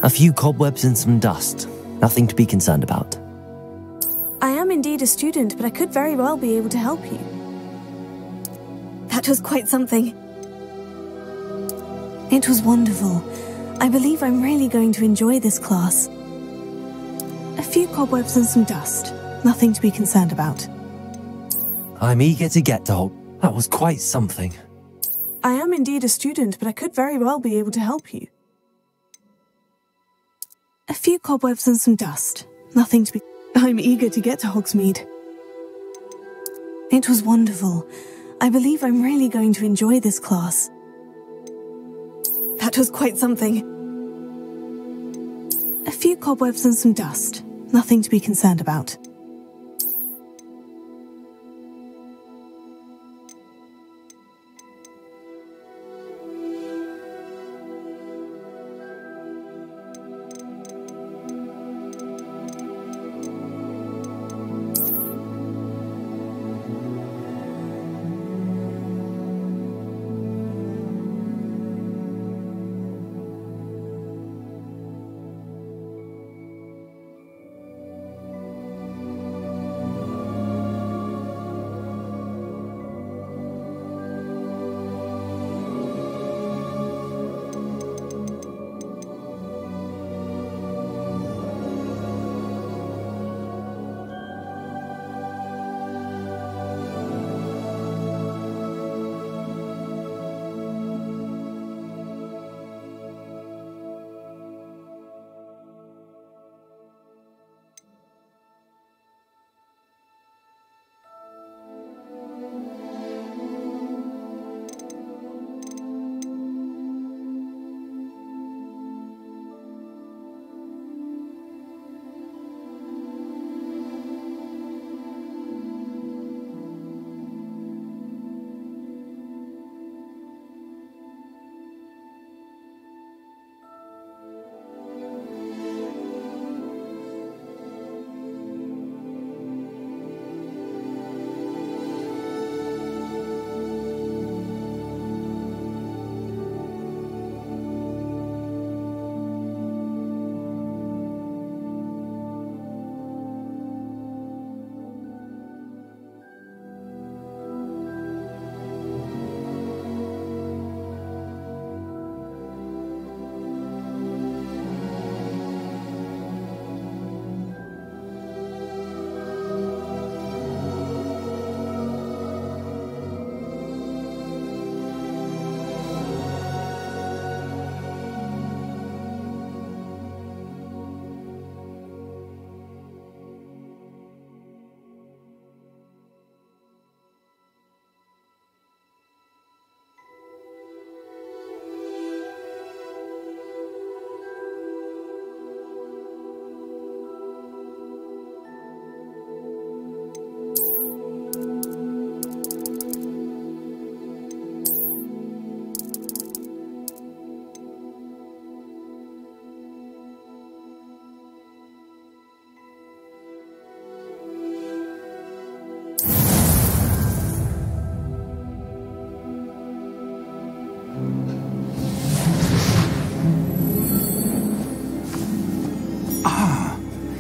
A few cobwebs and some dust. Nothing to be concerned about. I am indeed a student, but I could very well be able to help you. That was quite something. It was wonderful. I believe I'm really going to enjoy this class. A few cobwebs and some dust. Nothing to be concerned about. I'm eager to get to Hog. That was quite something. I am indeed a student, but I could very well be able to help you. A few cobwebs and some dust. Nothing to be... I'm eager to get to Hogsmeade. It was wonderful. I believe I'm really going to enjoy this class. That was quite something. A few cobwebs and some dust. Nothing to be concerned about.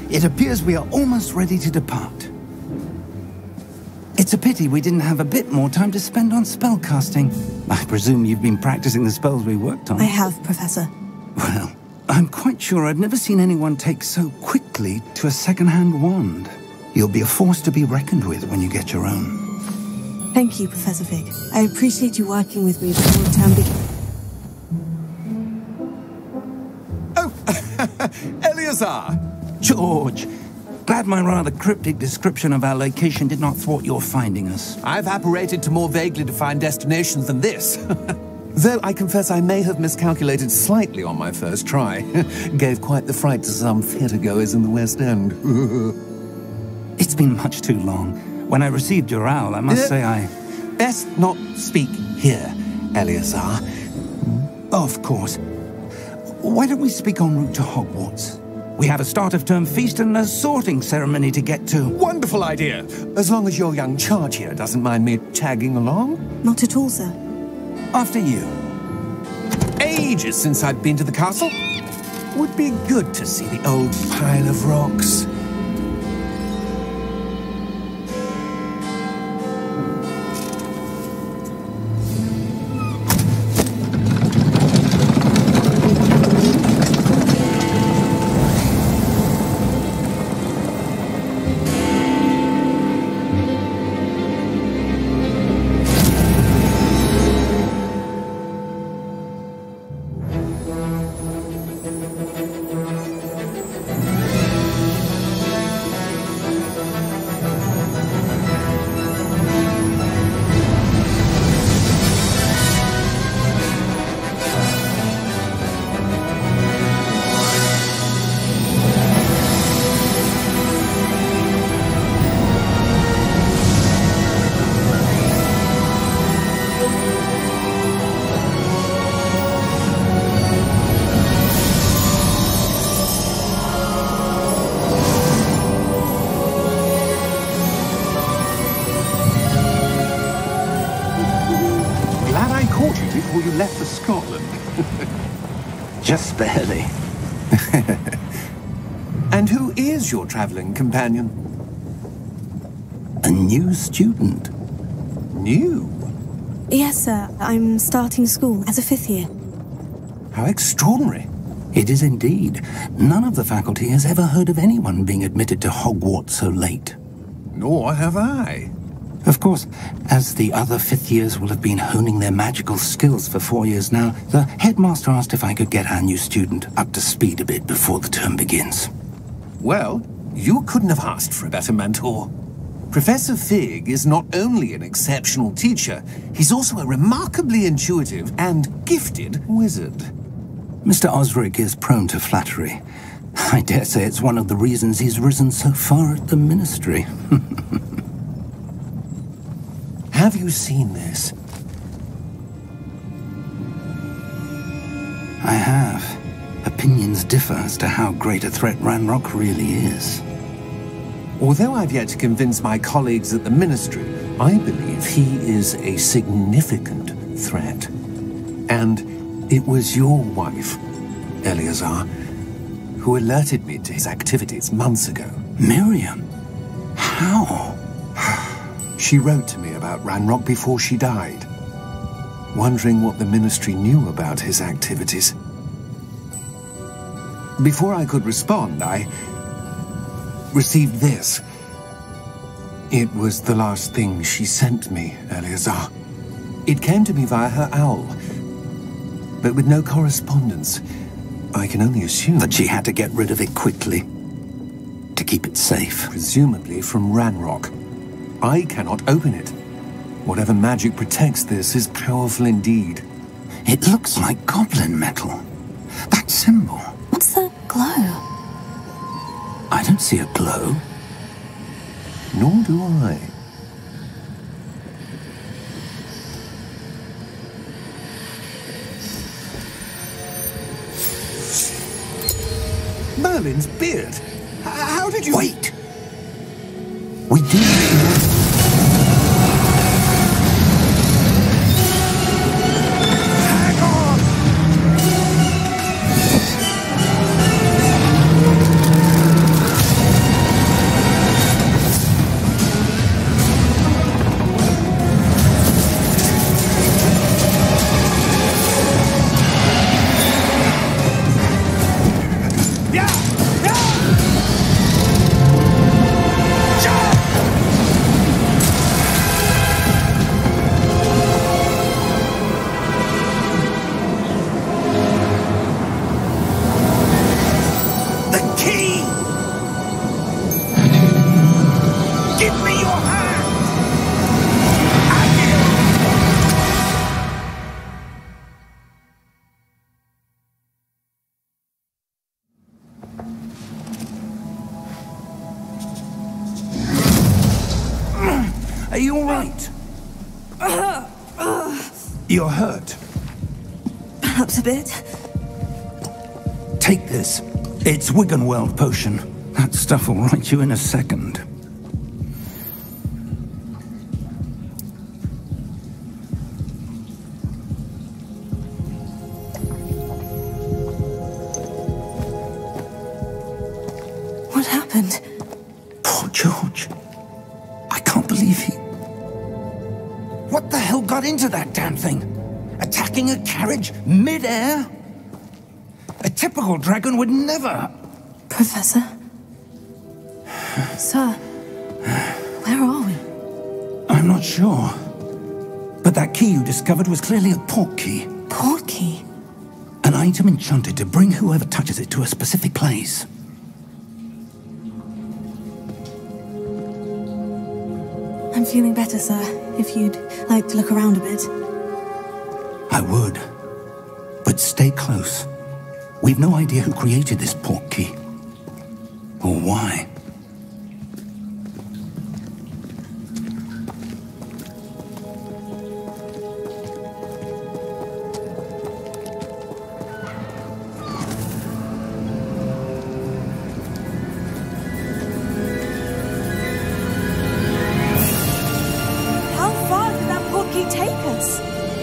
It appears we are almost ready to depart. It's a pity we didn't have a bit more time to spend on spellcasting. I presume you've been practicing the spells we worked on. I have, Professor. Well, I'm quite sure I've never seen anyone take so quickly to a second-hand wand. You'll be a force to be reckoned with when you get your own. Thank you, Professor Fig. I appreciate you working with me before the term begins. Oh, Eleazar! George, glad my rather cryptic description of our location did not thwart your finding us. I've apparated to more vaguely defined destinations than this. Though I confess I may have miscalculated slightly on my first try. Gave quite the fright to some theatregoers in the West End. It's been much too long. When I received your owl, I must say I... Best not speak here, Eleazar. Of course. Why don't we speak en route to Hogwarts? We have a start-of-term feast and a sorting ceremony to get to. Wonderful idea! As long as your young charge here doesn't mind me tagging along. Not at all, sir. After you. Ages since I've been to the castle. would be good to see the old pile of rocks. Before you left for Scotland. Just barely. And who is your traveling companion? A new student. New? Yes, sir. I'm starting school as a 5th year. How extraordinary. It is indeed. None of the faculty has ever heard of anyone being admitted to Hogwarts so late. Nor have I. Of course, as the other 5th years will have been honing their magical skills for 4 years now, the headmaster asked if I could get our new student up to speed a bit before the term begins. Well, you couldn't have asked for a better mentor. Professor Fig is not only an exceptional teacher, he's also a remarkably intuitive and gifted wizard. Mr. Osric is prone to flattery. I dare say it's one of the reasons he's risen so far at the ministry. Have you seen this? I have. Opinions differ as to how great a threat Ranrock really is. Although I've yet to convince my colleagues at the Ministry, I believe he is a significant threat. And it was your wife, Eleazar, who alerted me to his activities months ago. Miriam? How? She wrote to me about Ranrock before she died, wondering what the Ministry knew about his activities. Before I could respond, I received this. It was the last thing she sent me, Eleazar. It came to me via her owl, but with no correspondence. I can only assume that she had to get rid of it quickly, to keep it safe. Presumably from Ranrock. I cannot open it. Whatever magic protects this is powerful indeed. It looks like goblin metal. That symbol. What's the glow? I don't see a glow. Nor do I. Merlin's beard. How did you... Wait! We did... Are you all right? You're hurt. Perhaps a bit. Take this. It's Wiggenweld potion. That stuff will right you in a second. happened? Poor George. I can't believe he... What the hell got into that damn thing? Attacking a carriage mid-air? A typical dragon would never... Professor? Sir, where are we? I'm not sure. But that key you discovered was clearly a port key. Port key? An item enchanted to bring whoever touches it to a specific place. I'm feeling better, sir. If you'd like to look around a bit. I would. But stay close. We've no idea who created this port key. Or why.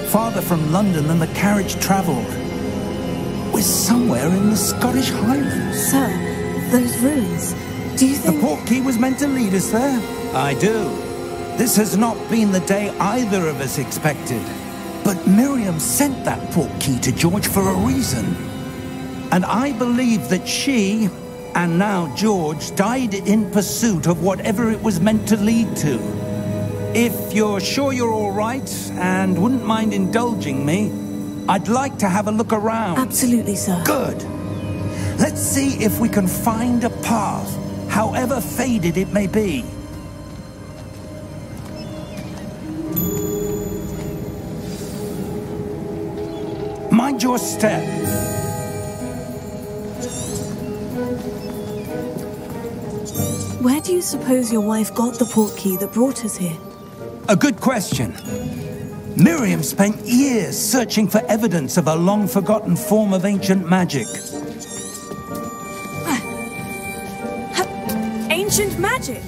Farther from London than the carriage travelled. We're somewhere in the Scottish Highlands. Sir, those ruins, do you think... The port key was meant to lead us there? I do. This has not been the day either of us expected. But Miriam sent that port key to George for a reason. And I believe that she, and now George, died in pursuit of whatever it was meant to lead to. If you're sure you're all right and wouldn't mind indulging me, I'd like to have a look around. Absolutely, sir. Good. Let's see if we can find a path, however faded it may be. Mind your step. Where do you suppose your wife got the port key that brought us here? A good question. Miriam spent years searching for evidence of a long-forgotten form of ancient magic. Ancient magic?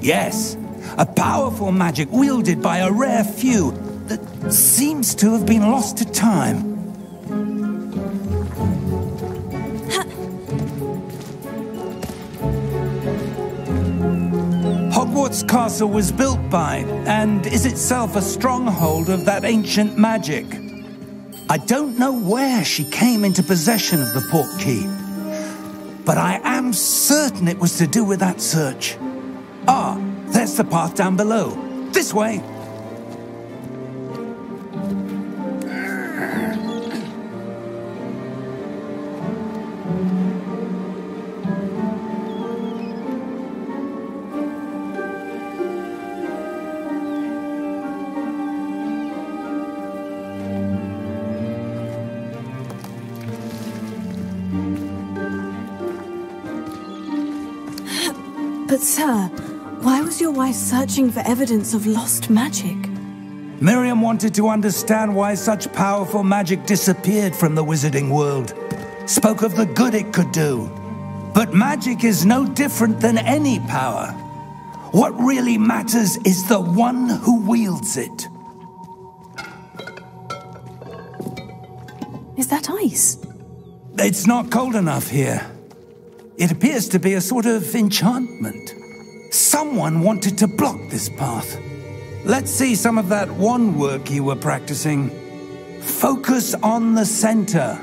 Yes, a powerful magic wielded by a rare few that seems to have been lost to time. Hogwarts Castle was built by, and is itself a stronghold of that ancient magic. I don't know where she came into possession of the port key, but I am certain it was to do with that search. Ah, there's the path down below. This way. But sir, why was your wife searching for evidence of lost magic? Miriam wanted to understand why such powerful magic disappeared from the wizarding world. Spoke of the good it could do. But magic is no different than any power. What really matters is the one who wields it. Is that ice? It's not cold enough here. It appears to be a sort of enchantment. Someone wanted to block this path. Let's see some of that wand work you were practicing. Focus on the center.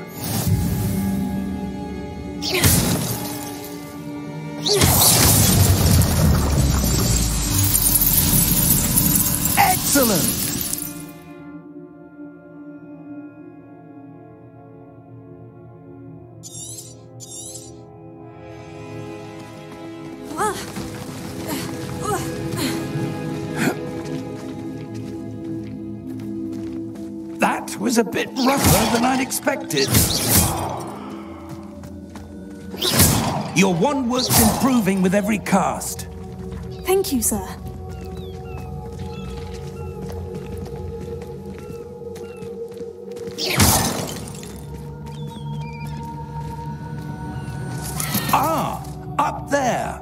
Excellent! That was a bit rougher than I'd expected. Your wand work's improving with every cast. Thank you, sir. Ah, up there.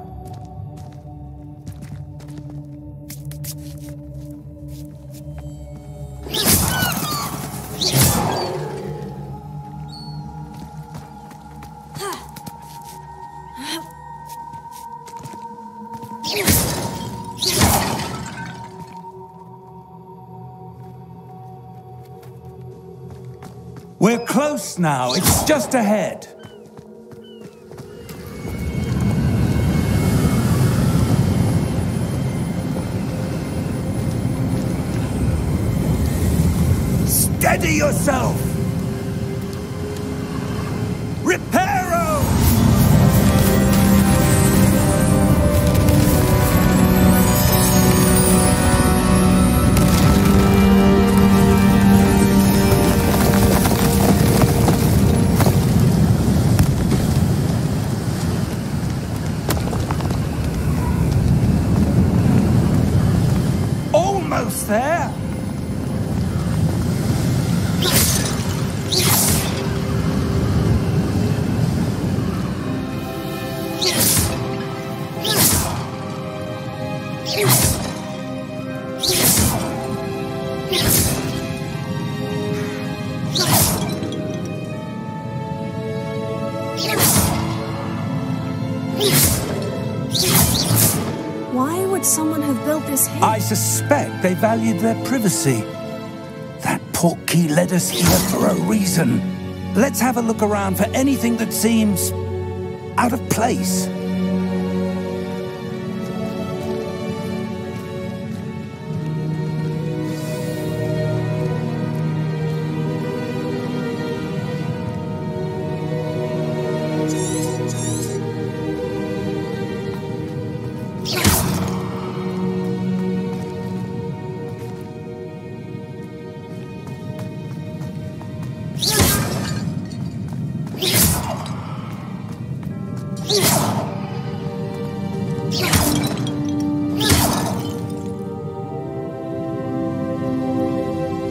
We're close now. It's just ahead. Steady yourself! Reparo! Almost there! Why would someone have built this here? I suspect they valued their privacy. That portkey led us here for a reason. Let's have a look around for anything that seems out of place.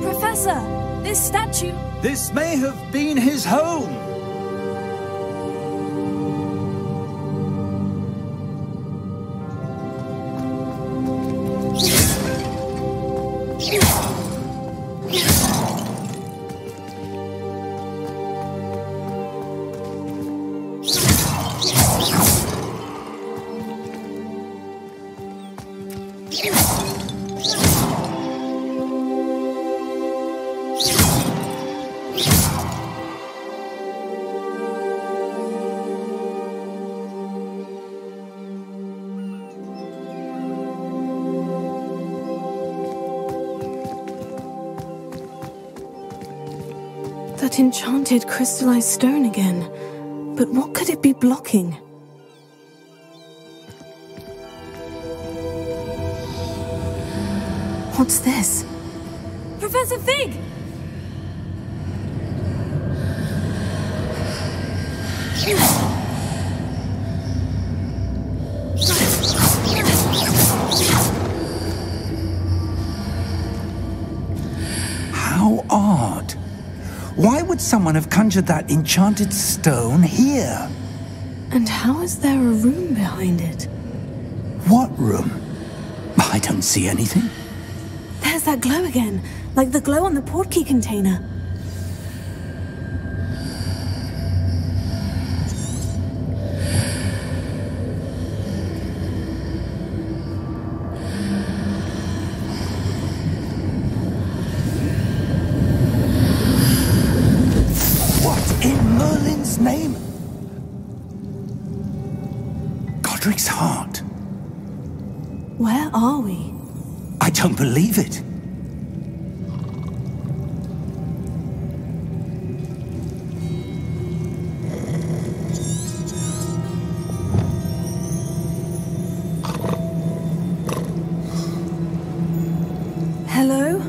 Professor, this statue... This may have been his home. That enchanted crystallized stone again. But what could it be blocking? What's this? Professor Fig! How odd. Why would someone have conjured that enchanted stone here? And how is there a room behind it? What room? I don't see anything. There's that glow again, like the glow on the portkey container. What in Merlin's name? Godric's heart. Where are we? I don't believe it. Hello?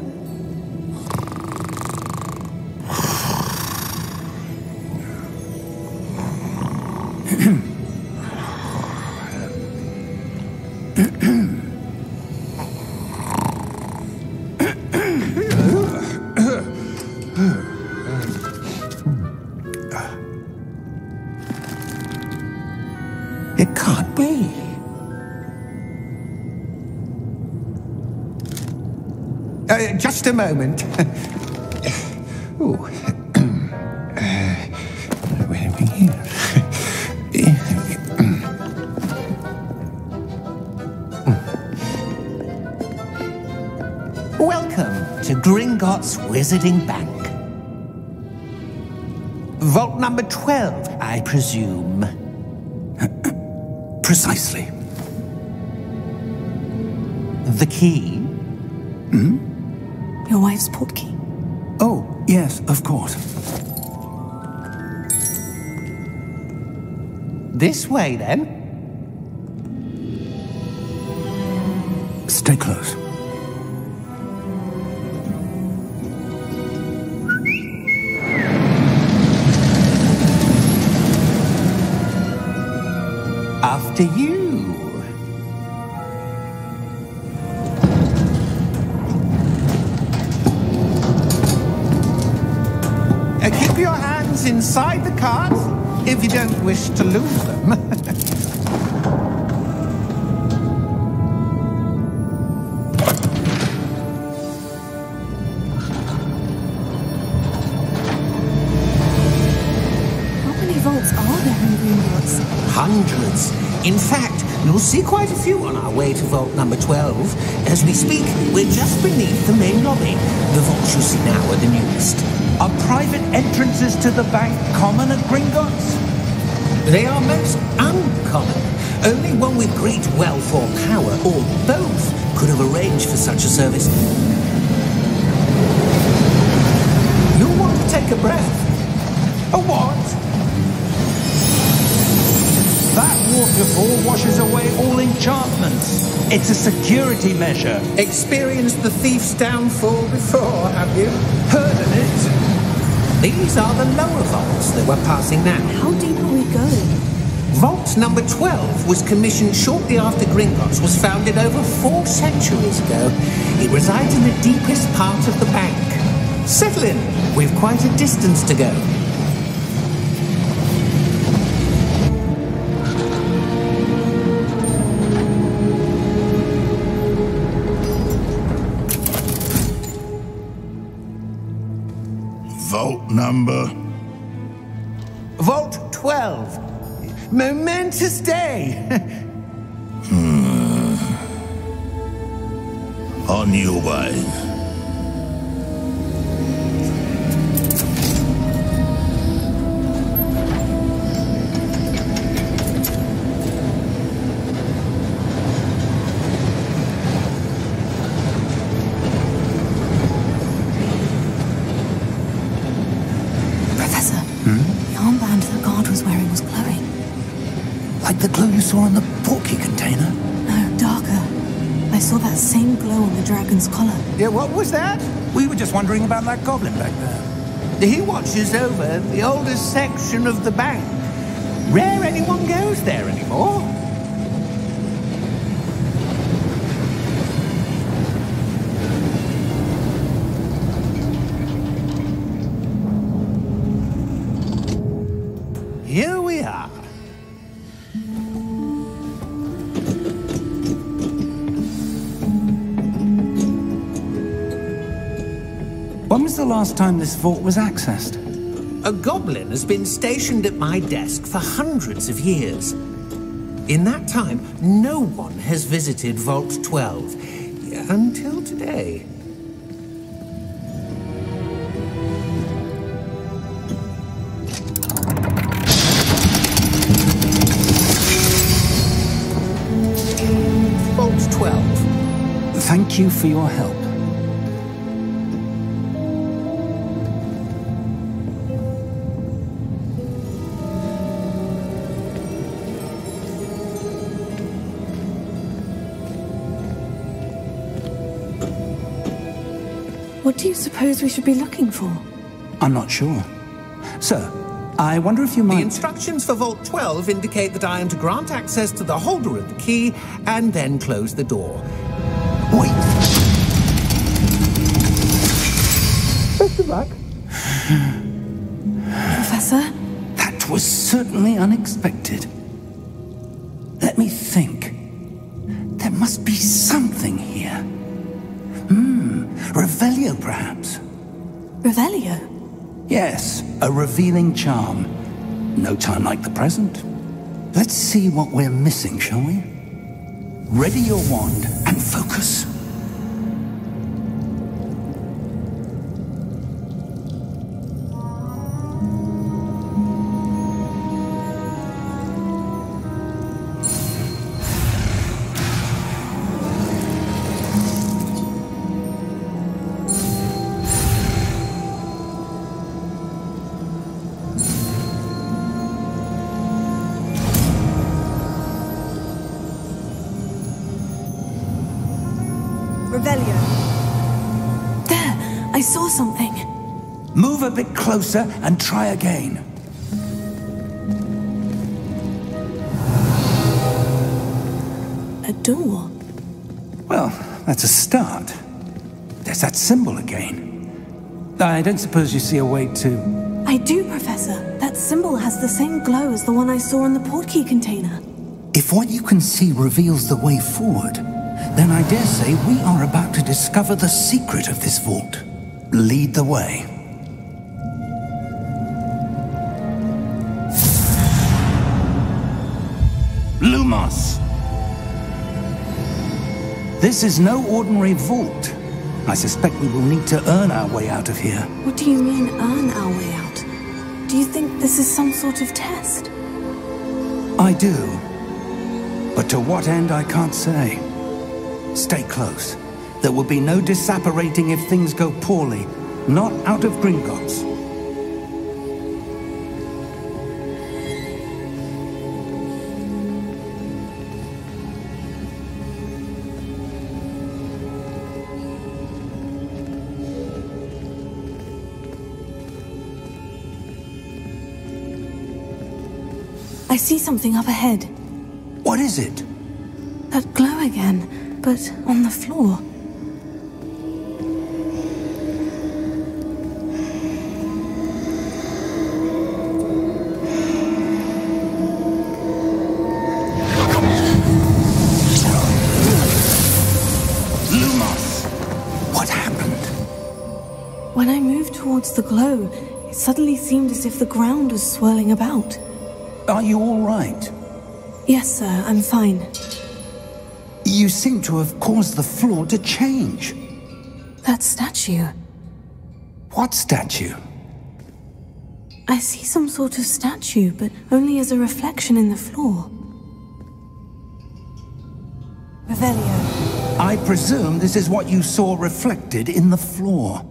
It can't be. Just a moment. Ooh. Where are we here? Gringotts Wizarding Bank. Vault number 12, I presume. Precisely. The key? Your wife's portkey. Oh, yes, of course. This way, then. Stay close. After you. Keep your hands inside the cart if you don't wish to lose them. How many vaults are there in Gringotts? Hundreds. In fact, you'll see quite a few on our way to vault number 12. As we speak, we're just beneath the main lobby. The vaults you see now are the newest. Are private entrances to the bank common at Gringotts? They are most uncommon. Only one with great wealth or power, or both, could have arranged for such a service. You'll want to take a breath. A what? That waterfall washes away all enchantments. It's a security measure. Experienced the thief's downfall before, have you? Heard of it? These are the lower vaults that we're passing now. How deep are we going? Vault number 12 was commissioned shortly after Gringotts was founded over 4 centuries ago. It resides in the deepest part of the bank. Settle in. We've quite a distance to go. Vault number? Vault 12. Momentous day. On your way. Professor, the armband the guard was wearing was glowing. Like the glow you saw in the portkey container? No, darker. I saw that same glow on the dragon's collar. Yeah, what was that? We were just wondering about that goblin back there. He watches over the oldest section of the bank. Rare anyone goes there anymore. Here we are. When was the last time this vault was accessed? A goblin has been stationed at my desk for hundreds of years. In that time, no one has visited Vault 12 until today. Vault 12. Thank you for your help. What do you suppose we should be looking for? I'm not sure. Sir, I wonder if you might... The instructions for Vault 12 indicate that I am to grant access to the holder of the key and then close the door. Wait! Best of luck. Professor? That was certainly unexpected. Let me think. There must be something here. Revelio, perhaps? Revelio? Yes, a revealing charm. No time like the present. Let's see what we're missing, shall we? Ready your wand and focus. Revelio. There, I saw something. Move a bit closer and try again. A door. Well, that's a start. There's that symbol again. I don't suppose you see a way to... I do, Professor. That symbol has the same glow as the one I saw in the portkey container. If what you can see reveals the way forward, then I dare say we are about to discover the secret of this vault. Lead the way. Lumos! This is no ordinary vault. I suspect we will need to earn our way out of here. What do you mean, earn our way out? Do you think this is some sort of test? I do. But to what end, I can't say. Stay close. There will be no disapparating if things go poorly. Not out of Gringotts. I see something up ahead. What is it? That glow again, but on the floor. Lumos! What happened? When I moved towards the glow, it suddenly seemed as if the ground was swirling about. Are you all right? Yes, sir, I'm fine. You seem to have caused the floor to change. That statue. What statue? I see some sort of statue, but only as a reflection in the floor. Revelio. I presume this is what you saw reflected in the floor.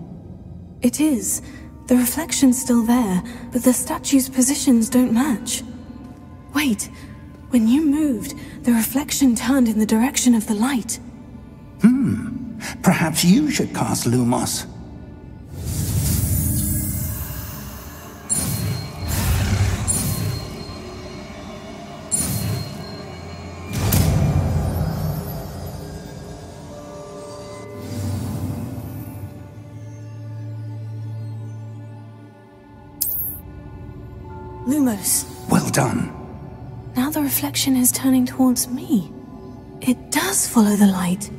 It is. The reflection's still there, but the statue's positions don't match. Wait. When you moved, the reflection turned in the direction of the light. Perhaps you should cast Lumos. Lumos. Well done. Now the reflection is turning towards me. It does follow the light.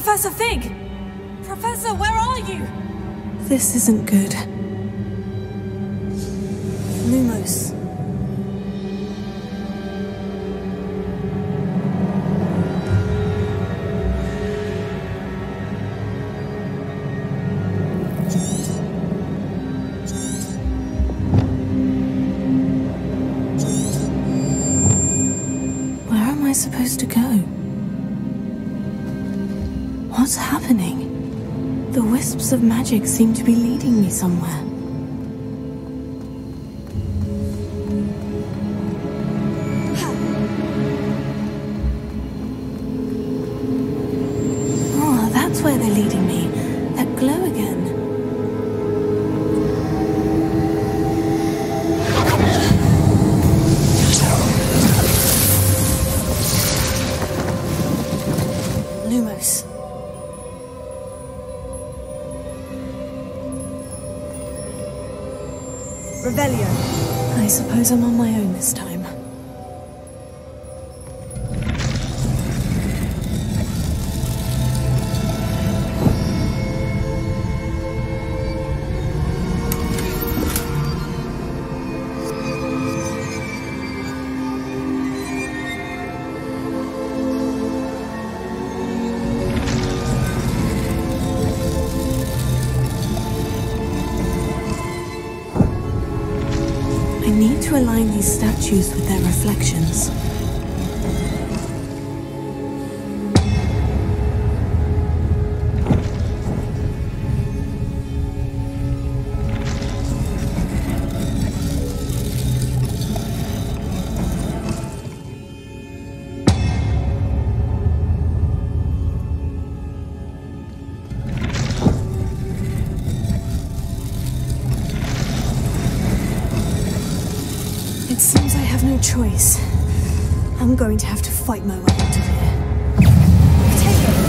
Professor Fig! Professor, where are you? This isn't good. Lumos. Where am I supposed to go? What's happening? The wisps of magic seem to be leading me somewhere. Oh, that's where they're leading me. That glow again. Lumos. Revelio. I suppose I'm on my own this time. I need to align these statues with their reflections. It seems I have no choice. I'm going to have to fight my way out of here. Take it!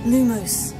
Lumos.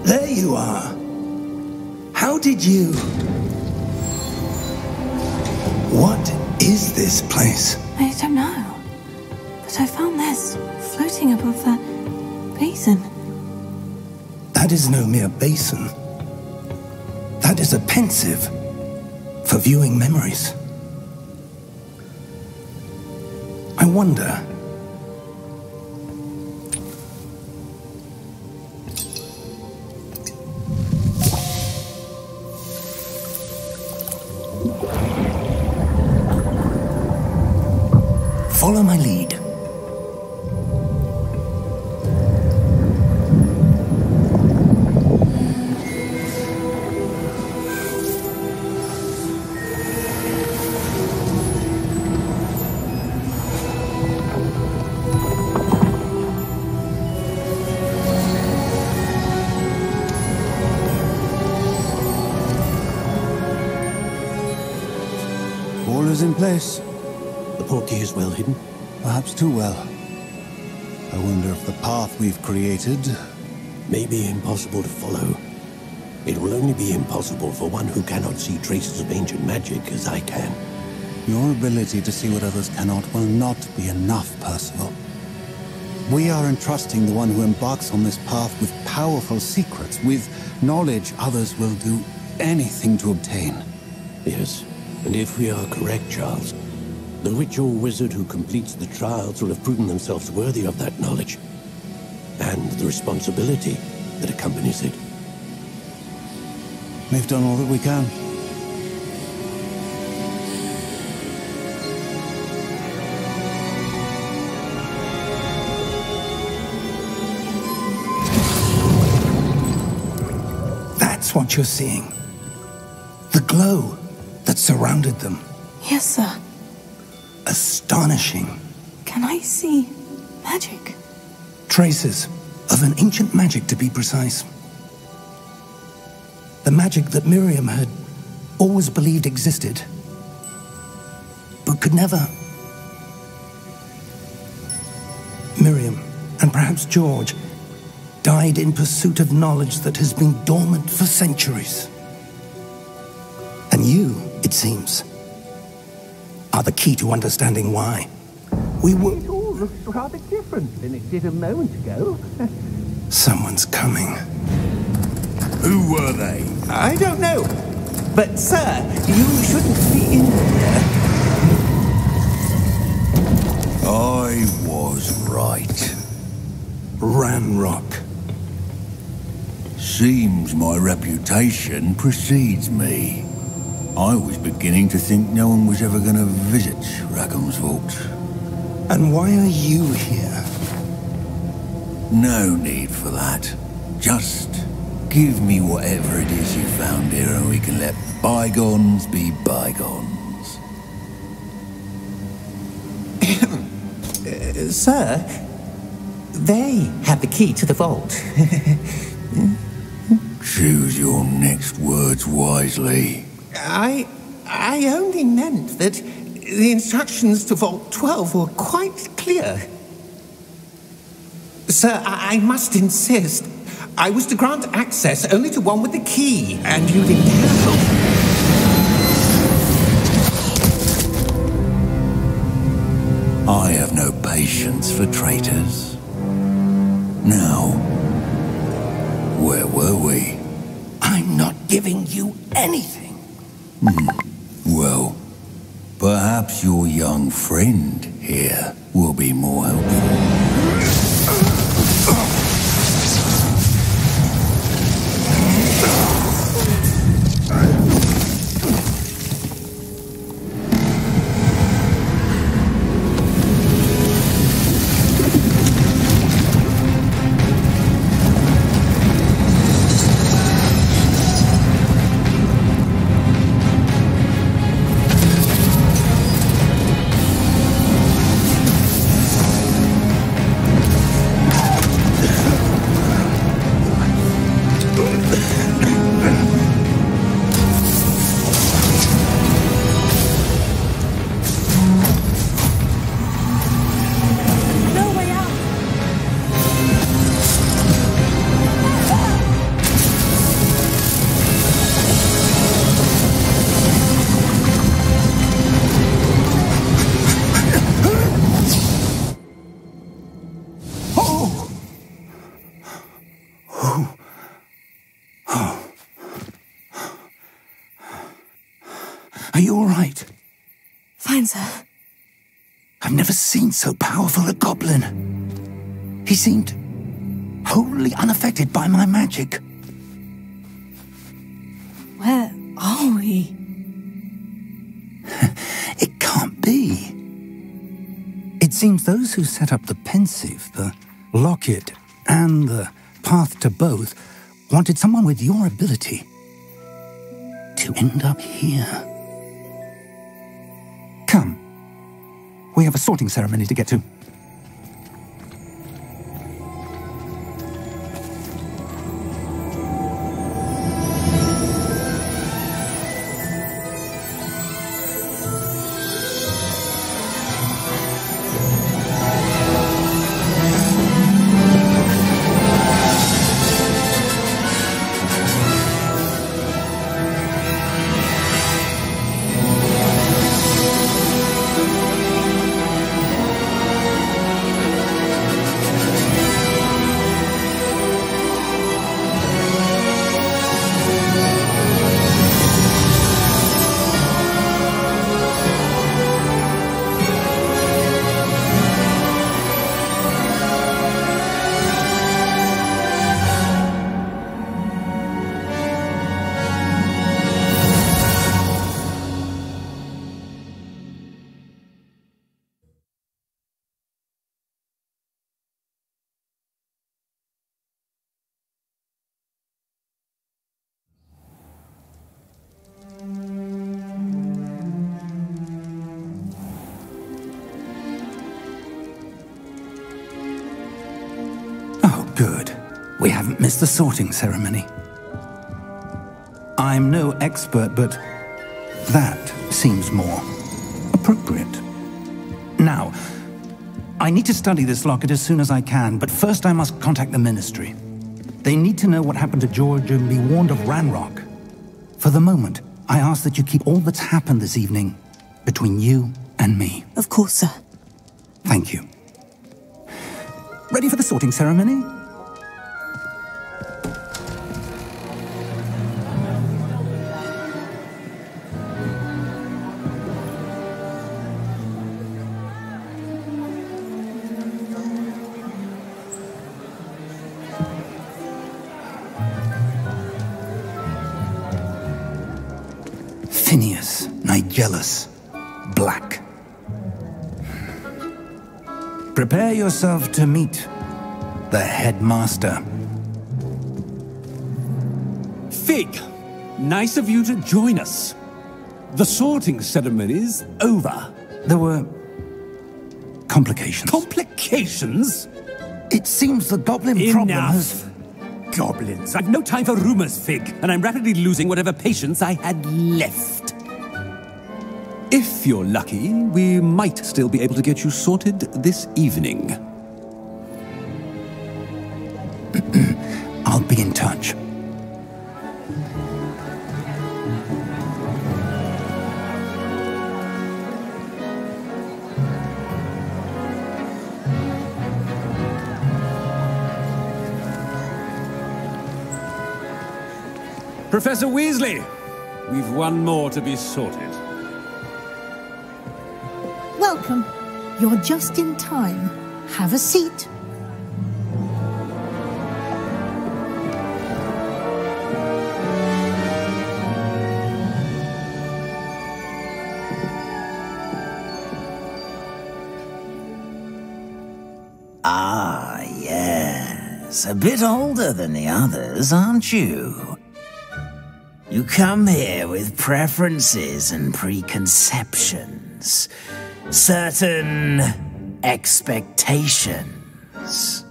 There you are. How did you... What is this place? I don't know. But I found this floating above that basin. That is no mere basin. That is a pensive for viewing memories. I wonder... Follow my lead. All is in place. The portkey is well hidden? Perhaps too well. I wonder if the path we've created... may be impossible to follow. It will only be impossible for one who cannot see traces of ancient magic as I can. Your ability to see what others cannot will not be enough, Percival. We are entrusting the one who embarks on this path with powerful secrets, with knowledge others will do anything to obtain. Yes, and if we are correct, Charles, the witch or wizard who completes the trials will have proven themselves worthy of that knowledge, and the responsibility that accompanies it. We've done all that we can. That's what you're seeing. The glow that surrounded them. Yes, sir. Astonishing. Can I see magic? Traces of an ancient magic, to be precise. The magic that Miriam had always believed existed, but could never. Miriam, and perhaps George, died in pursuit of knowledge that has been dormant for centuries. And you, it seems, are the key to understanding why. It all looks rather different than it did a moment ago. Someone's coming. Who were they? I don't know. But, sir, you shouldn't be in here. I was right. Ranrock. Seems my reputation precedes me. I was beginning to think no one was ever going to visit Rackham's Vault. And why are you here? No need for that. Just give me whatever it is you found here and we can let bygones be bygones. Sir, they have the key to the vault. Choose your next words wisely. I only meant that the instructions to Vault 12 were quite clear. Sir, I must insist. I was to grant access only to one with the key, and you didn't have. I have no patience for traitors. Now, where were we? I'm not giving you anything. Well, perhaps your young friend here will be more helpful. Are you all right? Fine, sir. I've never seen so powerful a goblin. He seemed wholly unaffected by my magic. Where are we? It can't be. It seems those who set up the pensive, the locket, and the path to both wanted someone with your ability to end up here. Come. We have a sorting ceremony to get to. Good. We haven't missed the sorting ceremony. I'm no expert, but that seems more appropriate. Now, I need to study this locket as soon as I can, but first I must contact the Ministry. They need to know what happened to George and be warned of Ranrock. For the moment, I ask that you keep all that's happened this evening between you and me. Of course, sir. Thank you. Ready for the sorting ceremony? Phineas, Nigellus, Black. Prepare yourself to meet the headmaster. Fig, nice of you to join us. The sorting ceremony's over. There were complications. Complications? It seems the goblin problem has... Goblins. I've no time for rumors, Fig, and I'm rapidly losing whatever patience I had left. If you're lucky, we might still be able to get you sorted this evening. I'll be in touch. Professor Weasley, we've one more to be sorted. Welcome. You're just in time. Have a seat. Ah, yes. A bit older than the others, aren't you? You come here with preferences and preconceptions. Certain expectations.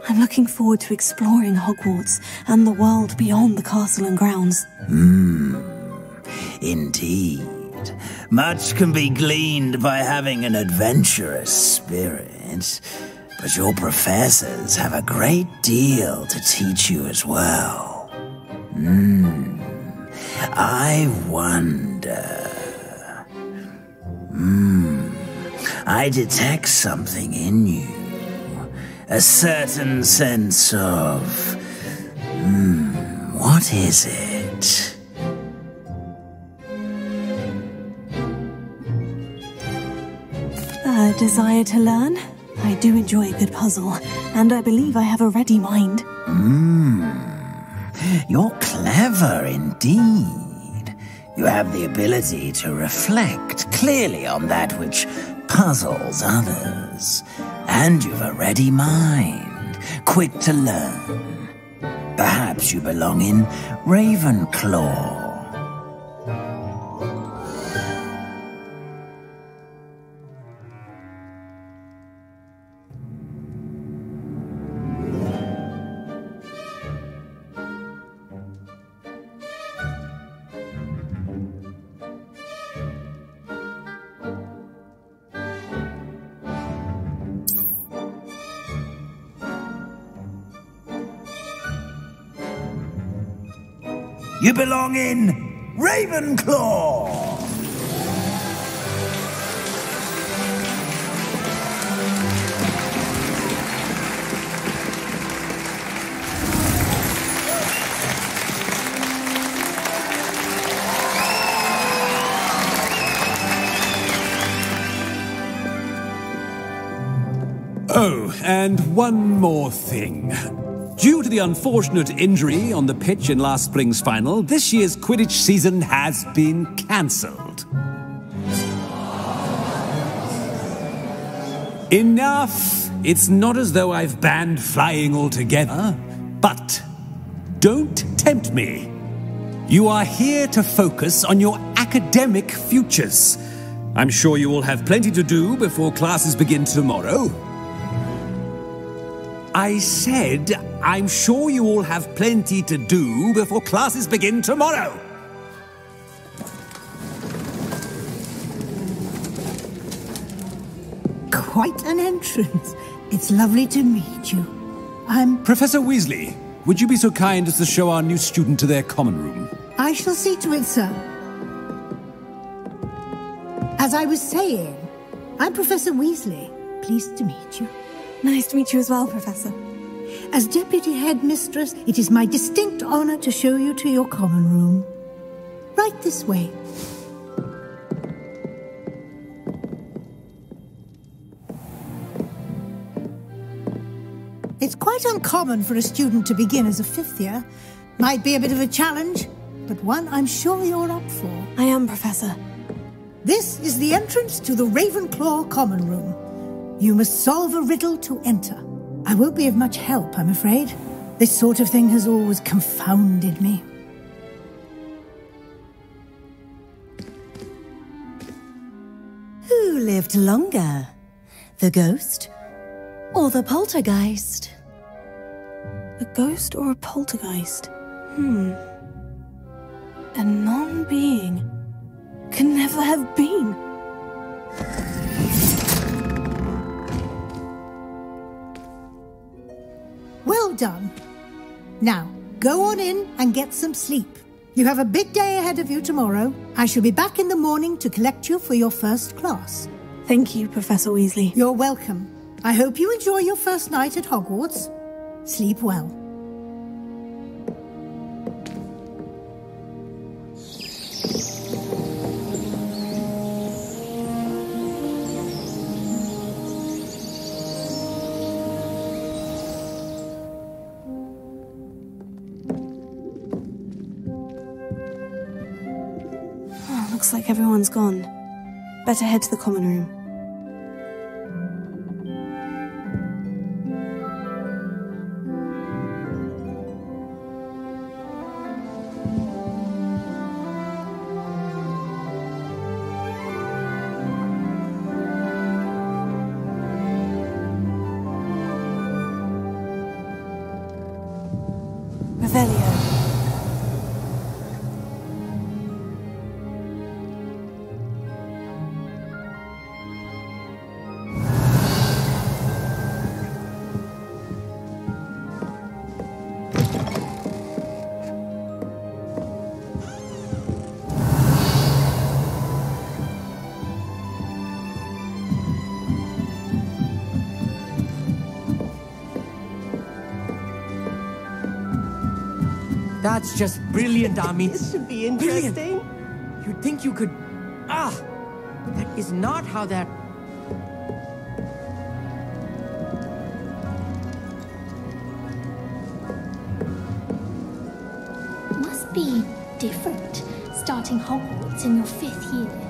I'm looking forward to exploring Hogwarts and the world beyond the castle and grounds. Indeed. Much can be gleaned by having an adventurous spirit, but your professors have a great deal to teach you as well. I wonder... I detect something in you. A certain sense of... what is it? A desire to learn? I do enjoy a good puzzle, and I believe I have a ready mind. You're clever indeed. You have the ability to reflect clearly on that which puzzles others. And you've a ready mind, quick to learn. Perhaps you belong in Ravenclaw. You belong in Ravenclaw! Oh, and one more thing. Due to the unfortunate injury on the pitch in last spring's final, this year's Quidditch season has been cancelled. Enough! It's not as though I've banned flying altogether, but don't tempt me. You are here to focus on your academic futures. I'm sure you will have plenty to do before classes begin tomorrow. I said, I'm sure you all have plenty to do before classes begin tomorrow. Quite an entrance. It's lovely to meet you. I'm... Professor Weasley, would you be so kind as to show our new student to their common room? I shall see to it, sir. As I was saying, I'm Professor Weasley. Pleased to meet you. Nice to meet you as well, Professor. As Deputy Headmistress, it is my distinct honor to show you to your common room. Right this way. It's quite uncommon for a student to begin as a fifth year. Might be a bit of a challenge, but one I'm sure you're up for. I am, Professor. This is the entrance to the Ravenclaw common room. You must solve a riddle to enter. I won't be of much help, I'm afraid. This sort of thing has always confounded me. Who lived longer? The ghost or the poltergeist? A ghost or a poltergeist? a non-being can never have been. Well done. Now, go on in and get some sleep. You have a big day ahead of you tomorrow. I shall be back in the morning to collect you for your first class. Thank you, Professor Weasley. You're welcome. I hope you enjoy your first night at Hogwarts. Sleep well. Looks like everyone's gone. Better head to the common room. Revelio. That's just brilliant, Ami. This should be interesting. Brilliant. You'd think you could... that is not how that... Must be different, starting Hogwarts in your 5th year.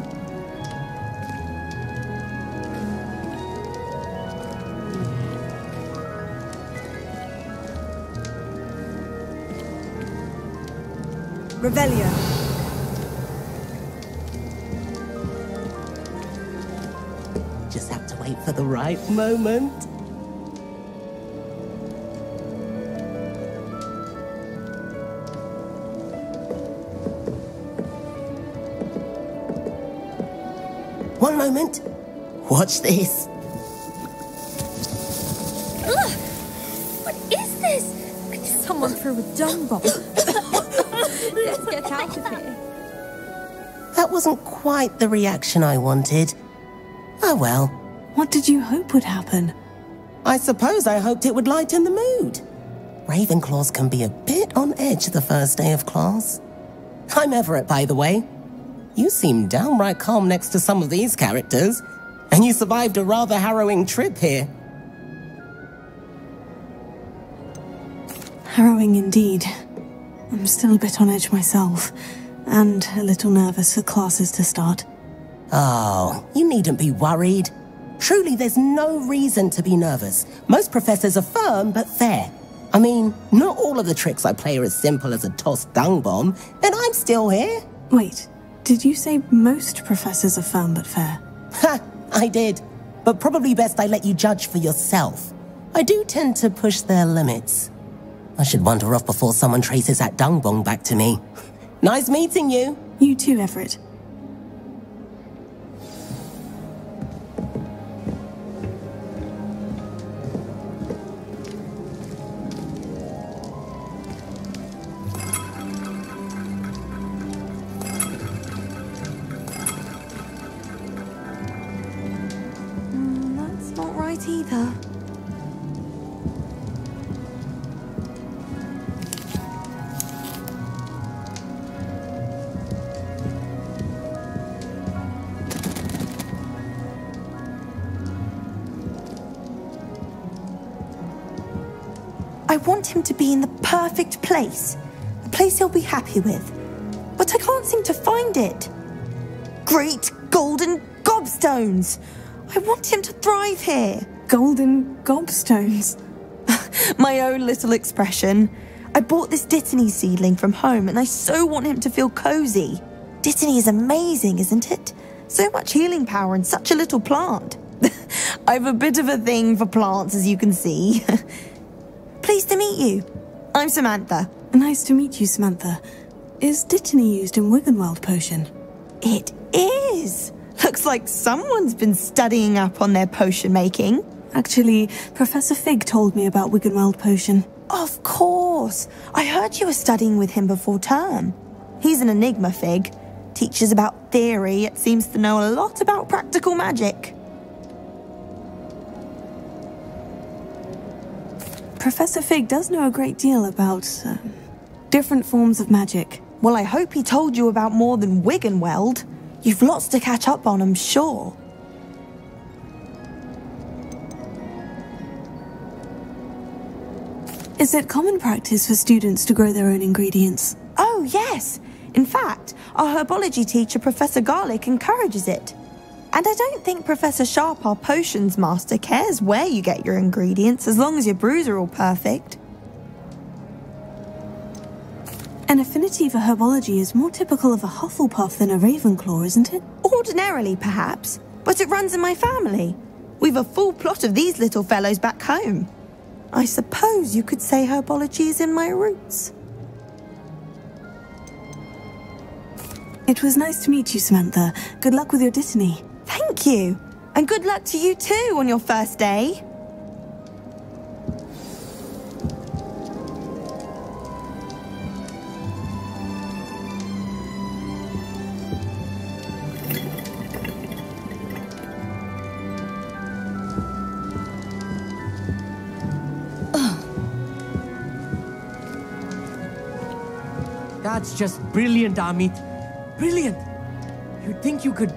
Revelio. Just have to wait for the right moment. One moment. Watch this. Ugh! What is this? Someone threw a dung bomb. Let's get out of here. That wasn't quite the reaction I wanted. Oh well. What did you hope would happen? I suppose I hoped it would lighten the mood. Ravenclaws can be a bit on edge the first day of class. I'm Everett, by the way. You seem downright calm next to some of these characters, and you survived a rather harrowing trip here. Harrowing indeed. I'm still a bit on edge myself, and a little nervous for classes to start. Oh, you needn't be worried. Truly, there's no reason to be nervous. Most professors are firm but fair. I mean, not all of the tricks I play are as simple as a tossed dung bomb, and I'm still here. Wait, did you say most professors are firm but fair? Ha, I did. But probably best I let you judge for yourself. I do tend to push their limits. I should wander off before someone traces that dung bomb back to me. Nice meeting you. You too, Everett. That's not right either. I want him to be in the perfect place. A place he'll be happy with. But I can't seem to find it. Great golden gobstones! I want him to thrive here. Golden gobstones? My own little expression. I bought this Dittany seedling from home and I so want him to feel cozy. Dittany is amazing, isn't it? So much healing power in such a little plant. I have a bit of a thing for plants, as you can see. Pleased to meet you. I'm Samantha. Nice to meet you, Samantha. Is Dittany used in Wiggenweld potion? It is! Looks like someone's been studying up on their potion making. Actually, Professor Fig told me about Wiggenweld potion. Of course! I heard you were studying with him before term. He's an enigma, Fig. Teaches about theory, yet seems to know a lot about practical magic. Professor Fig does know a great deal about different forms of magic. Well, I hope he told you about more than Wiggenweld. You've lots to catch up on, I'm sure. Is it common practice for students to grow their own ingredients? Oh, yes. In fact, our herbology teacher, Professor Garlick, encourages it. And I don't think Professor Sharp, our potions master, cares where you get your ingredients, as long as your brews are all perfect. An affinity for herbology is more typical of a Hufflepuff than a Ravenclaw, isn't it? Ordinarily, perhaps, but it runs in my family. We've a full plot of these little fellows back home. I suppose you could say herbology is in my roots. It was nice to meet you, Samantha. Good luck with your Dittany. Thank you. And good luck to you too on your first day. That's just brilliant, Amit. Brilliant! You'd think you could...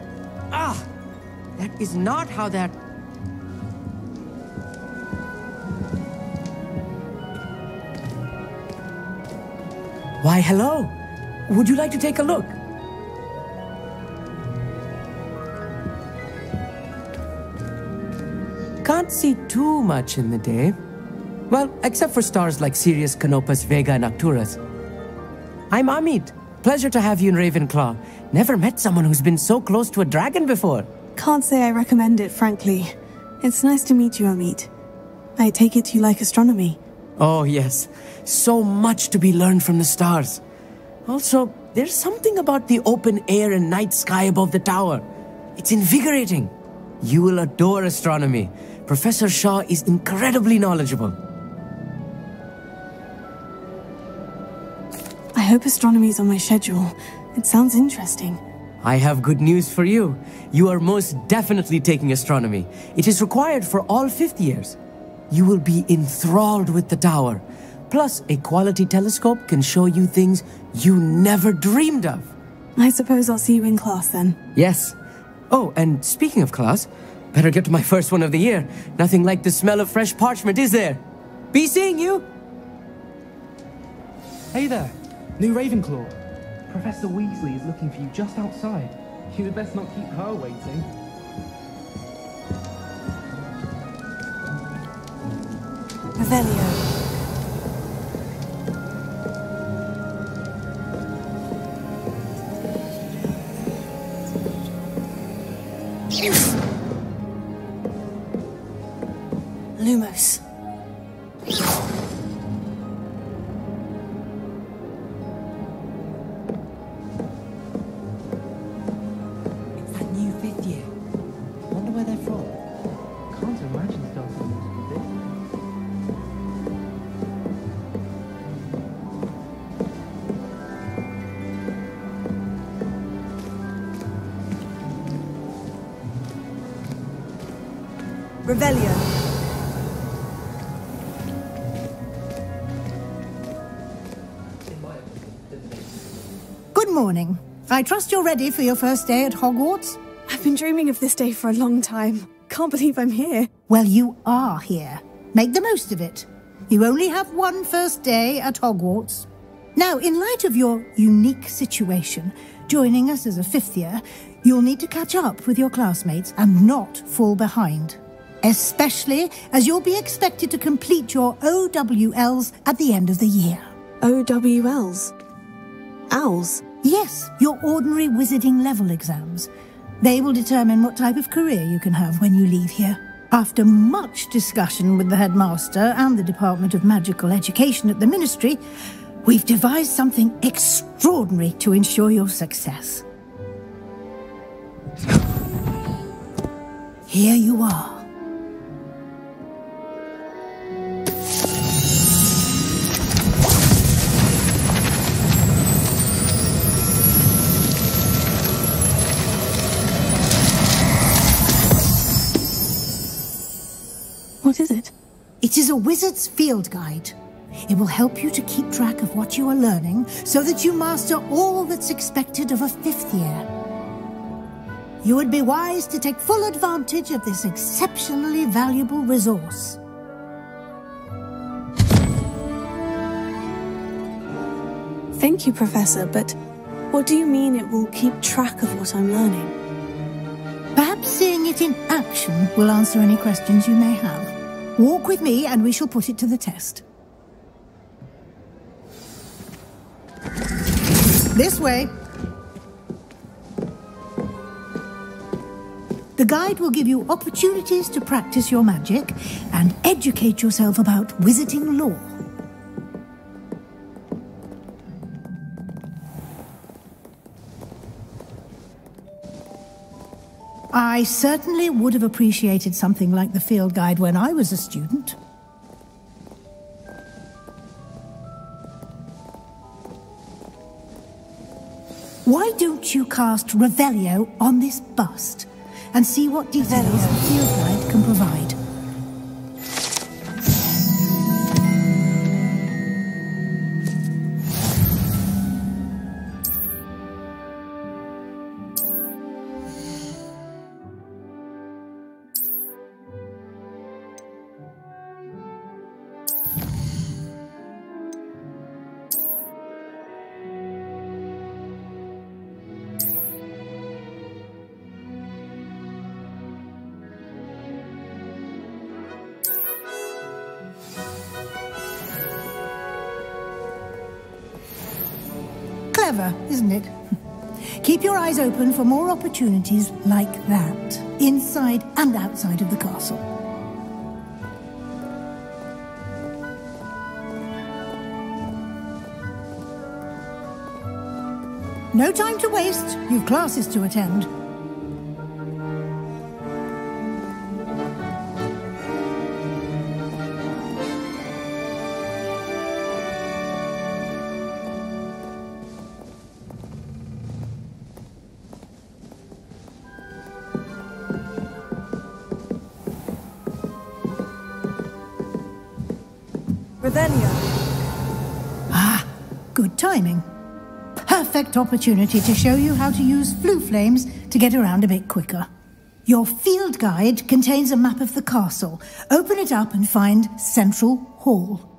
that is not how that... Why, hello. Would you like to take a look? Can't see too much in the day. Well, except for stars like Sirius, Canopus, Vega, and Arcturus. I'm Amit. Pleasure to have you in Ravenclaw. Never met someone who's been so close to a dragon before. Can't say I recommend it, frankly. It's nice to meet you, Amit. I take it you like astronomy. Oh, yes. So much to be learned from the stars. Also, there's something about the open air and night sky above the tower. It's invigorating. You will adore astronomy. Professor Shaw is incredibly knowledgeable. I hope astronomy's on my schedule. It sounds interesting. I have good news for you. You are most definitely taking astronomy. It is required for all 5th years. You will be enthralled with the tower. Plus, a quality telescope can show you things you never dreamed of. I suppose I'll see you in class then. Yes. Oh, and speaking of class, better get to my first one of the year. Nothing like the smell of fresh parchment, is there? Be seeing you! Hey there. New Ravenclaw. Professor Weasley is looking for you just outside. You'd best not keep her waiting. Revelio. Lumos. Revelio. Good morning. I trust you're ready for your first day at Hogwarts? I've been dreaming of this day for a long time. Can't believe I'm here. Well, you are here. Make the most of it. You only have one first day at Hogwarts. Now, in light of your unique situation, joining us as a 5th year, you'll need to catch up with your classmates and not fall behind. Especially as you'll be expected to complete your OWLs at the end of the year. OWLs? Owls? Yes, your ordinary wizarding level exams. They will determine what type of career you can have when you leave here. After much discussion with the headmaster and the Department of Magical Education at the Ministry, We've devised something extraordinary to ensure your success. Here you are. What is it? It is a wizard's field guide. It will help you to keep track of what you are learning so that you master all that's expected of a 5th year. You would be wise to take full advantage of this exceptionally valuable resource. Thank you, Professor, but what do you mean it will keep track of what I'm learning? Perhaps seeing it in action will answer any questions you may have. Walk with me and we shall put it to the test. This way. The guide will give you opportunities to practice your magic and educate yourself about wizarding lore. I certainly would have appreciated something like the field guide when I was a student. Why don't you cast Revelio on this bust and see what details the field guide can provide? Clever, isn't it? Keep your eyes open for more opportunities like that, inside and outside of the castle. No time to waste. You've classes to attend. Ah, good timing. Perfect opportunity to show you how to use flue flames to get around a bit quicker. Your field guide contains a map of the castle. Open it up and find Central Hall.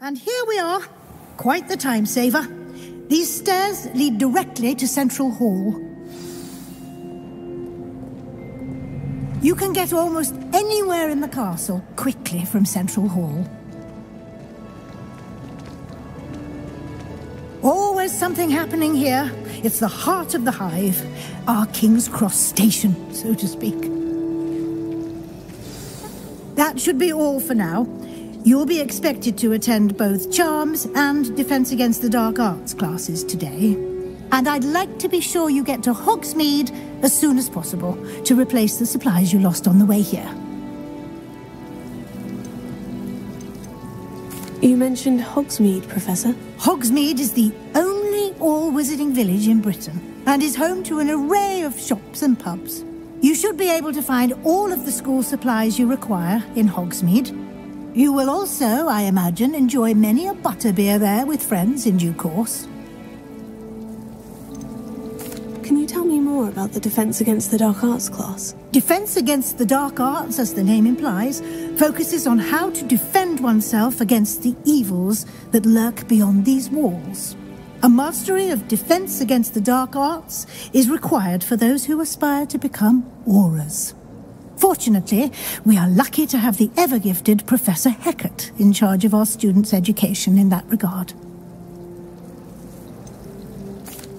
And here we are. Quite the time saver. These stairs lead directly to Central Hall. You can get almost anywhere in the castle quickly from Central Hall. Always something happening here. It's the heart of the hive, our King's Cross station, so to speak. That should be all for now. You'll be expected to attend both Charms and Defense Against the Dark Arts classes today. And I'd like to be sure you get to Hogsmeade as soon as possible to replace the supplies you lost on the way here. You mentioned Hogsmeade, Professor. Hogsmeade is the only all-wizarding village in Britain and is home to an array of shops and pubs. You should be able to find all of the school supplies you require in Hogsmeade. You will also, I imagine, enjoy many a butterbeer there with friends in due course. Can you tell me more about the Defense Against the Dark Arts class? Defense Against the Dark Arts, as the name implies, focuses on how to defend oneself against the evils that lurk beyond these walls. A mastery of Defense Against the Dark Arts is required for those who aspire to become Aurors. Fortunately, we are lucky to have the ever-gifted Professor Hecat in charge of our students' education in that regard.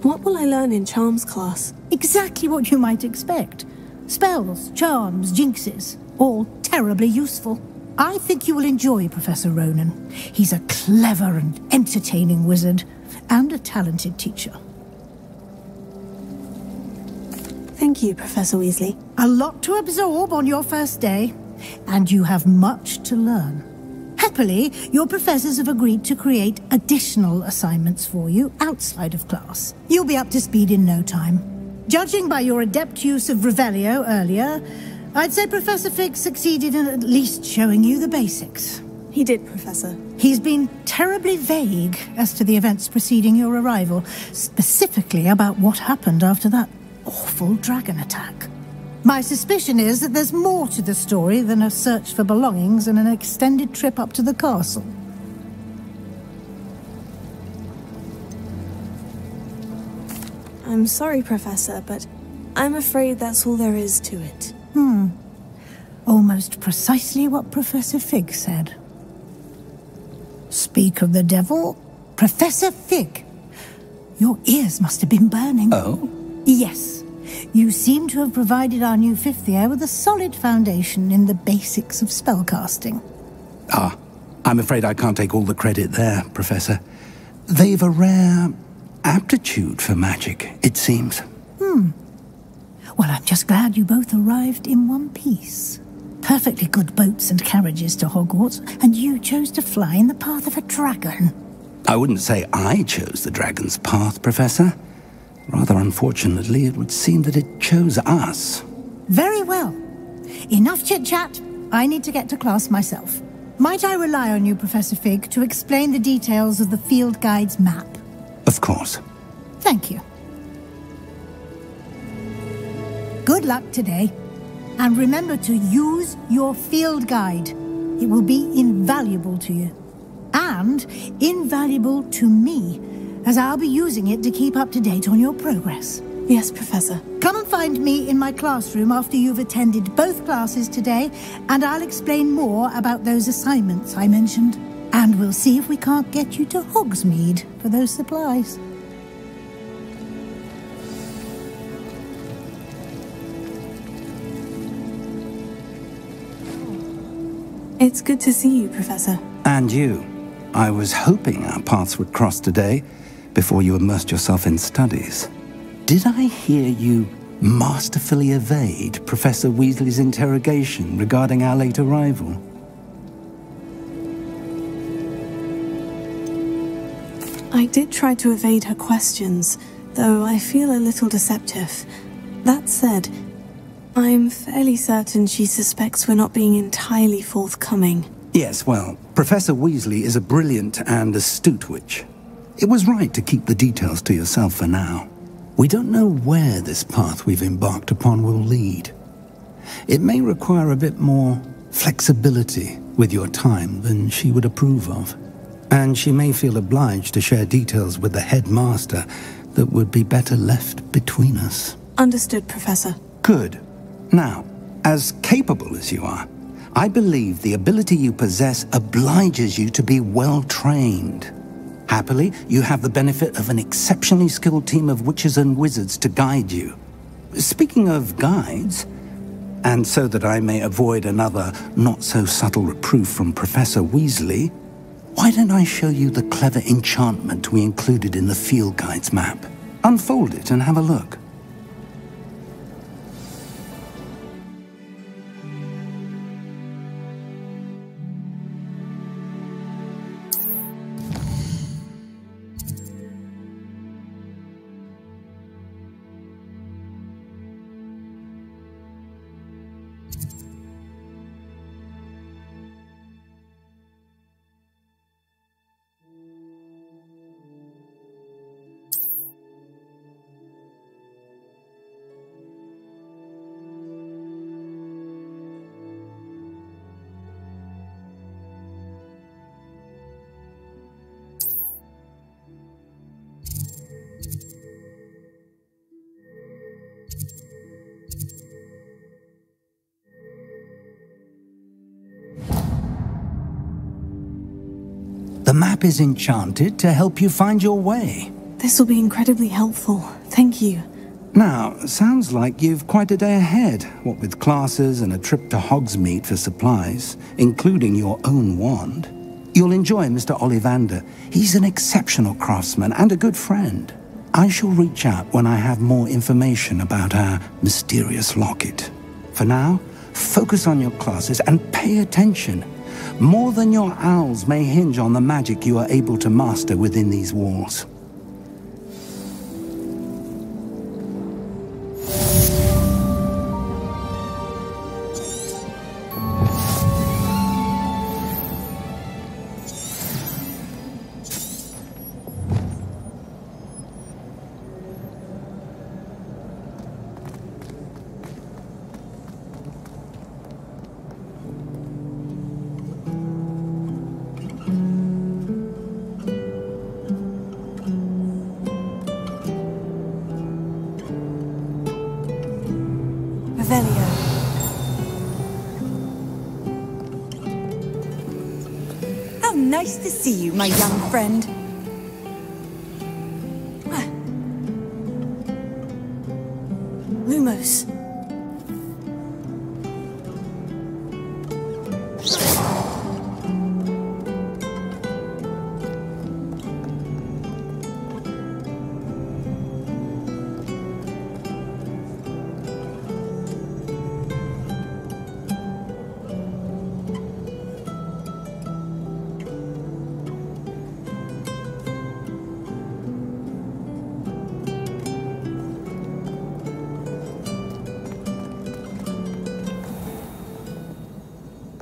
What will I learn in Charms class? Exactly what you might expect. Spells, charms, jinxes, all terribly useful. I think you will enjoy Professor Ronan. He's a clever and entertaining wizard, and a talented teacher. Thank you, Professor Weasley. A lot to absorb on your first day, and you have much to learn. Happily, your professors have agreed to create additional assignments for you outside of class. You'll be up to speed in no time. Judging by your adept use of Revelio earlier, I'd say Professor Fig succeeded in at least showing you the basics. He did, Professor. He's been terribly vague as to the events preceding your arrival, specifically about what happened after that awful dragon attack. My suspicion is that there's more to the story than a search for belongings and an extended trip up to the castle. I'm sorry, Professor, but I'm afraid that's all there is to it. Almost precisely what Professor Fig said. Speak of the devil, Professor Fig. Your ears must have been burning. Oh? Yes. You seem to have provided our new fifth year with a solid foundation in the basics of spellcasting. Ah, I'm afraid I can't take all the credit there, Professor. They've a rare aptitude for magic, it seems. Well, I'm just glad you both arrived in one piece. Perfectly good boats and carriages to Hogwarts, and you chose to fly in the path of a dragon. I wouldn't say I chose the dragon's path, Professor. Rather unfortunately, it would seem that it chose us. Very well. Enough chit-chat. I need to get to class myself. Might I rely on you, Professor Fig, to explain the details of the field guide's map? Of course. Thank you. Good luck today. And remember to use your field guide. It will be invaluable to you. And invaluable to me, as I'll be using it to keep up to date on your progress. Yes, Professor. Come and find me in my classroom after you've attended both classes today, and I'll explain more about those assignments I mentioned. And we'll see if we can't get you to Hogsmeade for those supplies. It's good to see you, Professor. And you. I was hoping our paths would cross today, before you immersed yourself in studies. Did I hear you masterfully evade Professor Weasley's interrogation regarding our late arrival? I did try to evade her questions, though I feel a little deceptive. That said, I'm fairly certain she suspects we're not being entirely forthcoming. Yes, well, Professor Weasley is a brilliant and astute witch. It was right to keep the details to yourself for now. We don't know where this path we've embarked upon will lead. It may require a bit more flexibility with your time than she would approve of. And she may feel obliged to share details with the headmaster that would be better left between us. Understood, Professor. Good. Now, as capable as you are, I believe the ability you possess obliges you to be well-trained. Happily, you have the benefit of an exceptionally skilled team of witches and wizards to guide you. Speaking of guides, And so that I may avoid another not-so-subtle reproof from Professor Weasley, why don't I show you the clever enchantment we included in the field guide's map? Unfold it and have a look. The map is enchanted to help you find your way. This will be incredibly helpful. Thank you. Now, sounds like you've quite a day ahead, what with classes and a trip to Hogsmeade for supplies, including your own wand. You'll enjoy Mr. Ollivander. He's an exceptional craftsman and a good friend. I shall reach out when I have more information about our mysterious locket. For now, focus on your classes and pay attention. More than your owls may hinge on the magic you are able to master within these walls. How nice to see you, my young friend. Lumos.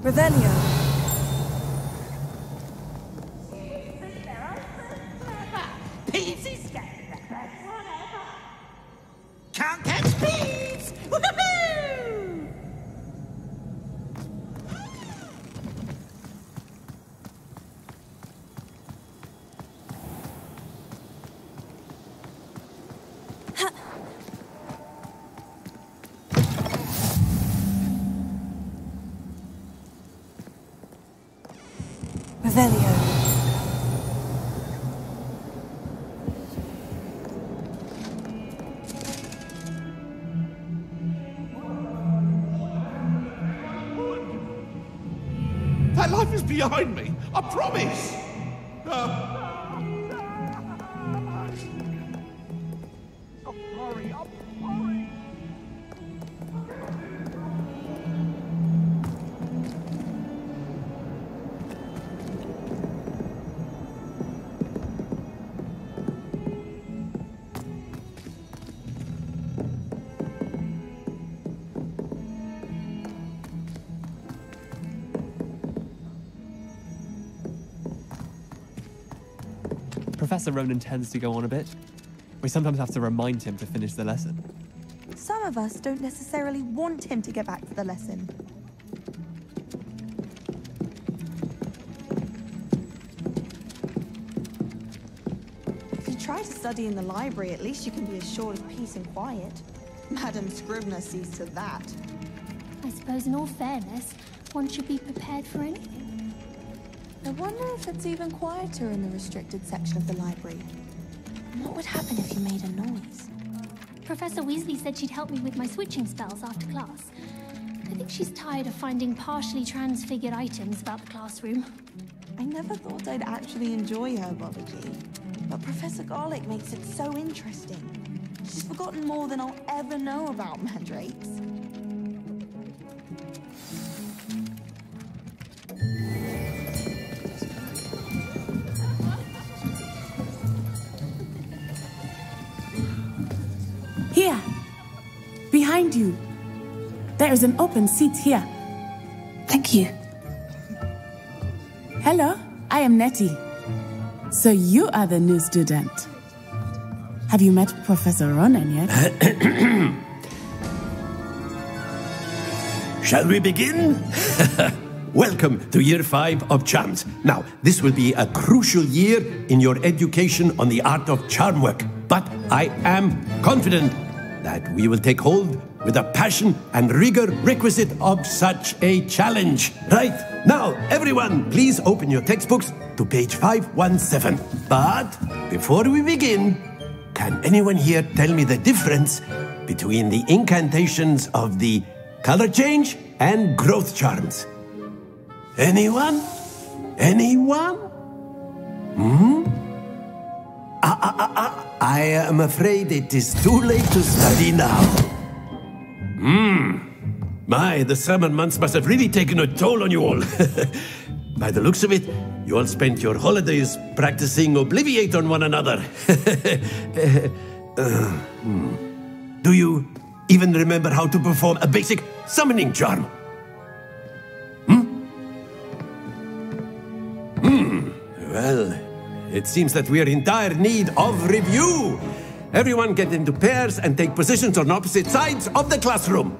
Revelio. Can't catch peas! Woohoo! Revelio. That life is behind me, I promise! Professor Ronan tends to go on a bit. We sometimes have to remind him to finish the lesson. Some of us don't necessarily want him to get back to the lesson. If you try to study in the library, at least you can be assured of peace and quiet. Madam Scribner sees to that. I suppose in all fairness, one should be prepared for anything. I wonder if it's even quieter in the restricted section of the library. What would happen if you made a noise? Professor Weasley said she'd help me with my switching spells after class. I think she's tired of finding partially transfigured items about the classroom. I never thought I'd actually enjoy herbology, but Professor Garlic makes it so interesting. She's forgotten more than I'll ever know about mandrakes. Here, behind you. There is an open seat here. Thank you. Hello, I am Nettie. So you are the new student. Have you met Professor Ronan yet? Shall we begin? Welcome to Year 5 of Charms. Now, this will be a crucial year in your education on the art of charm work. But I am confident that we will take hold with the passion and rigor requisite of such a challenge. Right, now, everyone, please open your textbooks to page 517. But before we begin, can anyone here tell me the difference between the incantations of the color change and growth charms? Anyone? Anyone? I am afraid it is too late to study now. My, the summer months must have really taken a toll on you all. By the looks of it, you all spent your holidays practicing Obliviate on one another. Do you even remember how to perform a basic summoning charm? Well, it seems that we are in dire need of review. Everyone get into pairs and take positions on opposite sides of the classroom.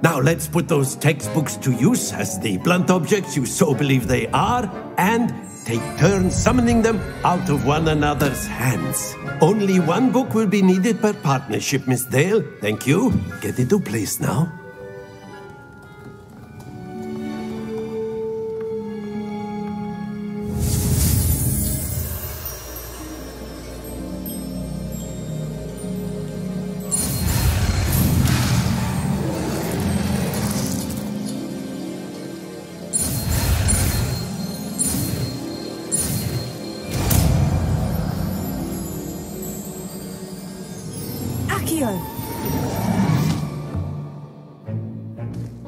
Now let's put those textbooks to use as the blunt objects you so believe they are, and take turns summoning them out of one another's hands. Only one book will be needed per partnership, Miss Dale. Thank you. Get into place now.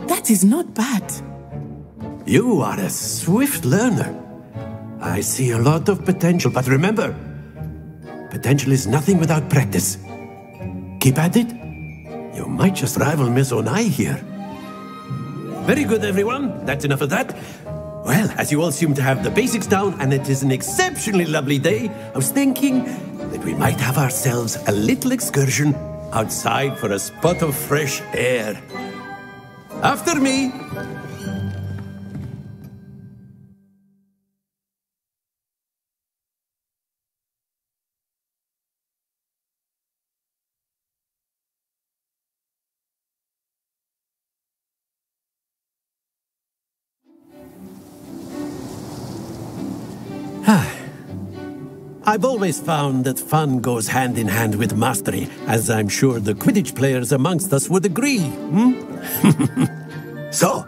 That is not bad. You are a swift learner. I see a lot of potential, but remember, potential is nothing without practice. Keep at it. You might just rival Miss Onai here. Very good, everyone. That's enough of that. Well, as you all seem to have the basics down, and it is an exceptionally lovely day, I was thinking that we might have ourselves a little excursion outside for a spot of fresh air. After me. I've always found that fun goes hand in hand with mastery, as I'm sure the Quidditch players amongst us would agree. So,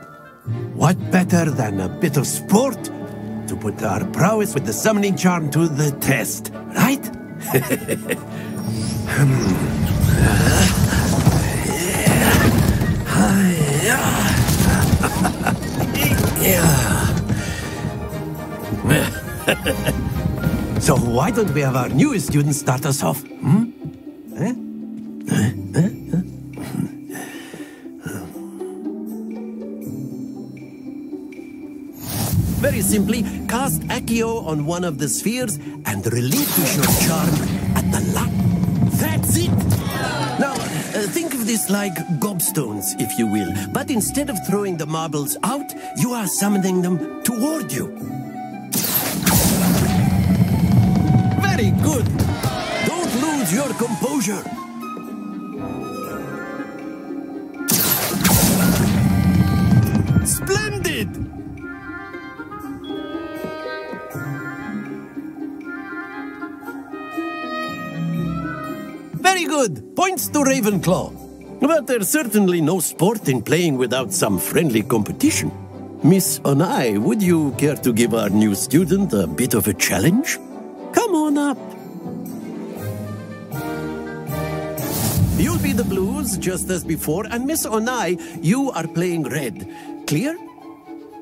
what better than a bit of sport to put our prowess with the summoning charm to the test, right? So why don't we have our newest student start us off? Very simply, cast Accio on one of the spheres and relinquish your charm at the That's it! Now, think of this like gobstones, if you will. But instead of throwing the marbles out, you are summoning them toward you. Very good! Don't lose your composure. Splendid! Very good. Points to Ravenclaw. But there's certainly no sport in playing without some friendly competition. Miss Onai, would you care to give our new student a bit of a challenge? Come on up. You'll be the blues, just as before, and Miss Onai, you are playing red. Clear?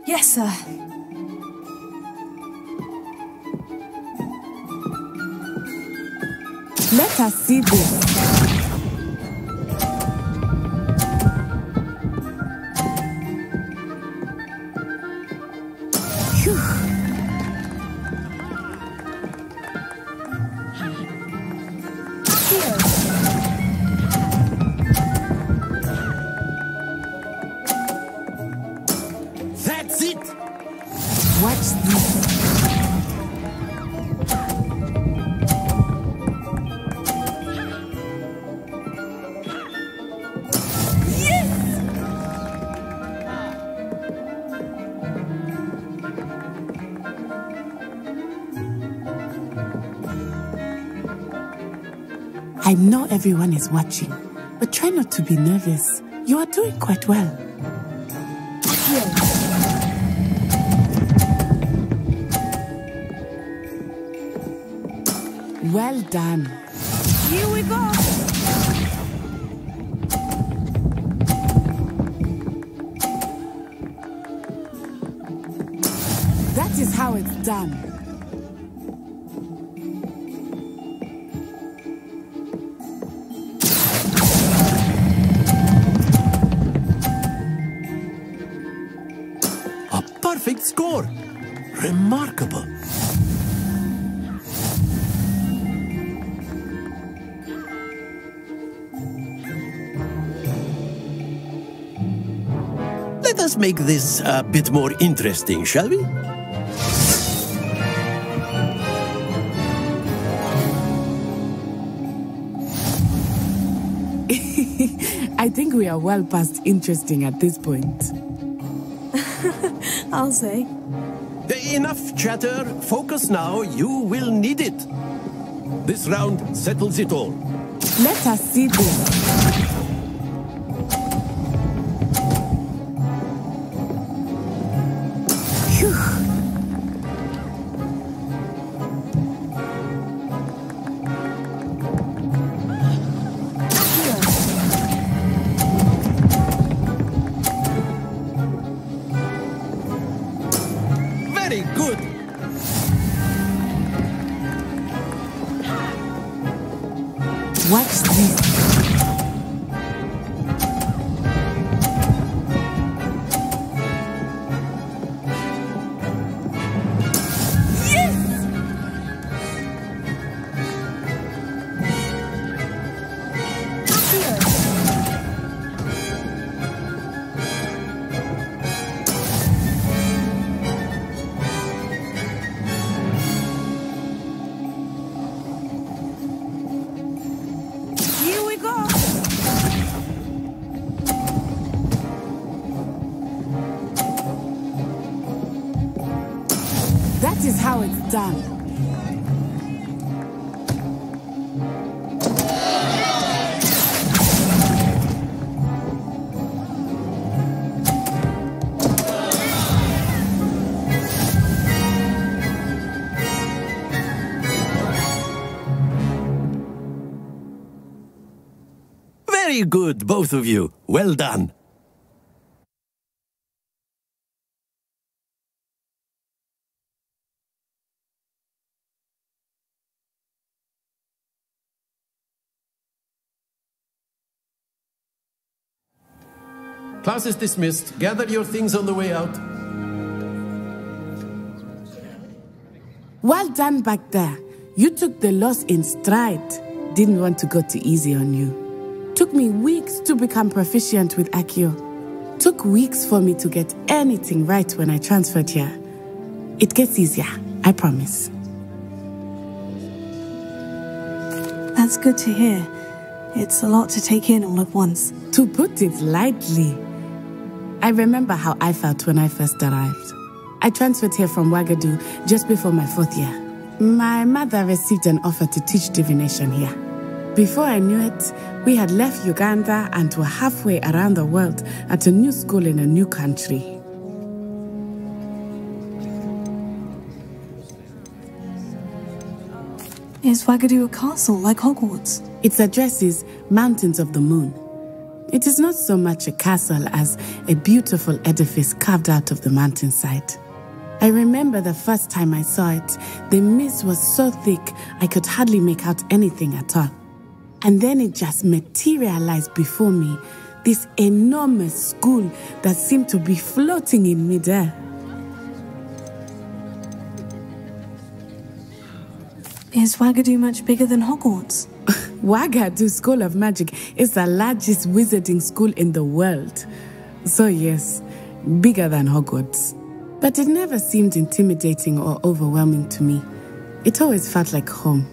Yes, sir. Let us see this. That's it! Watch this. I know everyone is watching, but try not to be nervous. You are doing quite well. Well done. Here we go. That is how it's done. Perfect score. Remarkable. Let us make this a bit more interesting, shall we? I think we are well past interesting at this point. I'll say. Enough chatter. Focus now. You will need it. This round settles it all. Let us see this. Very good. Watch this. That is how it's done. Very good, both of you. Well done. Class is dismissed. Gather your things on the way out. Well done back there. You took the loss in stride. Didn't want to go too easy on you. Took me weeks to become proficient with Accio. Took weeks for me to get anything right when I transferred here. It gets easier, I promise. That's good to hear. It's a lot to take in all at once. To put it lightly. I remember how I felt when I first arrived. I transferred here from Ouagadougou just before my 4th year. My mother received an offer to teach divination here. Before I knew it, we had left Uganda and were halfway around the world at a new school in a new country. Is Wagadu a castle like Hogwarts? Its address is Mountains of the Moon. It is not so much a castle as a beautiful edifice carved out of the mountainside. I remember the first time I saw it, the mist was so thick I could hardly make out anything at all. And then it just materialized before me, this enormous school that seemed to be floating in midair. Is Wagadu much bigger than Hogwarts? Wagadu School of Magic is the largest wizarding school in the world. So yes, bigger than Hogwarts. But it never seemed intimidating or overwhelming to me. It always felt like home.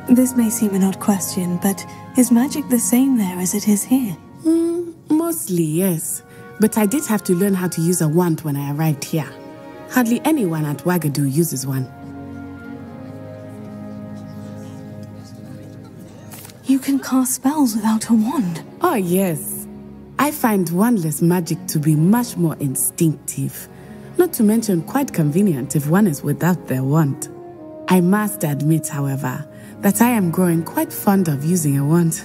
This may seem an odd question, but is magic the same there as it is here? Mostly, yes. But I did have to learn how to use a wand when I arrived here. Hardly anyone at Wagadu uses one. You can cast spells without a wand? Oh, yes. I find wandless magic to be much more instinctive. Not to mention quite convenient if one is without their wand. I must admit, however, that I am growing quite fond of using a wand.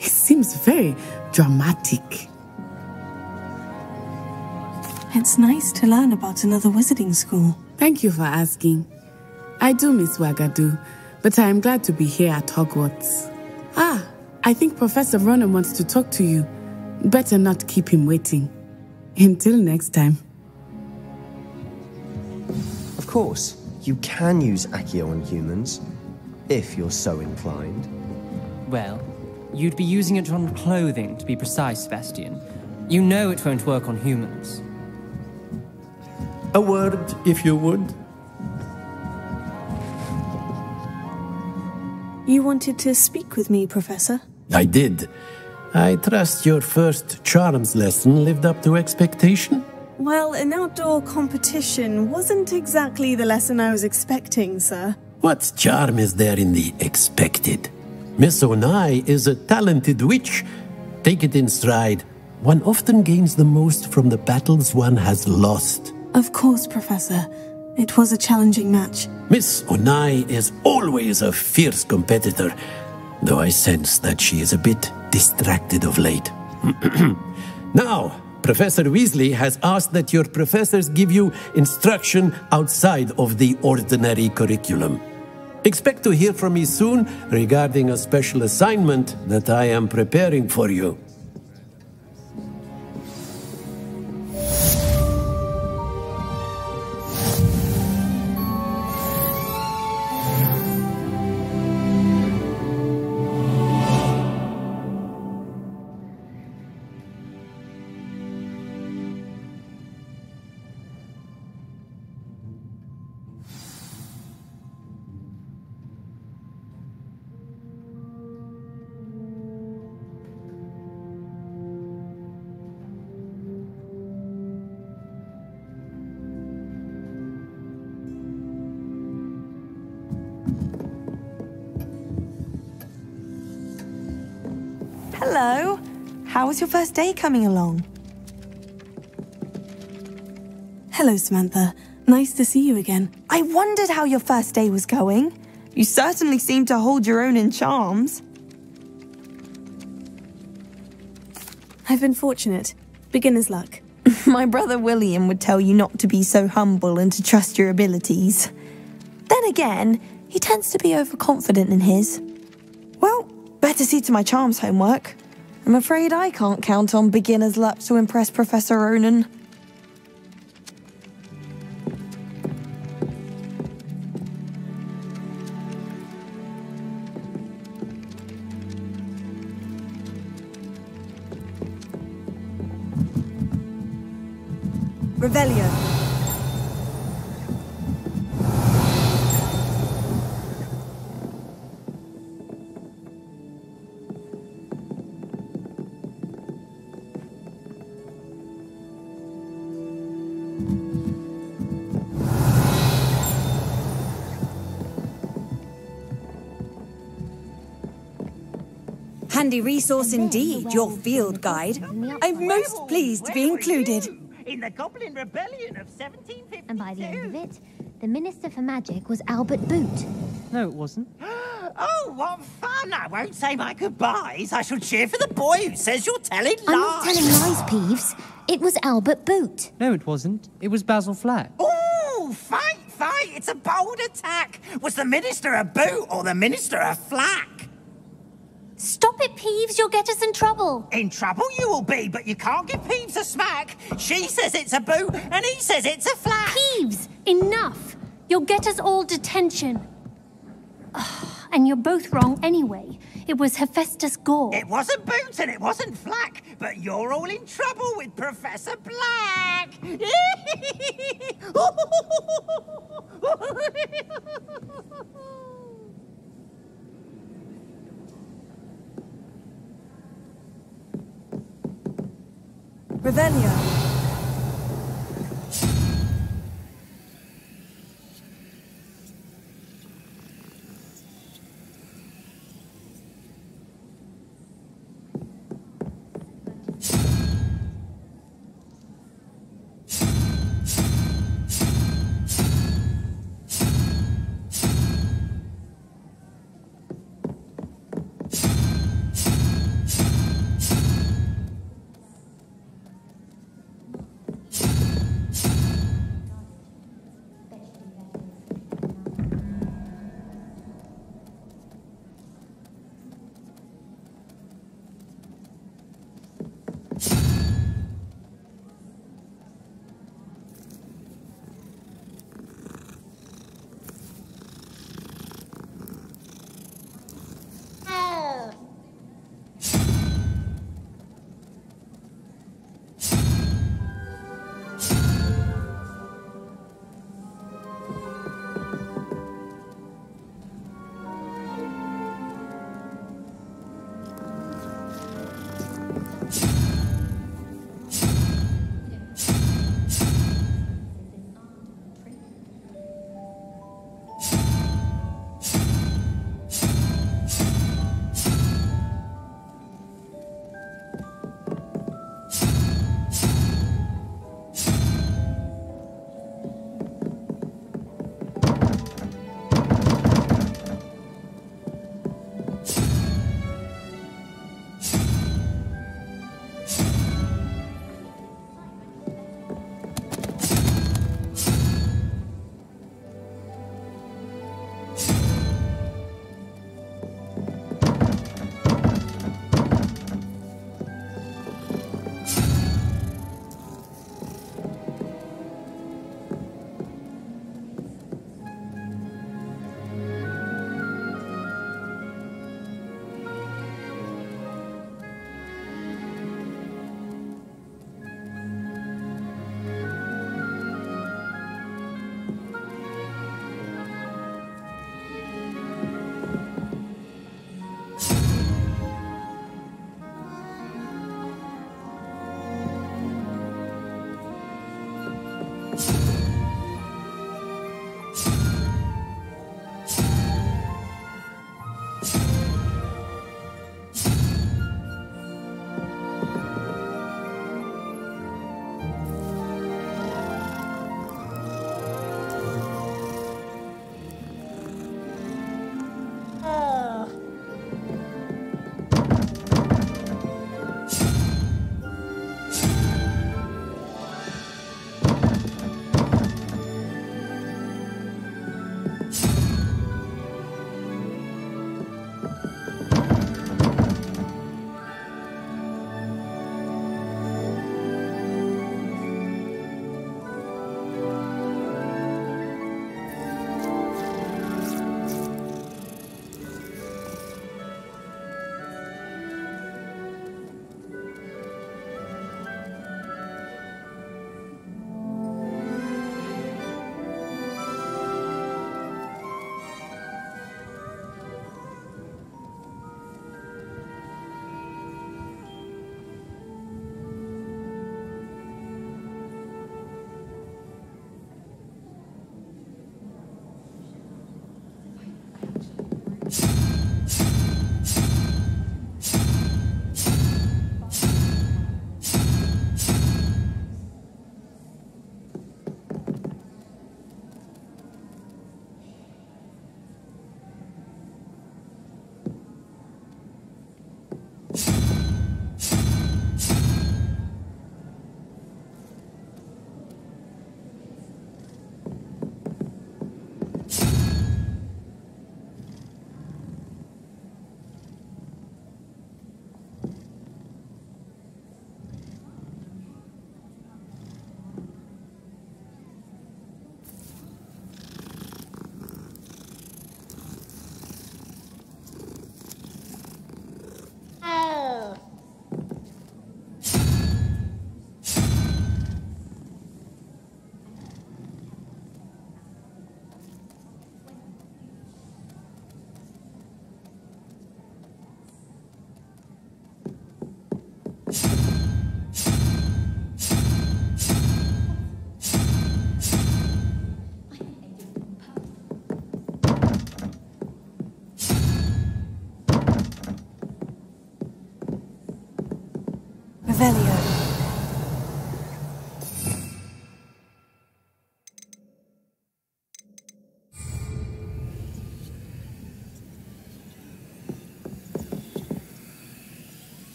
It seems very dramatic. It's nice to learn about another wizarding school. Thank you for asking. I do miss Wagadu, but I am glad to be here at Hogwarts. Ah, I think Professor Ronan wants to talk to you. Better not keep him waiting. Until next time. Of course, you can use Accio on humans, if you're so inclined. Well, you'd be using it on clothing, to be precise, Sebastian. You know it won't work on humans. A word, if you would. You wanted to speak with me, Professor? I did. I trust your first charms lesson lived up to expectation? Well, an outdoor competition wasn't exactly the lesson I was expecting, sir. What charm is there in the expected? Miss Onai is a talented witch. Take it in stride. One often gains the most from the battles one has lost. Of course, Professor. It was a challenging match. Miss Onai is always a fierce competitor, though I sense that she is a bit distracted of late. Now, Professor Weasley has asked that your professors give you instruction outside of the ordinary curriculum. Expect to hear from me soon regarding a special assignment that I am preparing for you. Hello. How was your first day coming along? Hello, Samantha. Nice to see you again. I wondered how your first day was going. You certainly seem to hold your own in charms. I've been fortunate. Beginner's luck. My brother William would tell you not to be so humble and to trust your abilities. Then again, he tends to be overconfident in his. Well, better see to my charms homework. I'm afraid I can't count on beginner's luck to impress Professor Ronan. Revelio. handy resource indeed, your field guide. I'm most pleased to be included. In the Goblin Rebellion of 1752. And by the end of it, the Minister for Magic was Albert Boot. No, it wasn't. Oh, what fun! I won't say my goodbyes. I shall cheer for the boy who says you're telling lies. I'm not telling lies, Peeves. It was Albert Boot. No, it wasn't. It was Basil Flack. Oh, fight! It's a bold attack. Was the Minister a boot or the Minister a flack? Stop it, Peeves. You'll get us in trouble. In trouble you will be, but you can't give Peeves a smack. She says it's a boot and he says it's a flack. Peeves, enough. You'll get us all detention. And you're both wrong anyway. It was Hephaestus Gore. It wasn't Boot and it wasn't Flack, but you're all in trouble with Professor Black. Revelio.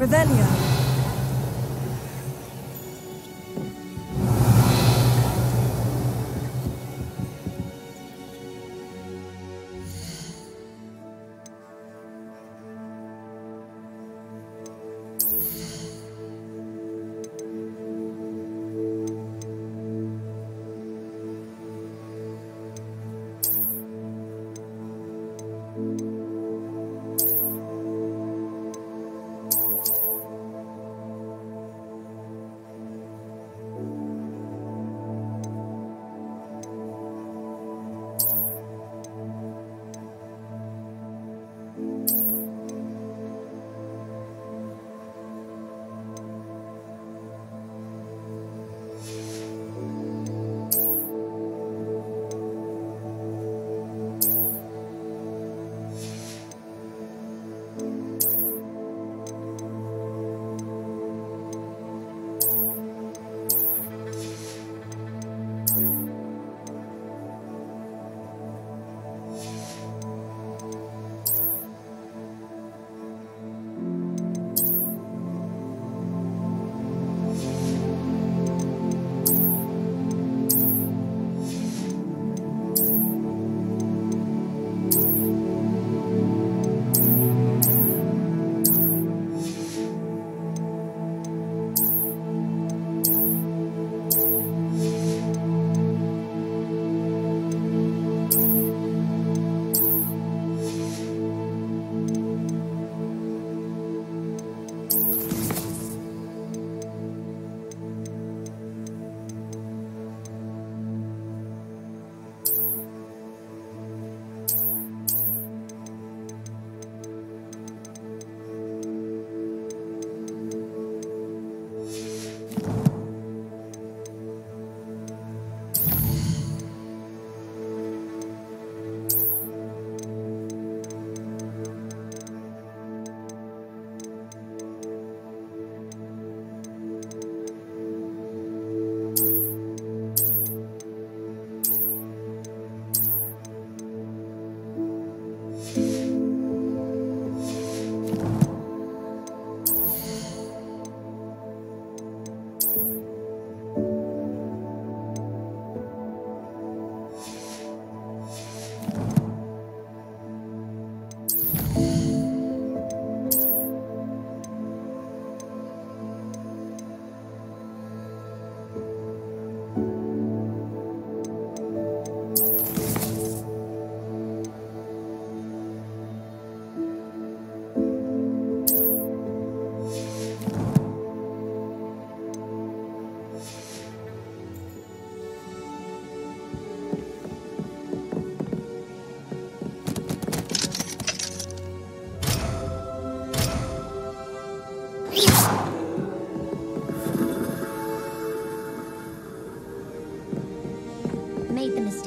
Revelio.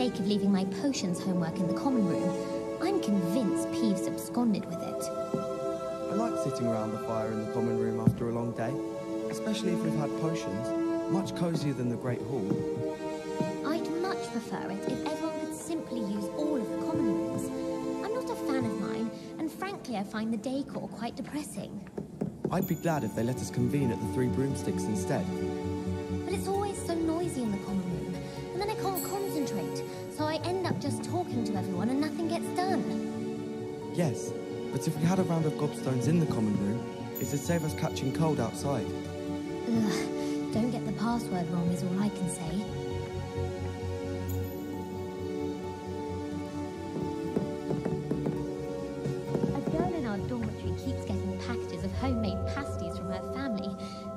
Of leaving my potions homework in the common room. I'm convinced Peeves absconded with it. I like sitting around the fire in the common room after a long day, especially if we've had potions. Much cozier than the Great Hall. I'd much prefer it if everyone could simply use all of the common rooms. I'm not a fan of mine, and frankly I find the decor quite depressing. I'd be glad if they let us convene at the Three Broomsticks instead. But it's always so noisy in the common room, and then I can't concentrate. So I end up just talking to everyone and nothing gets done. Yes, but if we had a round of gobstones in the common room, it'd save us catching cold outside. Ugh, don't get the password wrong is all I can say. A girl in our dormitory keeps getting packages of homemade pasties from her family.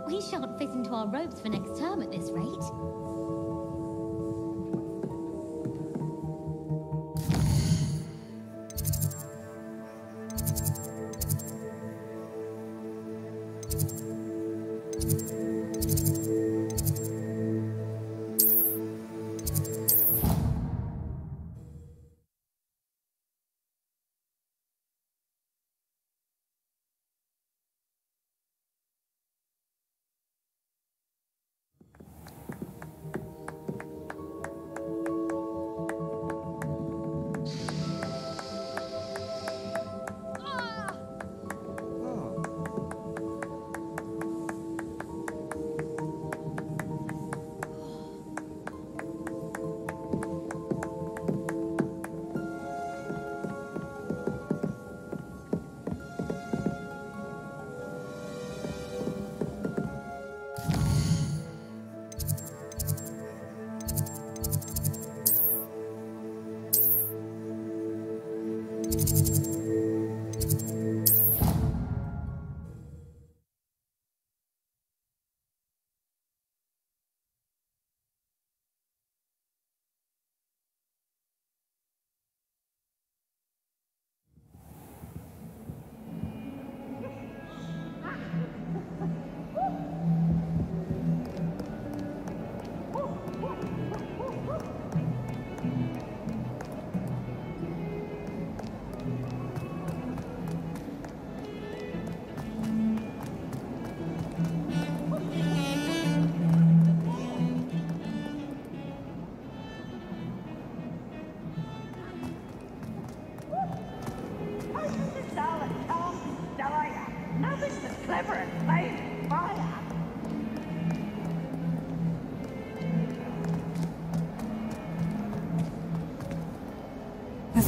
We shan't fit into our robes for next term at this rate.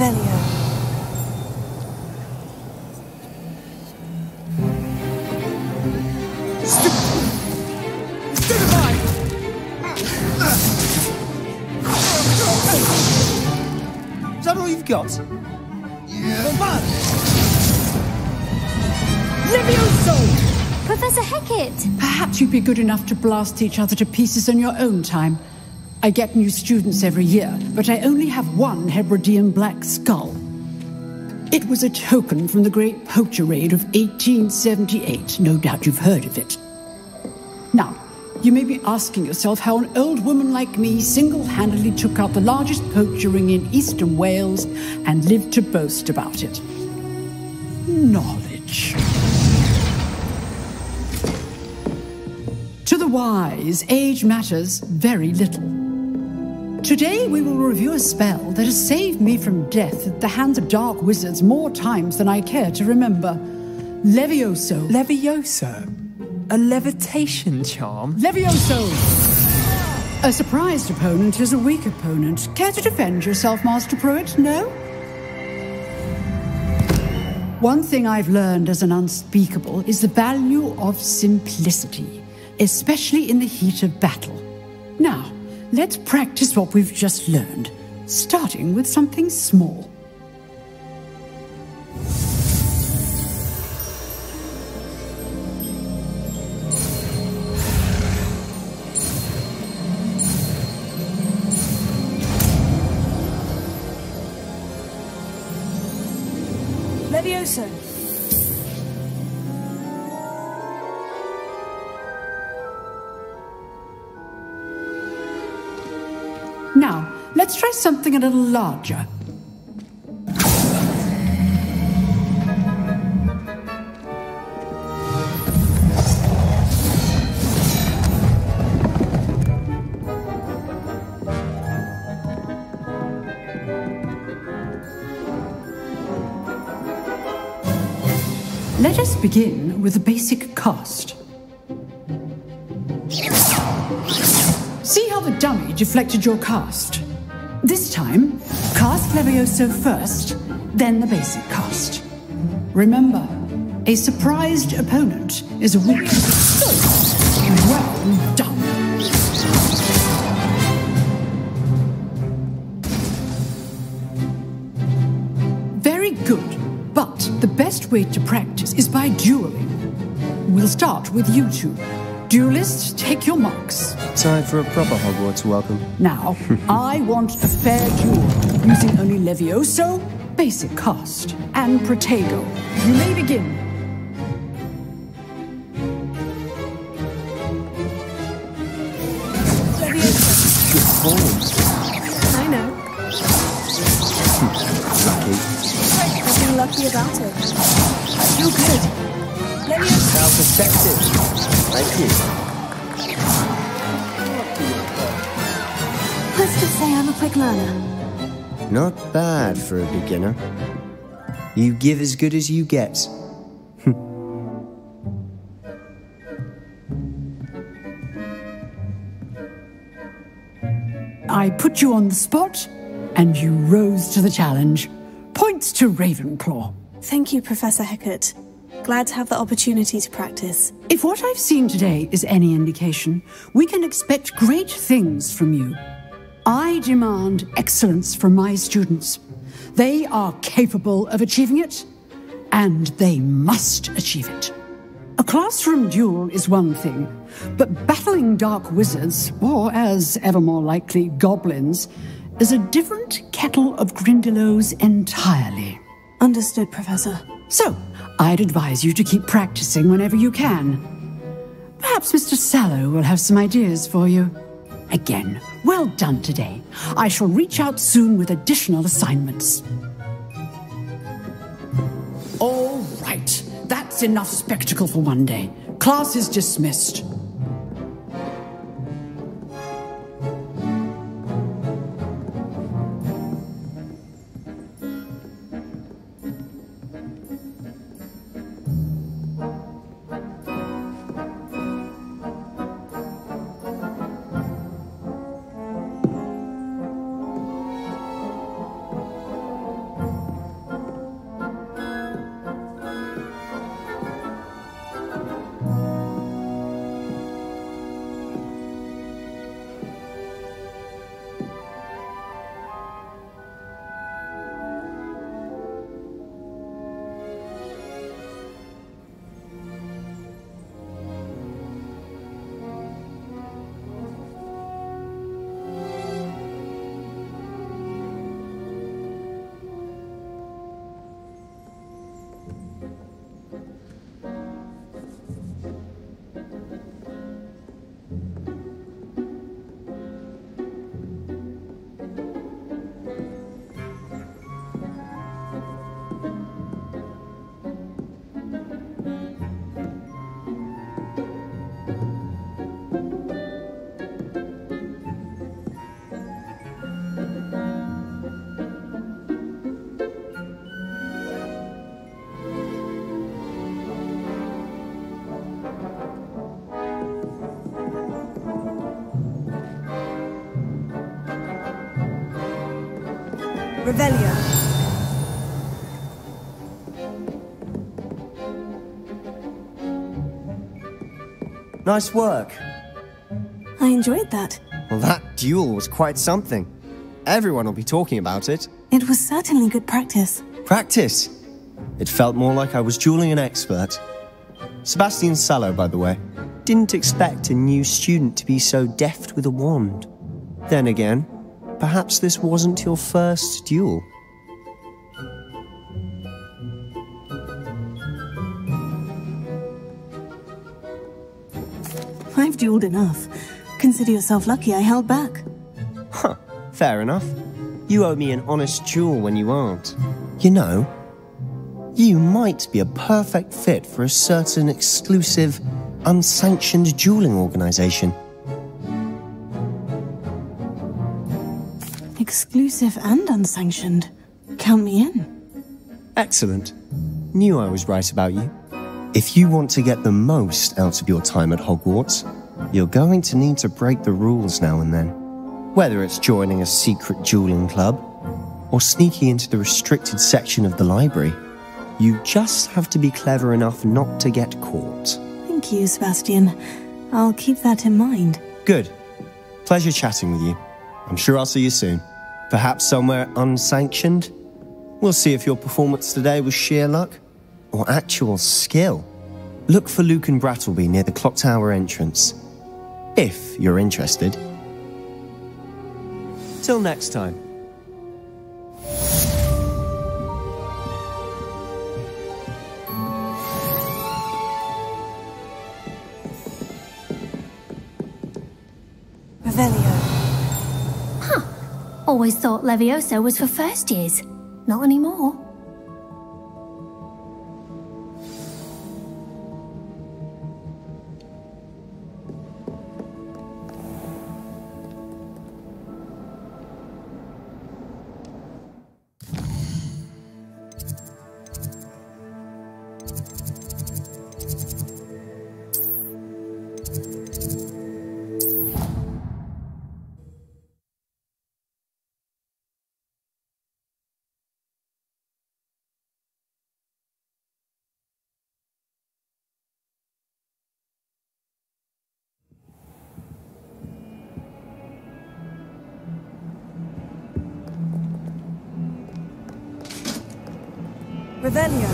Revelio. Is that all you've got? Levioso! Professor Hecat! Perhaps you'd be good enough to blast each other to pieces in your own time. I get new students every year, but I only have one Hebridean black skull. It was a token from the Great Poacher Raid of 1878. No doubt you've heard of it. Now, you may be asking yourself how an old woman like me single-handedly took out the largest poacher ring in eastern Wales and lived to boast about it. Knowledge. To the wise, age matters very little. Today we will review a spell that has saved me from death at the hands of dark wizards more times than I care to remember. Levioso. Levioso? A levitation charm? Levioso! A surprised opponent is a weak opponent. Care to defend yourself, Master Pruitt? No? One thing I've learned as an unspeakable is the value of simplicity, especially in the heat of battle. Now, let's practice what we've just learned, starting with something small. Levioso. Now, let's try something a little larger. Let us begin with the basic cast. See how the dummy deflected your cast? This time, cast Levioso first, then the basic cast. Remember, a surprised opponent is a weak. Well done. Very good. But the best way to practice is by dueling. We'll start with you two. Duelists, take your marks. Time for a proper Hogwarts welcome. Now, I want a fair duel, using only Levioso, basic cast, and Protego. You may begin. I know. Lucky. Nothing lucky about it. You're good. Levioso. How perceptive. Thank you. Let's just say I'm a quick learner. Not bad for a beginner. You give as good as you get. I put you on the spot, and you rose to the challenge. Points to Ravenclaw. Thank you, Professor Hecat. Glad to have the opportunity to practice. If what I've seen today is any indication, we can expect great things from you. I demand excellence from my students. They are capable of achieving it, and they must achieve it. A classroom duel is one thing, but battling dark wizards, or as ever more likely, goblins, is a different kettle of Grindylows entirely. Understood, Professor. So, I'd advise you to keep practicing whenever you can. Perhaps Mr. Sallow will have some ideas for you. Again, well done today. I shall reach out soon with additional assignments. All right, that's enough spectacle for one day. Class is dismissed. Revelio. Nice work. I enjoyed that. Well, that duel was quite something. Everyone will be talking about it. It was certainly good practice. Practice? It felt more like I was dueling an expert. Sebastian Sallow, by the way. Didn't expect a new student to be so deft with a wand. Then again, perhaps this wasn't your first duel. I've dueled enough. Consider yourself lucky I held back. Huh, fair enough. You owe me an honest duel when you aren't. You know, you might be a perfect fit for a certain exclusive, unsanctioned dueling organization. Exclusive and unsanctioned. Count me in. Excellent. Knew I was right about you. If you want to get the most out of your time at Hogwarts, you're going to need to break the rules now and then. Whether it's joining a secret dueling club, or sneaking into the restricted section of the library, you just have to be clever enough not to get caught. Thank you, Sebastian. I'll keep that in mind. Good. Pleasure chatting with you. I'm sure I'll see you soon. Perhaps somewhere unsanctioned? We'll see if your performance today was sheer luck or actual skill. Look for Luke and Brattleby near the clock tower entrance, if you're interested. Till next time. Revelio. Huh. Always thought Levioso was for first years. Not anymore. Revelio.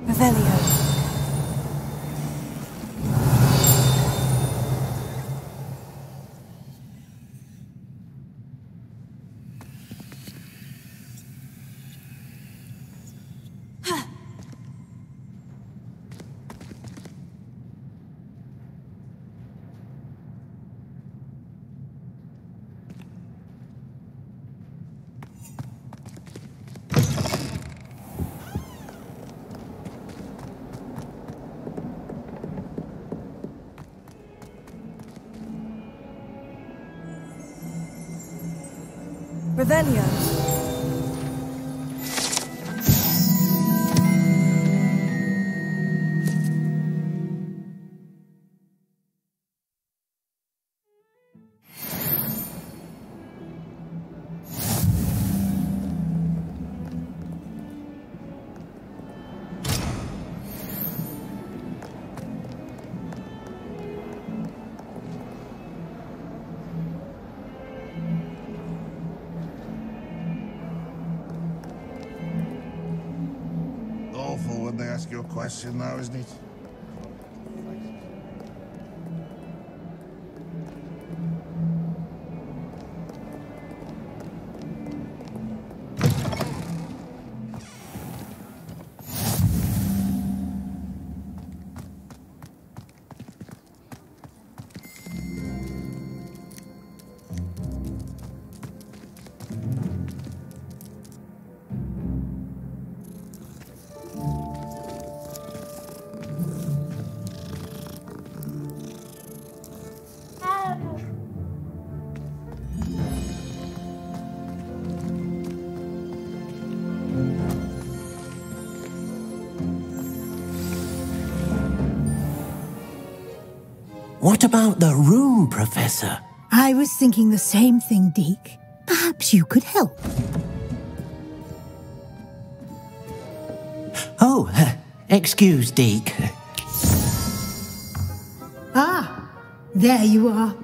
Revelio. Revelio. Awful when they ask you a question, though, isn't it? What about the room, Professor? I was thinking the same thing, Deke. Perhaps you could help. Oh, excuse, Deke. Ah, there you are.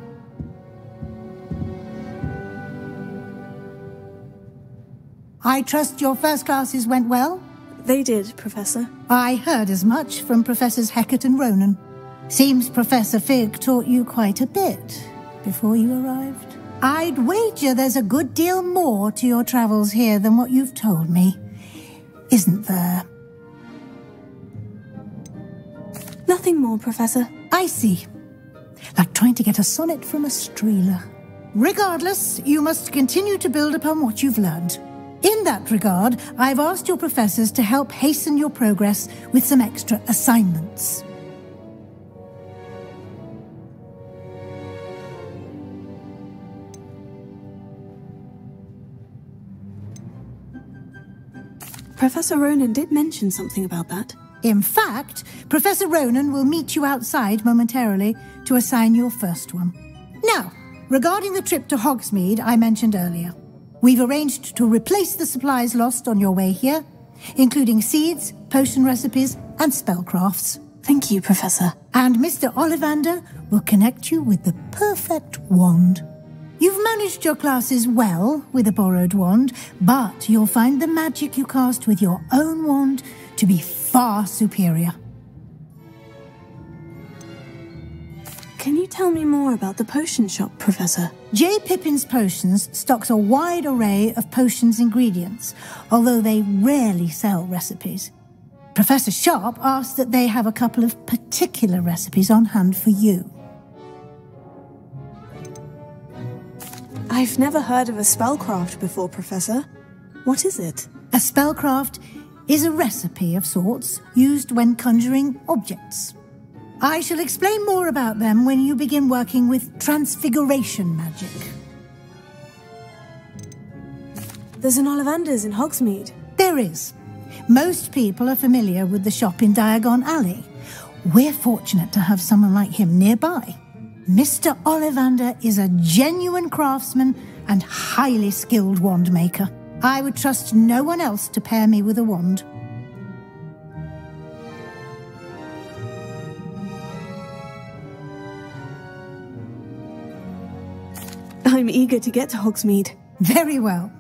I trust your first classes went well? They did, Professor. I heard as much from Professors Hecat and Ronan. Seems Professor Fig taught you quite a bit before you arrived. I'd wager there's a good deal more to your travels here than what you've told me. Isn't there? Nothing more, Professor. I see. Like trying to get a sonnet from a streeler. Regardless, you must continue to build upon what you've learned. In that regard, I've asked your professors to help hasten your progress with some extra assignments. Professor Ronan did mention something about that. In fact, Professor Ronan will meet you outside momentarily to assign your first one. Now, regarding the trip to Hogsmeade I mentioned earlier, we've arranged to replace the supplies lost on your way here, including seeds, potion recipes, and spellcrafts. Thank you, Professor. And Mr. Ollivander will connect you with the perfect wand. You've managed your classes well with a borrowed wand, but you'll find the magic you cast with your own wand to be far superior. Can you tell me more about the potion shop, Professor? J. Pippin's Potions stocks a wide array of potions ingredients, although they rarely sell recipes. Professor Sharp asked that they have a couple of particular recipes on hand for you. I've never heard of a spellcraft before, Professor. What is it? A spellcraft is a recipe of sorts used when conjuring objects. I shall explain more about them when you begin working with transfiguration magic. There's an Ollivander's in Hogsmeade. There is. Most people are familiar with the shop in Diagon Alley. We're fortunate to have someone like him nearby. Mr. Ollivander is a genuine craftsman and highly skilled wand maker. I would trust no one else to pair me with a wand. I'm eager to get to Hogsmeade. Very well.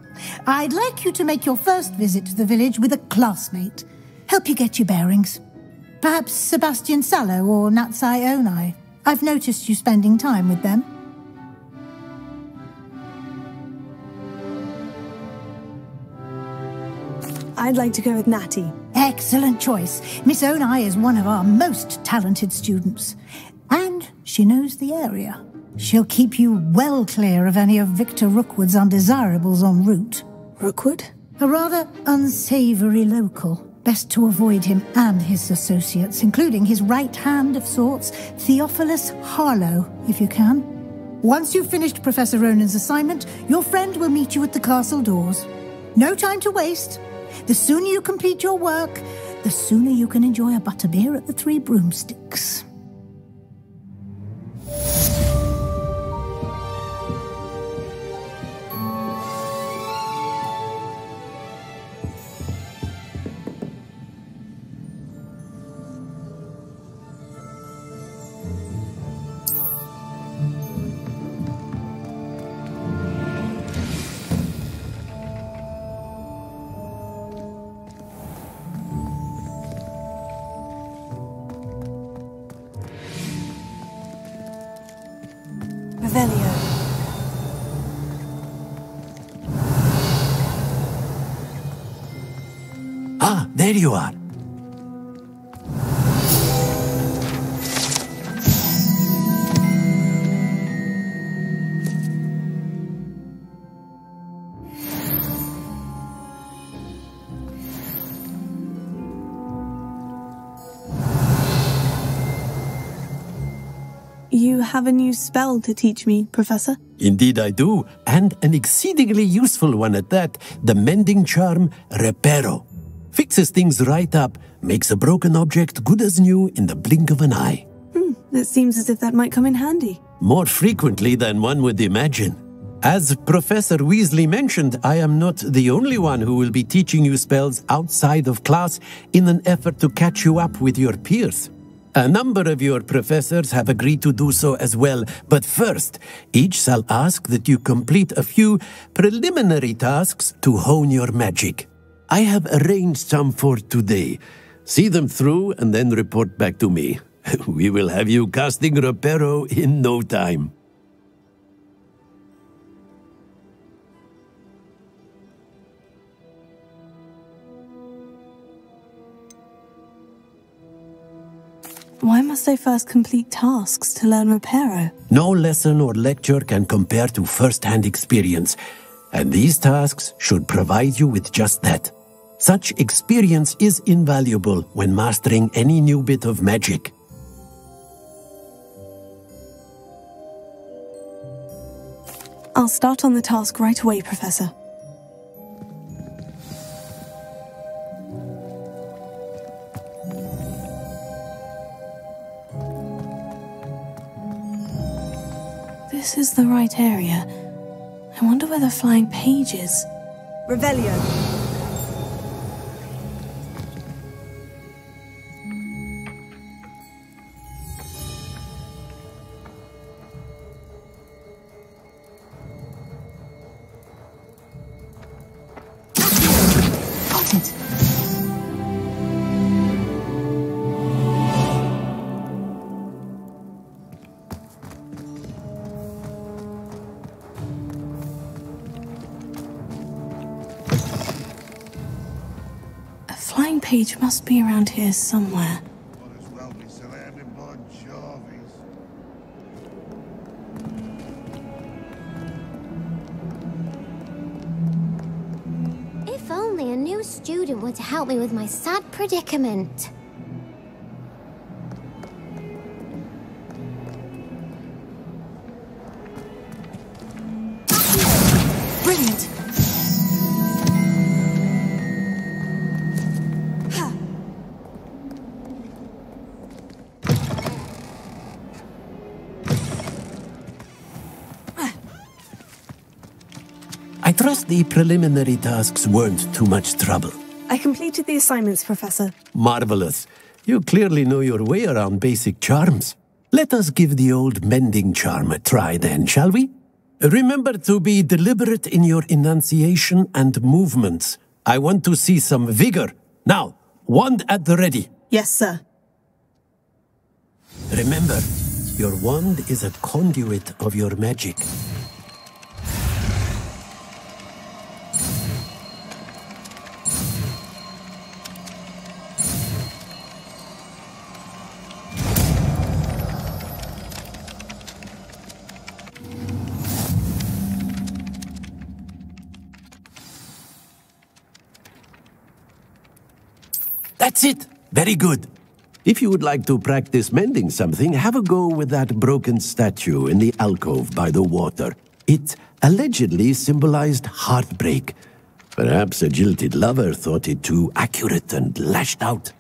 I'd like you to make your first visit to the village with a classmate. Help you get your bearings. Perhaps Sebastian Sallow or Natsai Onai. I've noticed you spending time with them. I'd like to go with Natty. Excellent choice. Miss Onai is one of our most talented students. And she knows the area. She'll keep you well clear of any of Victor Rookwood's undesirables en route. Rookwood? A rather unsavoury local. Best to avoid him and his associates, including his right hand of sorts, Theophilus Harlow, if you can. Once you've finished Professor Ronan's assignment, your friend will meet you at the castle doors. No time to waste. The sooner you complete your work, the sooner you can enjoy a butterbeer at the Three Broomsticks. Ah, there you are. You have a new spell to teach me, Professor? Indeed I do, and an exceedingly useful one at that. The mending charm, Reparo. Fixes things right up, makes a broken object good as new in the blink of an eye. It seems as if that might come in handy. More frequently than one would imagine. As Professor Weasley mentioned, I am not the only one who will be teaching you spells outside of class in an effort to catch you up with your peers. A number of your professors have agreed to do so as well, but first, each shall ask that you complete a few preliminary tasks to hone your magic. I have arranged some for today. See them through and then report back to me. We will have you casting Reparo in no time. Why must I first complete tasks to learn Reparo? No lesson or lecture can compare to first-hand experience, and these tasks should provide you with just that. Such experience is invaluable when mastering any new bit of magic. I'll start on the task right away, Professor. This is the right area. I wonder where the flying page is. Revelio. Got it. Flying page must be around here somewhere. If only a new student were to help me with my sad predicament. Brilliant! I trust the preliminary tasks weren't too much trouble. I completed the assignments, Professor. Marvelous. You clearly know your way around basic charms. Let us give the old mending charm a try then, shall we? Remember to be deliberate in your enunciation and movements. I want to see some vigor. Now, wand at the ready. Yes, sir. Remember, your wand is a conduit of your magic. That's it! Very good. If you would like to practice mending something, have a go with that broken statue in the alcove by the water. It allegedly symbolized heartbreak. Perhaps a jilted lover thought it too accurate and lashed out.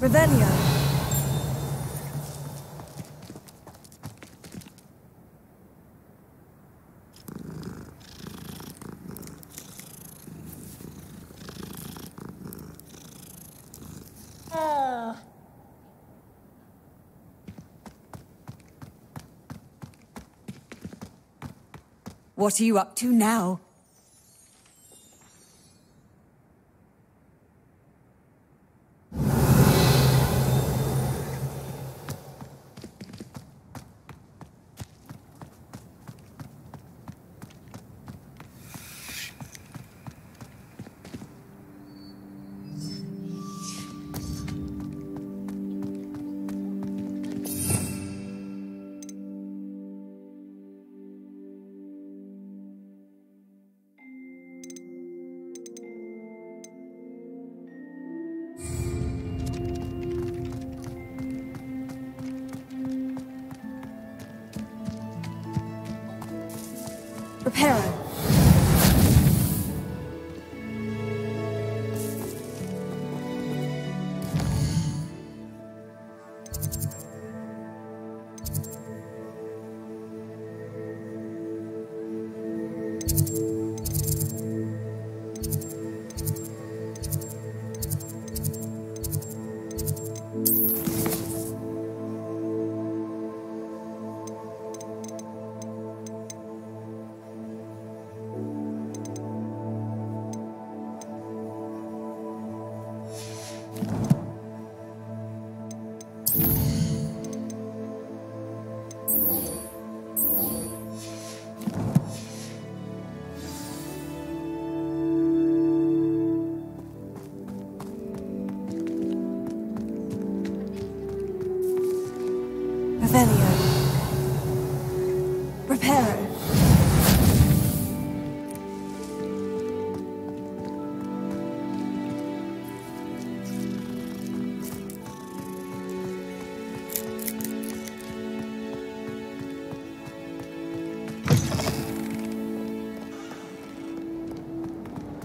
Revelio. What are you up to now? Reparo.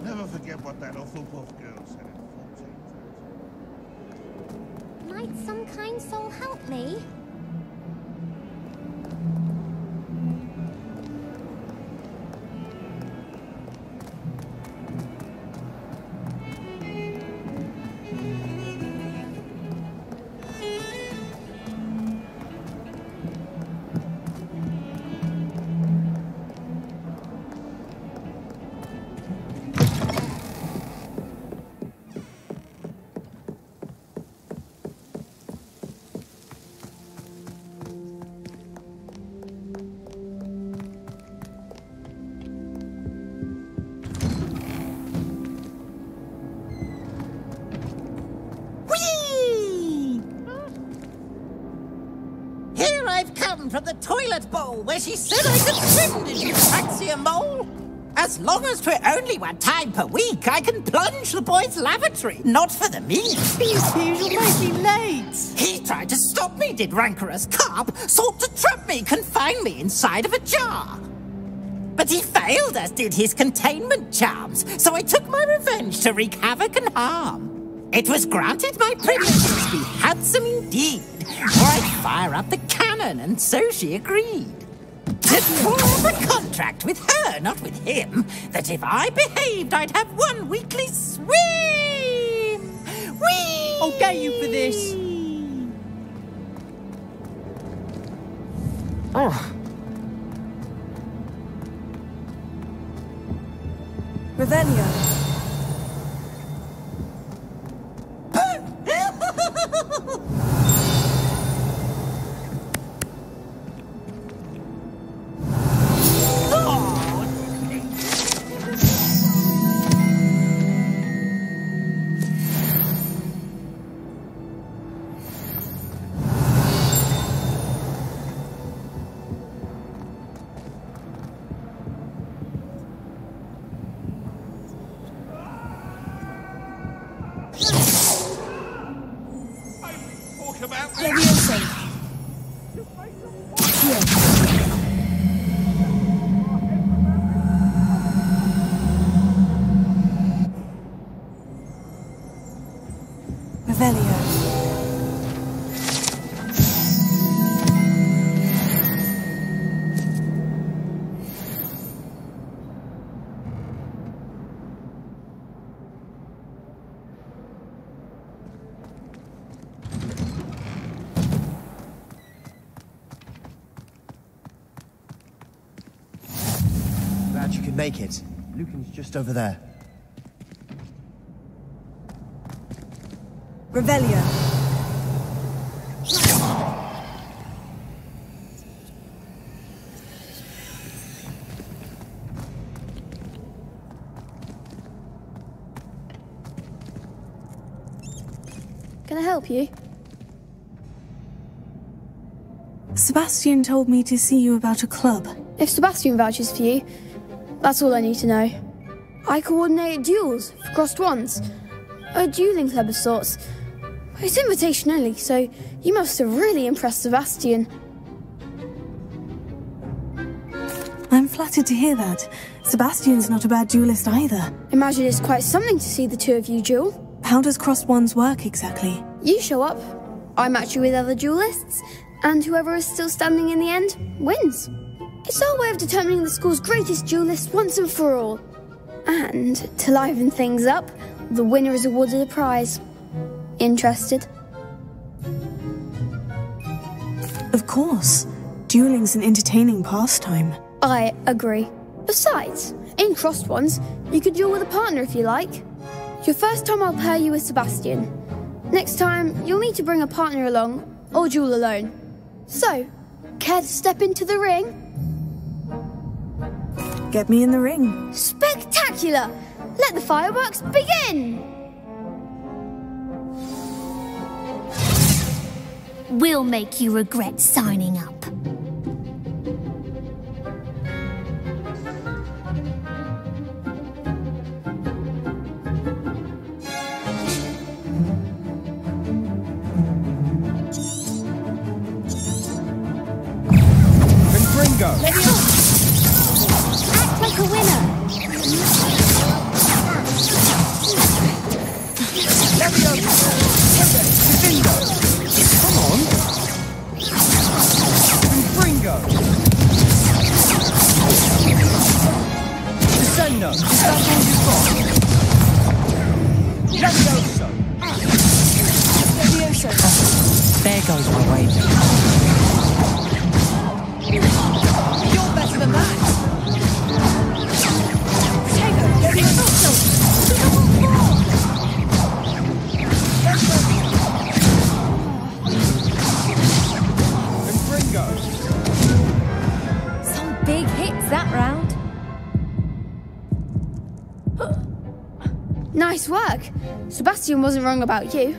Never forget what that awful buff girl said at 14. Might some kind soul help me? From the toilet bowl where she said I could swim, did you taxi a mole? As long as 'twere only 1 time per week, I can plunge the boy's lavatory, not for the meat. Please, you'll make me late. He tried to stop me, did rancorous carp, sought to trap me, confine me inside of a jar. But he failed, as did his containment charms, so I took my revenge to wreak havoc and harm. It was granted my privileges be handsome indeed, or I'd fire up the cannon, and so she agreed. To draw the contract with her, not with him, that if I behaved, I'd have 1 weekly swim! Whee! I'll get you for this. Oh. Revelio. Glad you could make it. Lucan's just over there. Revelio. Can I help you? Sebastian told me to see you about a club. If Sebastian vouches for you, that's all I need to know. I coordinate duels for crossed ones. A dueling club of sorts. It's invitation only, so you must have really impressed Sebastian. I'm flattered to hear that. Sebastian's not a bad duelist either. Imagine it's quite something to see the two of you duel. How does crossed wands work exactly? You show up, I match you with other duelists, and whoever is still standing in the end wins. It's our way of determining the school's greatest duelist once and for all. And to liven things up, the winner is awarded a prize. Interested? Of course. Dueling's an entertaining pastime. I agree. Besides, in crossed ones, you could duel with a partner if you like. Your first time I'll pair you with Sebastian. Next time, you'll need to bring a partner along, or duel alone. So, care to step into the ring? Get me in the ring. Spectacular! Let the fireworks begin! We'll make you regret signing up. Ringo! Act like a winner! Come on! Ringo! Descendo! Is that all you've got? Levioso! Levioso! There goes my wager. You're better than that! Potato! Levioso! Some big hits that round. Nice work. Sebastian wasn't wrong about you.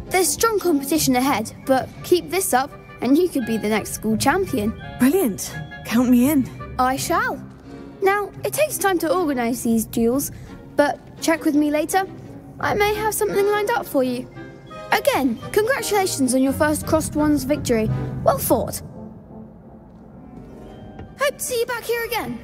There's strong competition ahead, but keep this up and you could be the next school champion. Brilliant. Count me in. I shall. Now, it takes time to organise these duels, but check with me later. I may have something lined up for you. Again, congratulations on your first crossed ones victory. Well fought. Hope to see you back here again.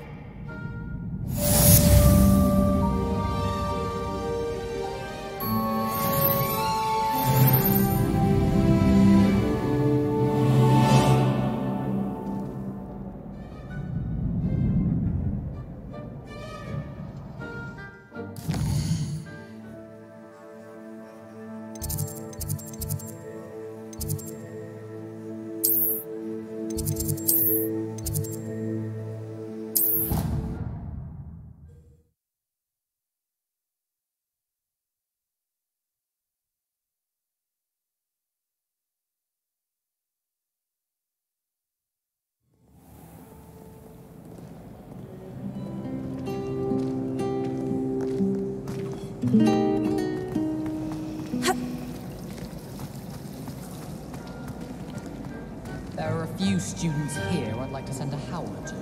There are a few students here I'd like to send a howl to.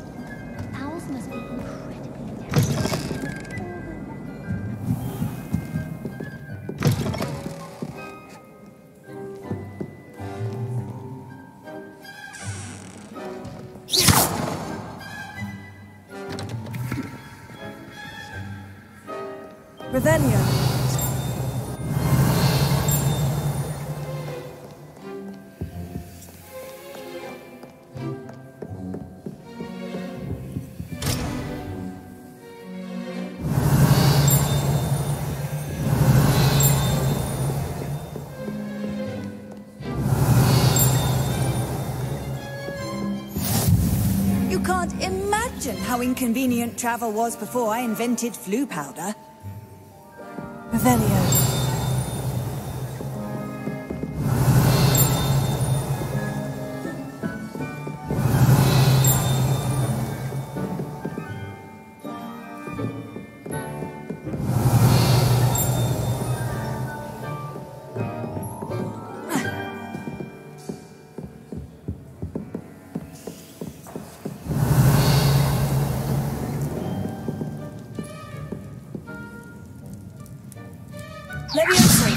Owls must be incredibly Revelio. You can't imagine how inconvenient travel was before I invented flu powder. Revelio. Levioso.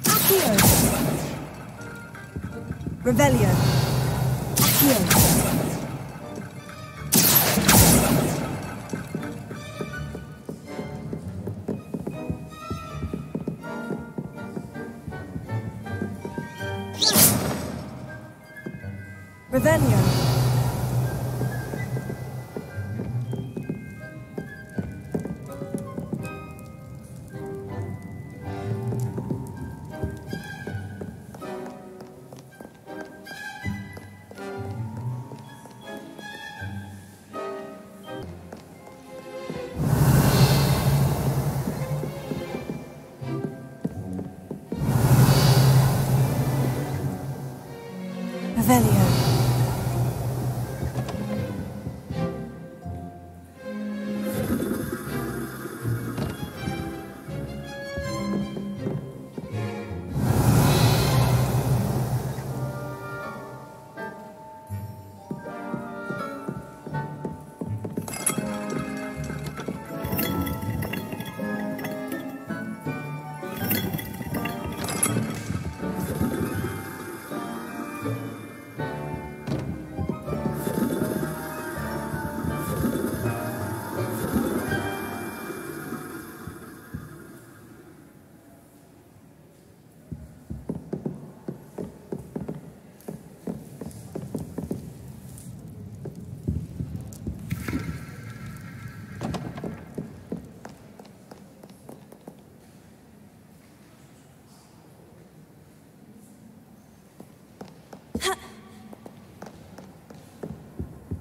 Accio. Revelio. Accio. Revelio. Revelio.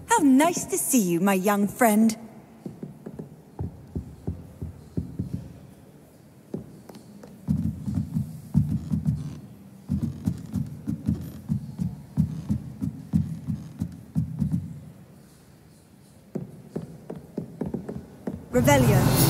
How nice to see you, my young friend. Revelio.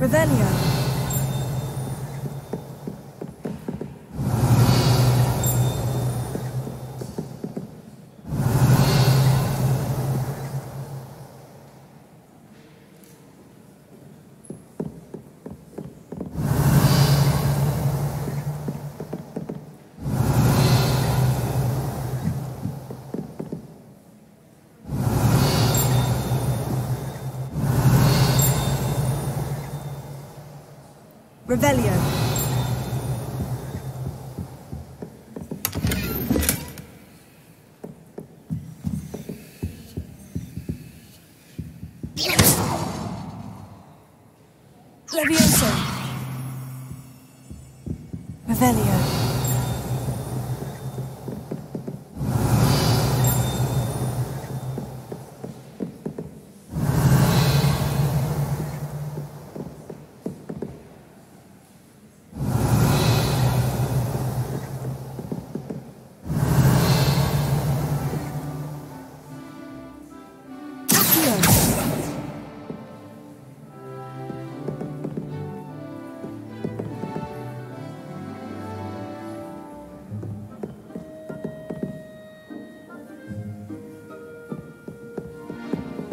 Revelio. Revelio. Levioso. Revelio.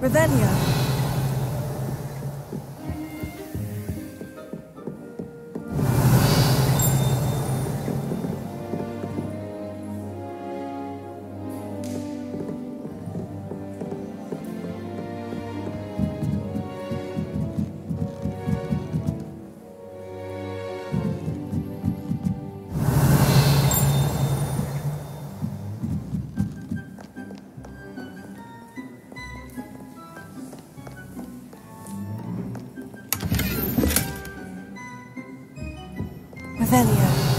Revelio. Revelio.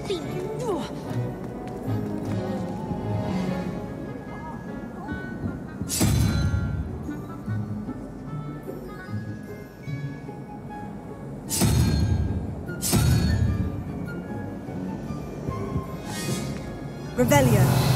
Simply... Revelio.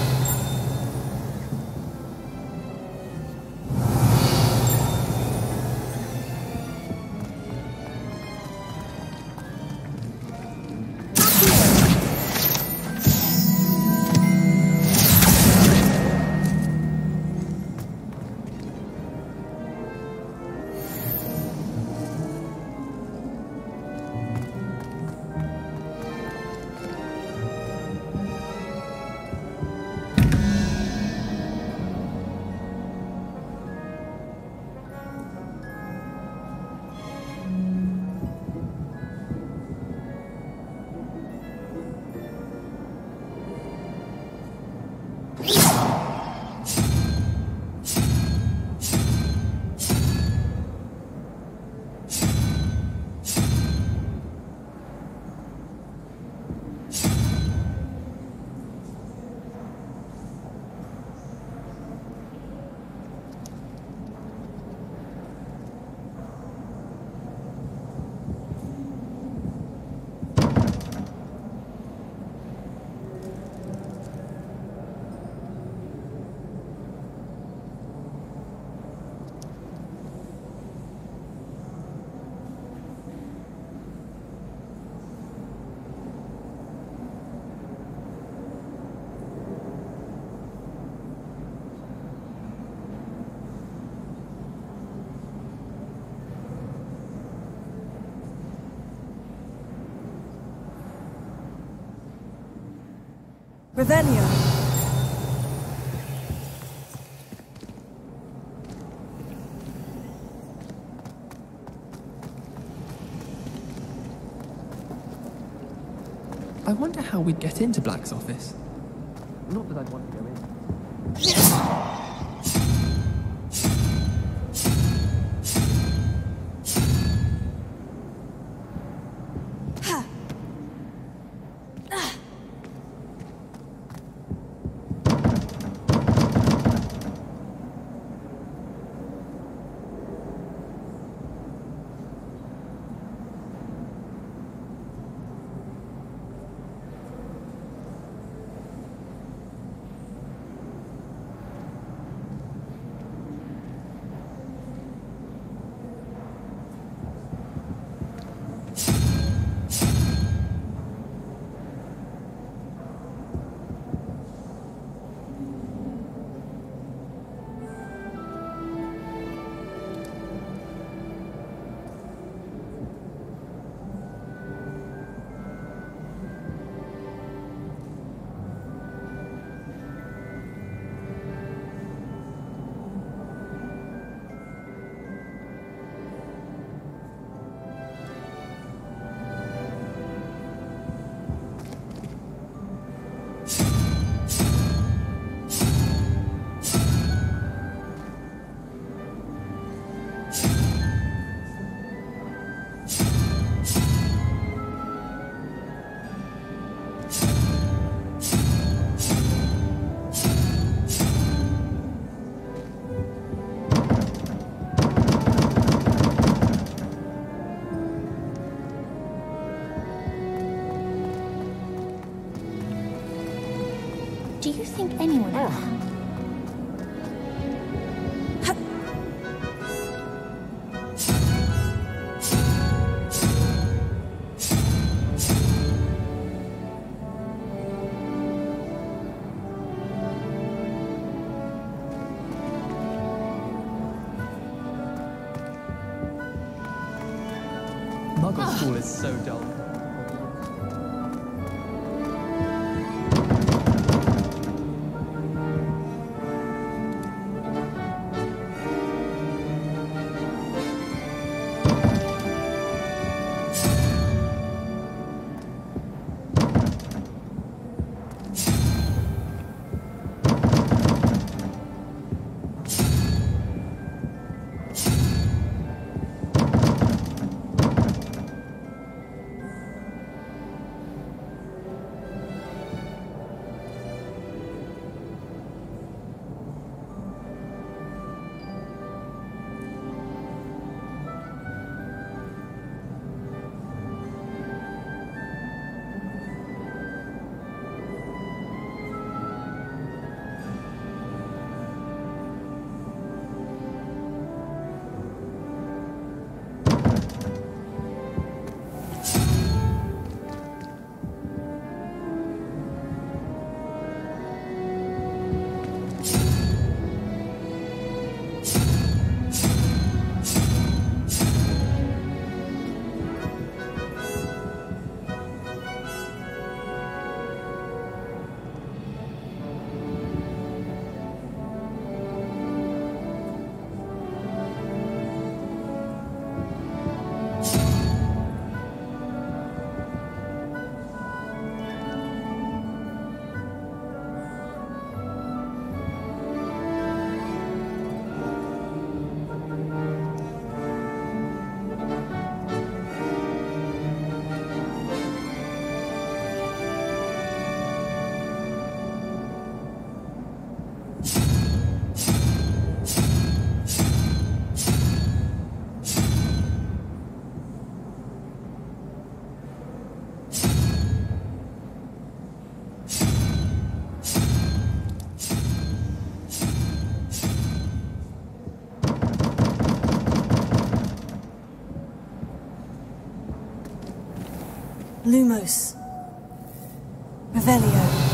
Revelio. I wonder how we'd get into Black's office. Not that I'd want to go in. Do you think anyone... Muggle school is so dull. Lumos. Revelio.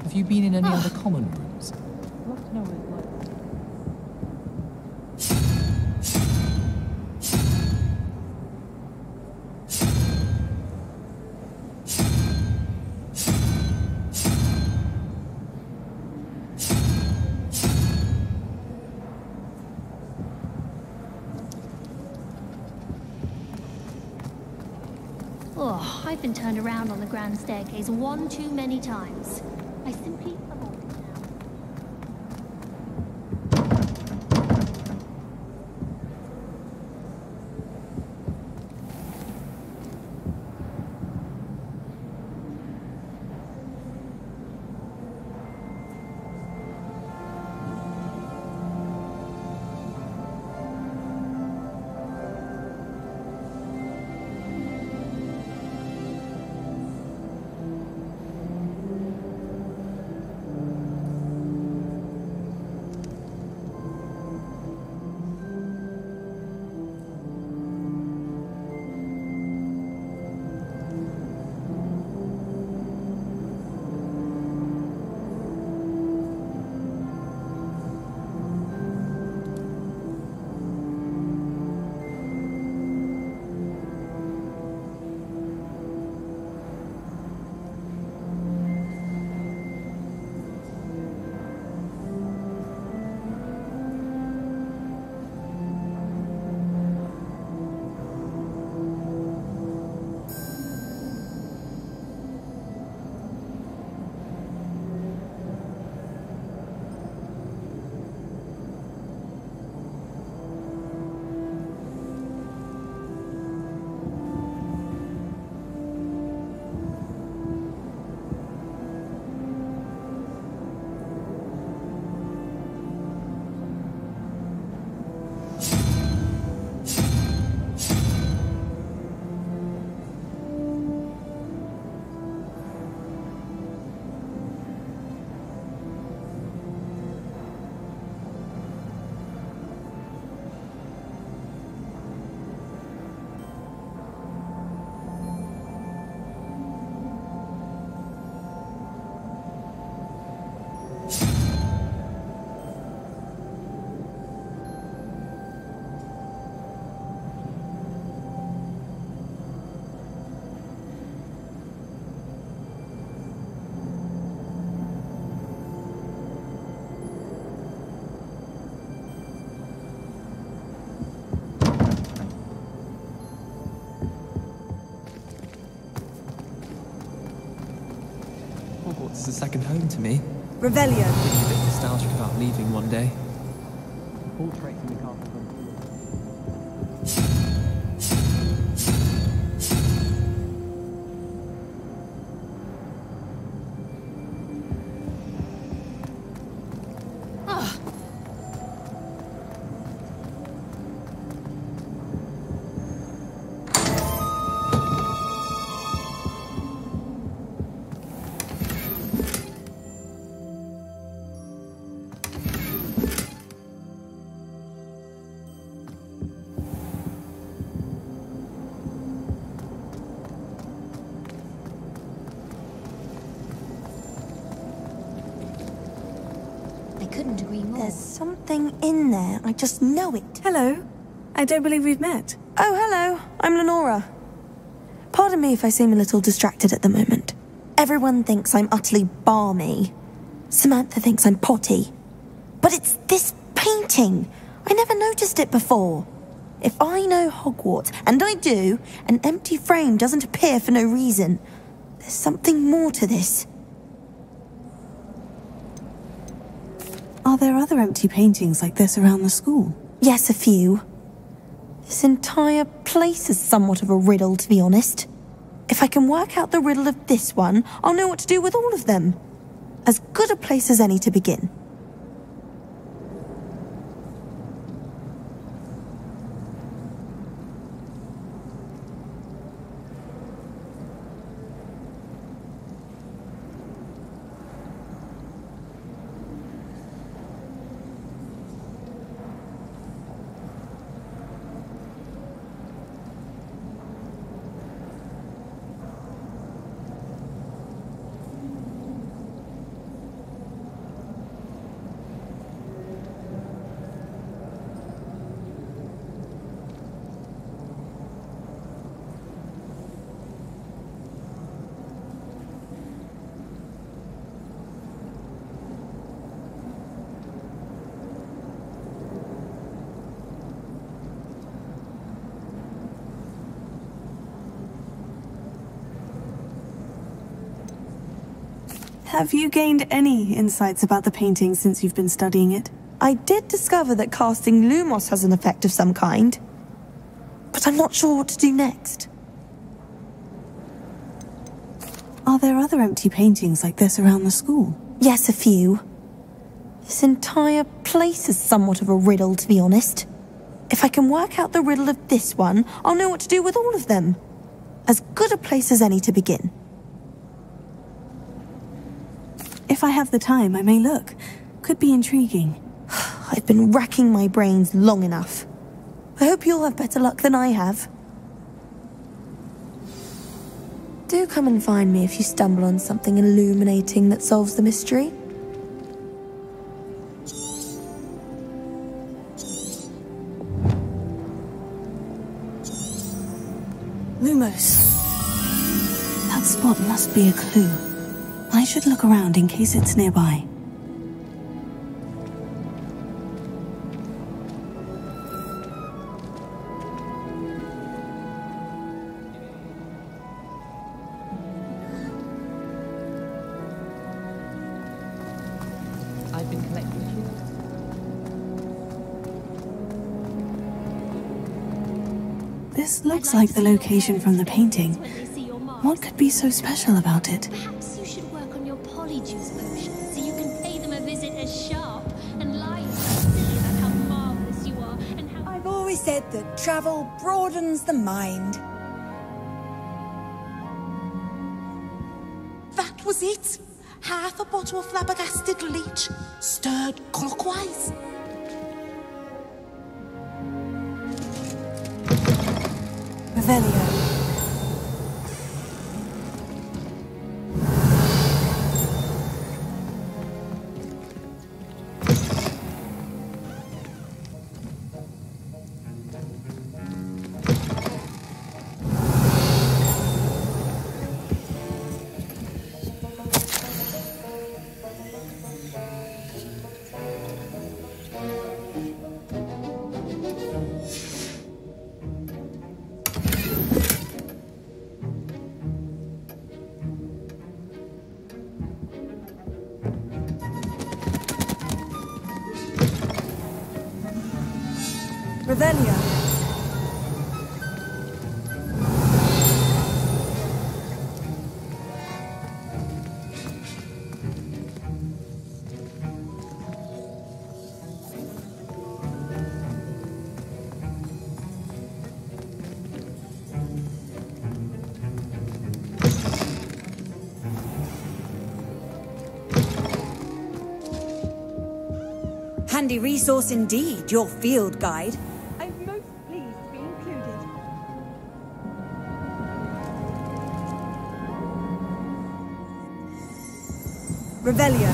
Have you been in any other common rooms? I'd love to know what it's like. Oh, I've been turned around on the grand staircase one too many times. I simply avoid it now. Hogwarts is a second home to me. Revelio. I'm a bit nostalgic about leaving one day. Portrait in the carpet. Couldn't agree more. There's something in there. I just know it. Hello. I don't believe we've met. Oh, hello. I'm Lenora. Pardon me if I seem a little distracted at the moment. Everyone thinks I'm utterly balmy. Samantha thinks I'm potty. But it's this painting. I never noticed it before. if I know Hogwarts, and I do, an empty frame doesn't appear for no reason. There's something more to this. Are there other empty paintings like this around the school? Yes, a few. This entire place is somewhat of a riddle, to be honest. If I can work out the riddle of this one, I'll know what to do with all of them. As good a place as any to begin. Have you gained any insights about the painting since you've been studying it? I did discover that casting Lumos has an effect of some kind, but I'm not sure what to do next. Are there other empty paintings like this around the school? Yes, a few. This entire place is somewhat of a riddle, to be honest. If I can work out the riddle of this one, I'll know what to do with all of them. As good a place as any to begin. If I have the time, I may look. Could be intriguing. I've been racking my brains long enough. I hope you'll have better luck than I have. Do come and find me if you stumble on something illuminating that solves the mystery. Lumos. That spot must be a clue. I should look around in case it's nearby. I've been collecting This looks like the location from the painting. What could be so special about it? Perhaps you should work on your polyjuice potion so you can pay them a visit as sharp and light and silly about how marvelous you are and how... I've always said that travel broadens the mind. That was it. Half a bottle of flabbergasted leech, stirred clockwise. Revelio. Revelio. Handy resource indeed, your field guide. I'm most pleased to be included. Revelio.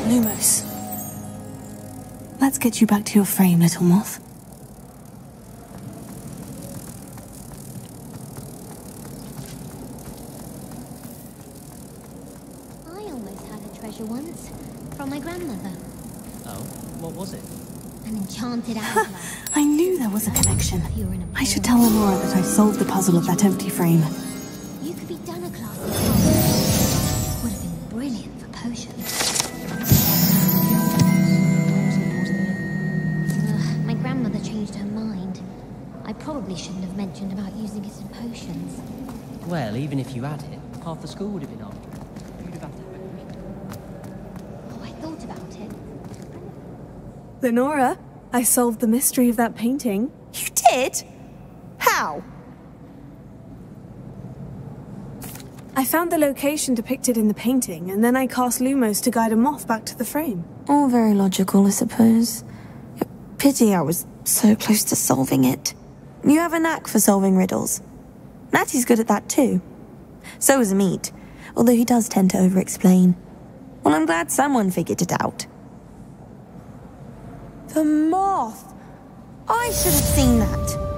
Lumos. Let's get you back to your frame, little moth. treasure once, from my grandmother. Oh, what was it? An enchanted hourglass. I knew there was a connection. I should tell Lenora that I solved the puzzle of that empty frame. You could be done a class in college. Would have been brilliant for potions. My grandmother changed her mind. I probably shouldn't have mentioned about using it in potions. Well, even if you had it, half the school would have been after it. You'd have had to have it. Oh, I thought about it. Lenora, I solved the mystery of that painting. You did? How? I found the location depicted in the painting, and then I cast Lumos to guide a moth back to the frame. All very logical, I suppose. Pity I was so close to solving it. You have a knack for solving riddles. Natty's good at that too. So is Amit, although he does tend to over-explain. Well, I'm glad someone figured it out. The moth! I should have seen that.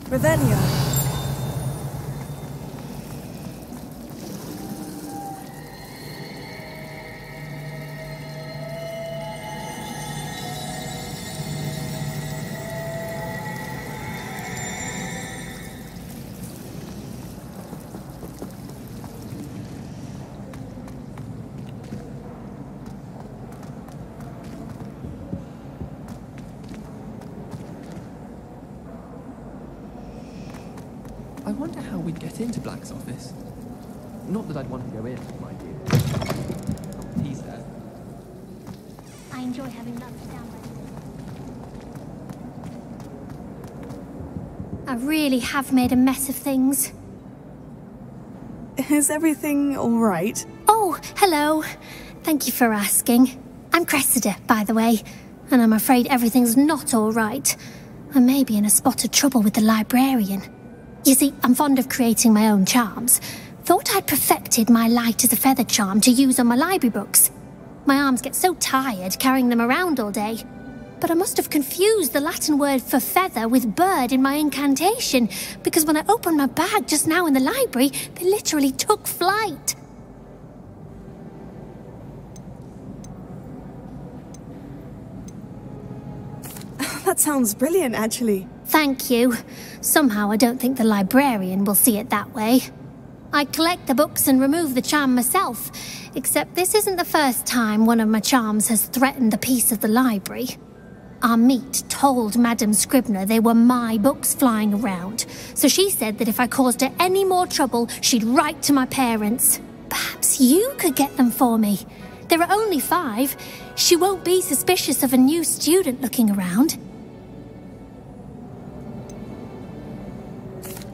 Revelio. I wonder how we'd get into Black's office. Not that I'd want to go in, mind you. He's there. I enjoy having lunch down there. I really have made a mess of things. Is everything all right? Oh, hello. Thank you for asking. I'm Cressida, by the way, and I'm afraid everything's not all right. I may be in a spot of trouble with the librarian. You see, I'm fond of creating my own charms. Thought I'd perfected my light as a feather charm to use on my library books. My arms get so tired carrying them around all day. But I must have confused the Latin word for feather with bird in my incantation, because when I opened my bag just now in the library, they literally took flight. That sounds brilliant, actually. Thank you. Somehow I don't think the librarian will see it that way. I collect the books and remove the charm myself, except this isn't the first time one of my charms has threatened the peace of the library. Amit told Madame Scribner they were my books flying around, so she said that if I caused her any more trouble, she'd write to my parents. Perhaps you could get them for me. There are only 5. She won't be suspicious of a new student looking around.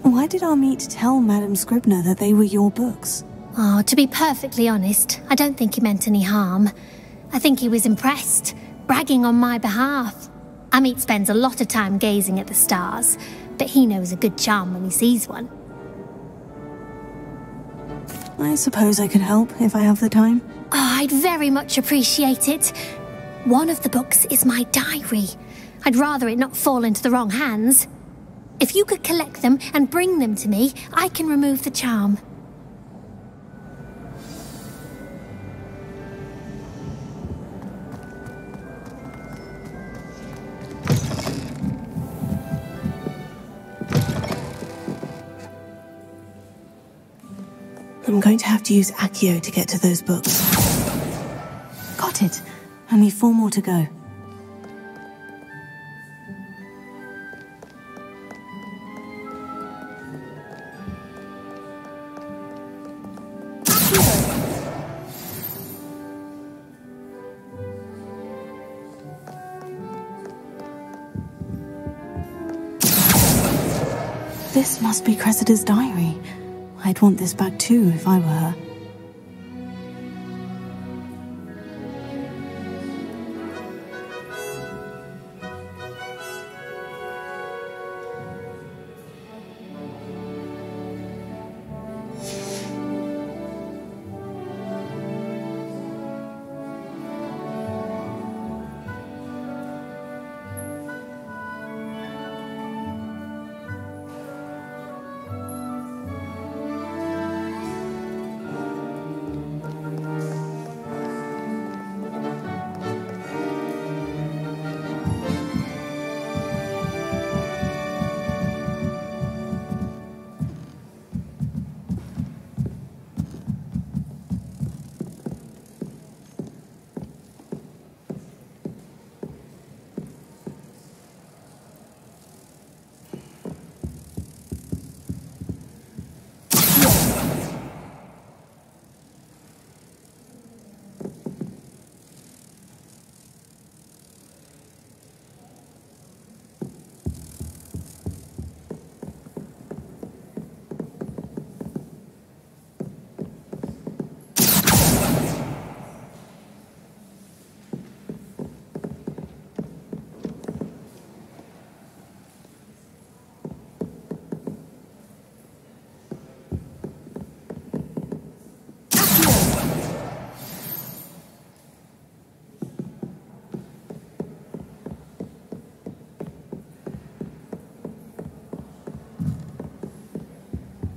Why did our meet tell Madame Scribner that they were your books? Oh, to be perfectly honest, I don't think he meant any harm. I think he was impressed, bragging on my behalf. Amit spends a lot of time gazing at the stars, but he knows a good charm when he sees one. I suppose I could help if I have the time. Oh, I'd very much appreciate it. One of the books is my diary. I'd rather it not fall into the wrong hands. If you could collect them and bring them to me, I can remove the charm. I'm going to have to use Accio to get to those books. Got it. Only 4 more to go. This must be Cressida's diary. I'd want this back too if I were her.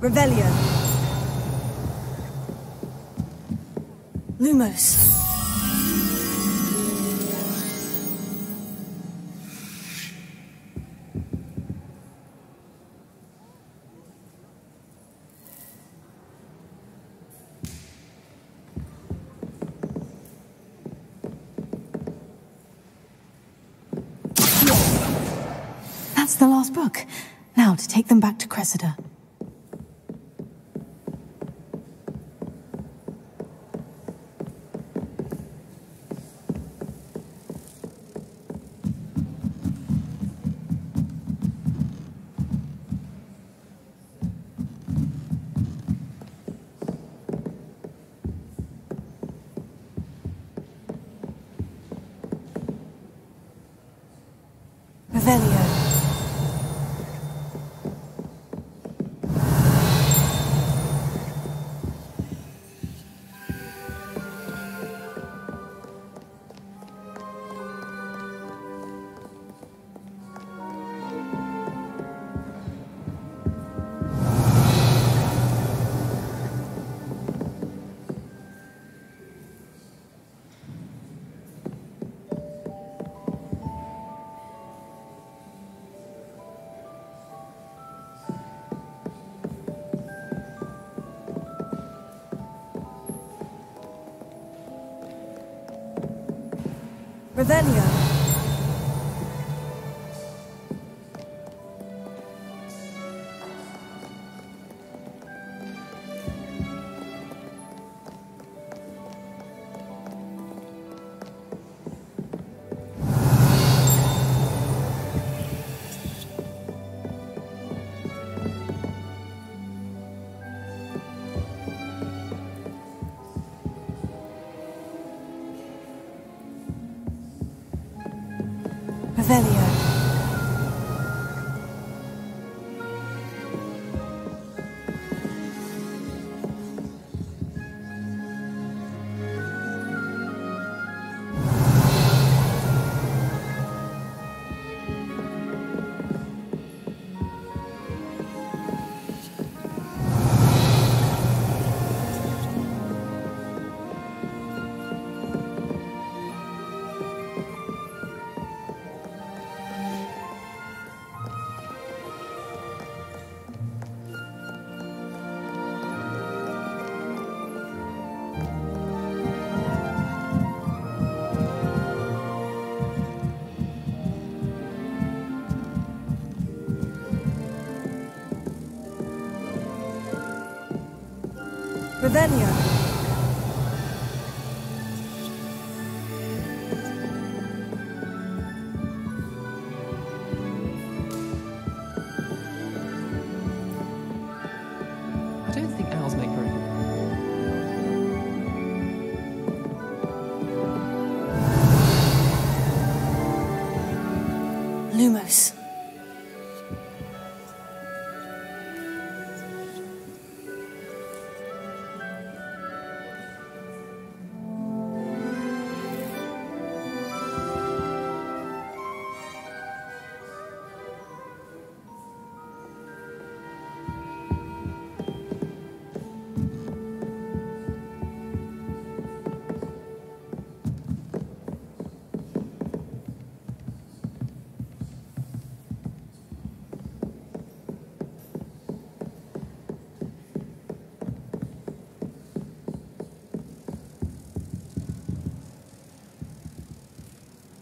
Revelio. Lumos. That's the last book. Now to take them back to Cressida. Revelio. Revelio. Revelio. Revelio. I don't think owls make very good. Lumos.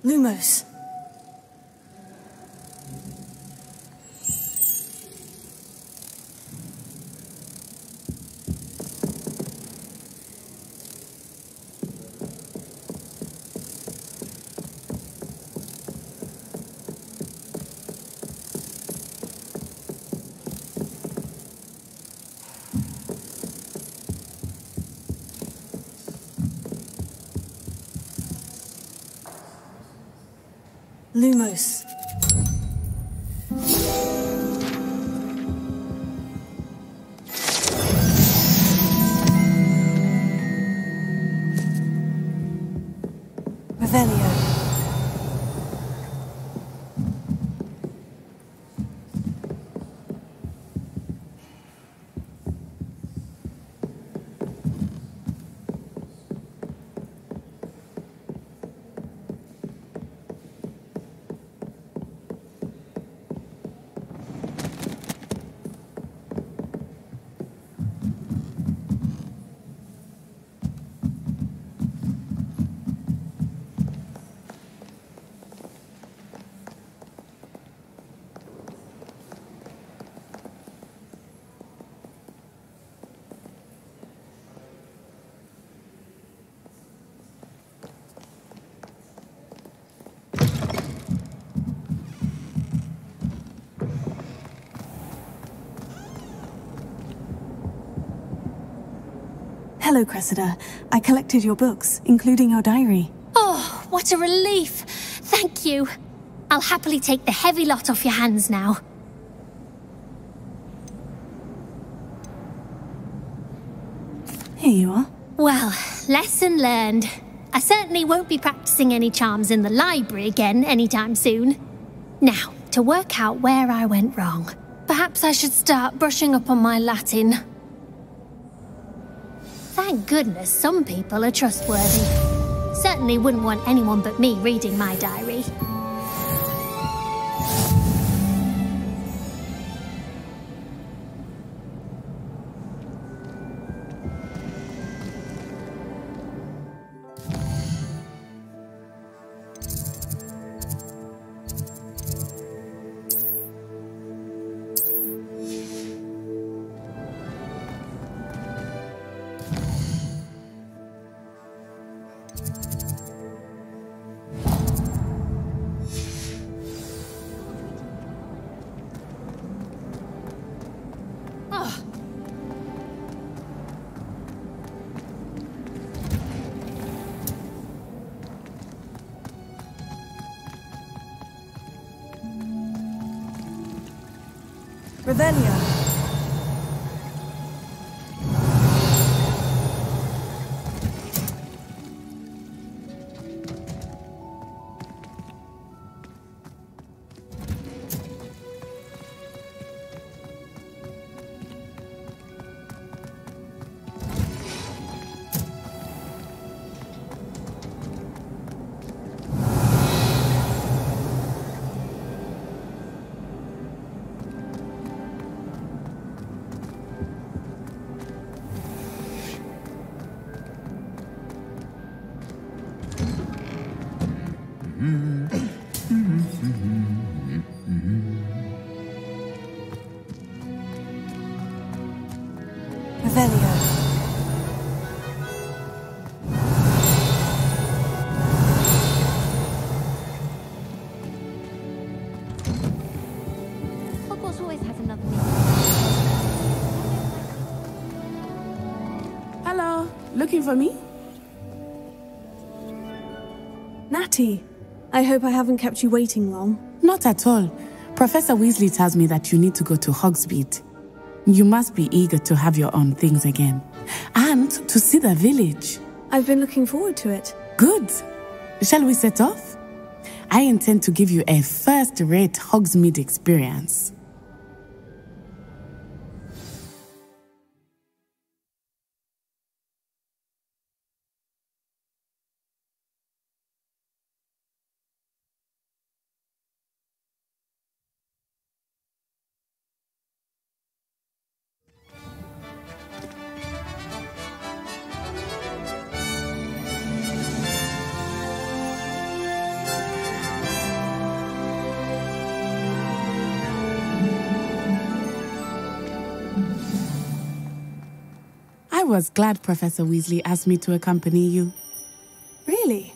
Lumos. Lumos. Revelio. Hello, Cressida. I collected your books, including your diary. Oh, what a relief. Thank you. I'll happily take the heavy lot off your hands now. Here you are. Well, lesson learned. I certainly won't be practicing any charms in the library again anytime soon. Now, to work out where I went wrong. Perhaps I should start brushing up on my Latin. Thank goodness some people are trustworthy. Certainly wouldn't want anyone but me reading my diary. Revelio. Hogwarts always has another meeting. Hello, looking for me? Natty, I hope I haven't kept you waiting long. Not at all. Professor Weasley tells me that you need to go to Hogsmeade. You must be eager to have your own things again. And to see the village. I've been looking forward to it. Good. Shall we set off? I intend to give you a first-rate Hogsmeade experience. I was glad Professor Weasley asked me to accompany you. Really?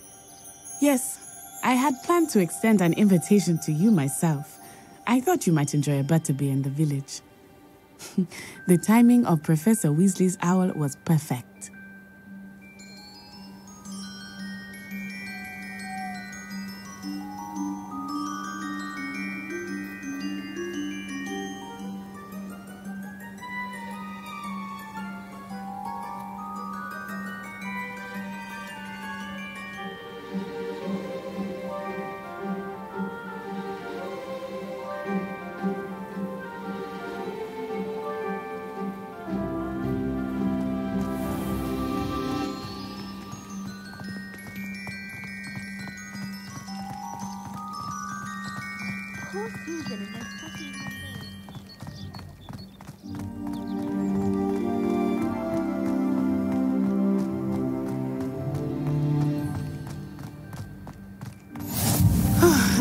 Yes, I had planned to extend an invitation to you myself. I thought you might enjoy a butterbeer in the village. The timing of Professor Weasley's owl was perfect.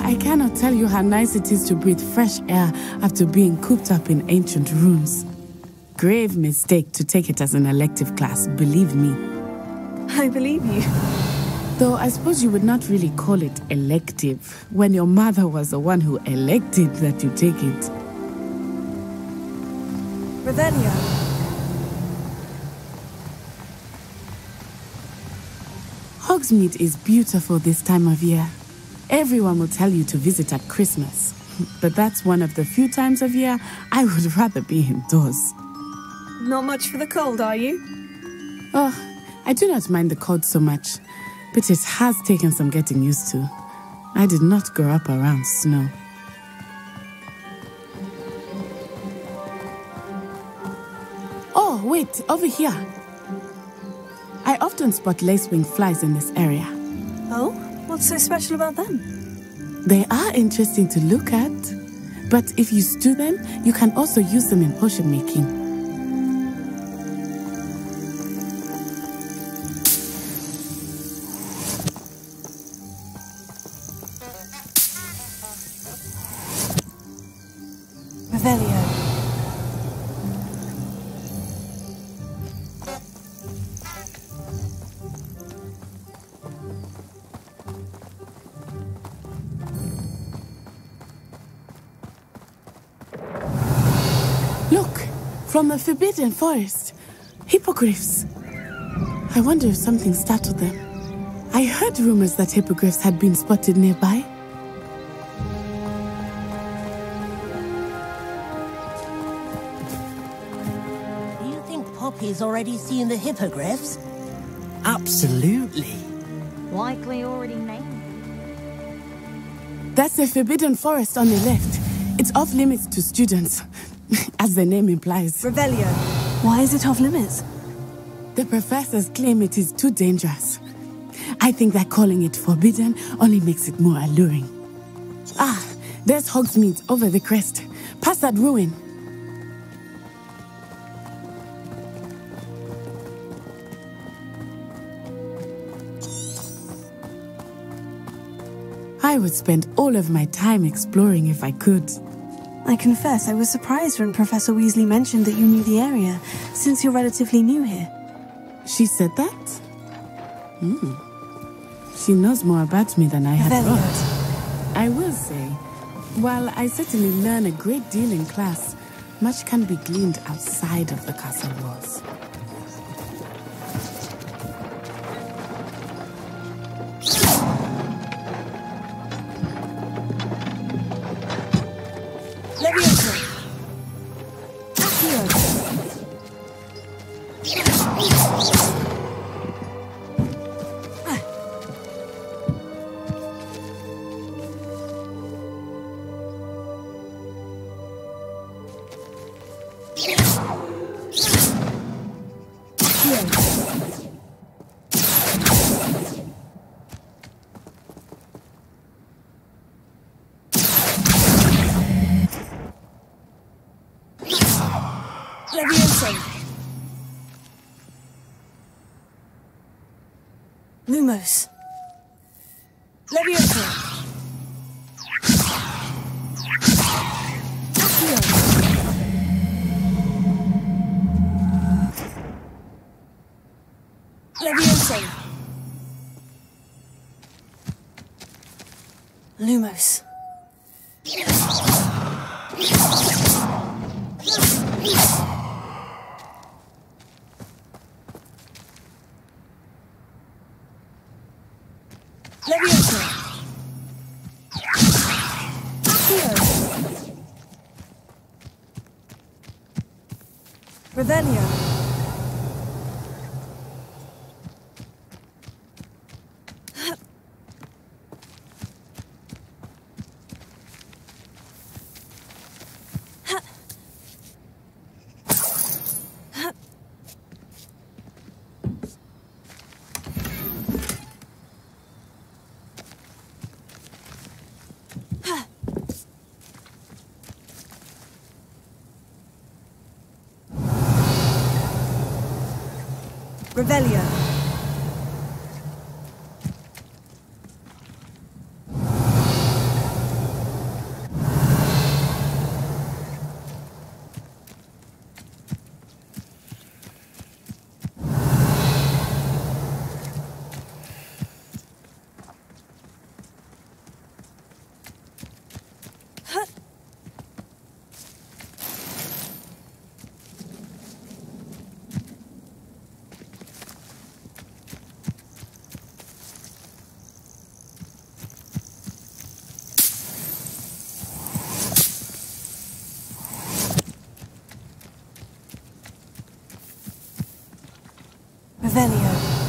I cannot tell you how nice it is to breathe fresh air after being cooped up in ancient rooms. Grave mistake to take it as an elective class, believe me. I believe you. Though I suppose you would not really call it elective when your mother was the one who elected that you take it. Revelio. Hogsmeade is beautiful this time of year. Everyone will tell you to visit at Christmas, but that's one of the few times of year I would rather be indoors. Not much for the cold, are you? Oh, I do not mind the cold so much, but it has taken some getting used to. I did not grow up around snow. Oh, wait, over here. I often spot lacewing flies in this area. Oh? What's so special about them? They are interesting to look at, but if you stew them, you can also use them in potion making. Revelio. From the Forbidden Forest. Hippogriffs. I wonder if something startled them. I heard rumors that hippogriffs had been spotted nearby. Professor's already seen the hippogriffs? Absolutely. Likely already named. That's the Forbidden Forest on the left. It's off limits to students, as the name implies. Revelio. Why is it off limits? The professors claim it is too dangerous. I think that calling it forbidden only makes it more alluring. Ah, there's Hogsmeade over the crest. Past that ruin. I would spend all of my time exploring if I could. I confess I was surprised when Professor Weasley mentioned that you knew the area, since you're relatively new here. She said that? She knows more about me than I had thought. I will say, while I certainly learn a great deal in class, much can be gleaned outside of the castle walls. Lumos. Leviosa. Leviosa. Lumos. Revelio. Revelio. Revelio.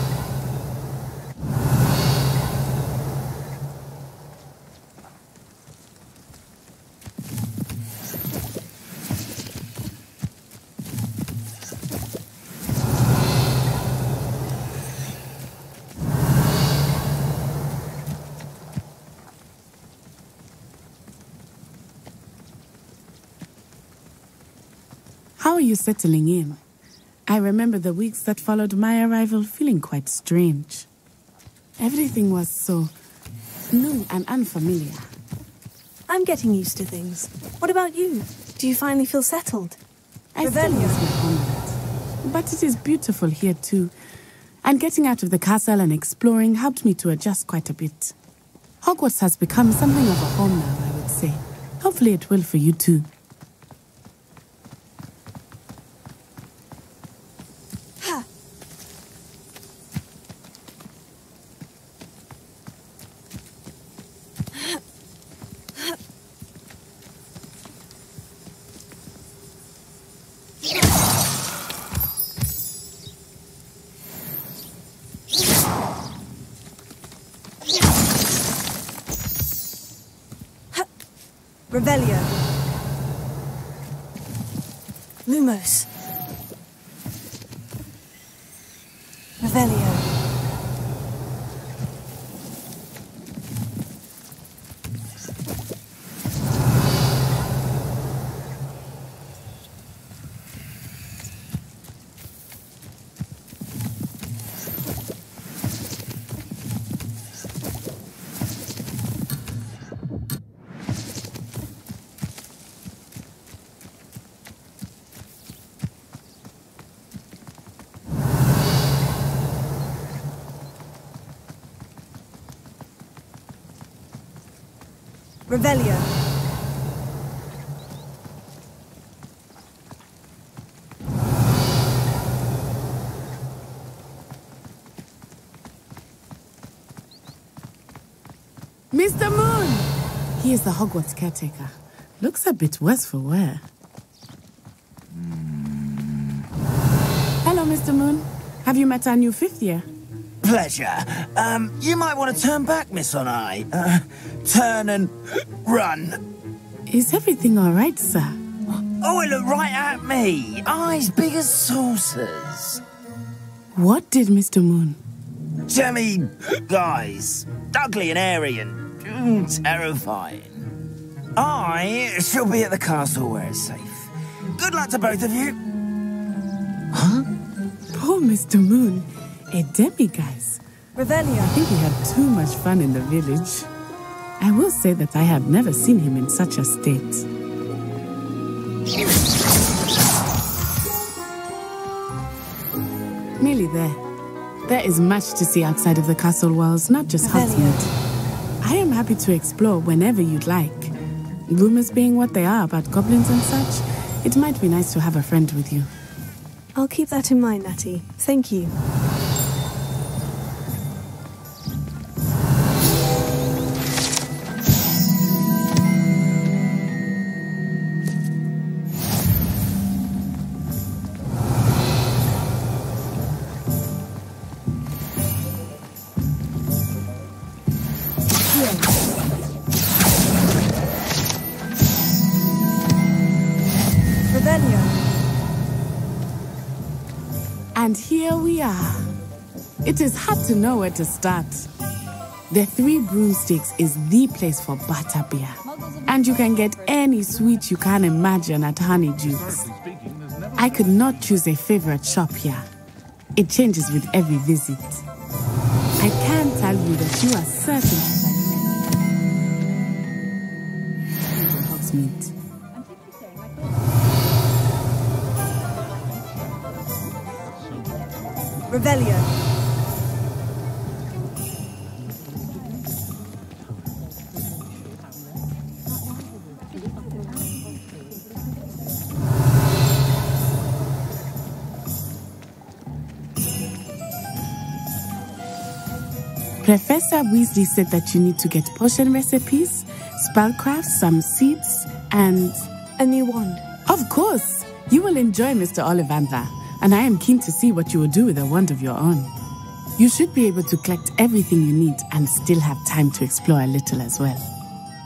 How are you settling in? I remember the weeks that followed my arrival feeling quite strange. Everything was so new and unfamiliar. I'm getting used to things. What about you? Do you finally feel settled? I still miss my homeland, but it is beautiful here too. And getting out of the castle and exploring helped me to adjust quite a bit. Hogwarts has become something of a home now, I would say. Hopefully it will for you too. Revelio. Lumos. Revelio. Revelio. Mr. Moon! He is the Hogwarts caretaker. Looks a bit worse for wear. Hello, Mr. Moon. Have you met our new 5th year? Pleasure. You might want to turn back, Miss Onai. Turn and run. Is everything all right, sir? Oh, it looked right at me. Eyes big as saucers. What did Mr. Moon? Jemmy guys. Ugly and airy and terrifying. I shall be at the castle where it's safe. Good luck to both of you. Huh? Poor Mr. Moon. A demiguise. Revelio. I think he had too much fun in the village. I will say that I have never seen him in such a state. Nearly there. There is much to see outside of the castle walls, not just Hogsmeade. I am happy to explore whenever you'd like. Rumors being what they are about goblins and such, it might be nice to have a friend with you. I'll keep that in mind, Natty. Thank you. And here we are. It is hard to know where to start. The 3 Broomsticks is the place for butterbeer. And you can get any sweet you can imagine at Honeydukes. I could not choose a favorite shop here. It changes with every visit. I can tell you that you are certain to find Hogsmeade. Revelio. Professor Weasley said that you need to get potion recipes, spellcraft, some seeds, and a new wand. Of course! You will enjoy Mr. Ollivander, and I am keen to see what you will do with a wand of your own. You should be able to collect everything you need and still have time to explore a little as well.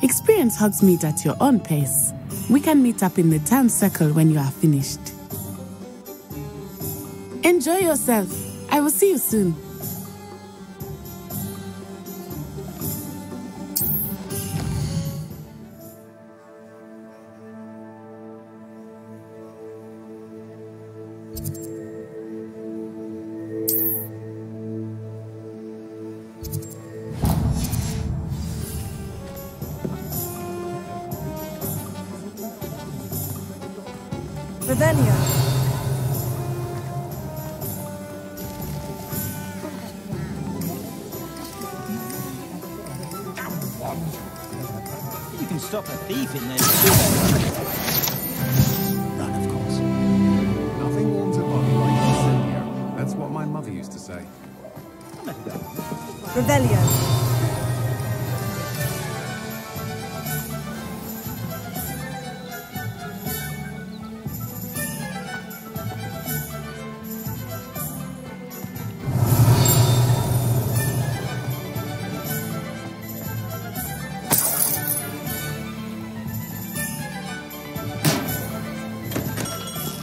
Experience Hogsmeade at your own pace. We can meet up in the town circle when you are finished. Enjoy yourself. I will see you soon. Revelio. You can stop a thief in there. Run, of course. Nothing warms a body like Incendia. That's what my mother used to say. Revelio.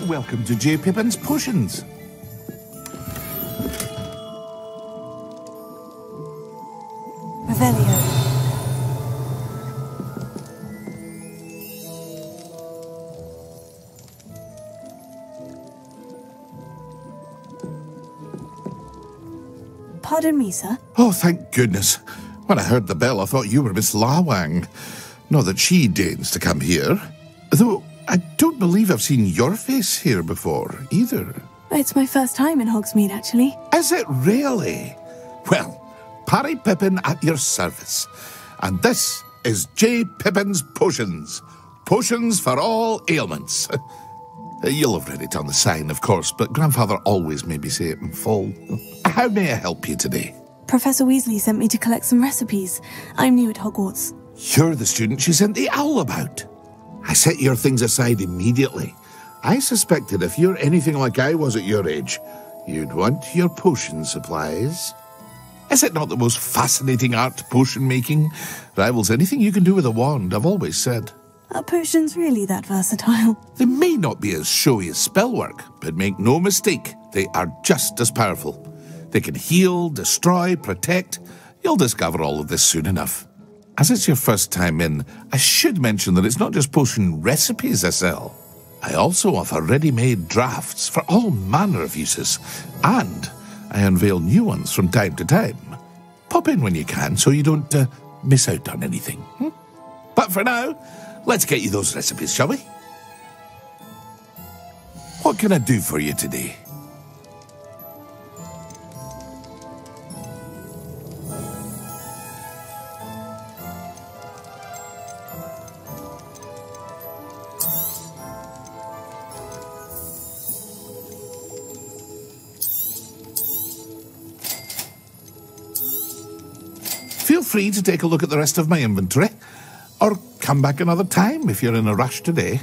Welcome to J. Pippin's Potions. Revelio. Pardon me, sir. Oh, thank goodness. When I heard the bell, I thought you were Miss Lawang. Not that she deigns to come here. Though, I don't believe I've seen your face here before, either. It's my first time in Hogsmeade, actually. Is it really? Well, Parry Pippin at your service. And this is J. Pippin's Potions. Potions for all ailments. You'll have read it on the sign, of course, but Grandfather always made me say it in full. How may I help you today? Professor Weasley sent me to collect some recipes. I'm new at Hogwarts. You're the student she sent the owl about. I set your things aside immediately. I suspected if you're anything like I was at your age, you'd want your potion supplies. Is it not the most fascinating art, potion making? Rivals anything you can do with a wand, I've always said. Are potions really that versatile? They may not be as showy as spellwork, but make no mistake, they are just as powerful. They can heal, destroy, protect. You'll discover all of this soon enough. As it's your first time in, I should mention that it's not just potion recipes I sell. I also offer ready-made drafts for all manner of uses, and I unveil new ones from time to time. Pop in when you can so you don't miss out on anything. But for now, let's get you those recipes, shall we? What can I do for you today? Feel free to take a look at the rest of my inventory, or come back another time if you're in a rush today.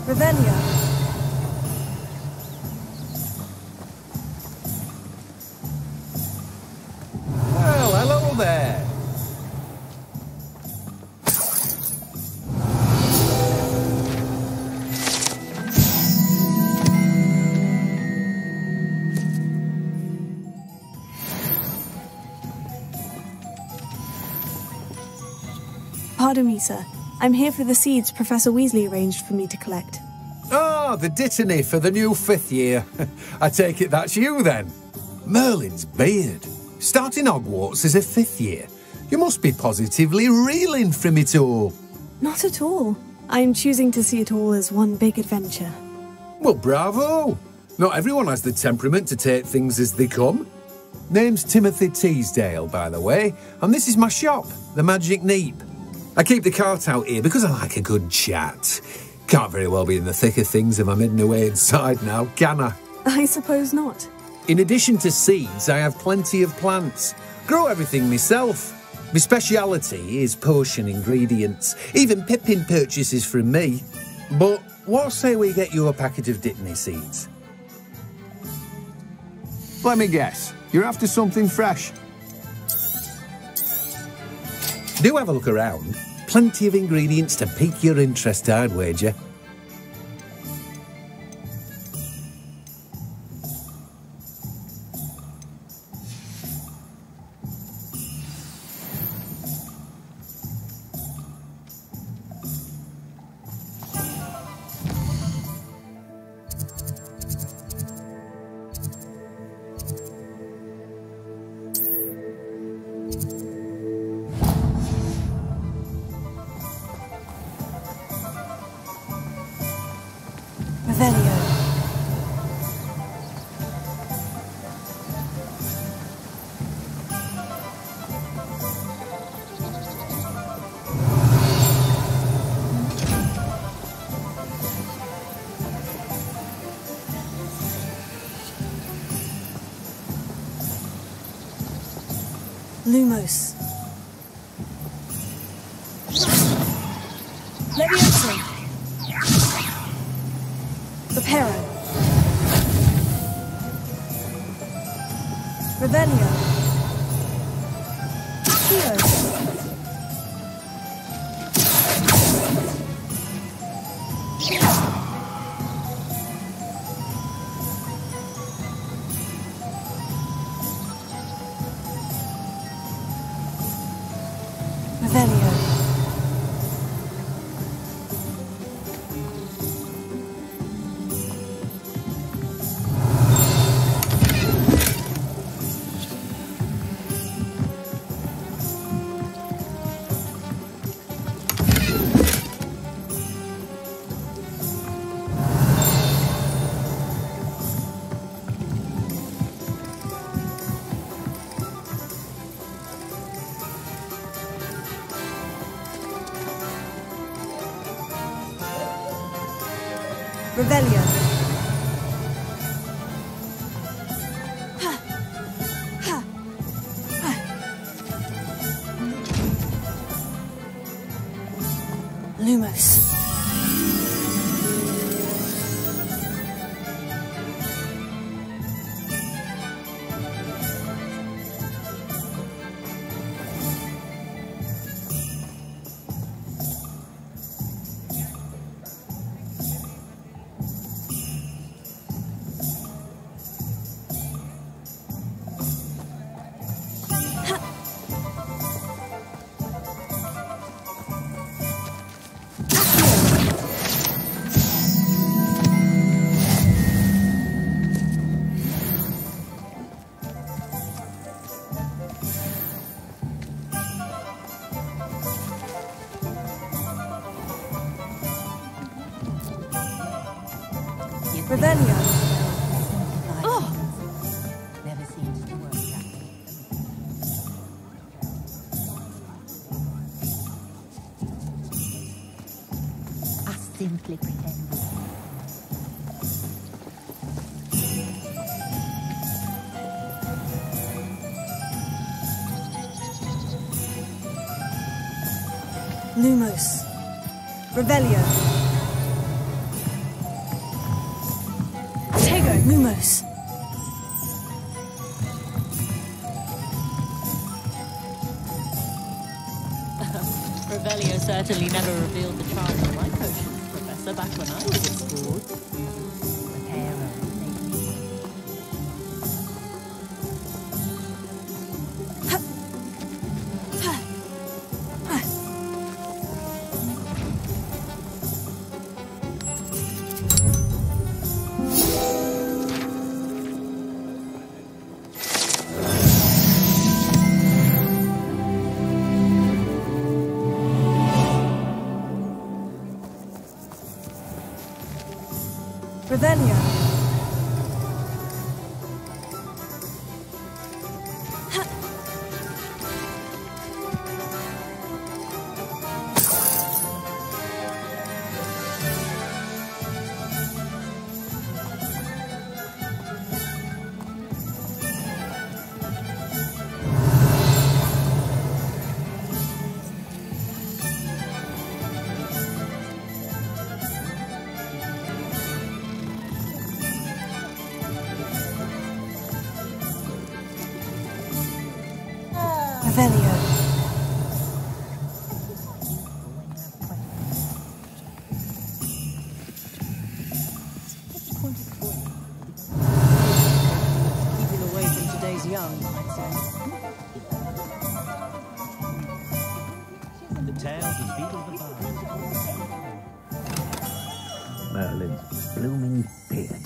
Revelio. Well, hello there. Pardon me, sir. I'm here for the seeds Professor Weasley arranged for me to collect. Ah, the dittany for the new 5th year. I take it that's you, then. Merlin's beard. Starting Hogwarts as a 5th year. You must be positively reeling from it all. Not at all. I'm choosing to see it all as one big adventure. Well, bravo. Not everyone has the temperament to take things as they come. Name's Timothy Teasdale, by the way, and this is my shop, the Magic Neep. I keep the cart out here because I like a good chat. Can't very well be in the thick of things if I'm hidden away inside now, can I? I suppose not. In addition to seeds, I have plenty of plants. Grow everything myself. My speciality is potion ingredients. Even Pippin purchases from me. But what say we get you a packet of Dittany seeds? Let me guess. You're after something fresh. Do have a look around. Plenty of ingredients to pique your interest, I'd wager. Lumos. Levioso. Reparo. Revelio. Accio. Revelio. Lumos. Revelio. Oh! Never seems to work that way. I simply pretended. Lumos. Revelio. Tego, Lumos. Revelio certainly never revealed the charm of my potions, Professor, back when I was at school. Revelio. Revelio. Keeping away from today's young, I'd say. The tales and beat of the bard. Merlin's blooming beard.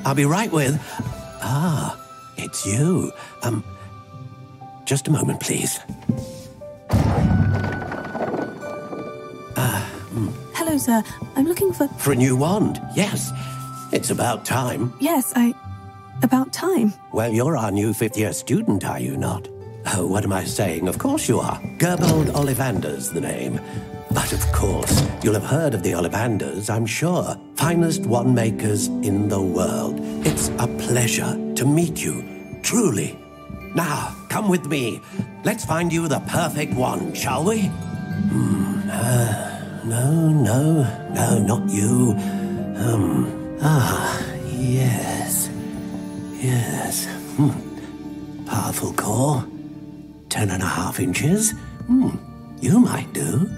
I'll be right with... Ah, it's you. Just a moment, please. Hello, sir. I'm looking for... For a new wand, yes. It's about time. Yes, about time. Well, you're our new fifth-year student, are you not? Oh, what am I saying? Of course you are. Gerbold Ollivander's the name. But of course, you'll have heard of the Ollivanders, I'm sure. Finest wand makers in the world. It's a pleasure to meet you, truly. Now, come with me. Let's find you the perfect wand, shall we? No, not you. Yes. Powerful core. 10.5 inches. You might do.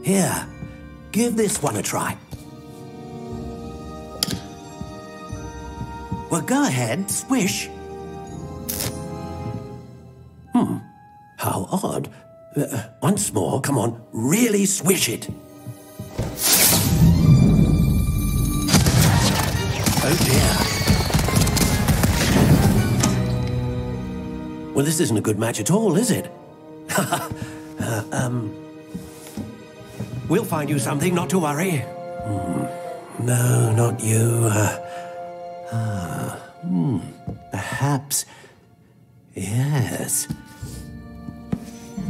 Here, give this one a try. Well, go ahead, swish. How odd. Once more, come on, really swish it. Oh dear. Well, this isn't a good match at all, is it? We'll find you something, not to worry. No, not you. Perhaps... Yes.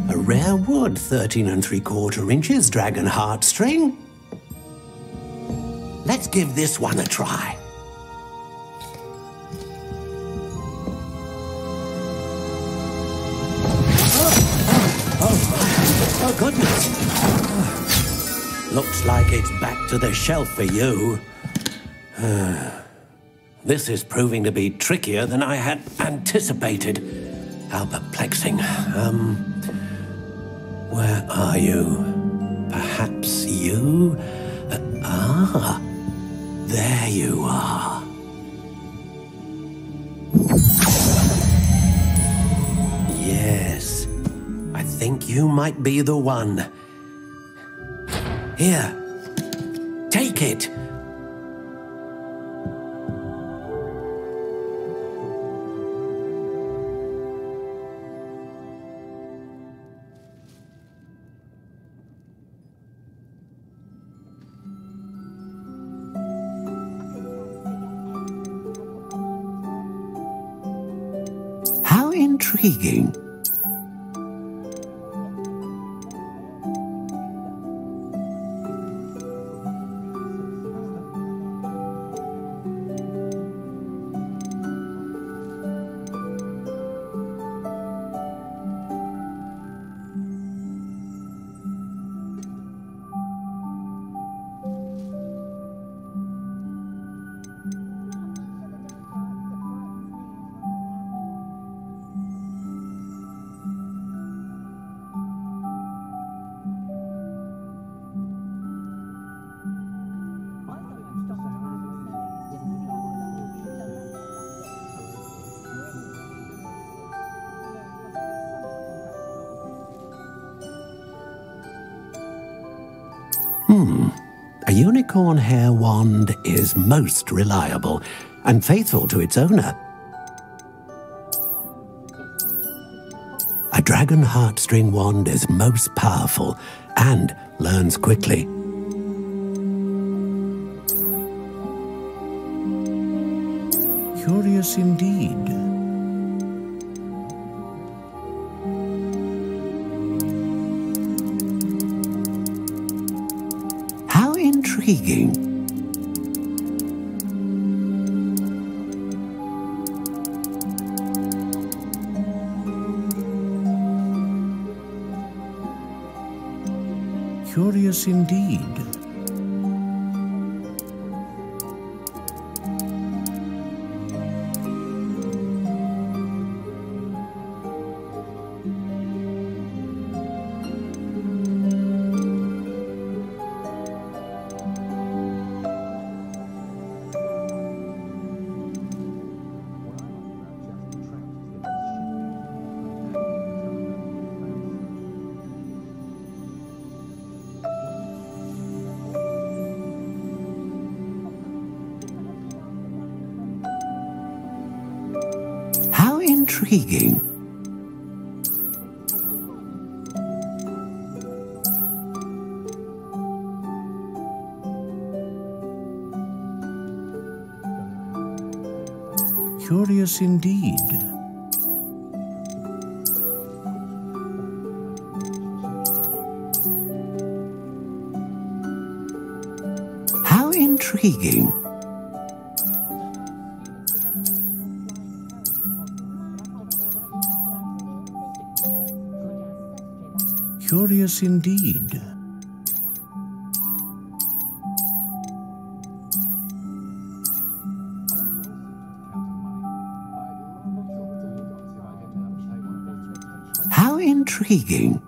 A rare wood, 13 3/4 inches, dragon heartstring. Let's give this one a try. Oh, goodness. Looks like it's back to the shelf for you. This is proving to be trickier than I had anticipated. How perplexing. Where are you? Perhaps you? There you are. Yes, I think you might be the one. Here, take it. How intriguing. A unicorn hair wand is most reliable and faithful to its owner. A dragon heartstring wand is most powerful and learns quickly. Curious indeed. How intriguing. Curious indeed. How intriguing. Curious indeed. How intriguing. Curious indeed. How intriguing.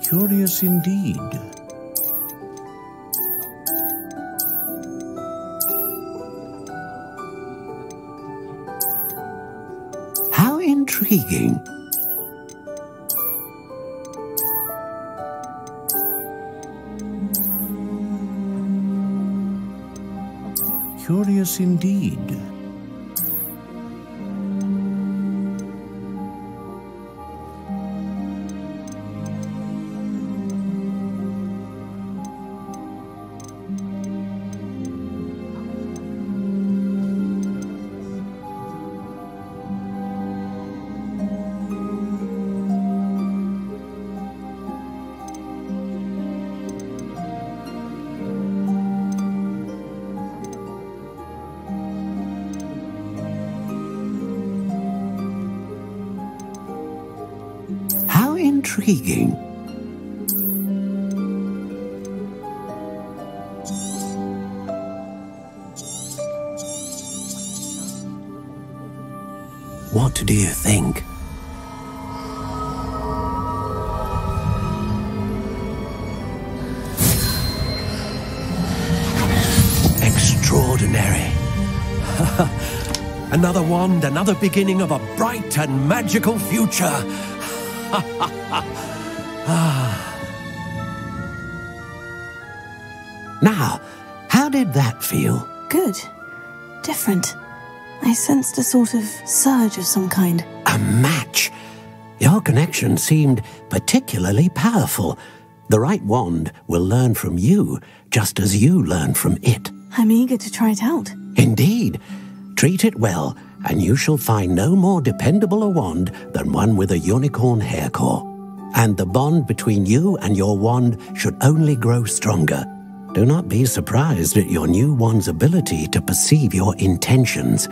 Curious indeed. How intriguing. Curious indeed. How intriguing. What do you think? Extraordinary. Another wand, another beginning of a bright and magical future. Now, how did that feel? Good. Different. I sensed a sort of surge of some kind. A match. Your connection seemed particularly powerful. The right wand will learn from you, just as you learn from it. I'm eager to try it out. Indeed. Treat it well, and you shall find no more dependable a wand than one with a unicorn hair core. And the bond between you and your wand should only grow stronger. Do not be surprised at your new wand's ability to perceive your intentions,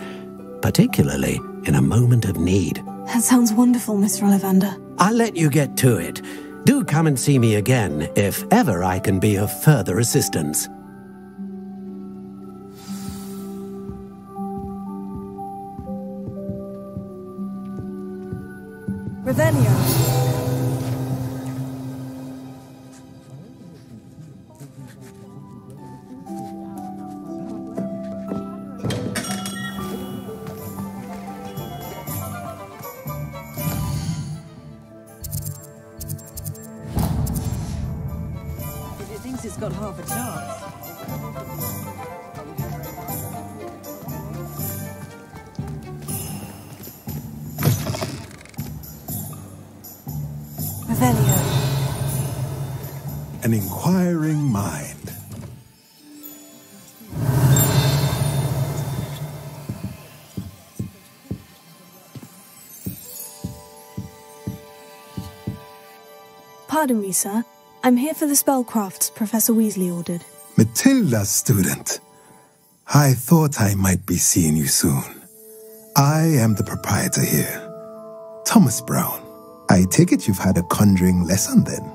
particularly in a moment of need. That sounds wonderful, Mr. Ollivander. I'll let you get to it. Do come and see me again if ever I can be of further assistance. Revelio. It's got half a chance. Revelio. An inquiring mind. Pardon me, sir. I'm here for the spellcrafts Professor Weasley ordered. Matilda's student. I thought I might be seeing you soon. I am the proprietor here, Thomas Brown. I take it you've had a conjuring lesson then?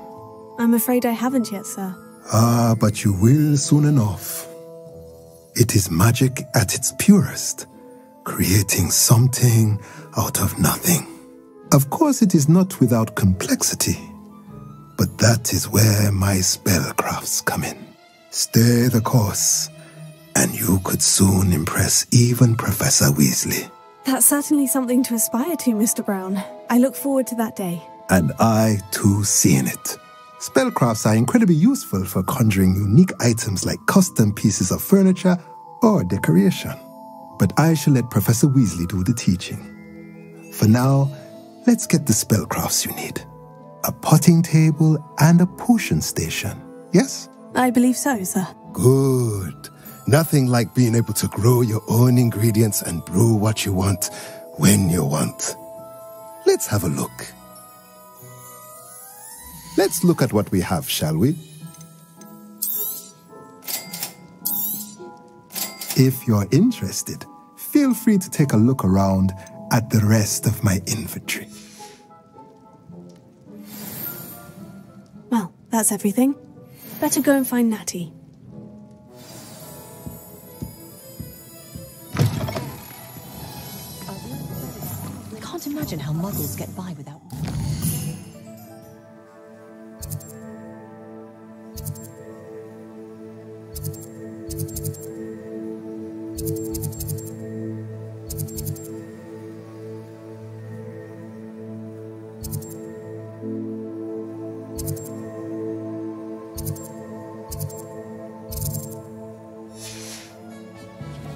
I'm afraid I haven't yet, sir. Ah, but you will soon enough. It is magic at its purest, creating something out of nothing. Of course, it is not without complexity. But that is where my spellcrafts come in. Stay the course, and you could soon impress even Professor Weasley. That's certainly something to aspire to, Mr. Brown. I look forward to that day. And I, too, seeing it. Spellcrafts are incredibly useful for conjuring unique items like custom pieces of furniture or decoration. But I shall let Professor Weasley do the teaching. For now, let's get the spellcrafts you need. A potting table and a potion station, yes? I believe so, sir. Good. Nothing like being able to grow your own ingredients and brew what you want, when you want. Let's have a look. Let's look at what we have, shall we? If you're interested, feel free to take a look around at the rest of my inventory. Well, that's everything. Better go and find Natty. I can't imagine how muggles get by without...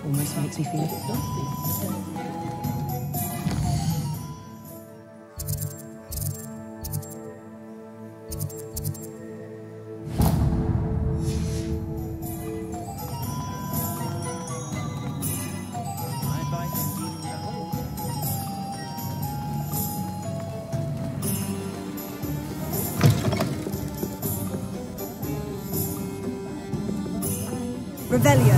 Almost makes me feel a bit guilty. Revelio.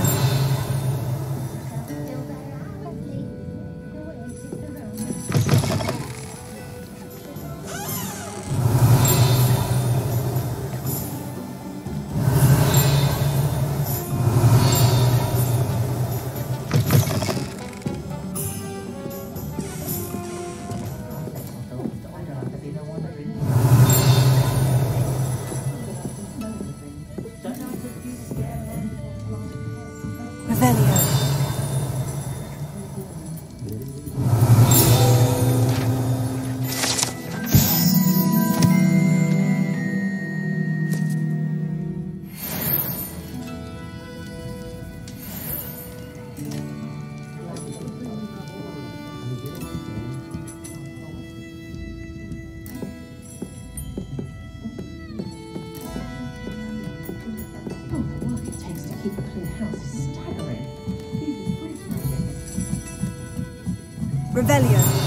house is staggering. Even Revelio.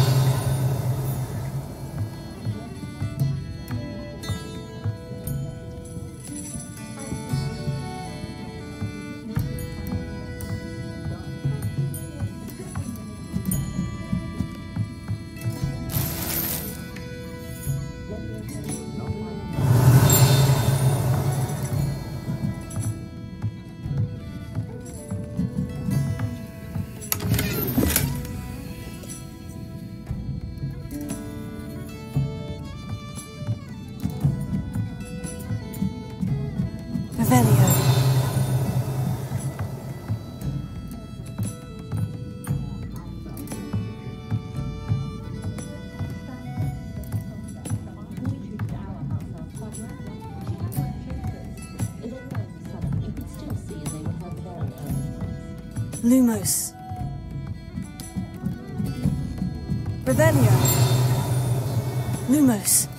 Lumos. Revelio. Lumos.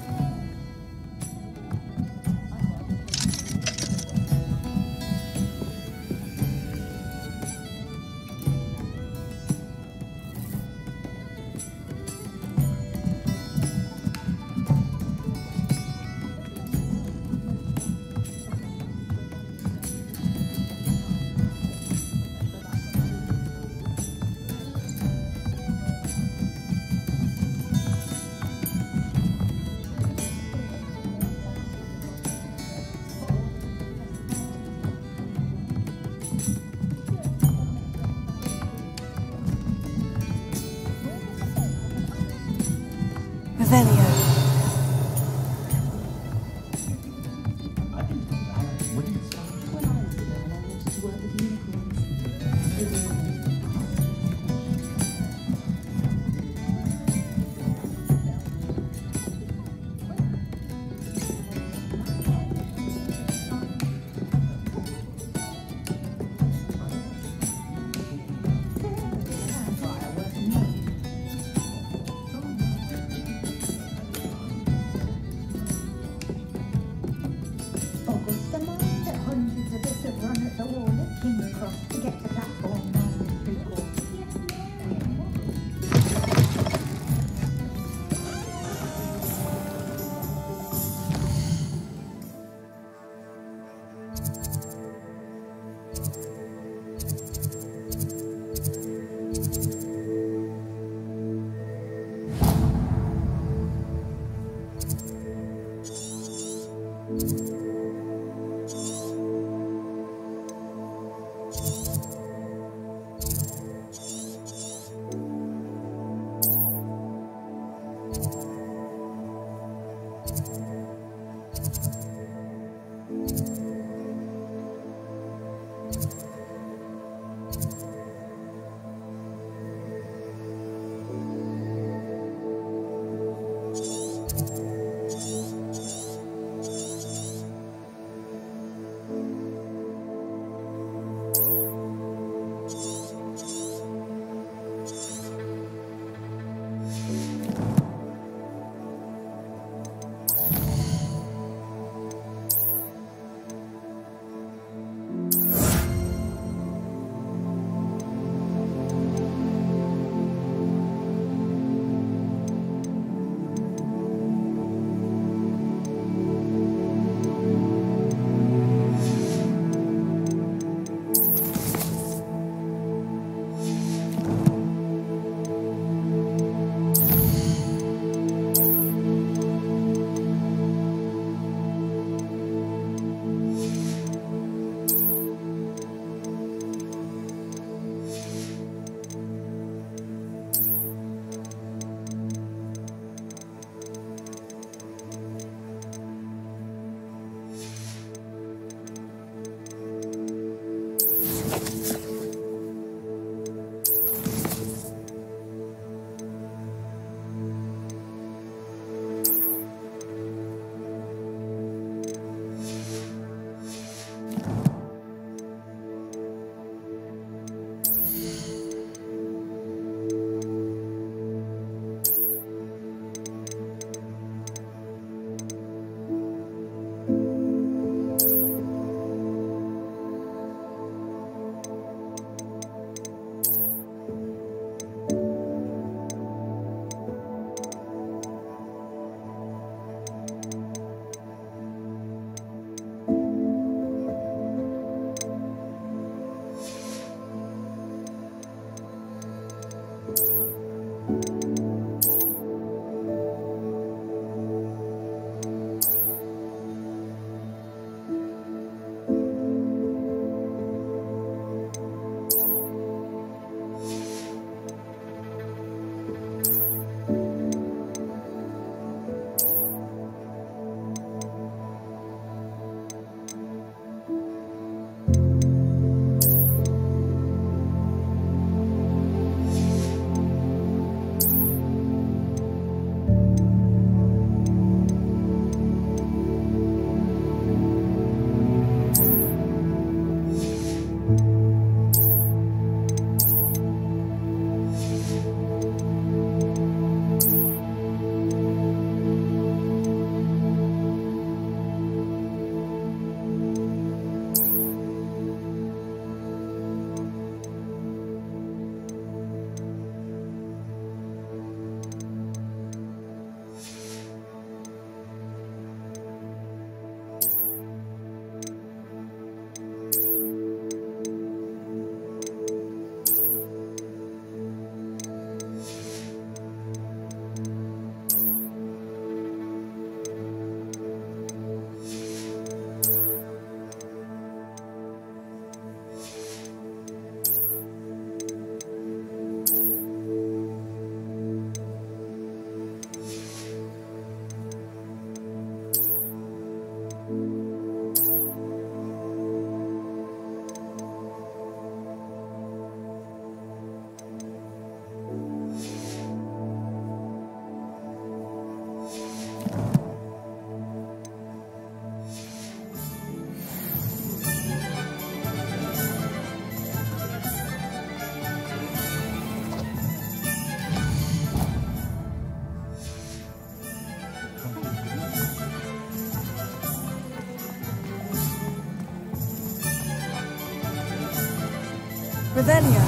Revelio.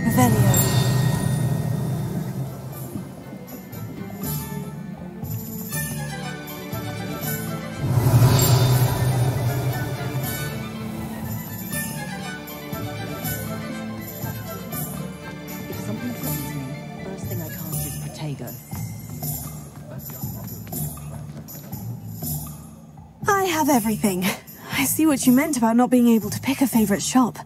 Revelio. If something threatens me, first thing I cast is Protego. I have everything. I see what you meant about not being able to pick a favorite shop.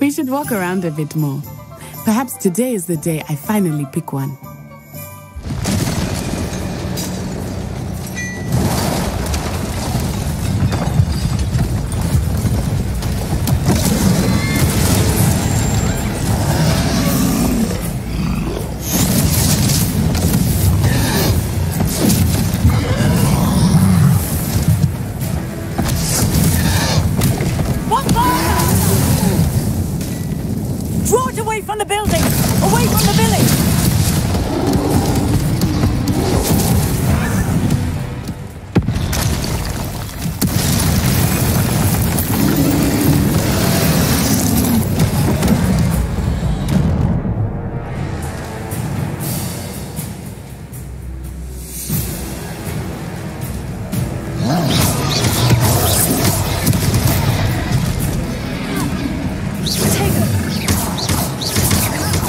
We should walk around a bit more. Perhaps today is the day I finally pick one. Draw it away from the building! Away from the village!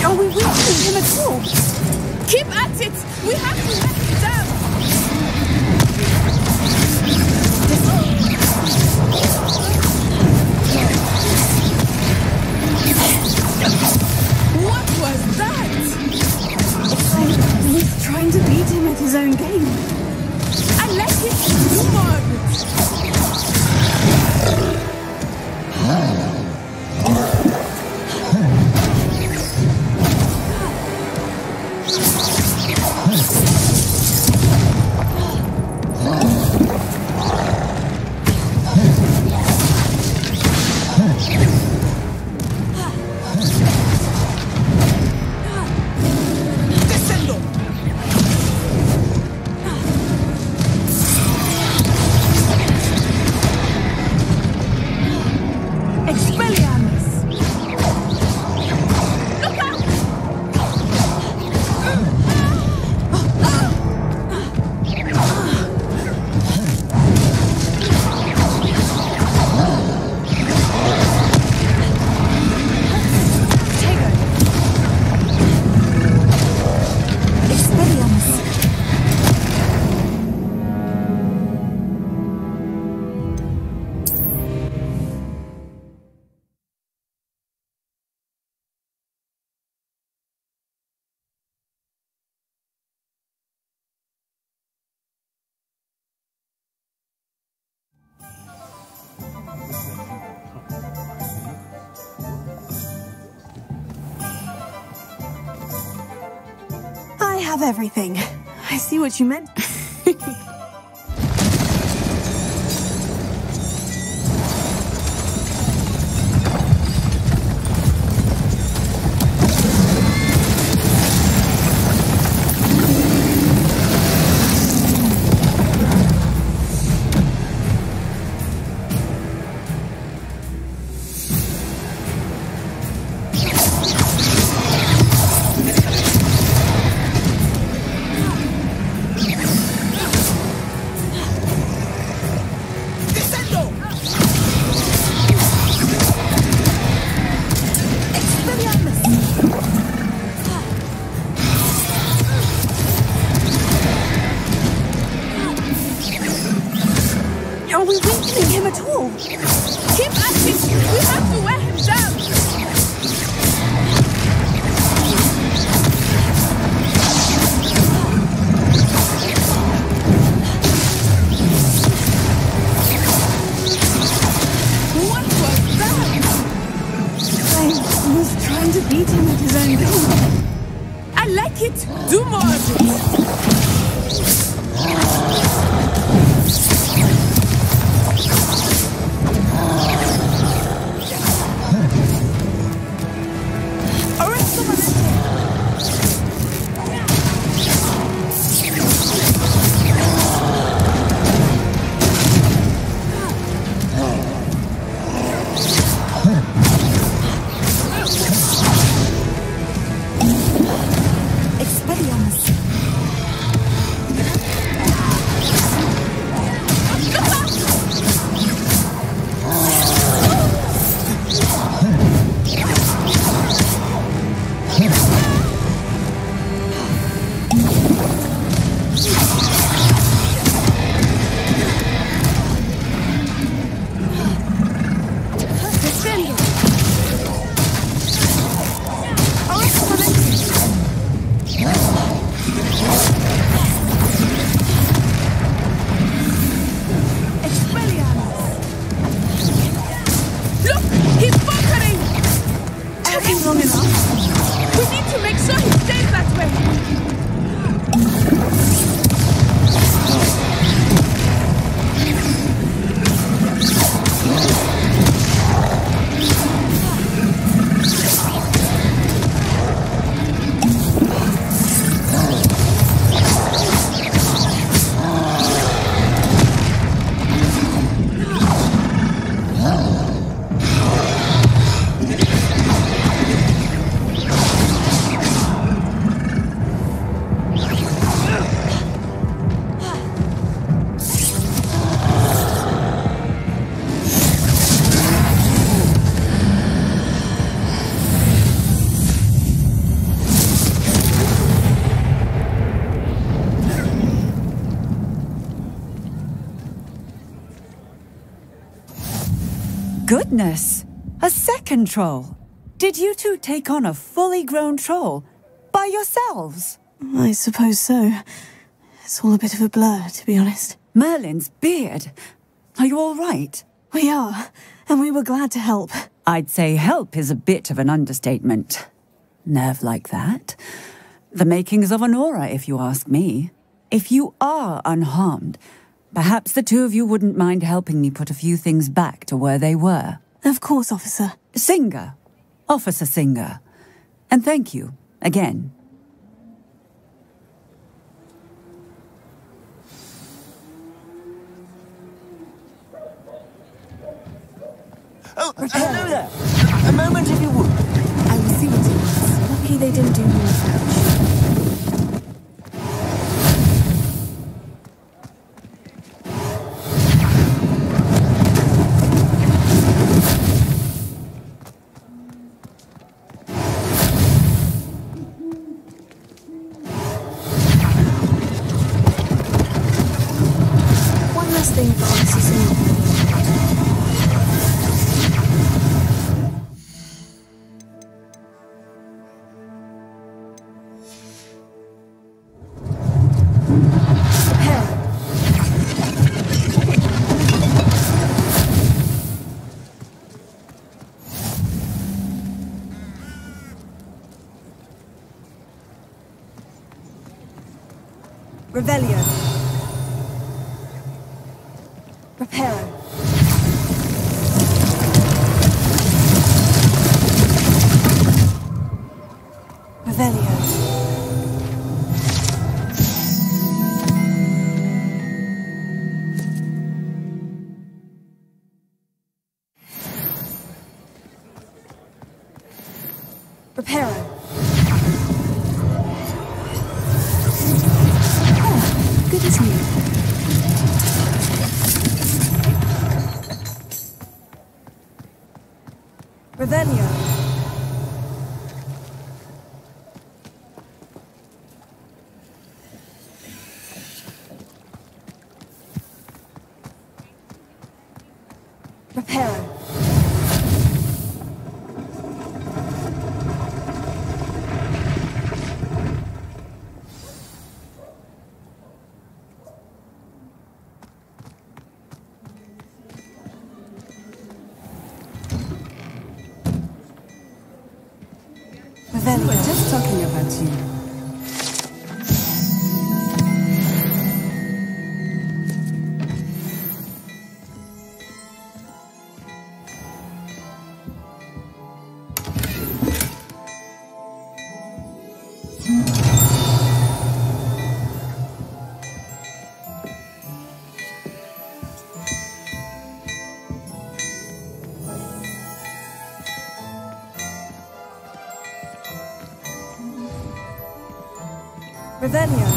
Are we reaching him at all? Keep at it! We have to let him down! What was that? He's trying to beat him at his own game. I let him do more of it! I have everything. I see what you meant. Are we weakening him at all? Keep at it! We have to wear him down! What was that? I was trying to beat him at his own game. I like it! Do more of it! Goodness! A second troll! Did you two take on a fully grown troll by yourselves? I suppose so. It's all a bit of a blur, to be honest. Merlin's beard. Are you all right? We are, and we were glad to help. I'd say help is a bit of an understatement. Nerve like that. The makings of an aura, if you ask me. If you are unharmed, perhaps the two of you wouldn't mind helping me put a few things back to where they were. Of course, officer. Singer. Officer Singer. And thank you, again. Oh, hello there. A moment if you would. I will see what it was. Lucky they didn't do more damage. One last thing for Officer Singer. Revelio. Reparo. Revelio. Reparo. Good as new. Revelio. Reparo. We were just talking about you. Revelio.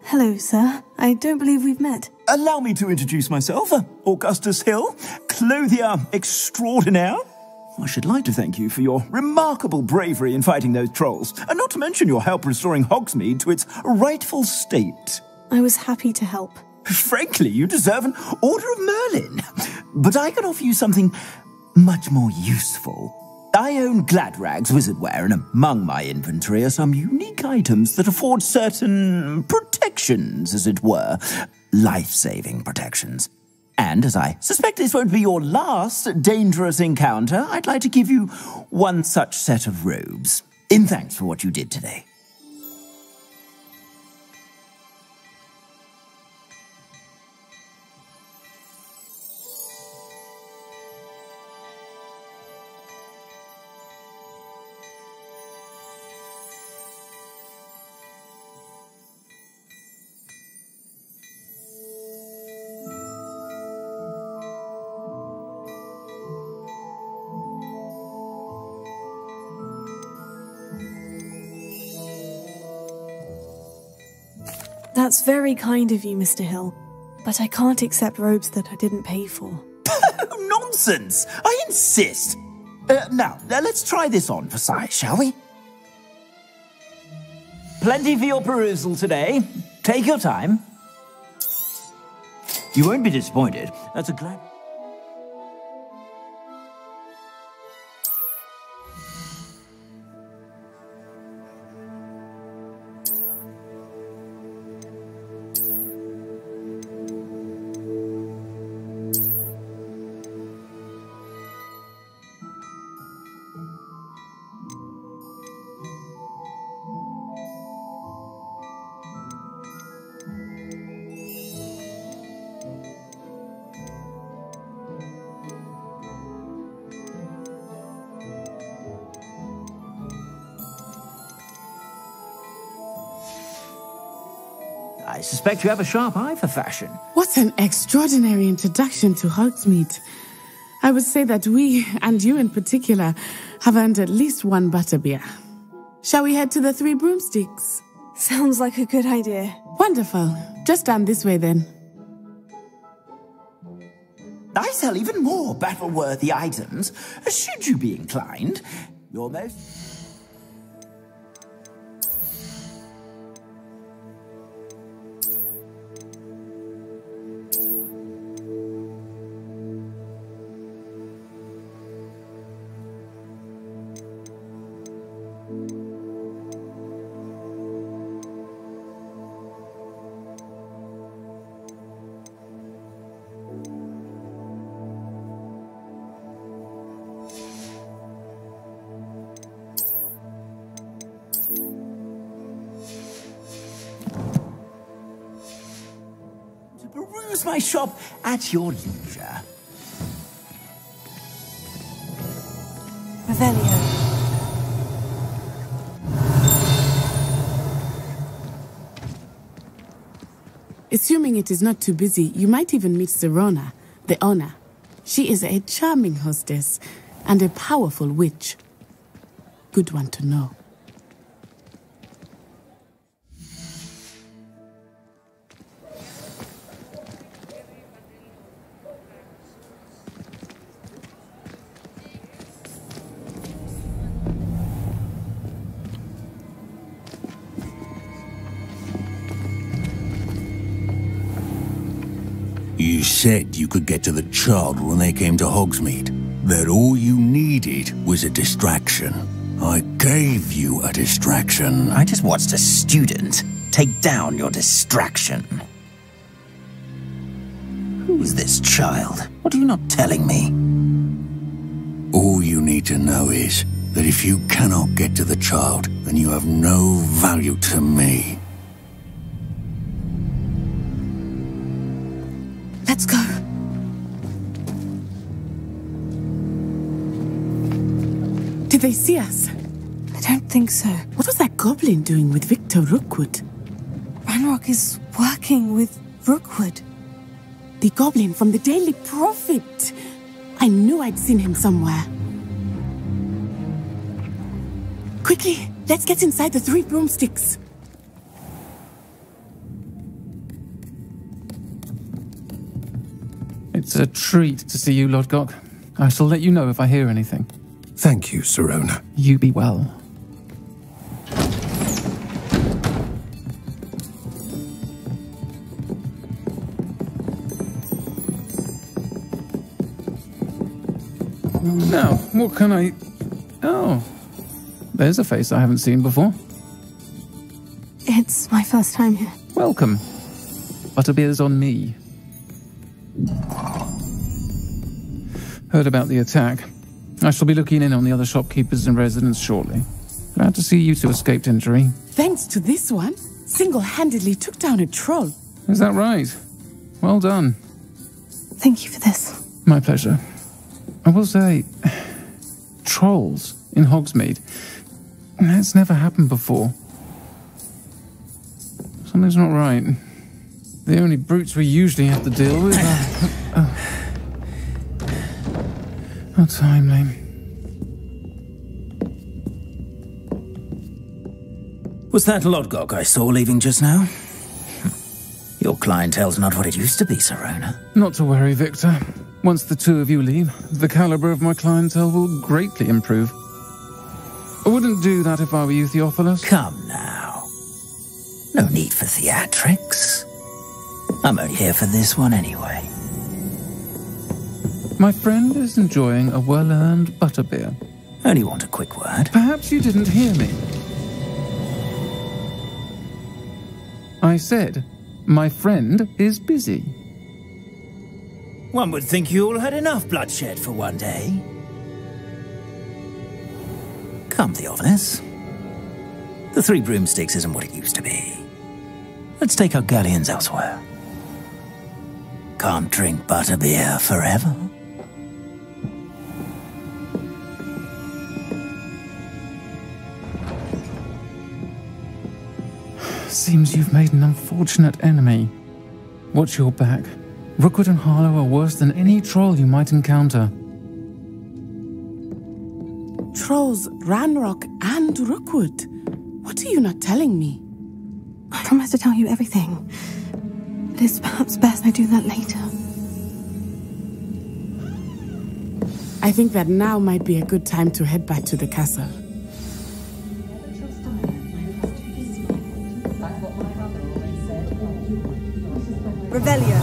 Hello, sir. I don't believe we've met. Allow me to introduce myself. Augustus Hill, clothier extraordinaire. I should like to thank you for your remarkable bravery in fighting those trolls, and not to mention your help restoring Hogsmeade to its rightful state. I was happy to help. Frankly, you deserve an Order of Merlin. But I can offer you something much more useful. I own Gladrag's wizardware, and among my inventory are some unique items that afford certain protections, as it were. Life-saving protections. And as I suspect this won't be your last dangerous encounter, I'd like to give you one such set of robes, in thanks for what you did today. That's very kind of you, Mr. Hill, but I can't accept robes that I didn't pay for. Nonsense! I insist! Now, let's try this on for size, shall we? Plenty for your perusal today. Take your time. You won't be disappointed. That's a glad... I suspect you have a sharp eye for fashion. What an extraordinary introduction to Hogsmeade. I would say that we, and you in particular, have earned at least one butterbeer. Shall we head to the Three Broomsticks? Sounds like a good idea. Wonderful. Just down this way then. I sell even more battle-worthy items, should you be inclined. Your most... Peruse my shop at your leisure. Revelio. Assuming it is not too busy, you might even meet Serona, the owner. She is a charming hostess and a powerful witch. Good one to know. You said you could get to the child when they came to Hogsmeade. That all you needed was a distraction. I gave you a distraction. I just watched a student take down your distraction. Who's this child? What are you not telling me? All you need to know is that if you cannot get to the child, then you have no value to me. Let's go. Did they see us? I don't think so. What was that goblin doing with Victor Rookwood? Ranrock is working with Rookwood. The goblin from the Daily Prophet. I knew I'd seen him somewhere. Quickly, let's get inside the Three Broomsticks. It's a treat to see you, Lodgok. I shall let you know if I hear anything. Thank you, Serona. You be well. Now, what can I... Oh, there's a face I haven't seen before. It's my first time here. Welcome. Butterbeer's on me. Heard about the attack. I shall be looking in on the other shopkeepers and residents shortly. Glad to see you two escaped injury. Thanks to this one, single-handedly took down a troll. Is that right? Well done. Thank you for this. My pleasure. I will say, trolls in Hogsmeade. That's never happened before. Something's not right. The only brutes we usually have to deal with are... How timely. Was that Lodgok I saw leaving just now? clientele's not what it used to be, Sirona. Not to worry, Victor. Once the two of you leave, the caliber of my clientele will greatly improve. I wouldn't do that if I were you, Theophilus. Come now. No need for theatrics. I'm only here for this one anyway. My friend is enjoying a well-earned butterbeer. Only want a quick word. Perhaps you didn't hear me. I said, my friend is busy. One would think you all had enough bloodshed for one day. Come, Theophilus. The Three Broomsticks isn't what it used to be. Let's take our galleons elsewhere. Can't drink butterbeer forever. Seems you've made an unfortunate enemy. Watch your back. Rookwood and Harlow are worse than any troll you might encounter. Trolls, Ranrock, and Rookwood. What are you not telling me? I promise to tell you everything. But it's perhaps best I do that later. I think that now might be a good time to head back to the castle. Revelio.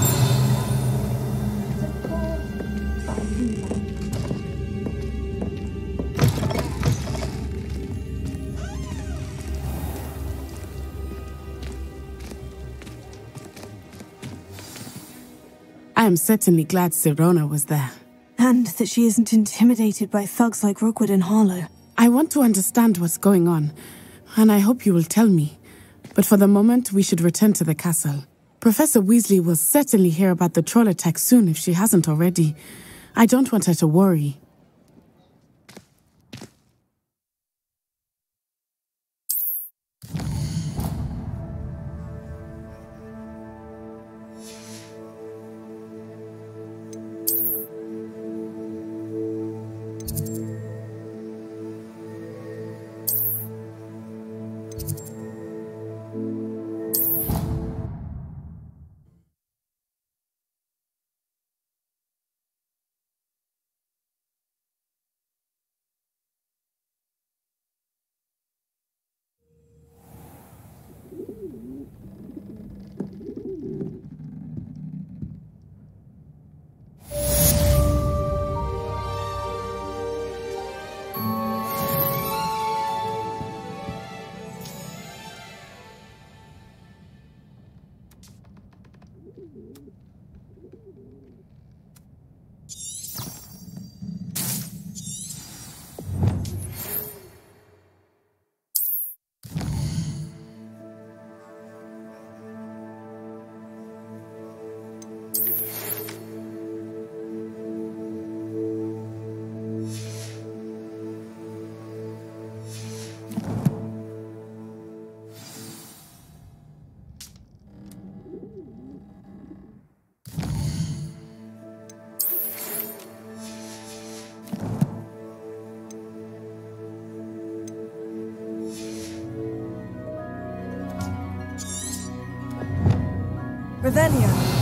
I am certainly glad Sirona was there. And that she isn't intimidated by thugs like Rookwood and Harlow. I want to understand what's going on, and I hope you will tell me. But for the moment, we should return to the castle. Professor Weasley will certainly hear about the troll attack soon if she hasn't already. I don't want her to worry. Revelio.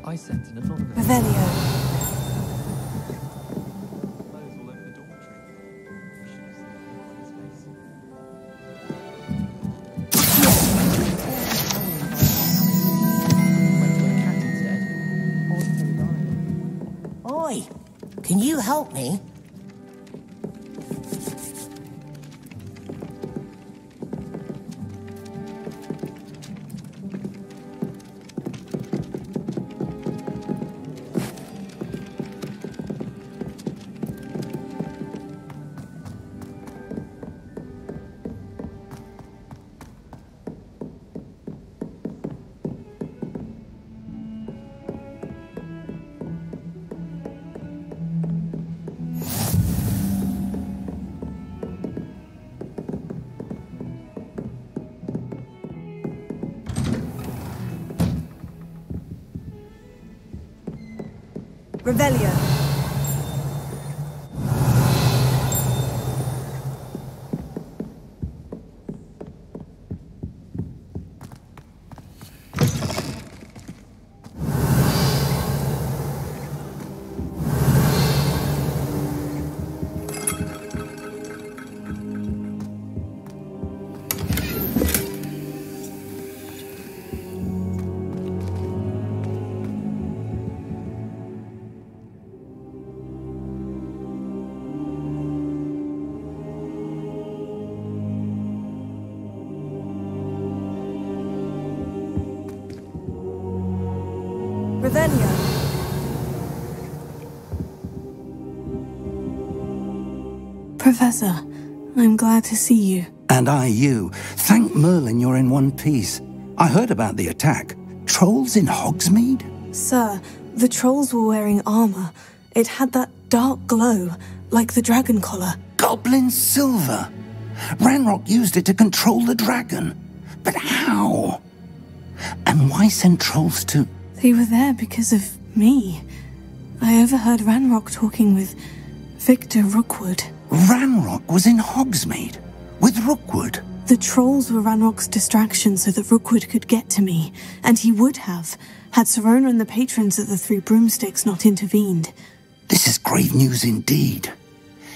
I sent an anonymous... Revelio. Oi, can you help me? Revelio. Revelio. Professor, I'm glad to see you. And I you. Thank Merlin you're in one piece. I heard about the attack. Trolls in Hogsmeade? Sir, the trolls were wearing armor. It had that dark glow, like the dragon collar. Goblin silver. Ranrock used it to control the dragon. But how? And why send trolls to... They were there because of me. I overheard Ranrock talking with Victor Rookwood. Ranrock was in Hogsmeade? With Rookwood? The trolls were Ranrock's distraction so that Rookwood could get to me, and he would have, had Serona and the patrons of the Three Broomsticks not intervened. This is grave news indeed.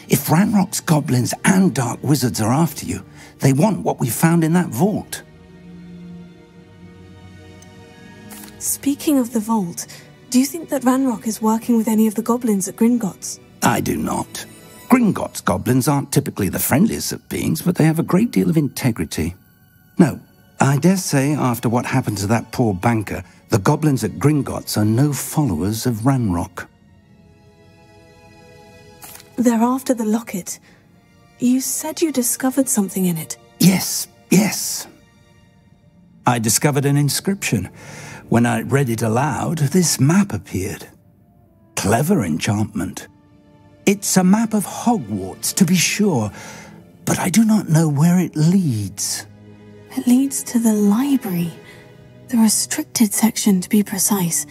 If Ranrock's goblins and dark wizards are after you, they want what we found in that vault. Speaking of the vault, do you think that Ranrock is working with any of the goblins at Gringotts? I do not. Gringotts goblins aren't typically the friendliest of beings, but they have a great deal of integrity. No, I dare say after what happened to that poor banker, the goblins at Gringotts are no followers of Ranrock. They're after the locket. You said you discovered something in it. Yes. I discovered an inscription. When I read it aloud, this map appeared. Clever enchantment. It's a map of Hogwarts, to be sure, but I do not know where it leads. It leads to the library. The restricted section, to be precise,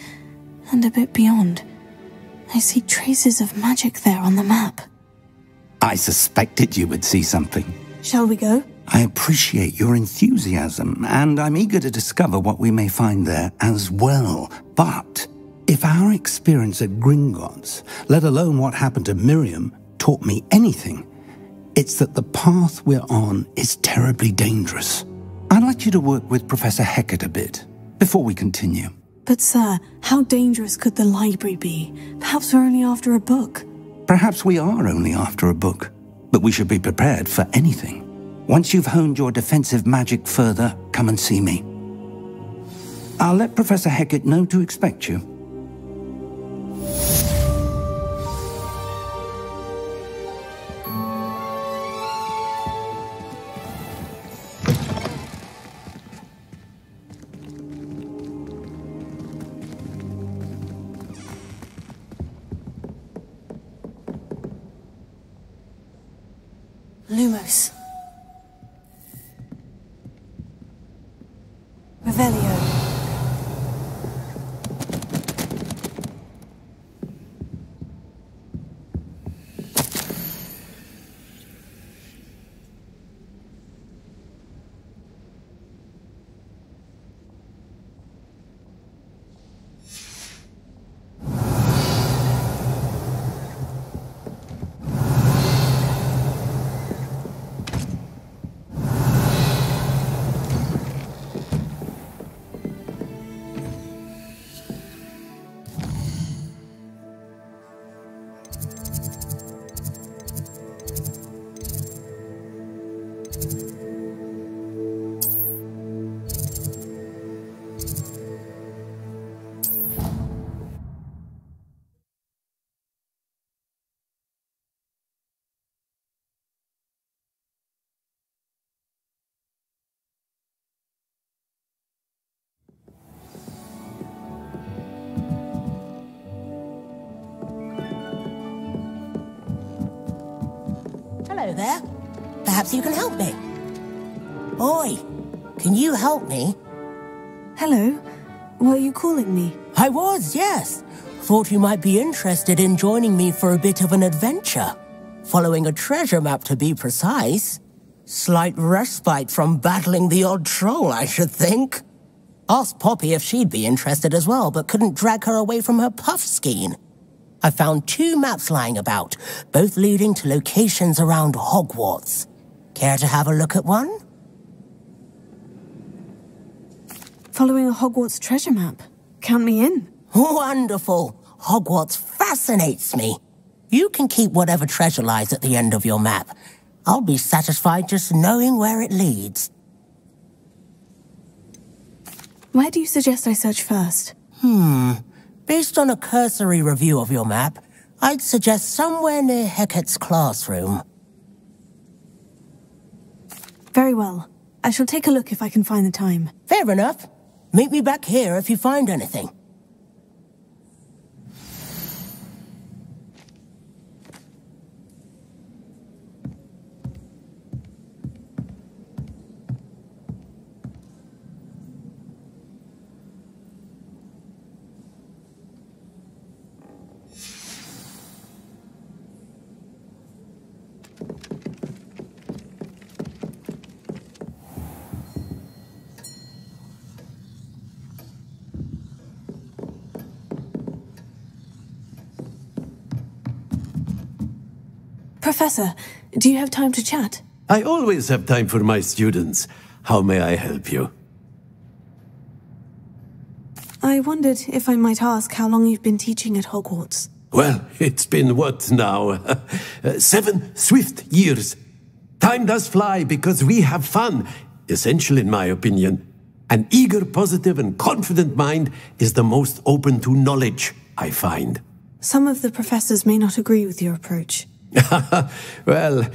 and a bit beyond. I see traces of magic there on the map. I suspected you would see something. Shall we go? I appreciate your enthusiasm, and I'm eager to discover what we may find there as well. But if our experience at Gringotts, let alone what happened to Miriam, taught me anything, it's that the path we're on is terribly dangerous. I'd like you to work with Professor Hecat a bit before we continue. But sir, how dangerous could the library be? Perhaps we're only after a book. Perhaps we are only after a book, but we should be prepared for anything. Once you've honed your defensive magic further, come and see me. I'll let Professor Hecat know to expect you. Lumos. Revelio. Hello there. Perhaps you can help me. Oi, can you help me? Hello. Were you calling me? I was, yes. Thought you might be interested in joining me for a bit of an adventure. Following a treasure map, to be precise. Slight respite from battling the odd troll, I should think. Asked Poppy if she'd be interested as well, but couldn't drag her away from her puff skein. I found 2 maps lying about, both leading to locations around Hogwarts. Care to have a look at one? Following a Hogwarts treasure map. Count me in. Wonderful. Hogwarts fascinates me. You can keep whatever treasure lies at the end of your map. I'll be satisfied just knowing where it leads. Where do you suggest I search first? Based on a cursory review of your map, I'd suggest somewhere near Hecate's classroom. Very well. I shall take a look if I can find the time. Fair enough. Meet me back here if you find anything. Professor, do you have time to chat? I always have time for my students. How may I help you? I wondered if I might ask how long you've been teaching at Hogwarts. Well, it's been what now? 7 swift years. Time does fly because we have fun. Essential in my opinion. An eager, positive, and confident mind is the most open to knowledge, I find. Some of the professors may not agree with your approach. Well,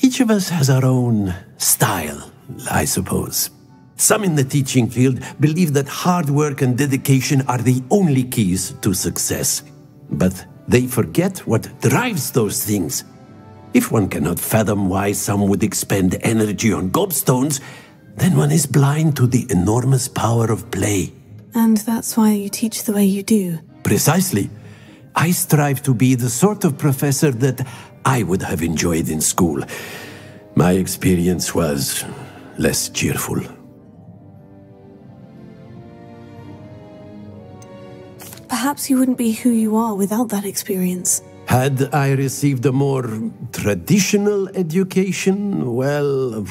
each of us has our own style, I suppose. Some in the teaching field believe that hard work and dedication are the only keys to success. But they forget what drives those things. If one cannot fathom why some would expend energy on gobstones, then one is blind to the enormous power of play. And that's why you teach the way you do. Precisely. I strive to be the sort of professor that I would have enjoyed in school. My experience was less cheerful. Perhaps you wouldn't be who you are without that experience. Had I received a more traditional education, well,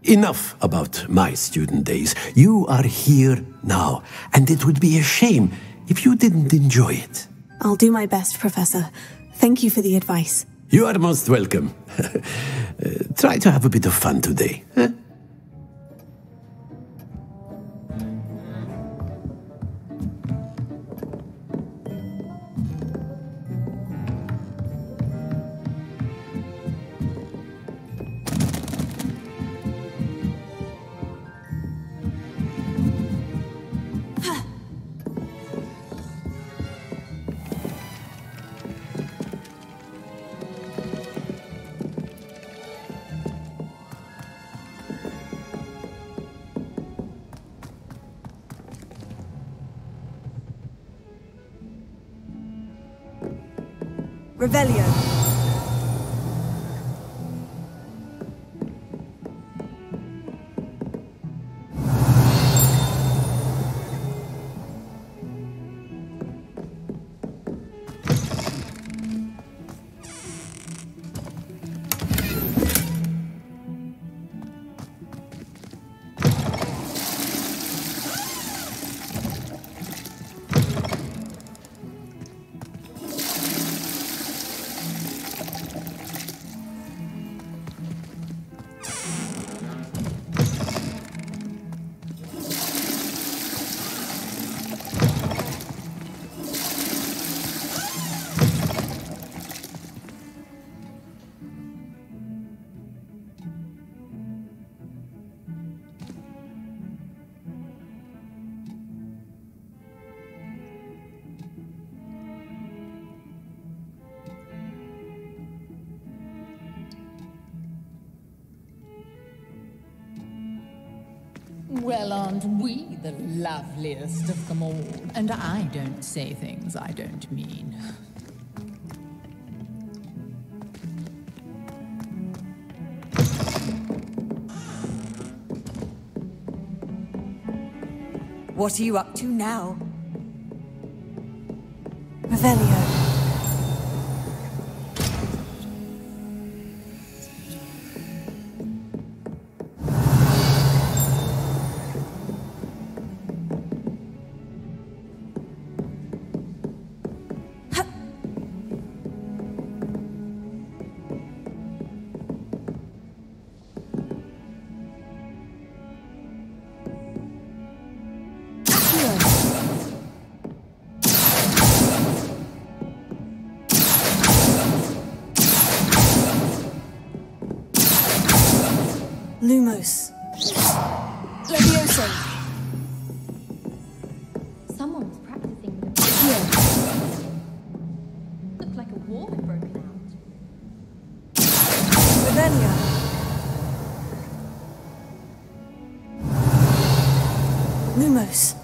enough about my student days. You are here now, and it would be a shame if you didn't enjoy it. I'll do my best, Professor. Thank you for the advice. You are most welcome. Try to have a bit of fun today. Huh? Revelio. Well, aren't we the loveliest of them all? And I don't say things I don't mean. What are you up to now? Revelio. Lumos. Levioso. Someone was practicing with a Looked like a war had broken out. Revelio. Lumos.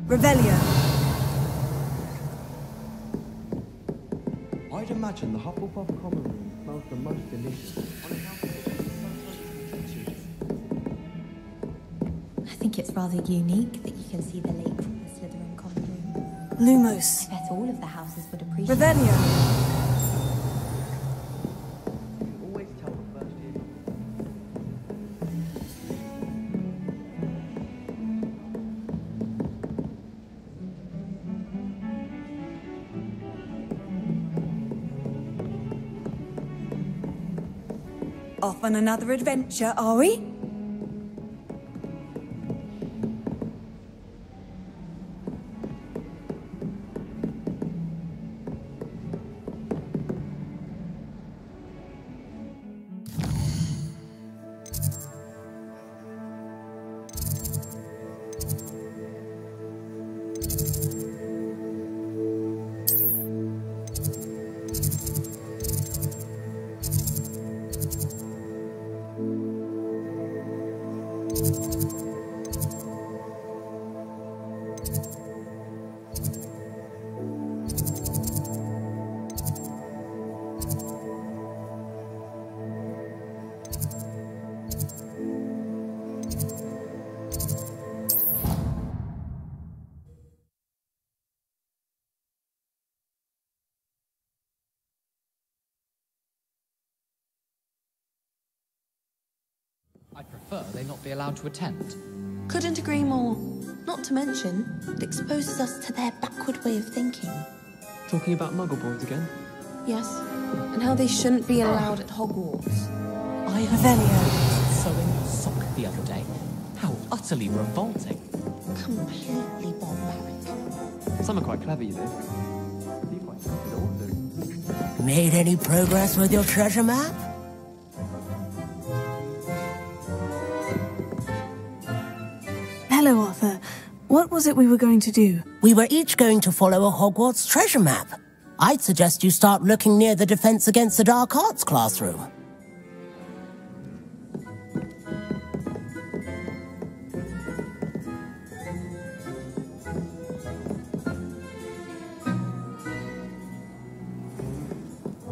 Revelio. I'd imagine the Hufflepuff common room smells the most delicious. I think it's rather unique that you can see the lake from the Slytherin common room. Lumos. I bet all of the houses would appreciate Revelio. Off on another adventure, are we? prefer they not be allowed to attend. Couldn't agree more. Not to mention, it exposes us to their backward way of thinking. Talking about Muggle boys again? Yes, and how they shouldn't be allowed at Hogwarts. I heard sewing your sock the other day. How utterly revolting. Completely barbaric. Some are quite clever, you know. Be quite clever. Made any progress with your treasure map? Hello, Arthur. What was it we were going to do? We were each going to follow a Hogwarts treasure map. I'd suggest you start looking near the Defense Against the Dark Arts classroom.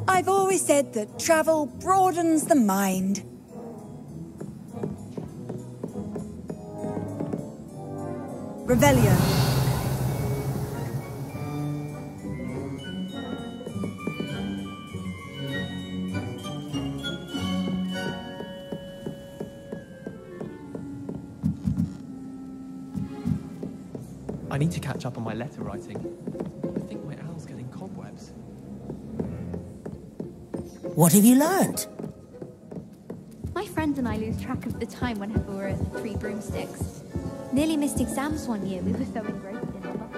I've always said that travel broadens the mind. Revelio. I need to catch up on my letter writing. I think my owl's getting cobwebs. What have you learned? My friend and I lose track of the time whenever we're at the Three Broomsticks. Nearly missed exams one year, we were so engrossed in our books.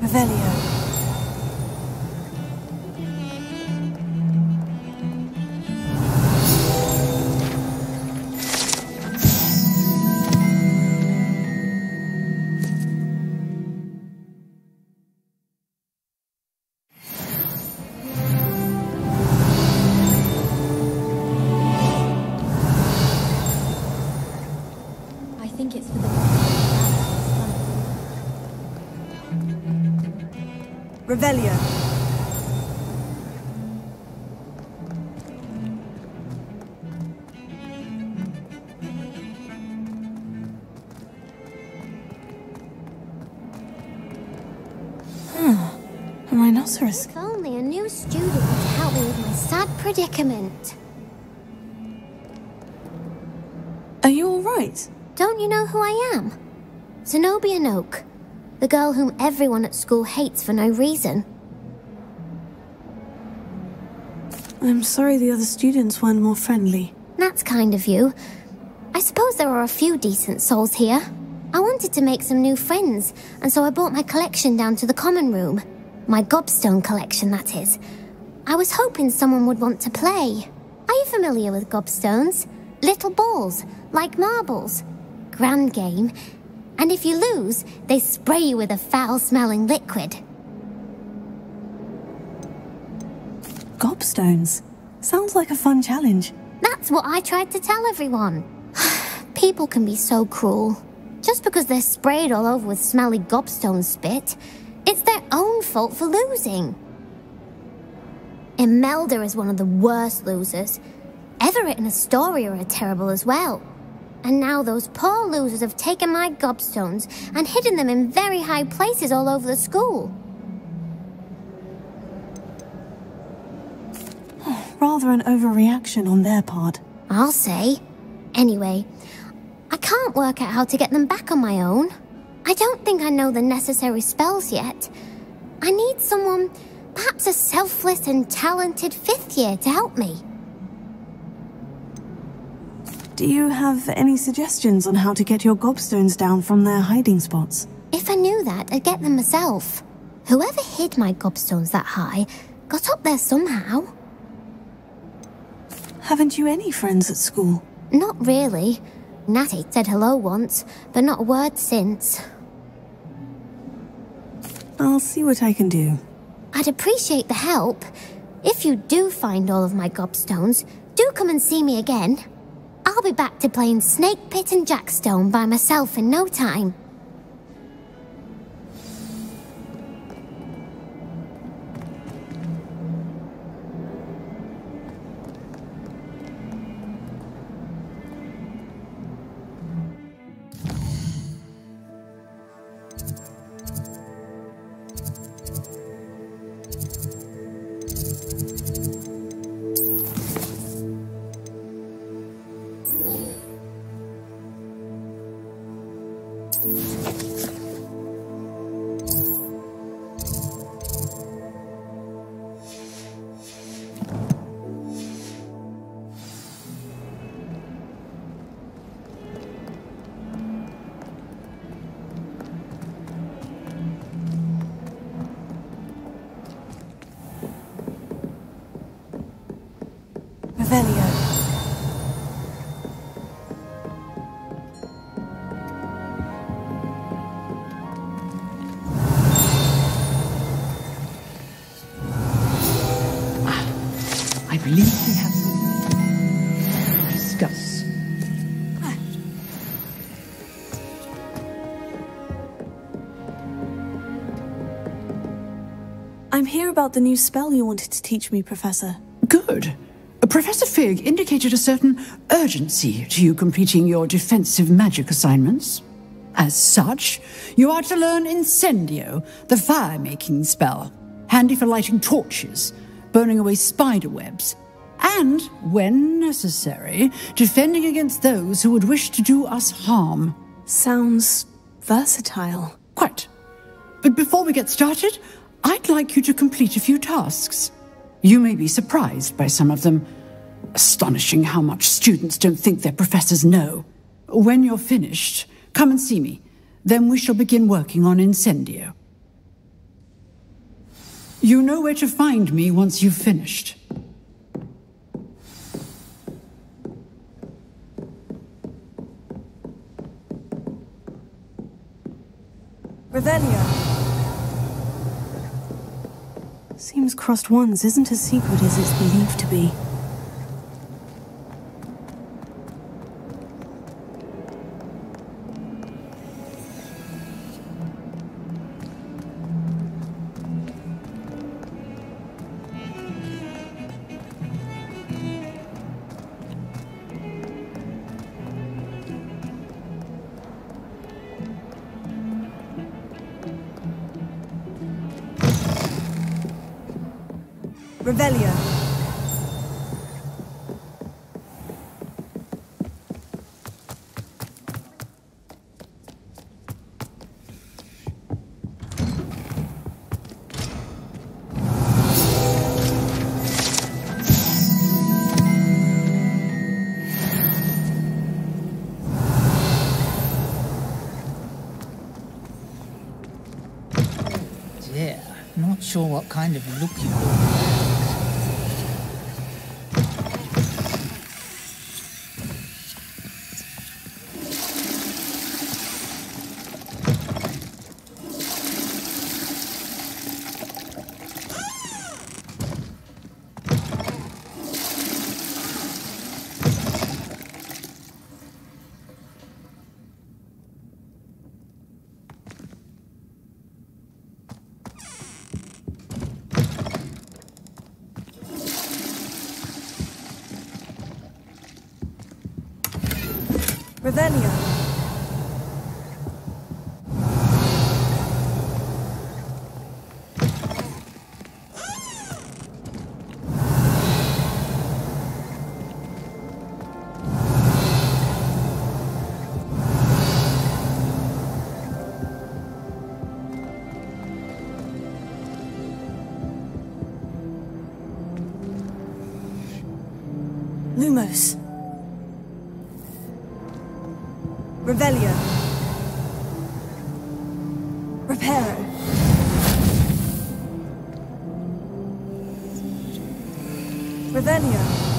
Revelio. I think it's for the Revelio. A rhinoceros. If only a new student would help me with my sad predicament. Are you all right? Don't you know who I am? Zenobia Noak. The girl whom everyone at school hates for no reason. I'm sorry the other students weren't more friendly. That's kind of you. I suppose there are a few decent souls here. I wanted to make some new friends, and so I brought my collection down to the common room. My gobstone collection, that is. I was hoping someone would want to play. Are you familiar with gobstones? Little balls, like marbles. Grand game. And if you lose, they spray you with a foul-smelling liquid. Gobstones? Sounds like a fun challenge. That's what I tried to tell everyone. People can be so cruel. Just because they're sprayed all over with smelly gobstone spit, it's their own fault for losing. Imelda is one of the worst losers. Everett and Astoria are terrible as well. And now those poor losers have taken my gobstones and hidden them in very high places all over the school. Rather an overreaction on their part. I'll say. Anyway, I can't work out how to get them back on my own. I don't think I know the necessary spells yet. I need someone, perhaps a selfless and talented 5th year to help me. Do you have any suggestions on how to get your gobstones down from their hiding spots? If I knew that, I'd get them myself. Whoever hid my gobstones that high got up there somehow. Haven't you any friends at school? Not really. Natty said hello once, but not a word since. I'll see what I can do. I'd appreciate the help. If you do find all of my gobstones, do come and see me again. I'll be back to playing Snake Pit and Jackstone by myself in no time. I believe we have to discuss. I'm here about the new spell you wanted to teach me, Professor. Good. Professor Fig indicated a certain urgency to you completing your defensive magic assignments. As such, you are to learn Incendio, the fire-making spell, handy for lighting torches, burning away spider webs, and, when necessary, defending against those who would wish to do us harm. Sounds versatile. Quite. But before we get started, I'd like you to complete a few tasks. You may be surprised by some of them. Astonishing how much students don't think their professors know. When you're finished, come and see me. Then we shall begin working on Incendio. You know where to find me once you've finished. Revelio. Seems crossed ones isn't as secret as it's believed to be. Revelio. Dear, not sure what kind of look you have. Revelio. Lumos. Revelio. Reparo. Revelio.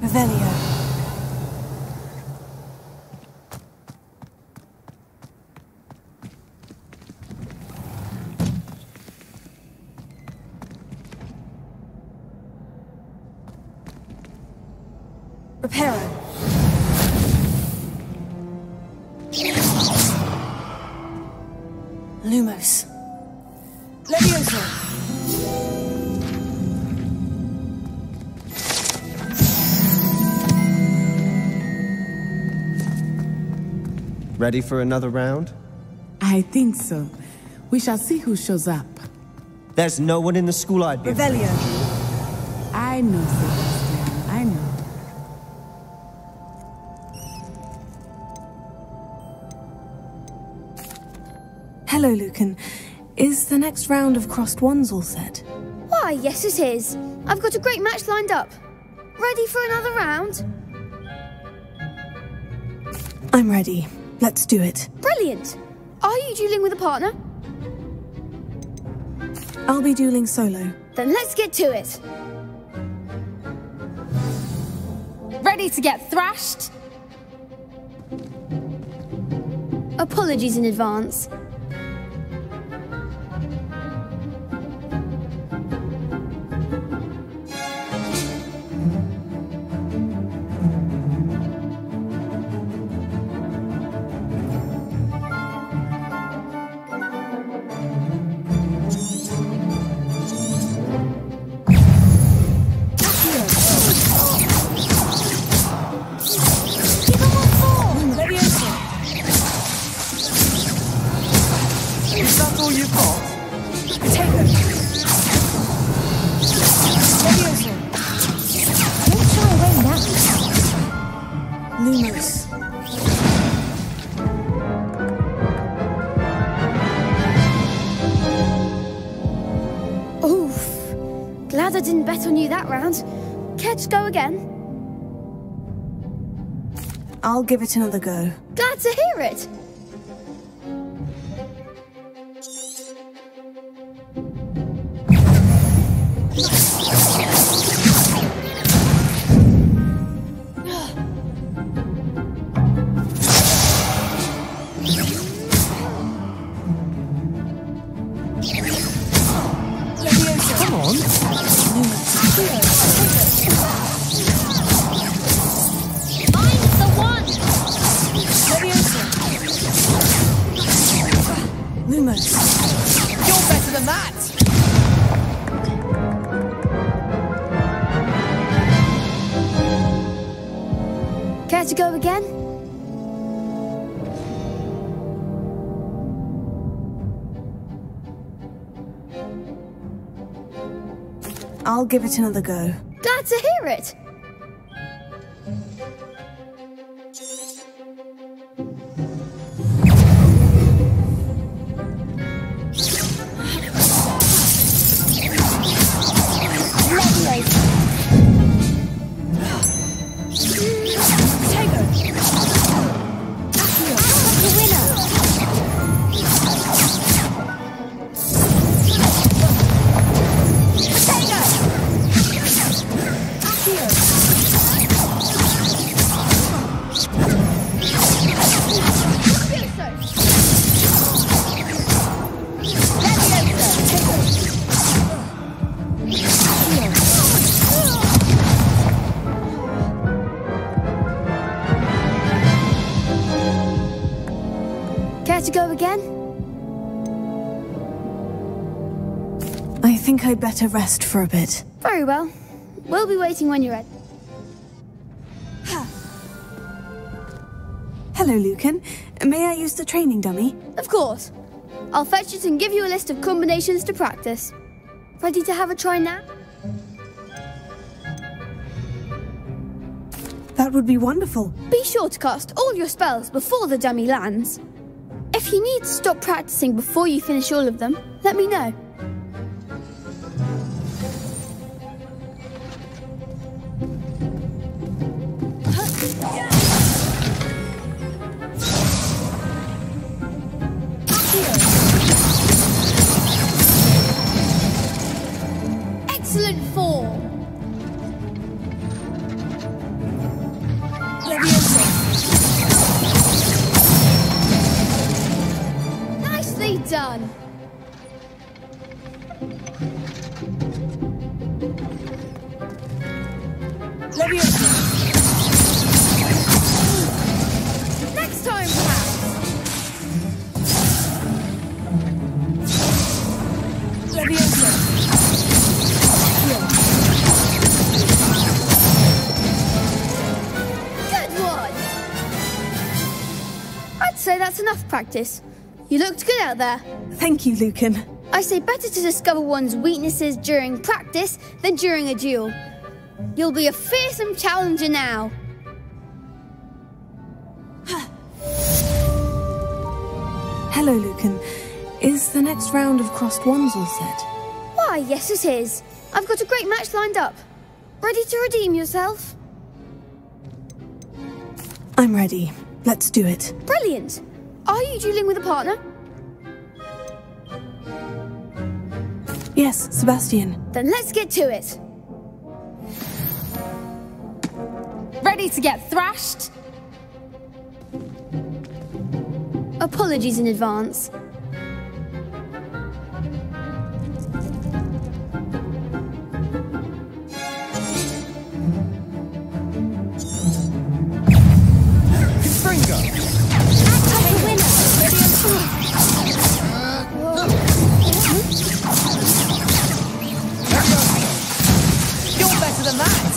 Revelio. Reparo. Lumos. Levioso. Ready for another round? I think so. We shall see who shows up. There's no one in the school I'd be. Revelio. I know, Sebastian. I know. Hello, Lucan. Is the next round of crossed ones all set? Why, yes it is. I've got a great match lined up. Ready for another round? I'm ready. Let's do it. Brilliant. Are you dueling with a partner? I'll be dueling solo. Then let's get to it. Ready to get thrashed? Apologies in advance. Glad I didn't bet on you that round. Care to go again? I'll give it another go. Glad to hear it. Care to go again? I'll give it another go. Glad to hear it. Care to go again? I think I'd better rest for a bit. Very well. We'll be waiting when you're ready. Hello, Lucan. May I use the training dummy? Of course. I'll fetch it and give you a list of combinations to practice. Ready to have a try now? That would be wonderful. Be sure to cast all your spells before the dummy lands. If you need to stop practicing before you finish all of them, let me know. Excellent form. Nicely done. Next time, perhaps. Good one. I'd say that's enough practice. You looked good out there. Thank you, Lucan. I say better to discover one's weaknesses during practice than during a duel. You'll be a fearsome challenger now. Hello, Lucan. Is the next round of crossed wands all set? Why, yes it is. I've got a great match lined up. Ready to redeem yourself? I'm ready. Let's do it. Brilliant. Are you dueling with a partner? Yes, Sebastian. Then let's get to it. Ready to get thrashed? Apologies in advance. You're better than that!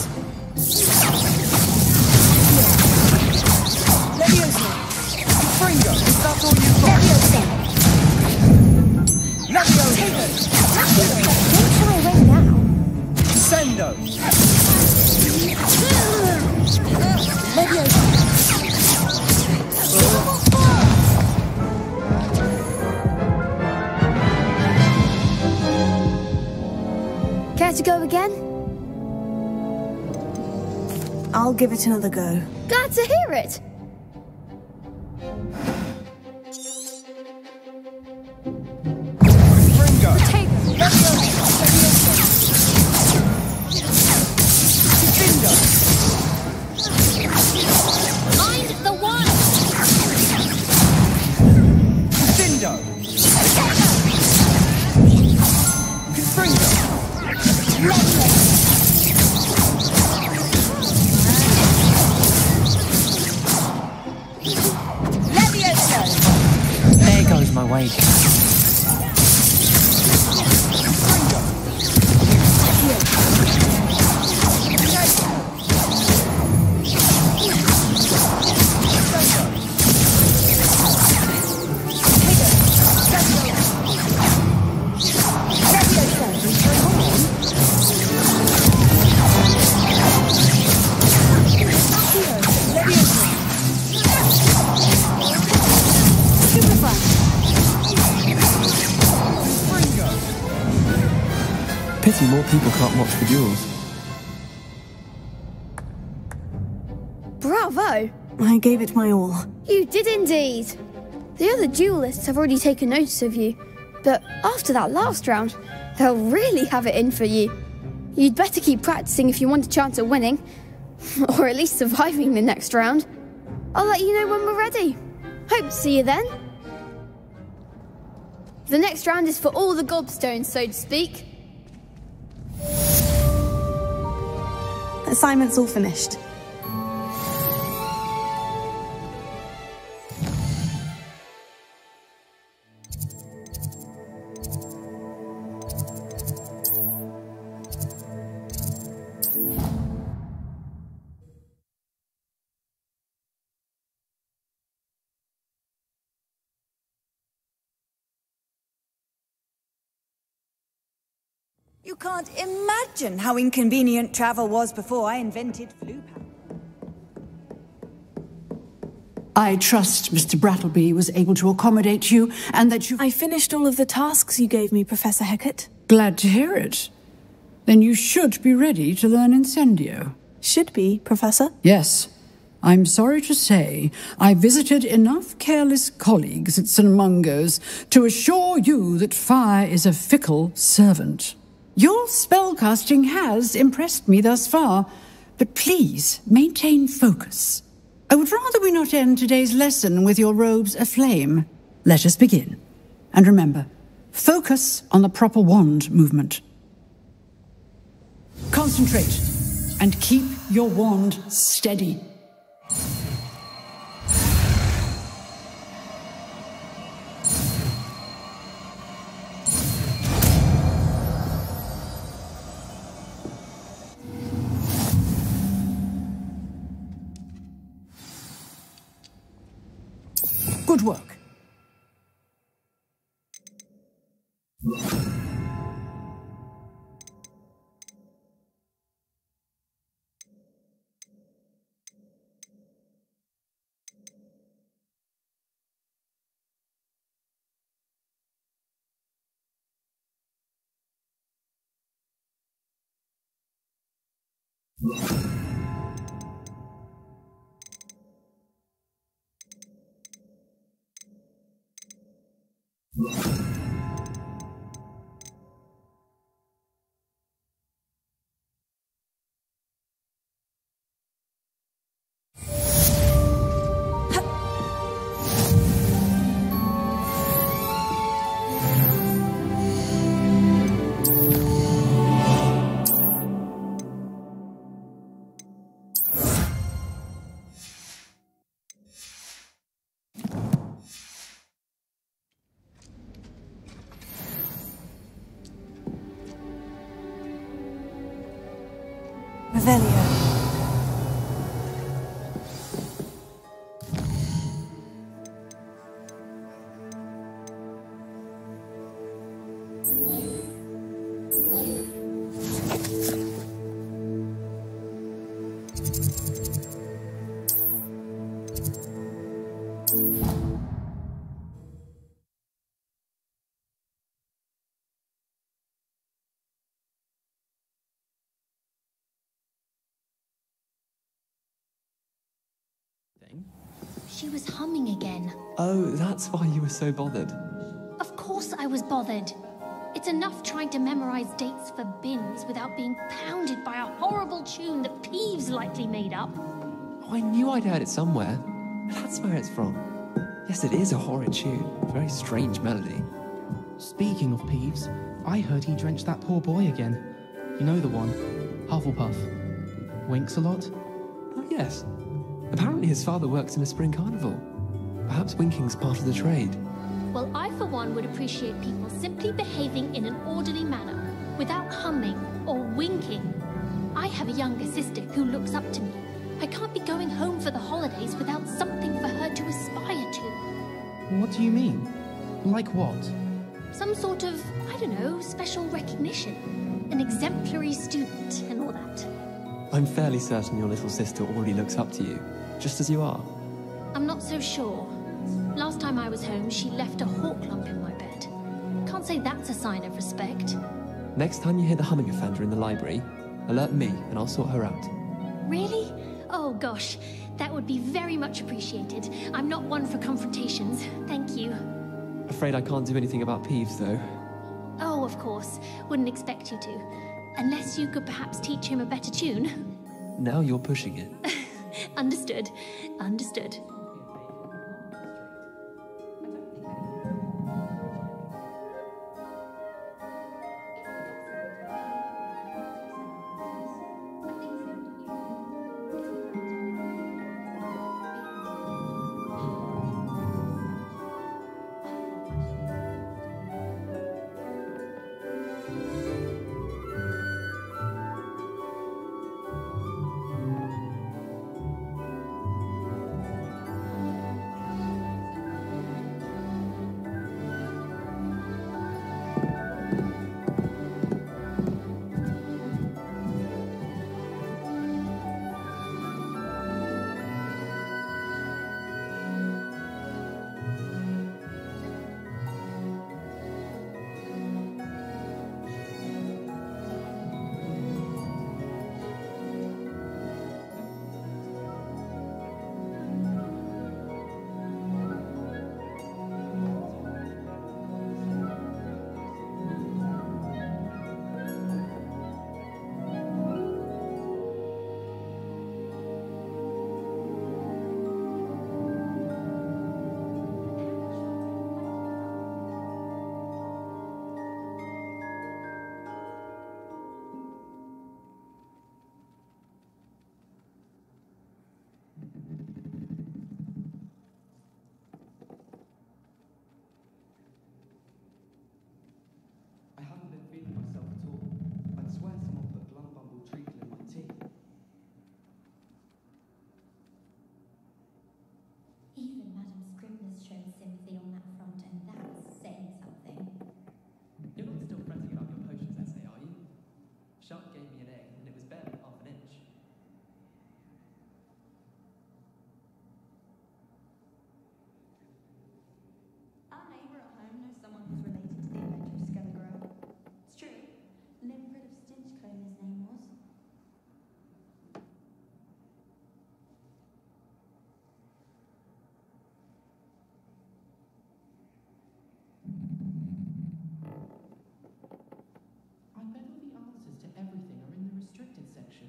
Leviosa! Fringo, is that all you've got? Leviosa! Don't shy away now. Sendo! Leviosa! Care to go again? I'll give it another go. Glad to hear it. Fringo! Findo! Mind the one! Findo! Fringo! There goes my wake. Pity more people can't watch the duels. Bravo! I gave it my all. You did indeed. The other duelists have already taken notice of you, but after that last round, they'll really have it in for you. You'd better keep practicing if you want a chance at winning. Or at least surviving the next round. I'll let you know when we're ready. Hope to see you then. The next round is for all the gobstones, so to speak. Assignment's all finished. You can't imagine how inconvenient travel was before I invented flu. I trust Mr. Brattleby was able to accommodate you, and that you... I finished all of the tasks you gave me, Professor Hecat. Glad to hear it. Then you should be ready to learn Incendio. Should be, Professor? Yes. I'm sorry to say, I visited enough careless colleagues at St. Mungo's to assure you that fire is a fickle servant. Your spellcasting has impressed me thus far, but please maintain focus. I would rather we not end today's lesson with your robes aflame. Let us begin. And remember, focus on the proper wand movement. Concentrate, and keep your wand steady. Good work. Revelio. She was humming again. Oh, that's why you were so bothered. Of course I was bothered. It's enough trying to memorize dates for bins without being pounded by a horrible tune that Peeves likely made up. Oh, I knew I'd heard it somewhere. That's where it's from. Yes, it is a horrid tune. A very strange melody. Speaking of Peeves, I heard he drenched that poor boy again. You know the one, Hufflepuff. Winks a lot? Oh, yes. Apparently his father works in a spring carnival. Perhaps winking's part of the trade. Well, I for one would appreciate people simply behaving in an orderly manner, without humming or winking. I have a younger sister who looks up to me. I can't be going home for the holidays without something for her to aspire to. What do you mean? Like what? Some sort of, I don't know, special recognition. An exemplary student and all that. I'm fairly certain your little sister already looks up to you, just as you are. I'm not so sure. Last time I was home, she left a hawk lump in my bed. Can't say that's a sign of respect. Next time you hear the humming offender in the library, alert me and I'll sort her out. Really? Oh gosh, that would be very much appreciated. I'm not one for confrontations, thank you. Afraid I can't do anything about Peeves, though. Oh, of course. Wouldn't expect you to. Unless you could perhaps teach him a better tune. Now you're pushing it. Understood. Understood. I haven't been feeling myself at all. I'd swear someone put Glumbumble treacle in my tea. Even Madame Scribner's shown sympathy on that front, and that's saying something. You're not still fretting about your potions essay, are you? Shark gave me an A, and it was barely half an inch. Our neighbour at home knows someone who's related to the adventurous Skelegrow. It's true. Limfred of Stinchcombe his name was. I bet all the answers to everything are in the restricted section.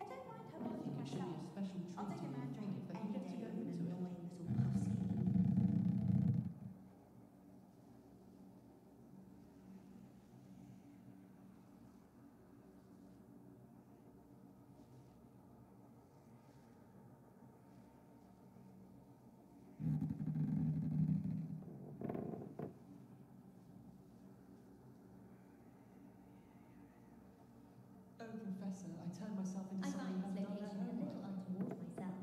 I don't mind having a look It should be a myself. special treat I'll take to a your mandarin life that you any get to day go over an into it. annoying little pussy. Oh, Professor, I turned myself into I something find this I haven't done location a their little homework. untoward myself.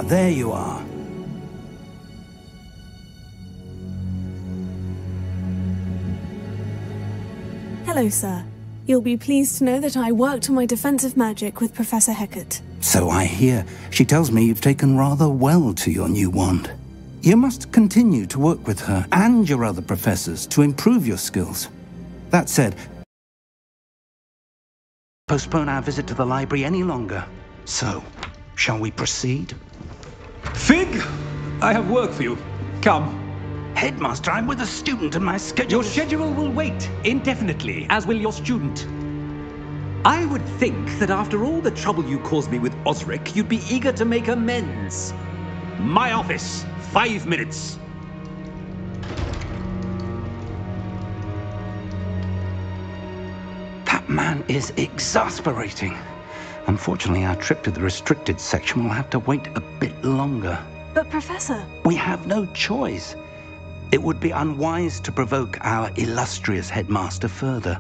there you are. Hello, sir. You'll be pleased to know that I worked on my defensive magic with Professor Heckert. So I hear. She tells me you've taken rather well to your new wand. You must continue to work with her and your other professors to improve your skills. That said, postpone our visit to the library any longer. So, shall we proceed? Fig! I have work for you. Come. Headmaster, I'm with a student and my schedule... Your schedule will wait indefinitely, as will your student. I would think that after all the trouble you caused me with Osric, you'd be eager to make amends. My office, 5 minutes. That man is exasperating. Unfortunately, our trip to the restricted section will have to wait a bit longer. But, Professor... We have no choice. It would be unwise to provoke our illustrious headmaster further.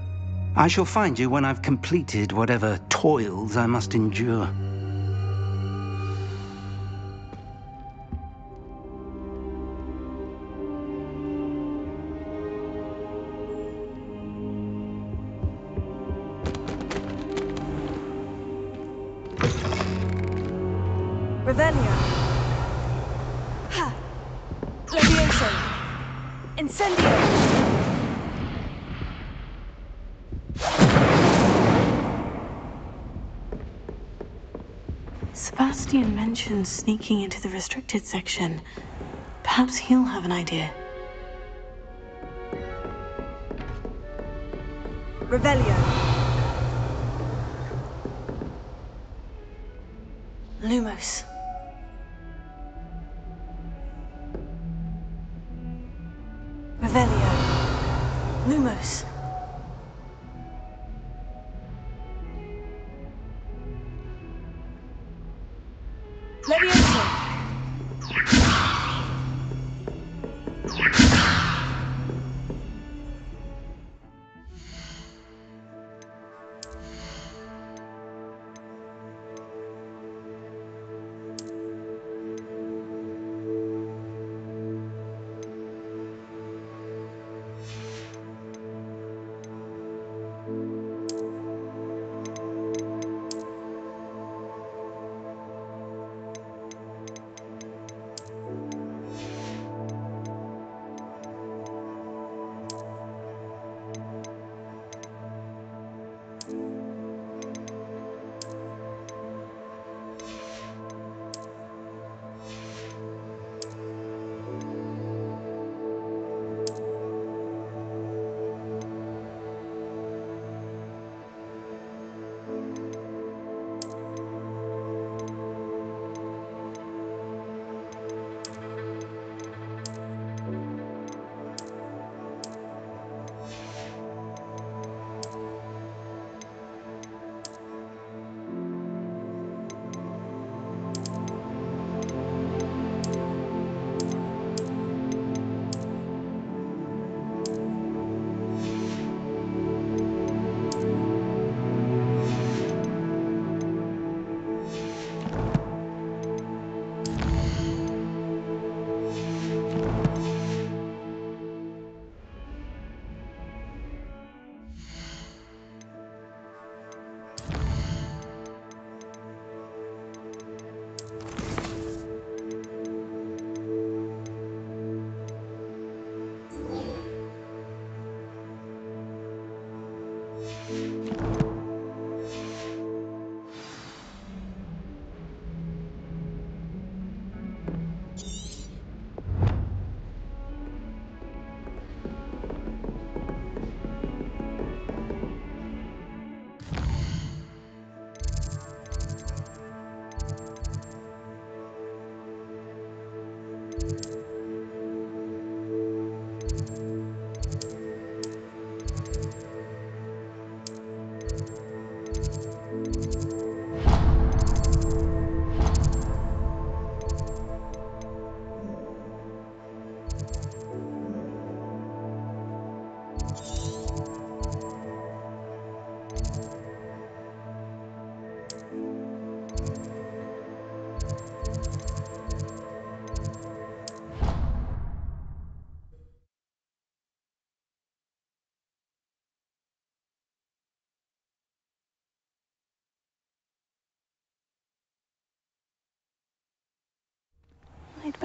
I shall find you when I've completed whatever toils I must endure. Revelio. Ha! Levioso. Incendio. Sebastian mentioned sneaking into the restricted section. Perhaps he'll have an idea. Revelio. Lumos. Revelio. Lumos. Levioso.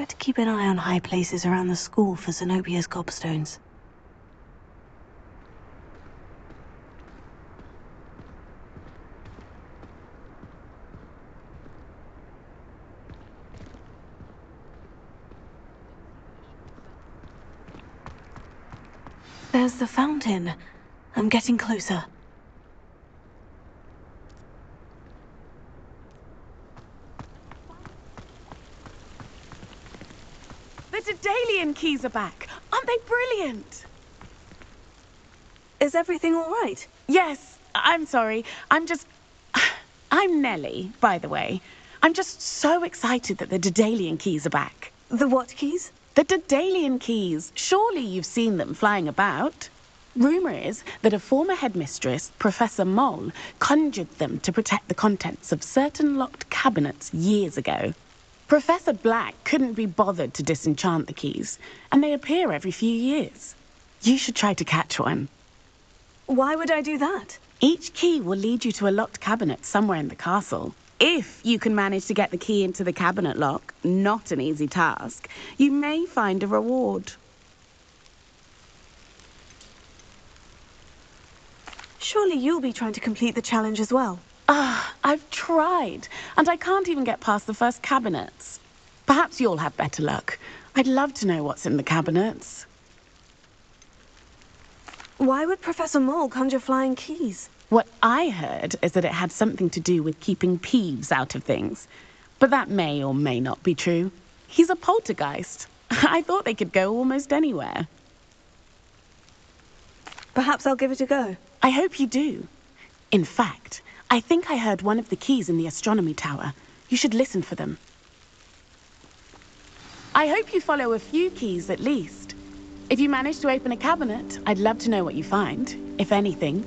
better keep an eye on high places around the school for Zenobia's gobstones. There's the fountain. I'm getting closer. The Daedalian keys are back. Aren't they brilliant? Is everything all right? Yes, I'm sorry. I'm Nellie, by the way. I'm just so excited that the Daedalian keys are back. The what keys? The Daedalian keys. Surely you've seen them flying about. Rumour is that a former headmistress, Professor Moll, conjured them to protect the contents of certain locked cabinets years ago. Professor Black couldn't be bothered to disenchant the keys, and they appear every few years. You should try to catch one. Why would I do that? Each key will lead you to a locked cabinet somewhere in the castle. If you can manage to get the key into the cabinet lock, not an easy task, you may find a reward. Surely you'll be trying to complete the challenge as well. I've tried, and I can't even get past the first cabinets. Perhaps you'll have better luck. I'd love to know what's in the cabinets. Why would Professor Moll conjure flying keys? What I heard is that it had something to do with keeping Peeves out of things. But that may or may not be true. He's a poltergeist. I thought they could go almost anywhere. Perhaps I'll give it a go. I hope you do. In fact, I think I heard one of the keys in the astronomy tower. You should listen for them. I hope you follow a few keys at least. If you manage to open a cabinet, I'd love to know what you find, if anything.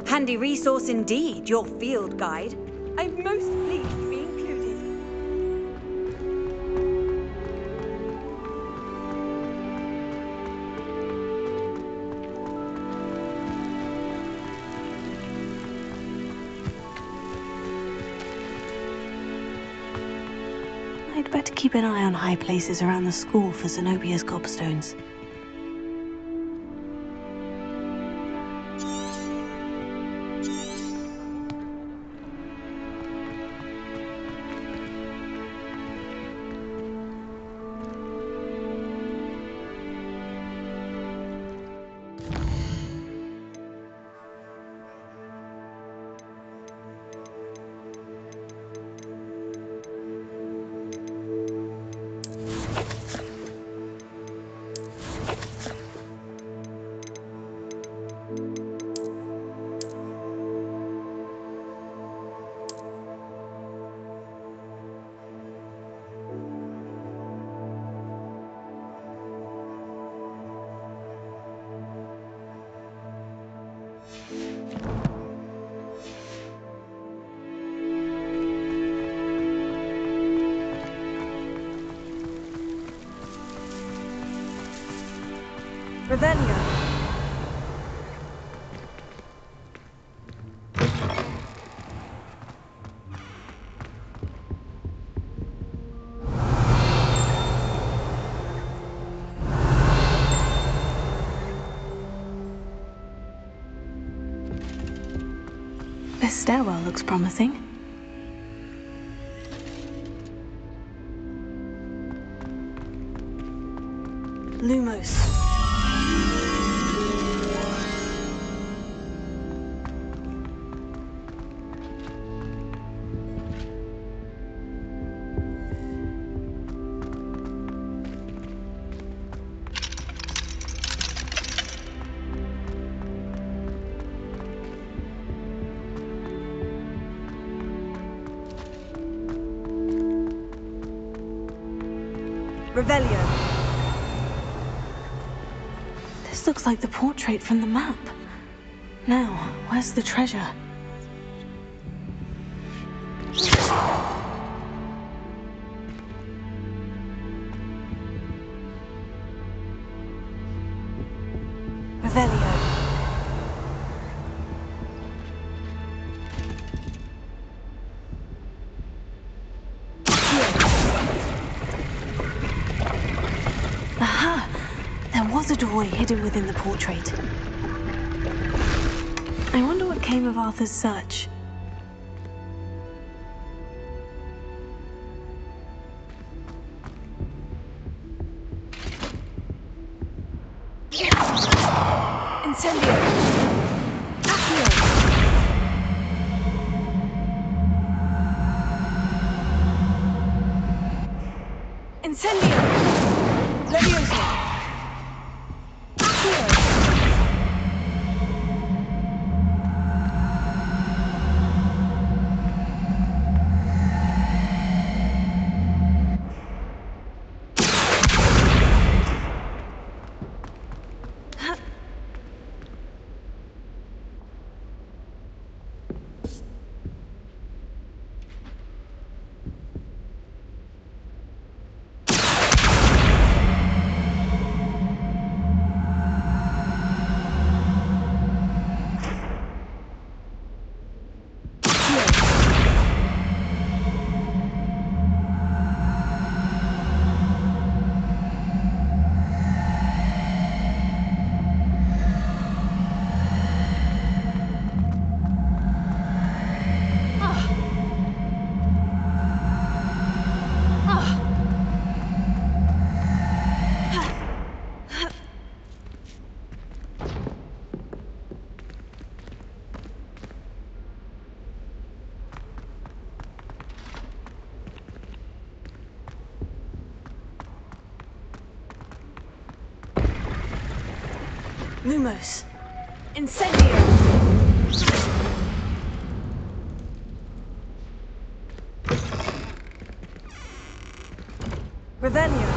Handy resource indeed, your field guide. I'm most pleased to be included. I'd better keep an eye on high places around the school for Zenobia's gobstones. Revelio. This stairwell looks promising. Lumos. Revelio. This looks like the portrait from the map. Now, where's the treasure? Revelio. Aha! There was a doorway hidden within the portrait. I wonder what came of Arthur's search. Incendio. Accio. Incendio. Leviosa. Accio. Lumos. Incendio. Revelio.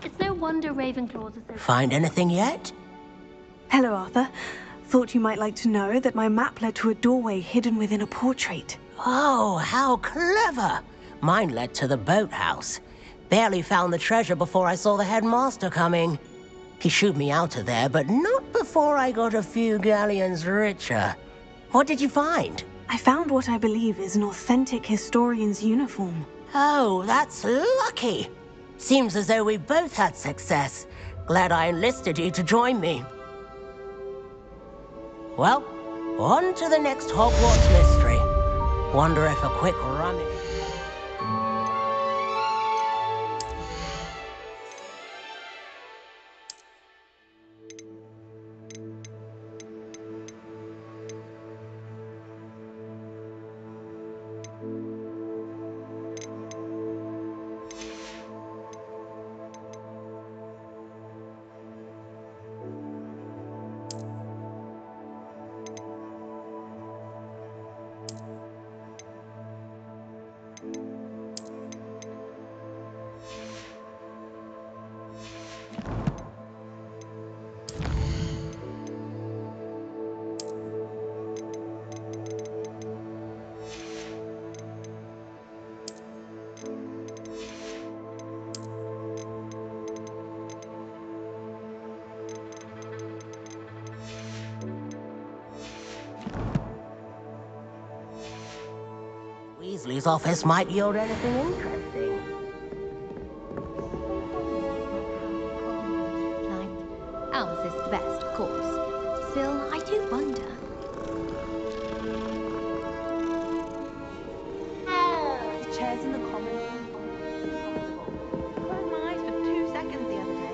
It's no wonder Ravenclaws are so... Find anything yet? Hello, Arthur. Thought you might like to know that my map led to a doorway hidden within a portrait. Oh, how clever! Mine led to the boathouse. Barely found the treasure before I saw the headmaster coming. He shooed me out of there, but not before I got a few galleons richer. What did you find? I found what I believe is an authentic historian's uniform. Oh, that's lucky. Seems as though we both had success. Glad I enlisted you to join me. Well, on to the next Hogwarts mystery. Wonder if a quick rummage... Weasley's office might yield anything interesting. Ours is the best, of course. Still, I do wonder. The chairs in the common room are impossible. Closed my eyes for 2 seconds the other day.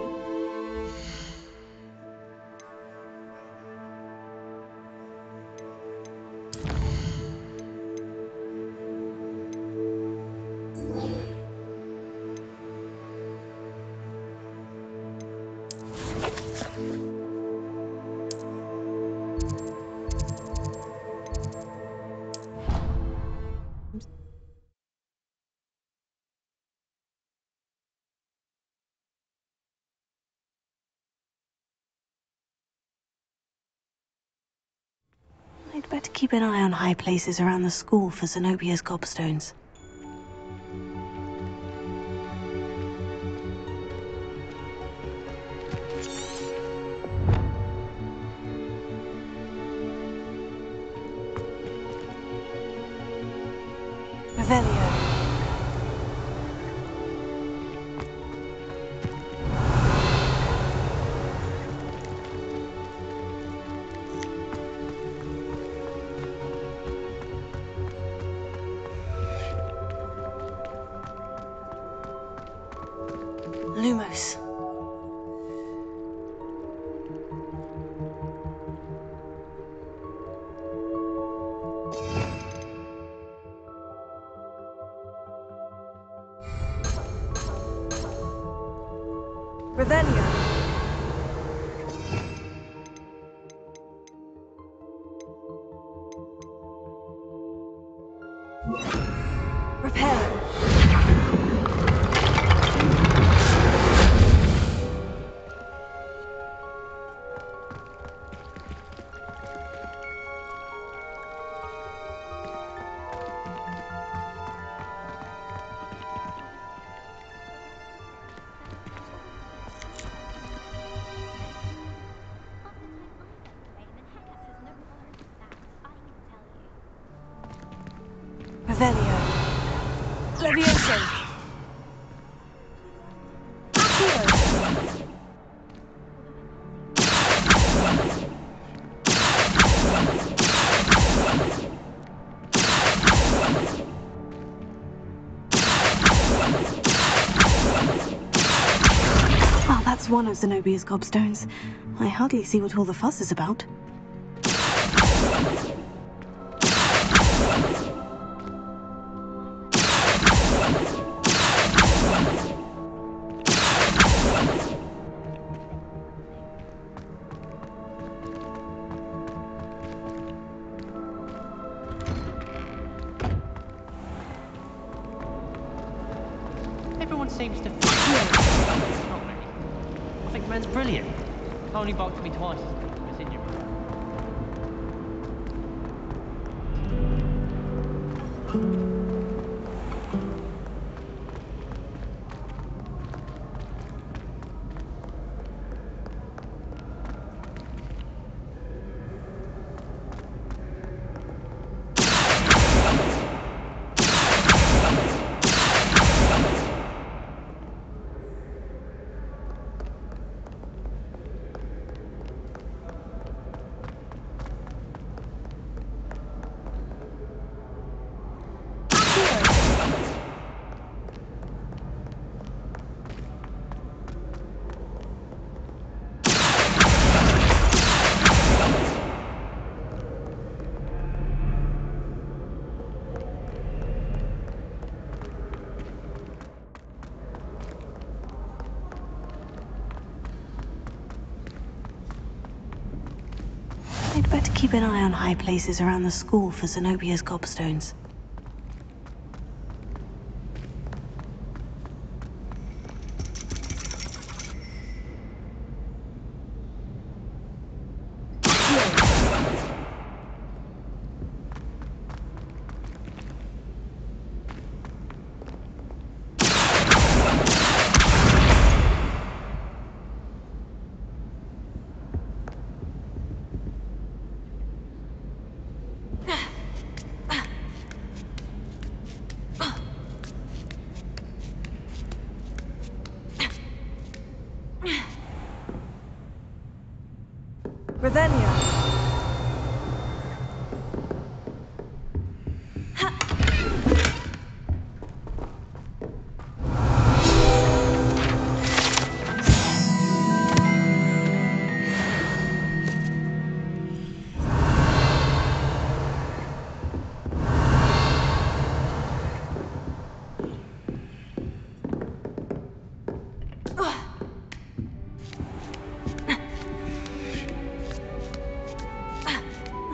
I'd better keep an eye on high places around the school for Zenobia's gobstones. Revelio. Lumos. Revelio. Reparo. Revelio. Levioso. Accio. Well, that's one of Zenobia's gobstones. I hardly see what all the fuss is about. Everyone seems to think not really. I think Ren's brilliant. Only barked at me twice as in your I'd better keep an eye on high places around the school for Zenobia's gobstones. Revelio.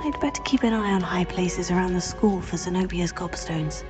I'd better keep an eye on high places around the school for Zenobia's gobstones.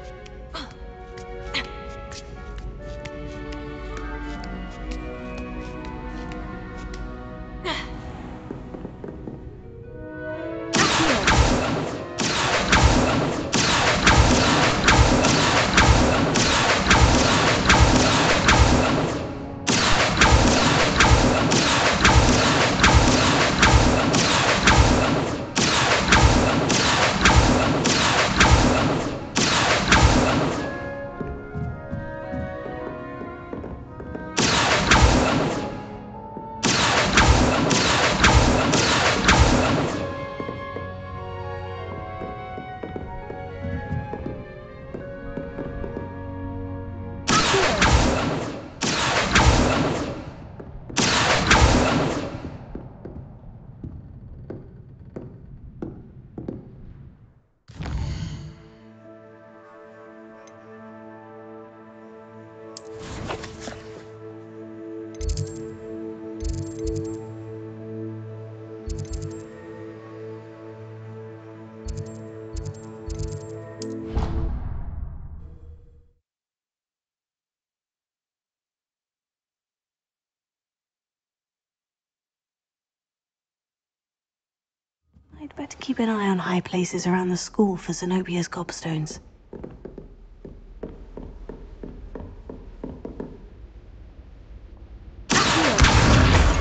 I'd better keep an eye on high places around the school for Zenobia's gobstones.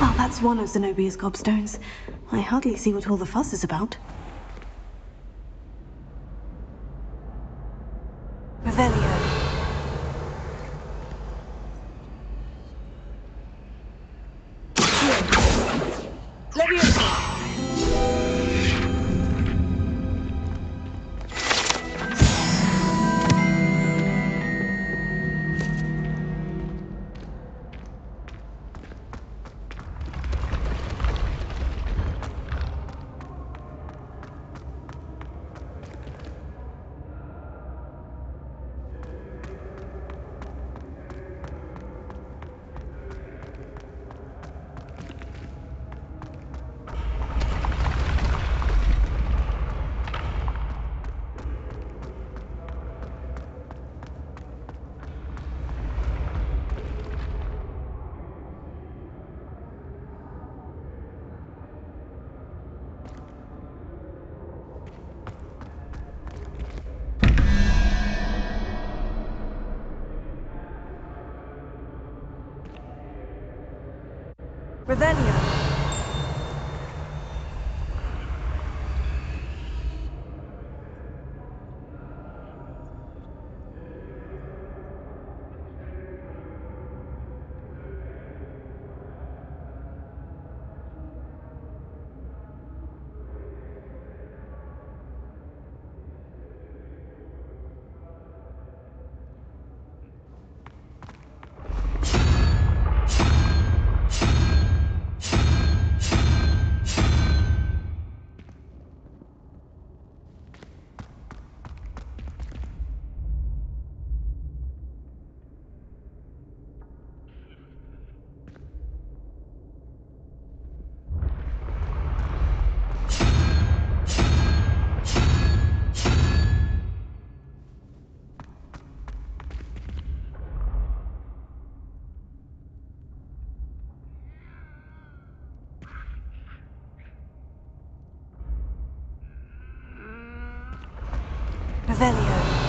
Well, that's one of Zenobia's gobstones. I hardly see what all the fuss is about. Revelio. Leviosa. Revelio. Revelio.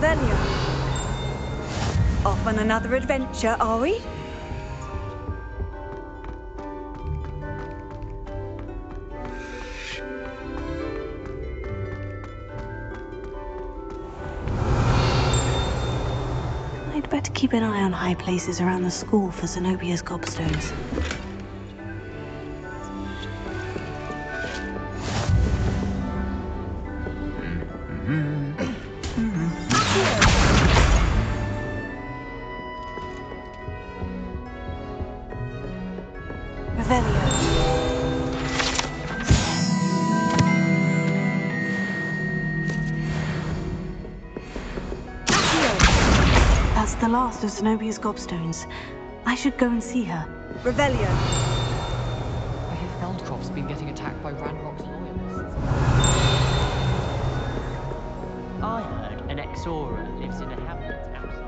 Revelio. Off on another adventure, are we? I'd better keep an eye on high places around the school for Zenobia's gobstones. That's the last of Zenobia's gobstones. I should go and see her. Revelio. I hear Feldcroft's been getting attacked by Ranrock's loyalists. I heard an Exora lives in a hamlet outside.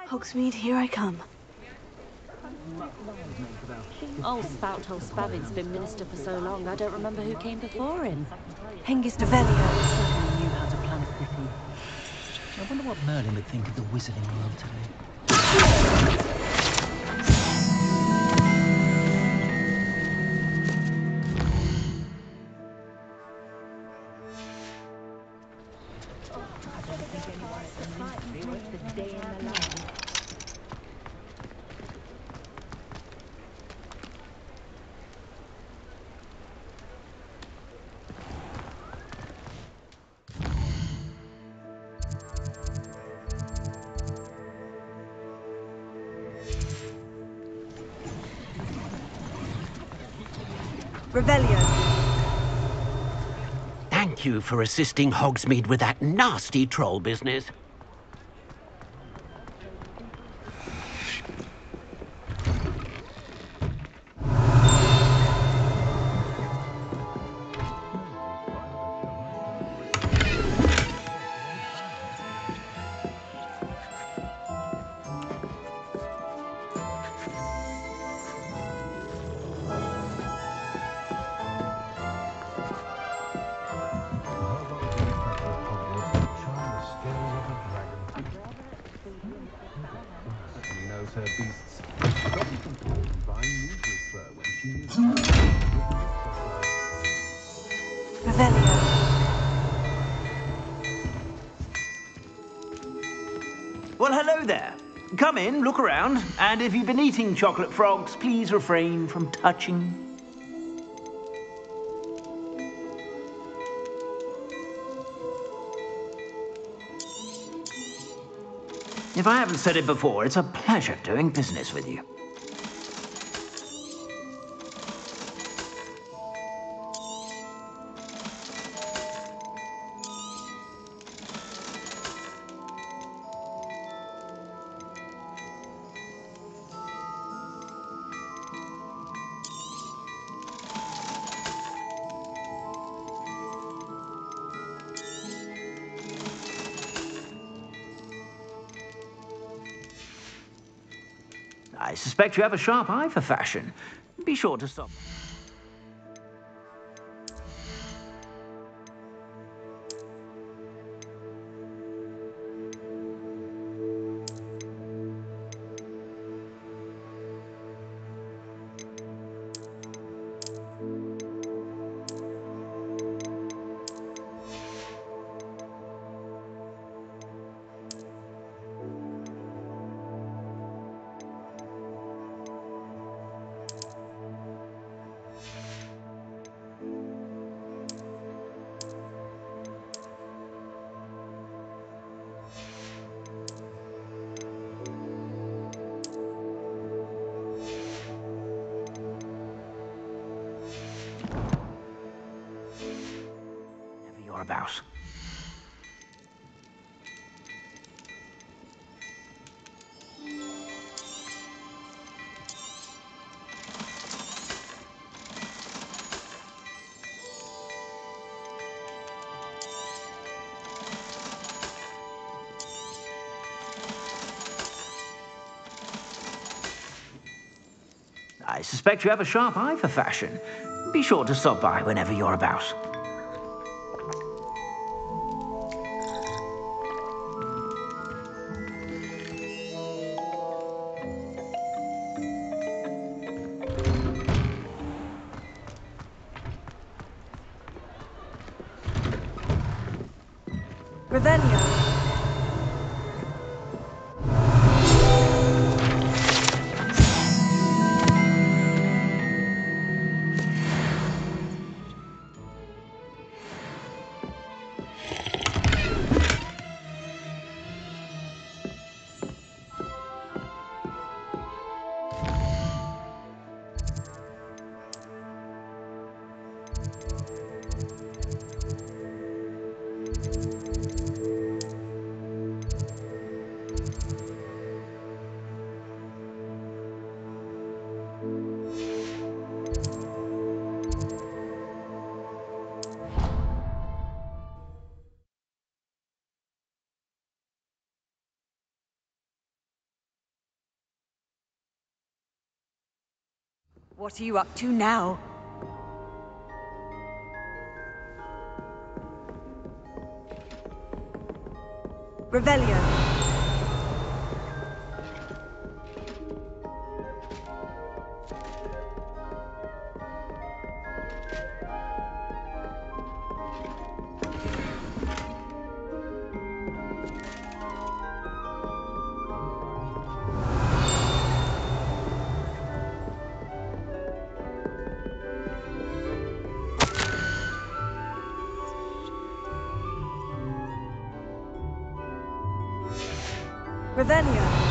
Hogsmeade, here I come. Old Spout-hole Spavin's been minister for so long, I don't remember who came before him. Hengist de Velio. Certainly knew how to plan a quickly. I wonder what Merlin would think of the wizarding world today. Revelio. Thank you for assisting Hogsmeade with that nasty troll business. Revelio. Well, hello there. Come in, look around, and if you've been eating chocolate frogs, please refrain from touching. If I haven't said it before, it's a pleasure doing business with you. I suspect you have a sharp eye for fashion. Be sure to stop. About. I suspect you have a sharp eye for fashion. Be sure to stop by whenever you're about. Revelio. What are you up to now? Revelio. Revelio.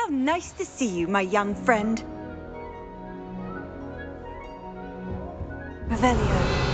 How nice to see you, my young friend. Revelio.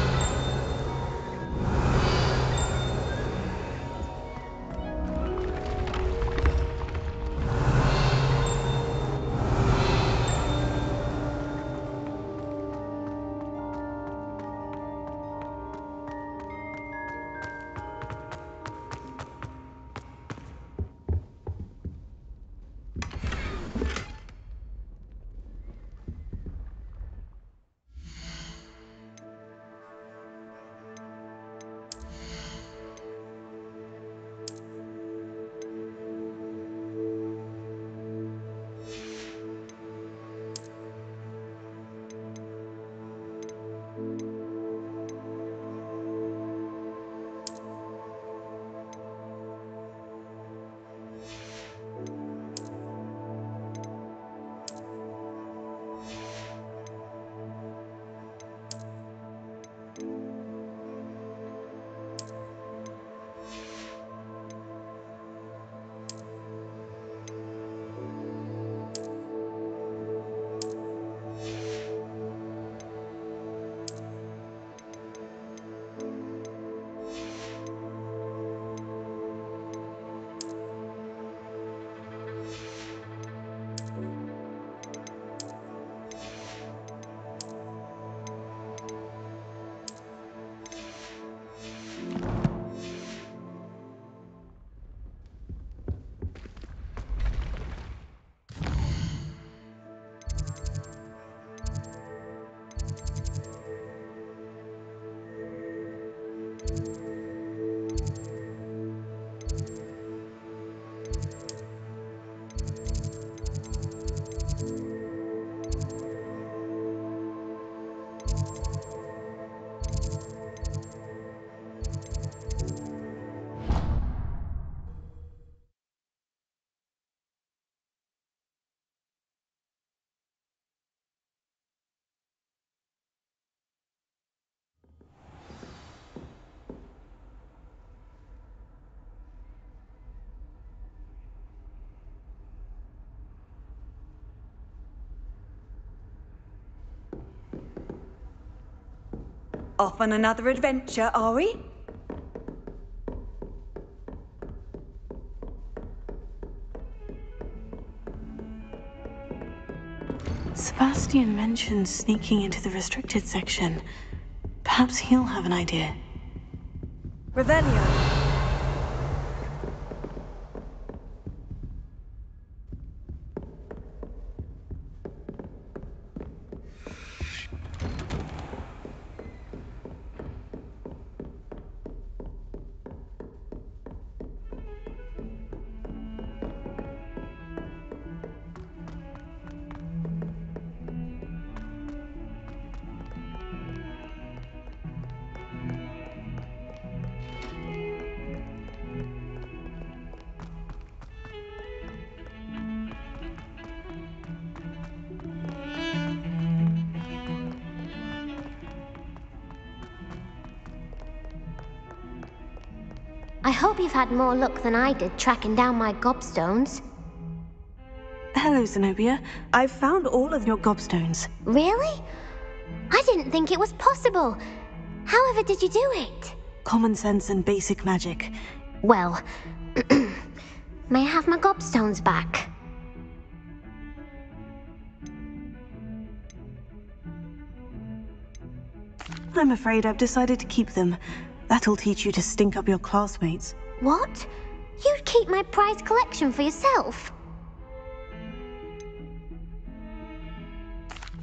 Off on another adventure, are we? Sebastian mentioned sneaking into the restricted section. Perhaps he'll have an idea. Revelio. I hope you've had more luck than I did tracking down my gobstones. Hello, Zenobia. I've found all of your gobstones. Really? I didn't think it was possible. However did you do it? Common sense and basic magic. Well, may I have my gobstones back? I'm afraid I've decided to keep them. That'll teach you to stink up your classmates. What? You'd keep my prized collection for yourself?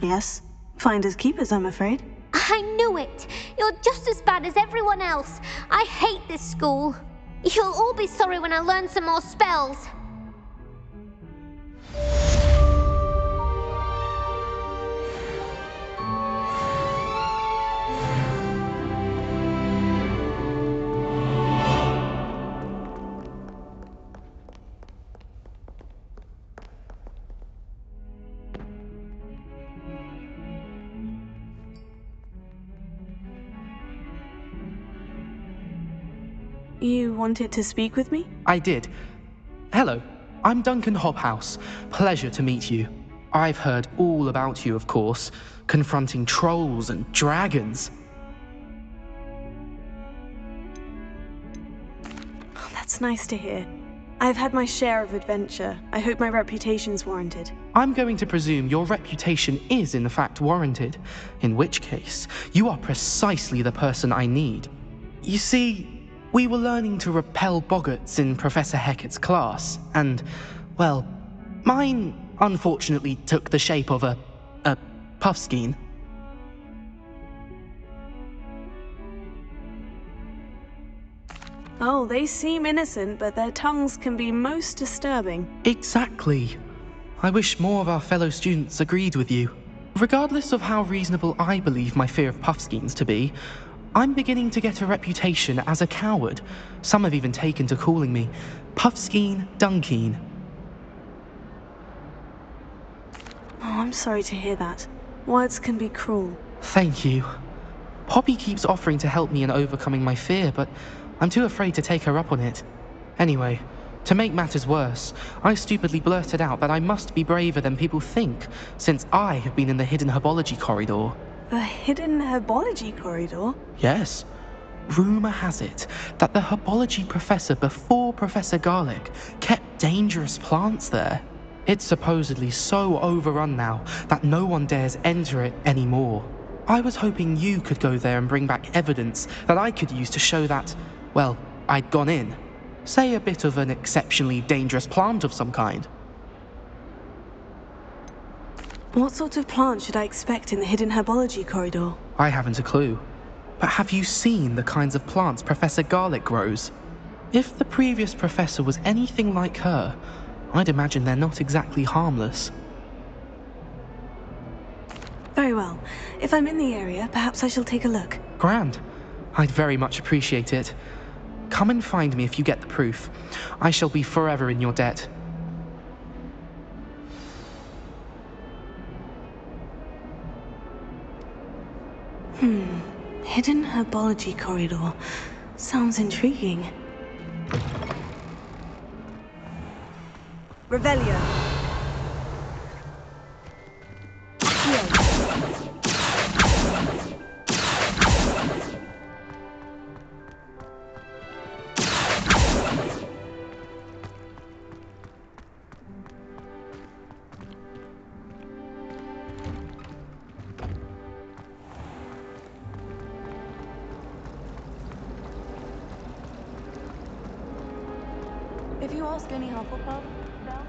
Yes. Finders keepers, I'm afraid. I knew it! You're just as bad as everyone else. I hate this school. You'll all be sorry when I learn some more spells. You wanted to speak with me? I did. Hello. I'm Duncan Hobhouse. Pleasure to meet you. I've heard all about you, of course, confronting trolls and dragons. Oh, that's nice to hear. I've had my share of adventure. I hope my reputation's warranted. I'm going to presume your reputation is in fact warranted, in which case, you are precisely the person I need. You see, we were learning to repel boggarts in Professor Hecat's class, and, well, mine unfortunately took the shape of a puffskein. Oh, they seem innocent, but their tongues can be most disturbing. Exactly. I wish more of our fellow students agreed with you. Regardless of how reasonable I believe my fear of puffskeins to be, I'm beginning to get a reputation as a coward. Some have even taken to calling me Puffskein Dunkeen. Oh, I'm sorry to hear that. Words can be cruel. Thank you. Poppy keeps offering to help me in overcoming my fear, but I'm too afraid to take her up on it. Anyway, to make matters worse, I stupidly blurted out that I must be braver than people think, since I have been in the hidden herbology corridor. The hidden herbology corridor? Yes. Rumor has it that the herbology professor before Professor Garlic kept dangerous plants there. It's supposedly so overrun now that no one dares enter it anymore. I was hoping you could go there and bring back evidence that I could use to show that, well, I'd gone in. Say a bit of an exceptionally dangerous plant of some kind. What sort of plant should I expect in the hidden herbology corridor? I haven't a clue. But have you seen the kinds of plants Professor Garlic grows? If the previous professor was anything like her, I'd imagine they're not exactly harmless. Very well. If I'm in the area, perhaps I shall take a look. Grand. I'd very much appreciate it. Come and find me if you get the proof. I shall be forever in your debt. Hidden herbology corridor. Sounds intriguing. Revelio. If you ask any Hufflepuff, they'll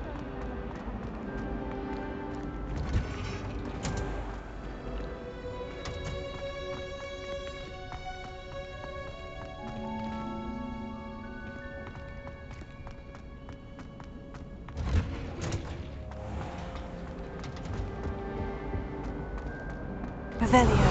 Revelio.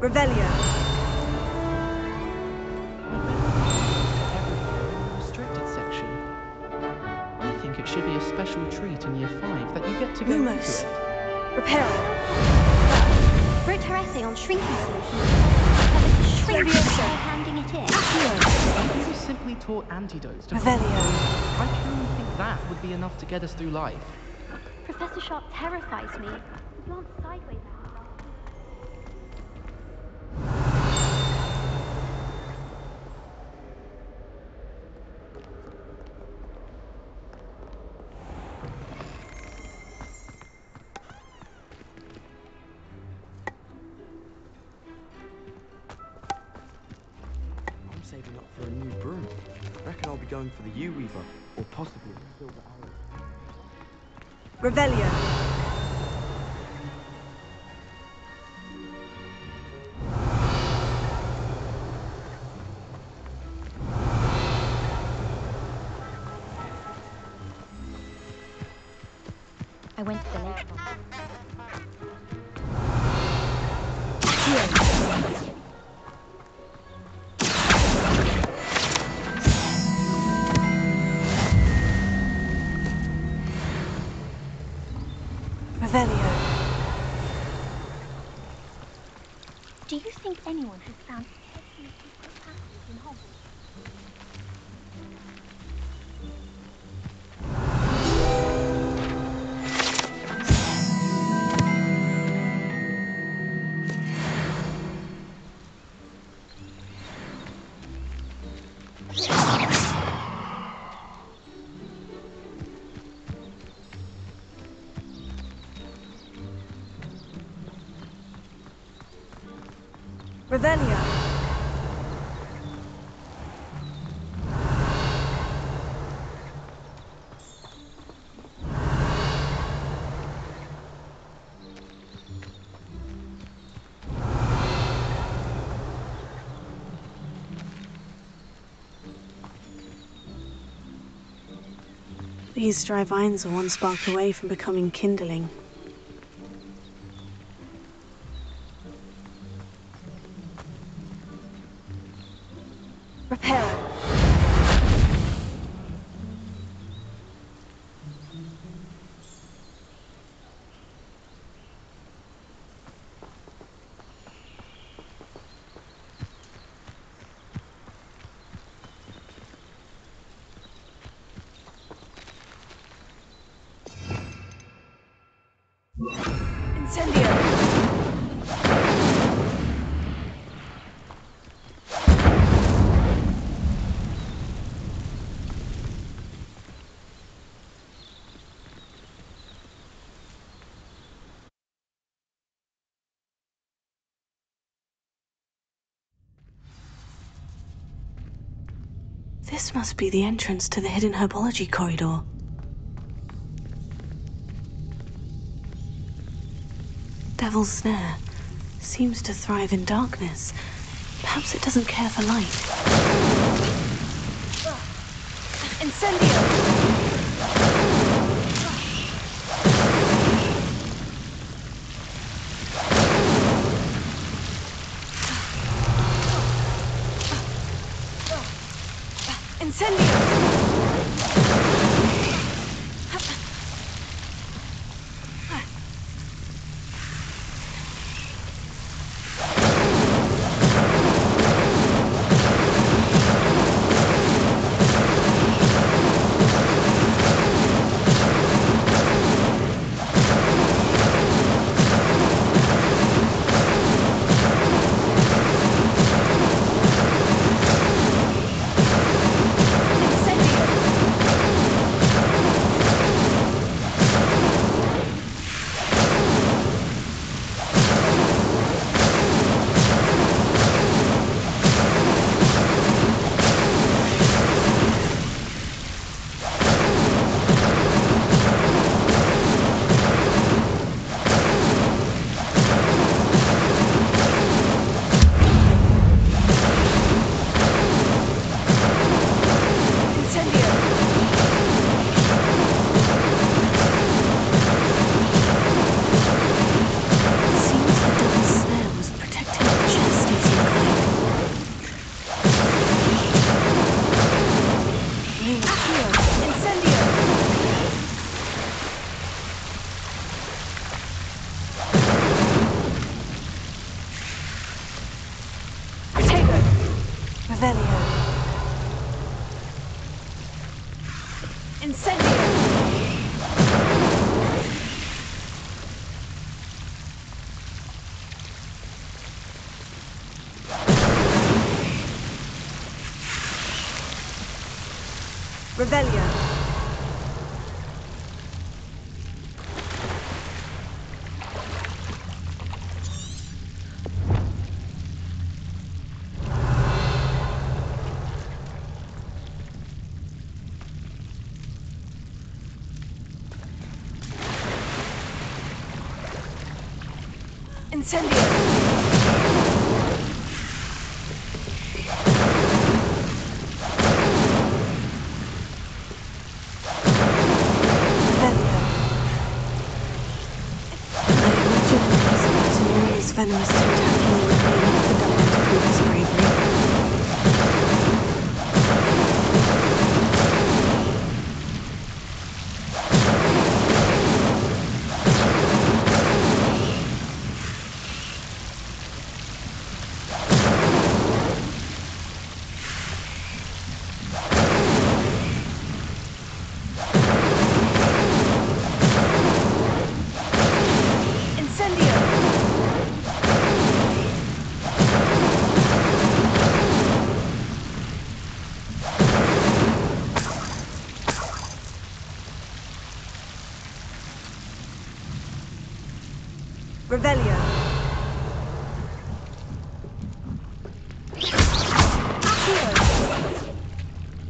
Revelio. Restricted section. I think it should be a special treat in Year 5 that you get to go Lumos. into it. Reparo. Wrote her essay on shrinking solutions. Shrink by handing it in. If we were simply taught antidotes to Revelio. I truly think that would be enough to get us through life. Professor Sharp terrifies me. He glanced sideways at me. I'm saving up for a new broom. Reckon I'll be going for the U-Weaver, or possibly Silver Arrow. Revelio. went to the lake. Revelio. Do you think anyone has found any secret passages in Hogwarts? Revelio. These dry vines are one spark away from becoming kindling. Repair. Incendio. This must be the entrance to the hidden herbology corridor. Devil's Snare seems to thrive in darkness. Perhaps it doesn't care for light. Incendio! Revelio. Incendio. venomous tentacular would be enough for Duncan to prove his bravery. Revelio.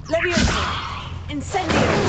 Leviosa. Incendio.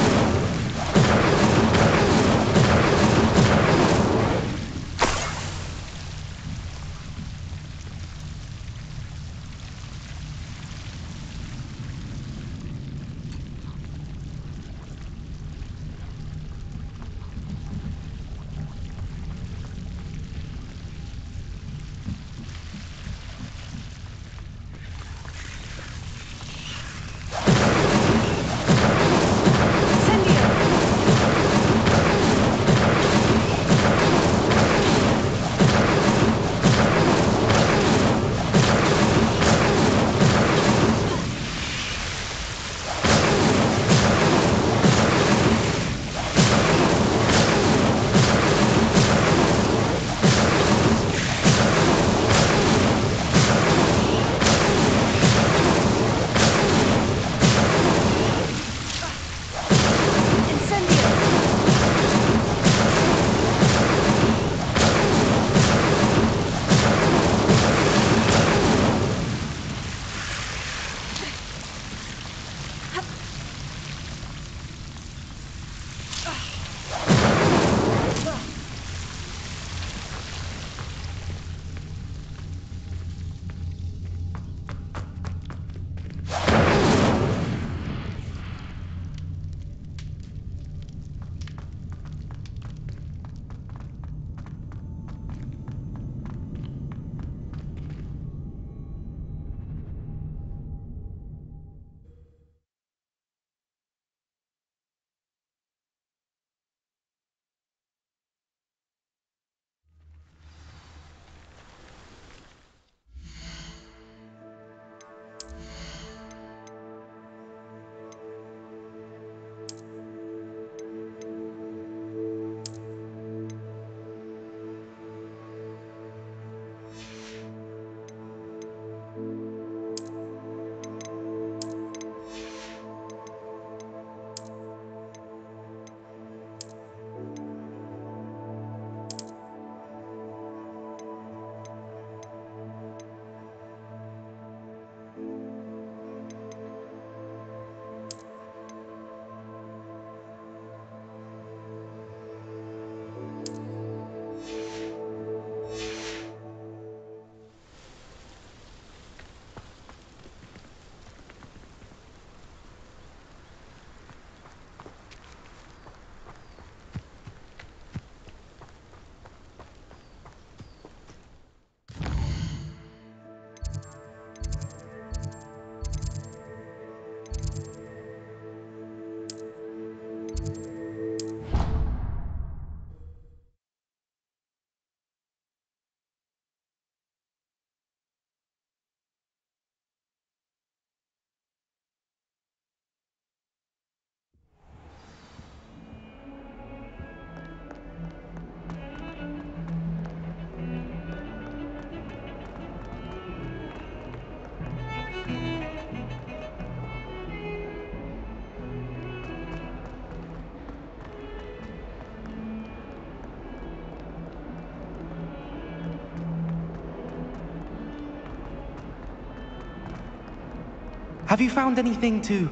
Have you found anything to,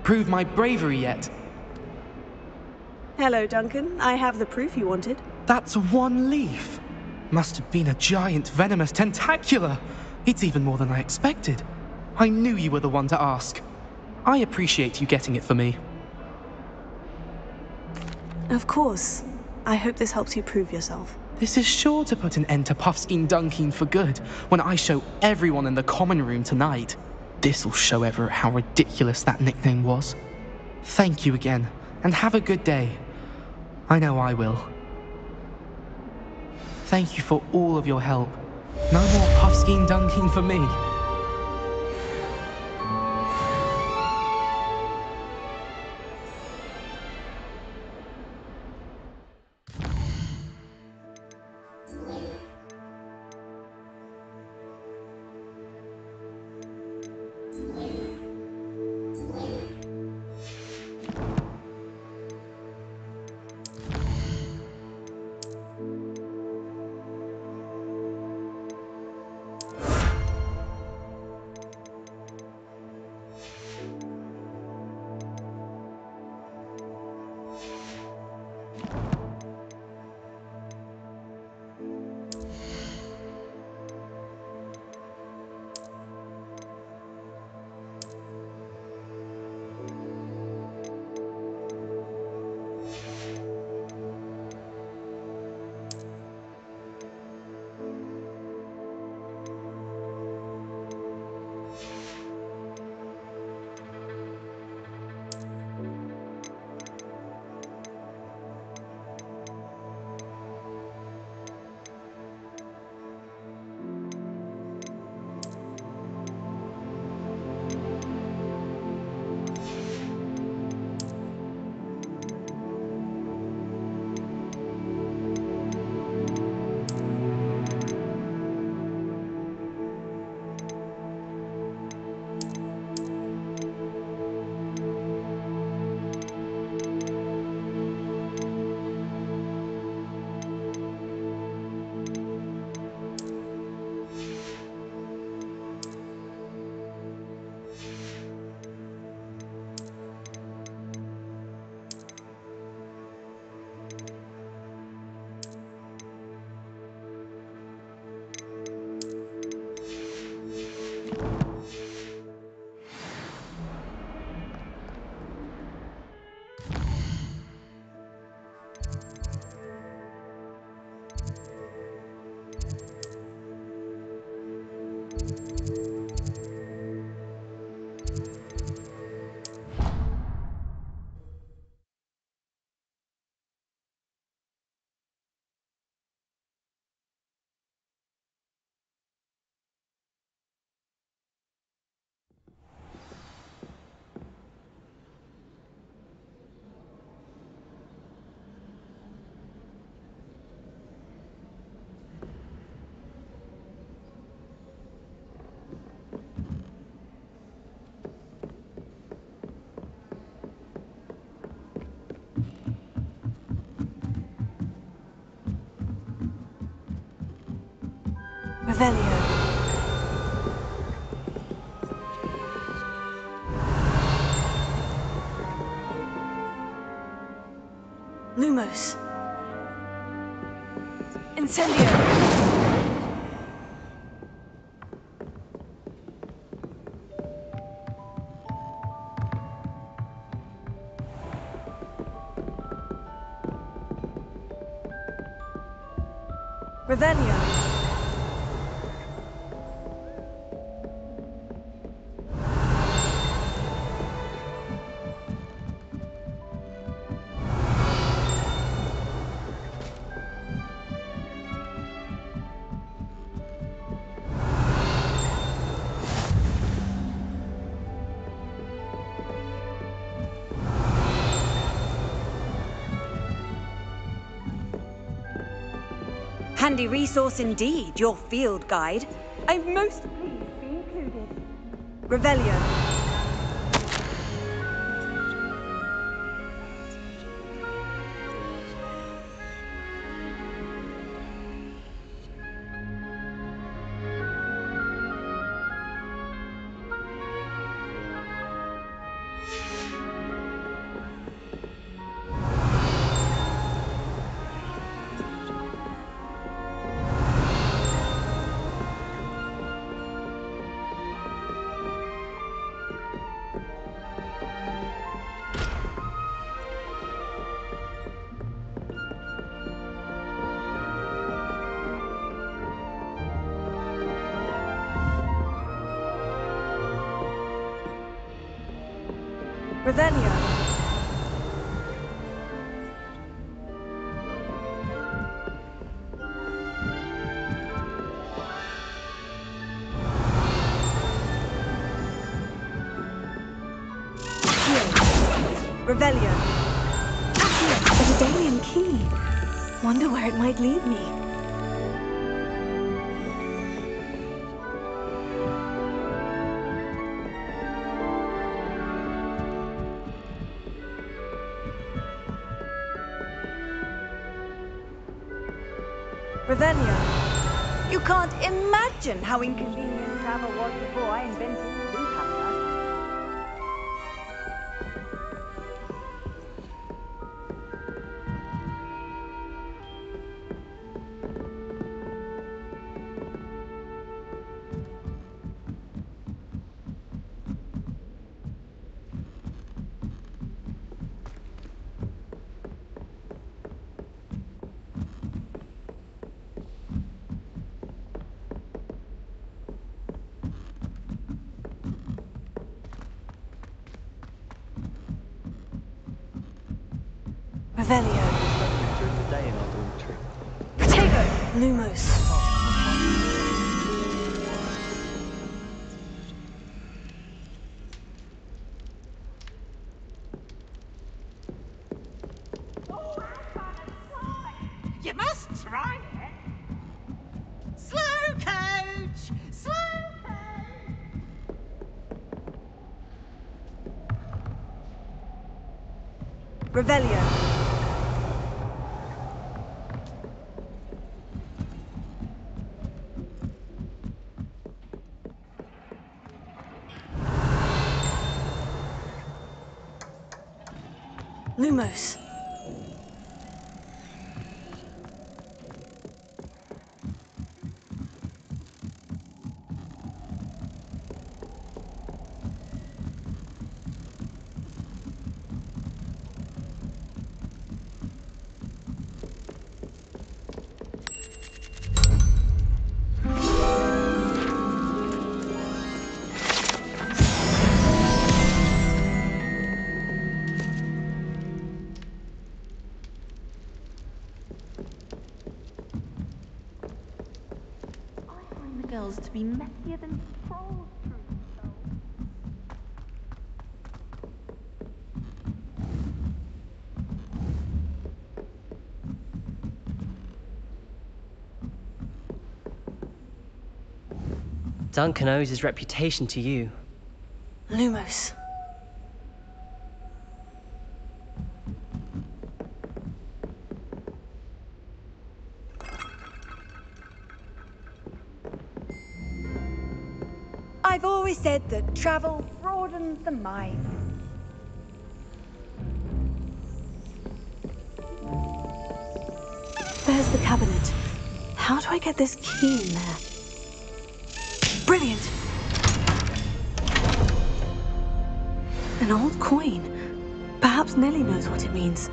prove my bravery yet? Hello, Duncan. I have the proof you wanted. That's one leaf. Must have been a giant venomous tentacula. It's even more than I expected. I knew you were the one to ask. I appreciate you getting it for me. Of course. I hope this helps you prove yourself. This is sure to put an end to Puffskein Dunking for good when I show everyone in the common room tonight. This'll show Everett how ridiculous that nickname was. Thank you again, and have a good day. I know I will. Thank you for all of your help. No more Puffskein Dunking for me. Revelio. Lumos. Incendio. Revelio. Handy resource indeed, your field guide. I'm most pleased to be included. Revelio. Revelio. Revelio. A Daedalian key. Wonder where it might lead me. Revelio. You can't imagine how inconvenient travel was before I invented the blue cabinet. Revelio. During the day in our dormitory. Protego. Lumos. You must try it. Slow, coach! Slow, Revelio. Lumos. Girls to be messier than trolls. Duncan owes his reputation to you. Lumos. I've always said that travel broadens the mind. There's the cabinet. How do I get this key in there? Brilliant! An old coin. Perhaps Nellie knows what it means.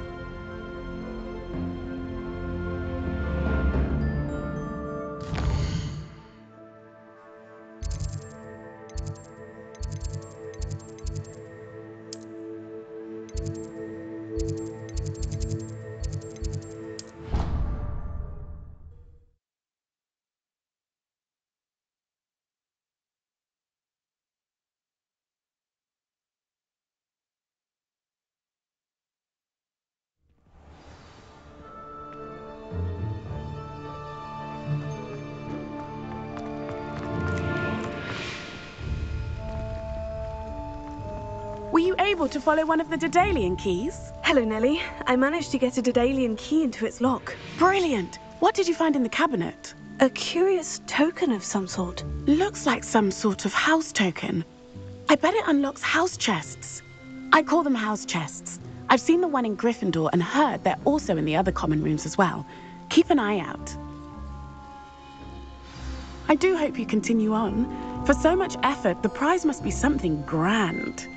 Were you able to follow one of the Daedalian keys? Hello, Nellie. I managed to get a Daedalian key into its lock. Brilliant! What did you find in the cabinet? A curious token of some sort. Looks like some sort of house token. I bet it unlocks house chests. I call them house chests. I've seen the one in Gryffindor and heard they're also in the other common rooms as well. Keep an eye out. I do hope you continue on. For so much effort, the prize must be something grand.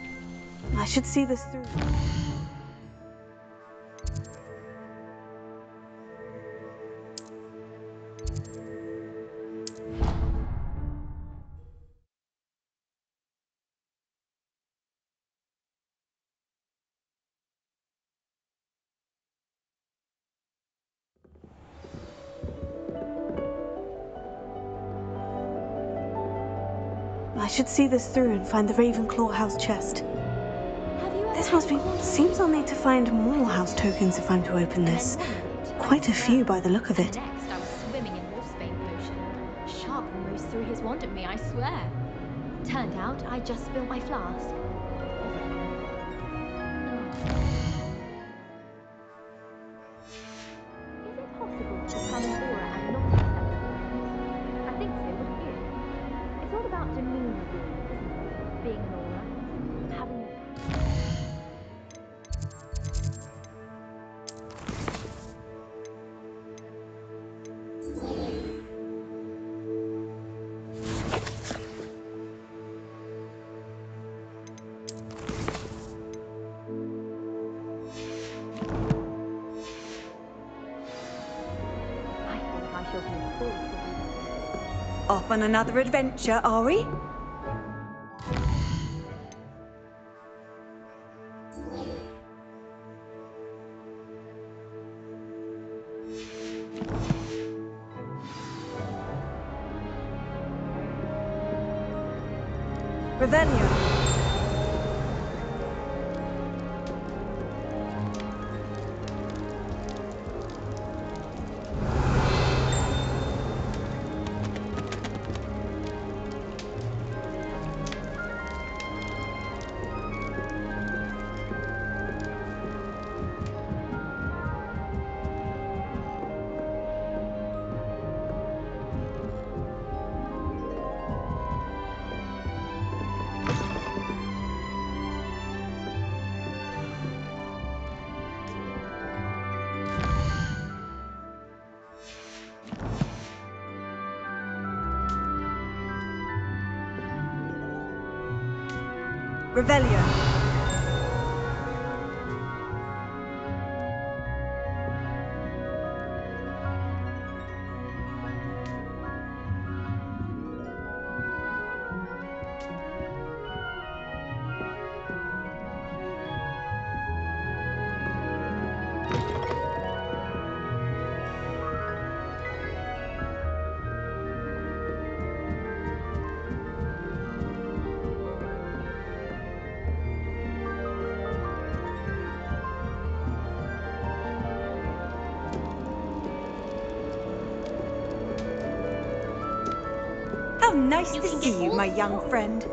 I should see this through. I should see this through and find the Ravenclaw house chest. This must be... Seems I'll need to find more house tokens if I'm to open this. Quite a few by the look of it. Next, I was swimming in wolfsbane potion. Sharp almost threw his wand at me, I swear. Turned out I just spilled my flask. Is it possible to become an aura and not accept it? I think so, wouldn't you? It's all about demeanor, really, isn't it? Being an aura. Having a... Off on another adventure, are we? Revelio. Revelio. How nice to see you, my young friend.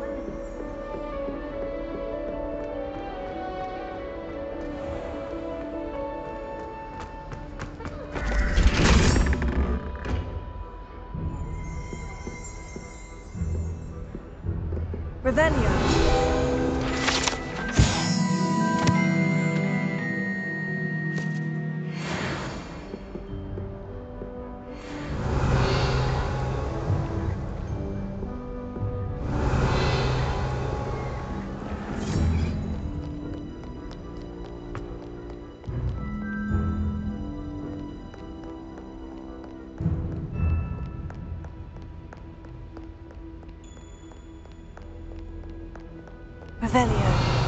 Revelio. Revelio.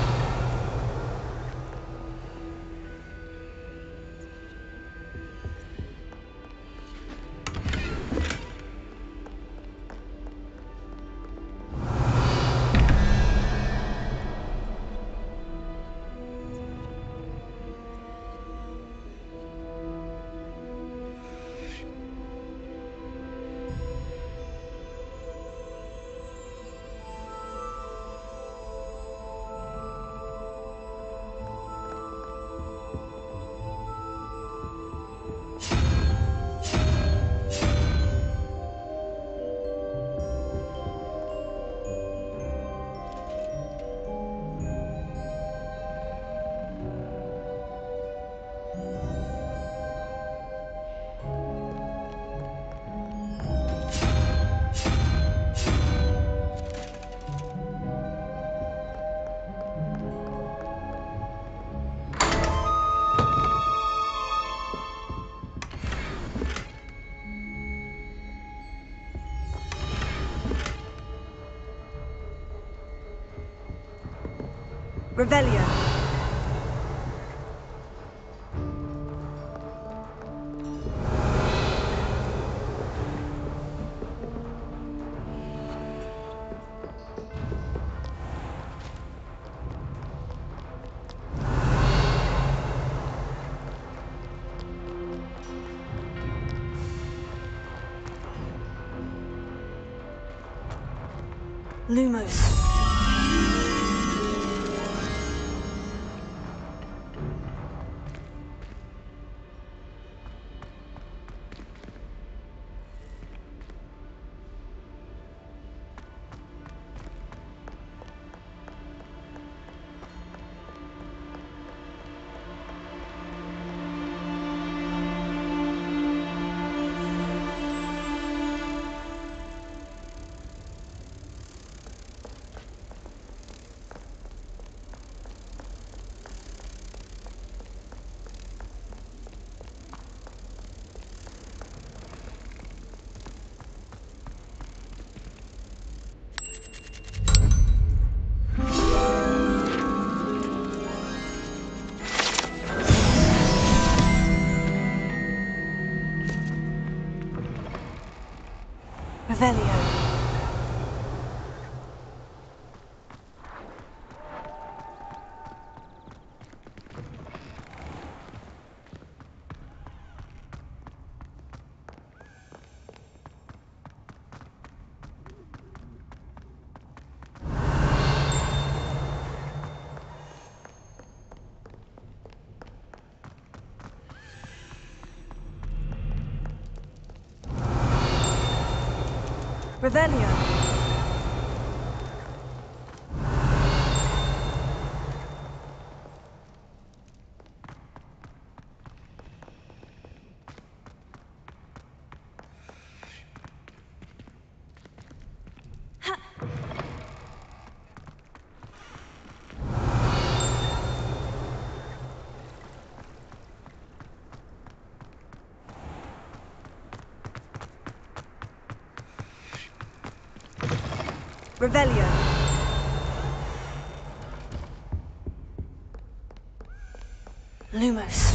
Revelio. Lumos. Revelio. Revelio. Revelio. Lumos.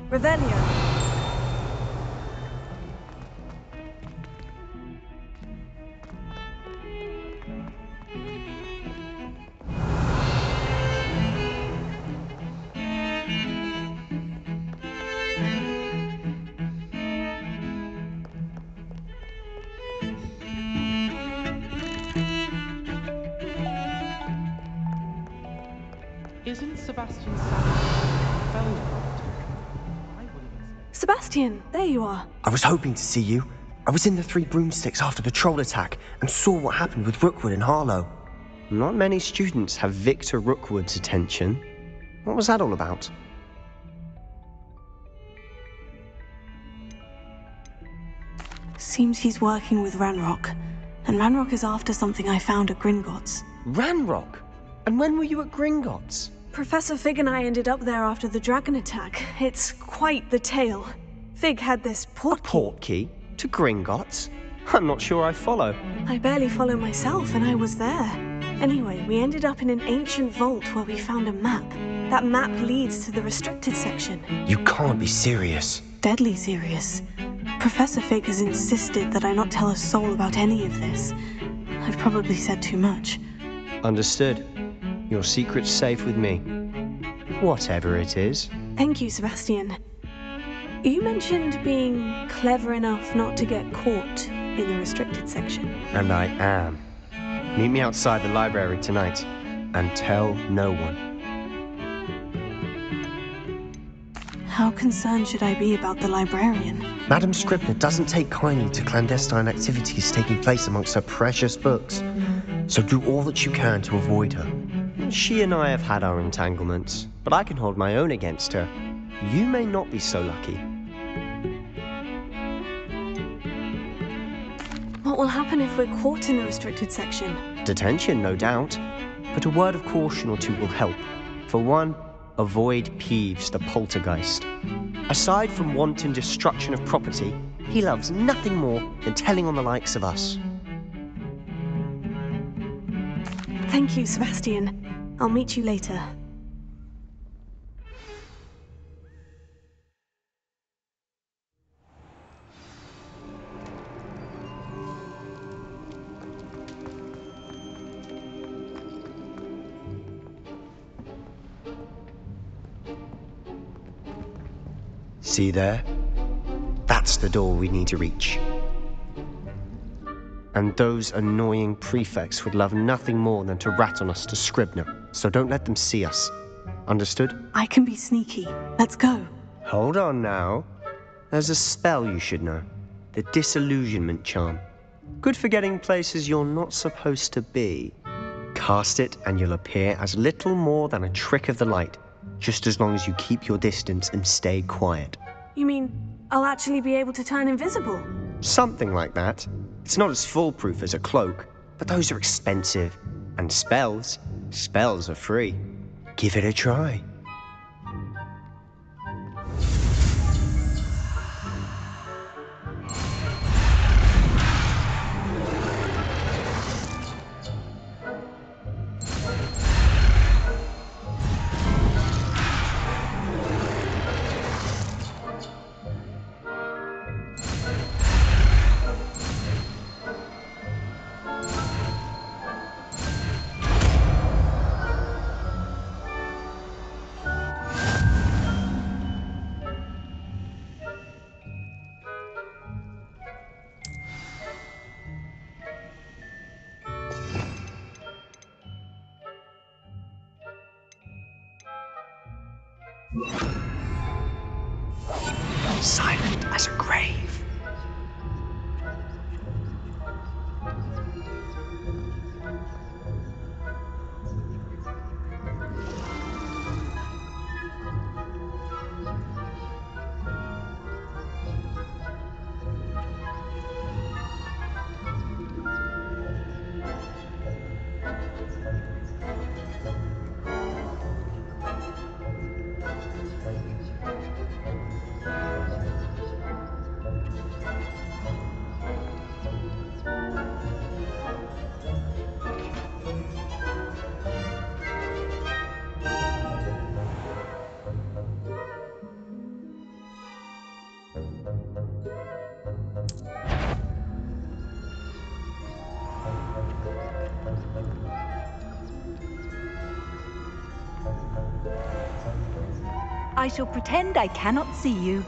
Revelio. Isn't Sebastian Feldcroft? Sebastian, there you are. I was hoping to see you. I was in the Three Broomsticks after the troll attack and saw what happened with Rookwood and Harlow. Not many students have Victor Rookwood's attention. What was that all about? Seems he's working with Ranrock. And Ranrock is after something I found at Gringotts. Ranrock? And when were you at Gringotts? Professor Fig and I ended up there after the dragon attack. It's quite the tale. Fig had this portkey to Gringotts? I'm not sure I follow. I barely follow myself, and I was there. Anyway, we ended up in an ancient vault where we found a map. That map leads to the restricted section. You can't be serious. Deadly serious. Professor Fig has insisted that I not tell a soul about any of this. I've probably said too much. Understood. Your secret's safe with me. Whatever it is. Thank you, Sebastian. You mentioned being clever enough not to get caught in the restricted section. And I am. Meet me outside the library tonight, and tell no one. How concerned should I be about the librarian? Madam Scribner doesn't take kindly to clandestine activities taking place amongst her precious books. So do all that you can to avoid her. She and I have had our entanglements, but I can hold my own against her. You may not be so lucky. What will happen if we're caught in the restricted section? Detention, no doubt. But a word of caution or two will help. For one, avoid Peeves, the poltergeist. Aside from wanton destruction of property, he loves nothing more than telling on the likes of us. Thank you, Sebastian. I'll meet you later. See there? That's the door we need to reach. And those annoying prefects would love nothing more than to rat on us to Scribner, so don't let them see us. Understood? I can be sneaky. Let's go. Hold on now. There's a spell you should know. The Disillusionment Charm. Good for getting places you're not supposed to be. Cast it and you'll appear as little more than a trick of the light, just as long as you keep your distance and stay quiet. You mean I'll actually be able to turn invisible? Something like that. It's not as foolproof as a cloak, but those are expensive. And spells are free. Give it a try. Silent as a grave. I shall pretend I cannot see you.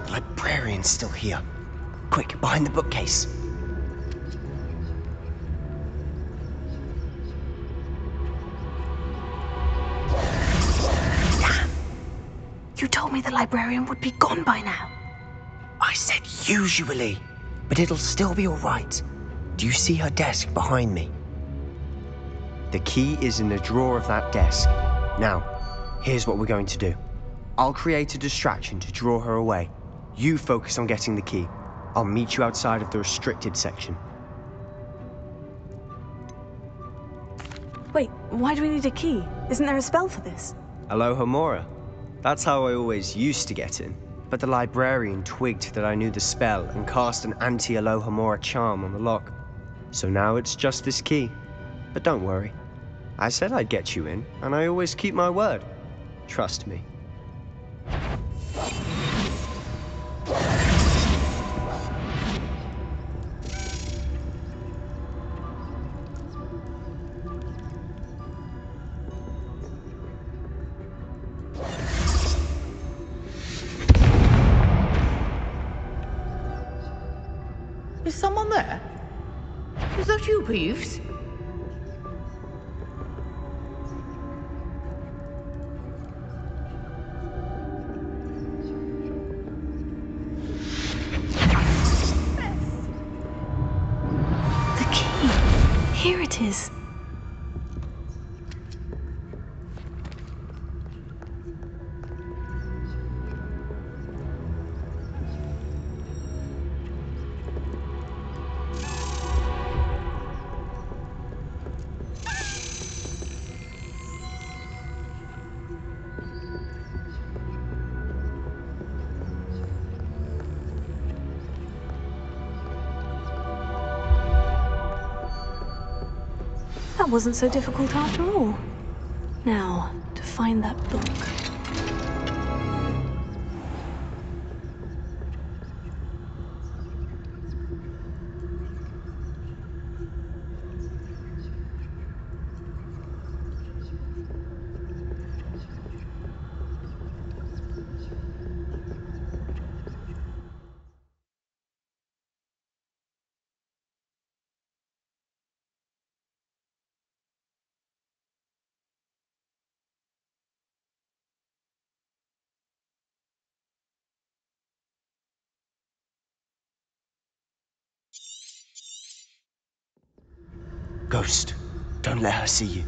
Librarian's still here. Quick, behind the bookcase. Damn! You told me the librarian would be gone by now. I said usually, but it'll still be all right. Do you see her desk behind me? The key is in the drawer of that desk. Now, here's what we're going to do. I'll create a distraction to draw her away. You focus on getting the key. I'll meet you outside of the restricted section. Wait, why do we need a key? Isn't there a spell for this? Alohomora. That's how I always used to get in. But the librarian twigged that I knew the spell and cast an anti-Alohomora charm on the lock. So now it's just this key. But don't worry. I said I'd get you in, and I always keep my word. Trust me. Is someone there? Is that you, Peeves? The key! Here it is. That wasn't so difficult after all. Now, to find that book. Ghost, don't let her see you.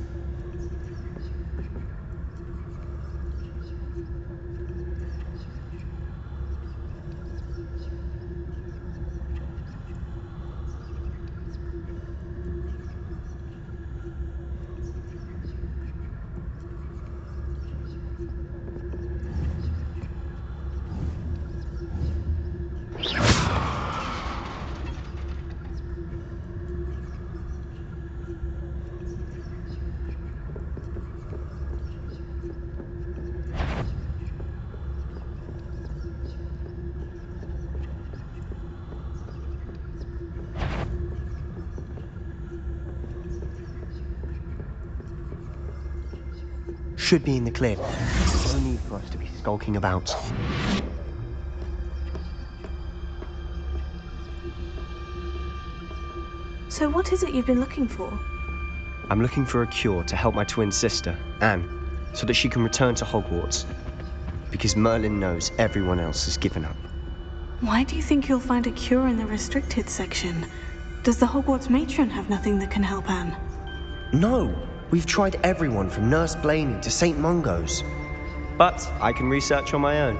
should be in the clear. There's no need for us to be skulking about. So what is it you've been looking for? I'm looking for a cure to help my twin sister, Anne, so that she can return to Hogwarts. Because Merlin knows everyone else has given up. Why do you think you'll find a cure in the restricted section? Does the Hogwarts matron have nothing that can help Anne? No! We've tried everyone from Nurse Blaney to St. Mungo's. But I can research on my own.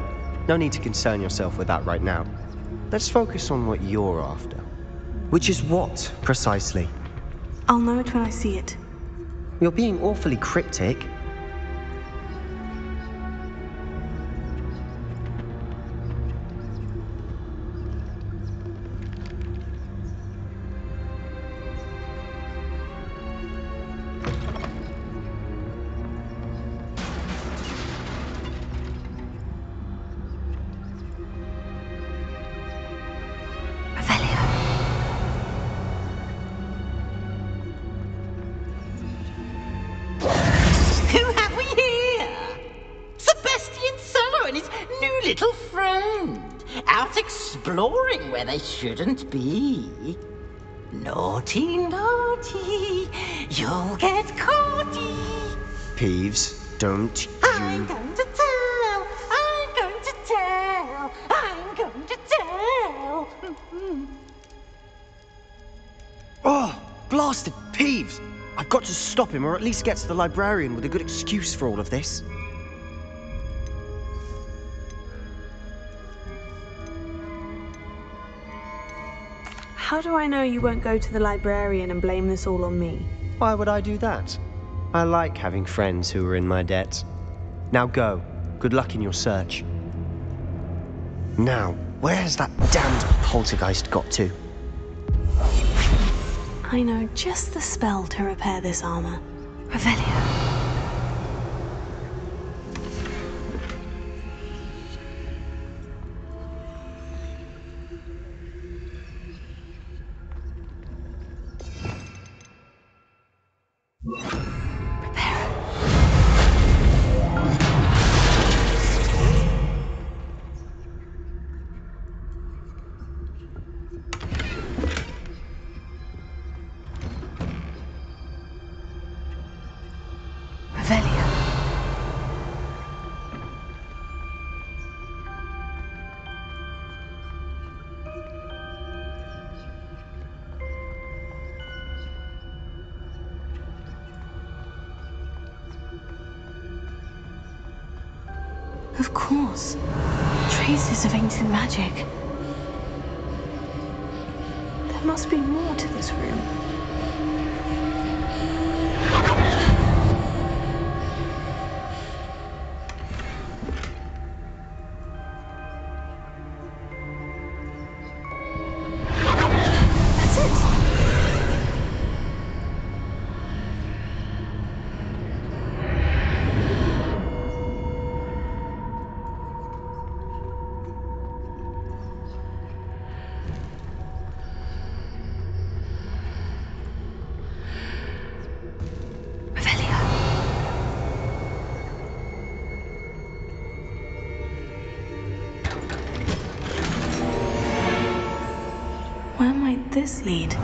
No need to concern yourself with that right now. Let's focus on what you're after. Which is what, precisely? I'll know it when I see it. You're being awfully cryptic. Exploring where they shouldn't be. Naughty, naughty, you'll get caughty. Peeves, don't you... I'm going to tell, I'm going to tell, I'm going to tell. Oh, blasted Peeves! I've got to stop him, or at least get to the librarian with a good excuse for all of this. How do I know you won't go to the librarian and blame this all on me? Why would I do that? I like having friends who are in my debt. Now go. Good luck in your search. Now, where has that damned poltergeist got to? I know just the spell to repair this armor. Revelio. Of course. Traces of ancient magic. There must be more to this room. That's it. Where might this lead?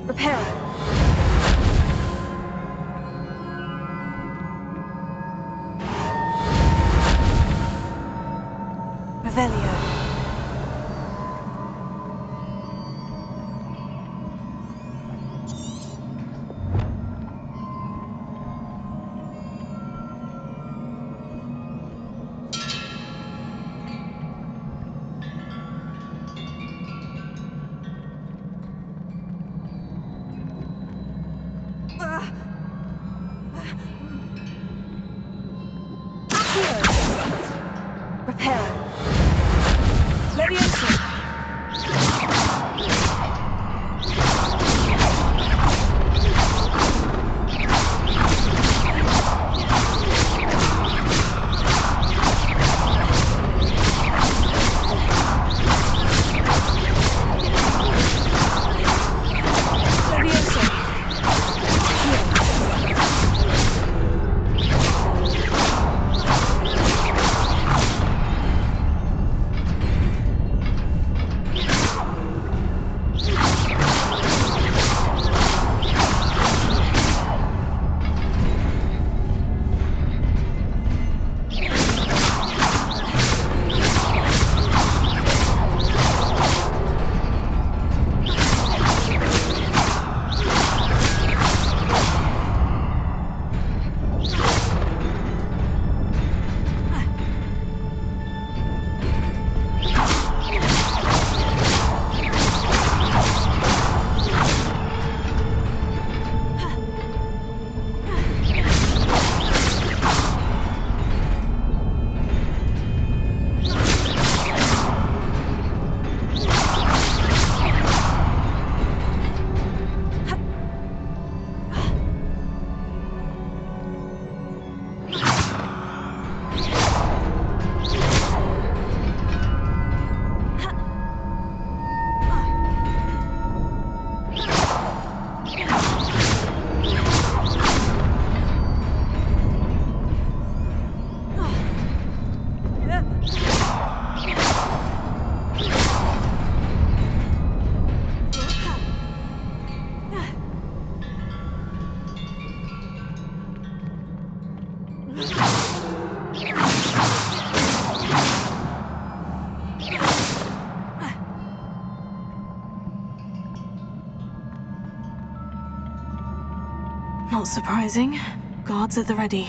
Repairing. Revelio. Repairing. Leviosa. Not surprising. Guards at the ready.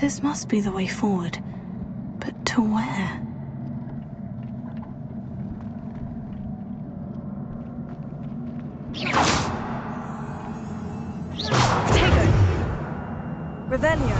This must be the way forward. But to where? Revelio.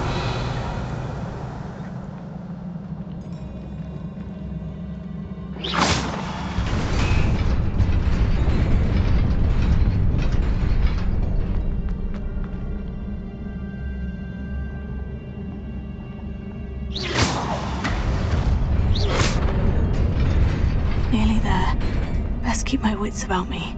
Nearly there. Best keep my wits about me.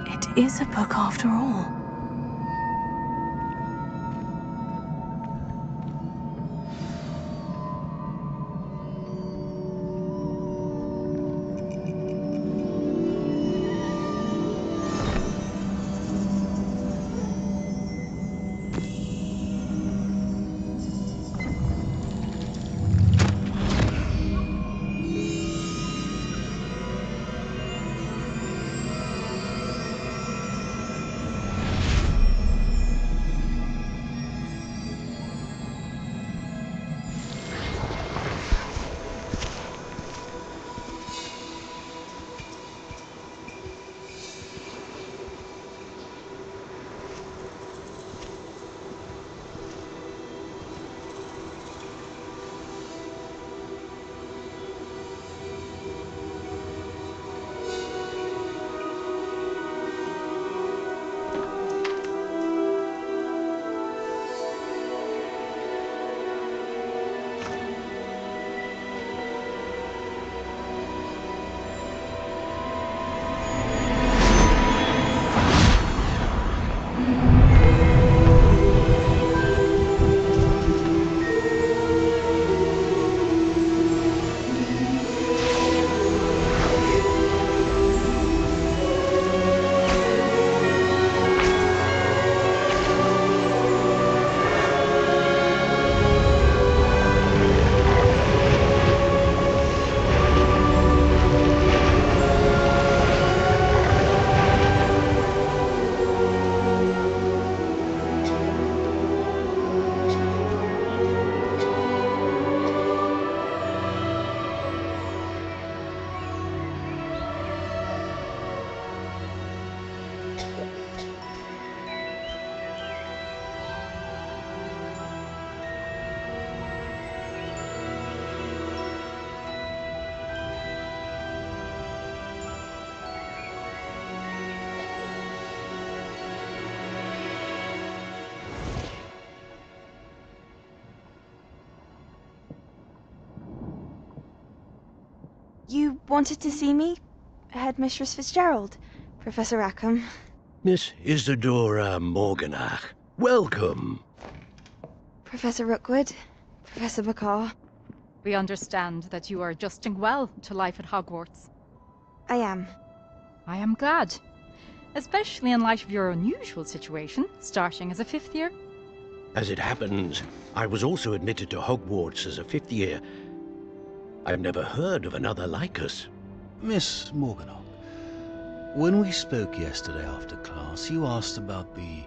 It is a book after all. You wanted to see me? Headmistress Fitzgerald, Professor Rackham. Miss Isadora Morganach, welcome. Professor Rookwood, Professor McCaw. We understand that you are adjusting well to life at Hogwarts. I am. I am glad. Especially in light of your unusual situation, starting as a 5th year. As it happens, I was also admitted to Hogwarts as a 5th year. I've never heard of another like us. Miss Morganach, when we spoke yesterday after class, you asked about the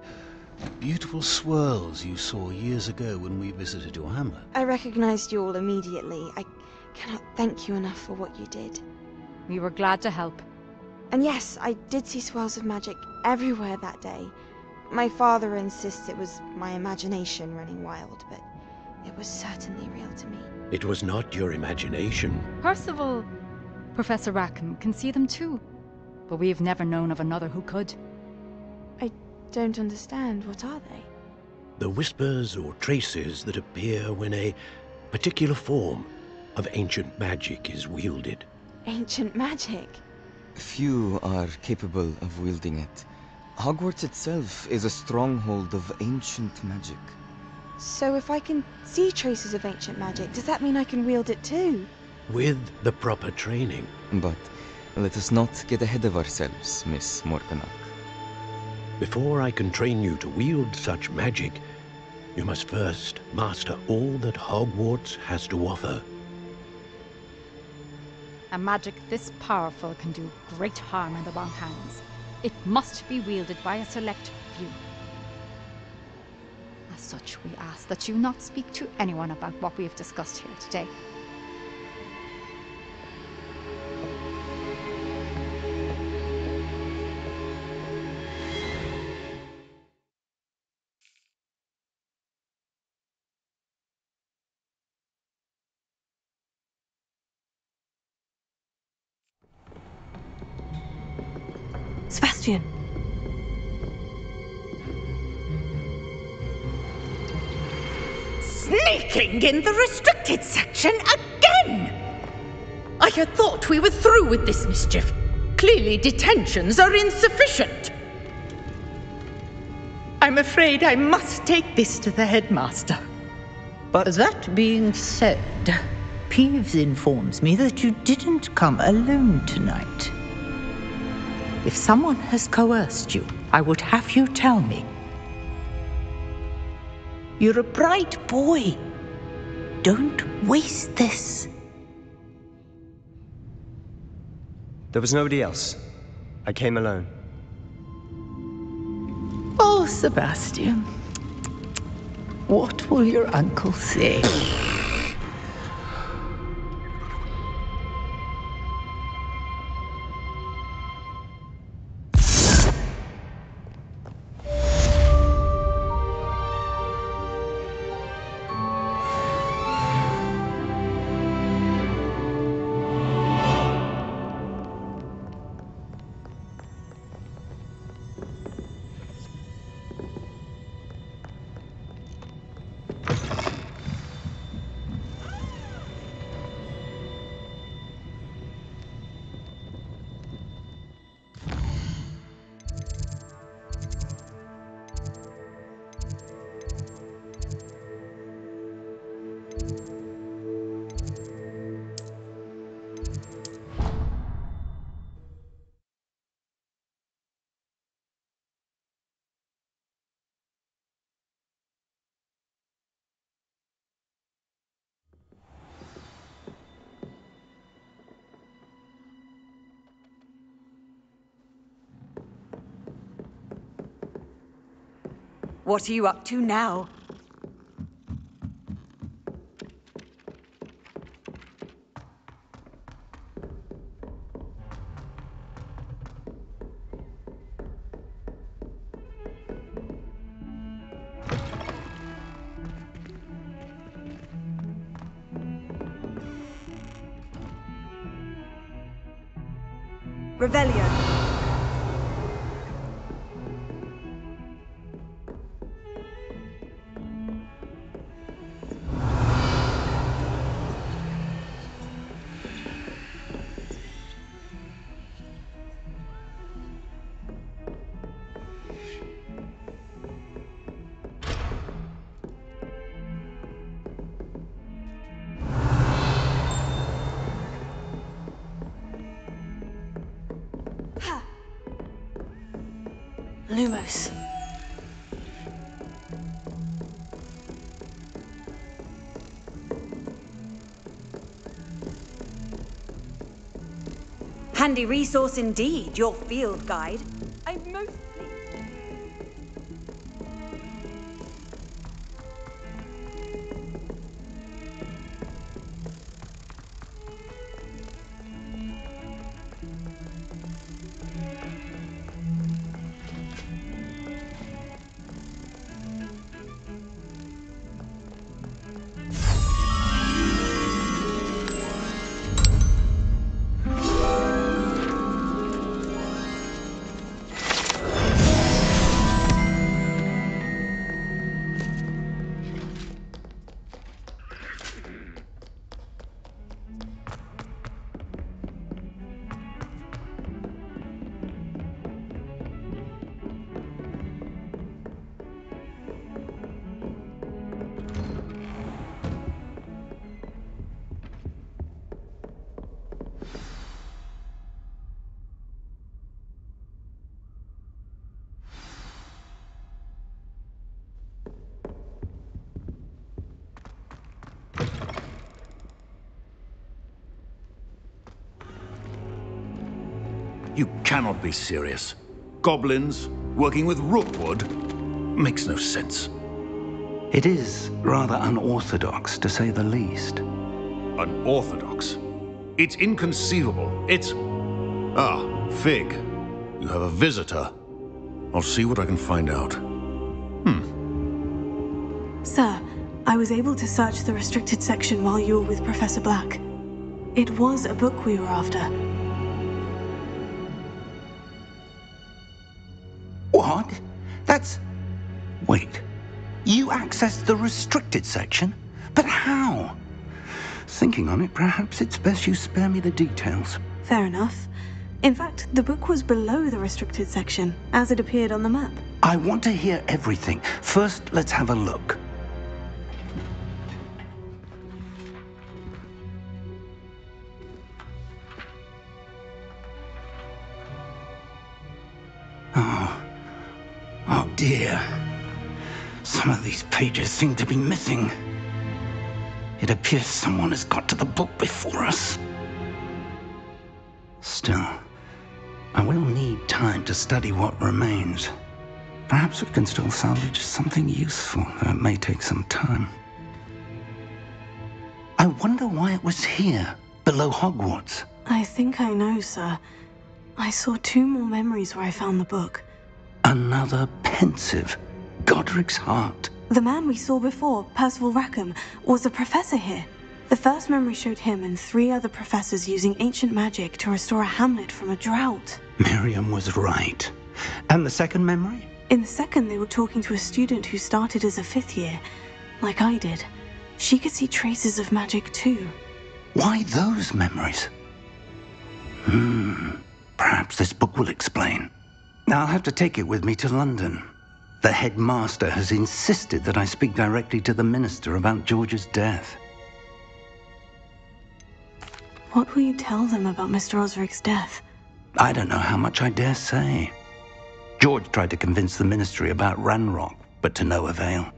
beautiful swirls you saw years ago when we visited your hamlet. I recognized you all immediately. I cannot thank you enough for what you did. We were glad to help. And yes, I did see swirls of magic everywhere that day. My father insists it was my imagination running wild, but it was certainly real to me. It was not your imagination. Percival, Professor Rackham can see them too, but we've never known of another who could. I don't understand. What are they? The whispers or traces that appear when a particular form of ancient magic is wielded. Ancient magic? Few are capable of wielding it. Hogwarts itself is a stronghold of ancient magic. So if I can see traces of ancient magic, does that mean I can wield it too? With the proper training. But let us not get ahead of ourselves, Miss Morganach. Before I can train you to wield such magic, you must first master all that Hogwarts has to offer. A magic this powerful can do great harm in the wrong hands. It must be wielded by a select few. As such, we ask that you not speak to anyone about what we have discussed here today. Sebastian! Sneaking in the restricted section again! I had thought we were through with this mischief. Clearly detentions are insufficient. I'm afraid I must take this to the headmaster. But that being said, Peeves informs me that you didn't come alone tonight. If someone has coerced you, I would have you tell me. You're a bright boy. Don't waste this. There was nobody else. I came alone. Oh, Sebastian. What will your uncle say? What are you up to now? Revelio. Lumos. Handy resource indeed, your field guide. I'm most You cannot be serious. Goblins working with rookwood makes no sense. It is rather unorthodox, to say the least. Unorthodox? It's inconceivable. It's... Ah, Fig. You have a visitor. I'll see what I can find out. Sir, I was able to search the restricted section while you were with Professor Black. It was a book we were after. What? That's... Wait. You accessed the restricted section? But how? Thinking on it, perhaps it's best you spare me the details. Fair enough. In fact, the book was below the restricted section, as it appeared on the map. I want to hear everything. First, let's have a look. Oh dear. Some of these pages seem to be missing. It appears someone has got to the book before us. Still, I will need time to study what remains. Perhaps we can still salvage something useful, though it may take some time. I wonder why it was here, below Hogwarts. I think I know, sir. I saw 2 more memories where I found the book. Another pensive, Godric's heart. The man we saw before, Percival Rackham, was a professor here. The first memory showed him and 3 other professors using ancient magic to restore a hamlet from a drought. Miriam was right. And the second memory? In the second, they were talking to a student who started as a 5th year, like I did. She could see traces of magic too. Why those memories? Perhaps this book will explain. I'll have to take it with me to London. The headmaster has insisted that I speak directly to the minister about George's death. What will you tell them about Mr. Osric's death? I don't know how much I dare say. George tried to convince the ministry about Ranrock, but to no avail.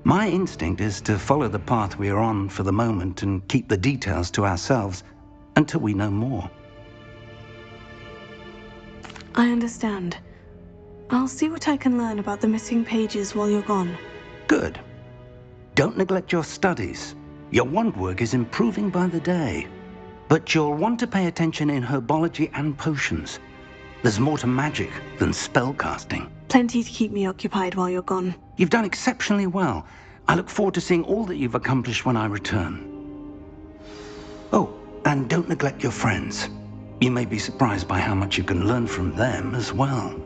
My instinct is to follow the path we are on for the moment and keep the details to ourselves until we know more. I understand. I'll see what I can learn about the missing pages while you're gone. Good. Don't neglect your studies. Your wand work is improving by the day. But you'll want to pay attention in herbology and potions. There's more to magic than spellcasting. Plenty to keep me occupied while you're gone. You've done exceptionally well. I look forward to seeing all that you've accomplished when I return. Oh, and don't neglect your friends. You may be surprised by how much you can learn from them as well.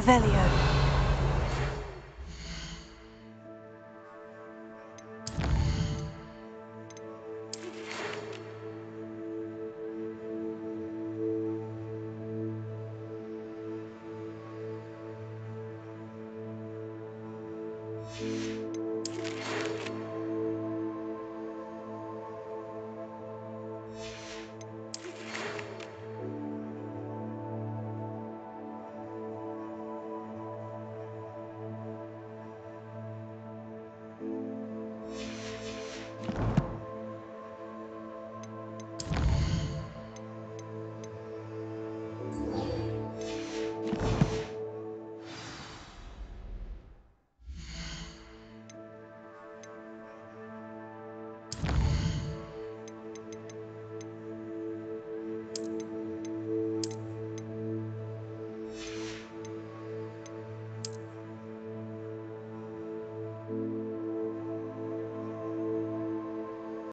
Revelio.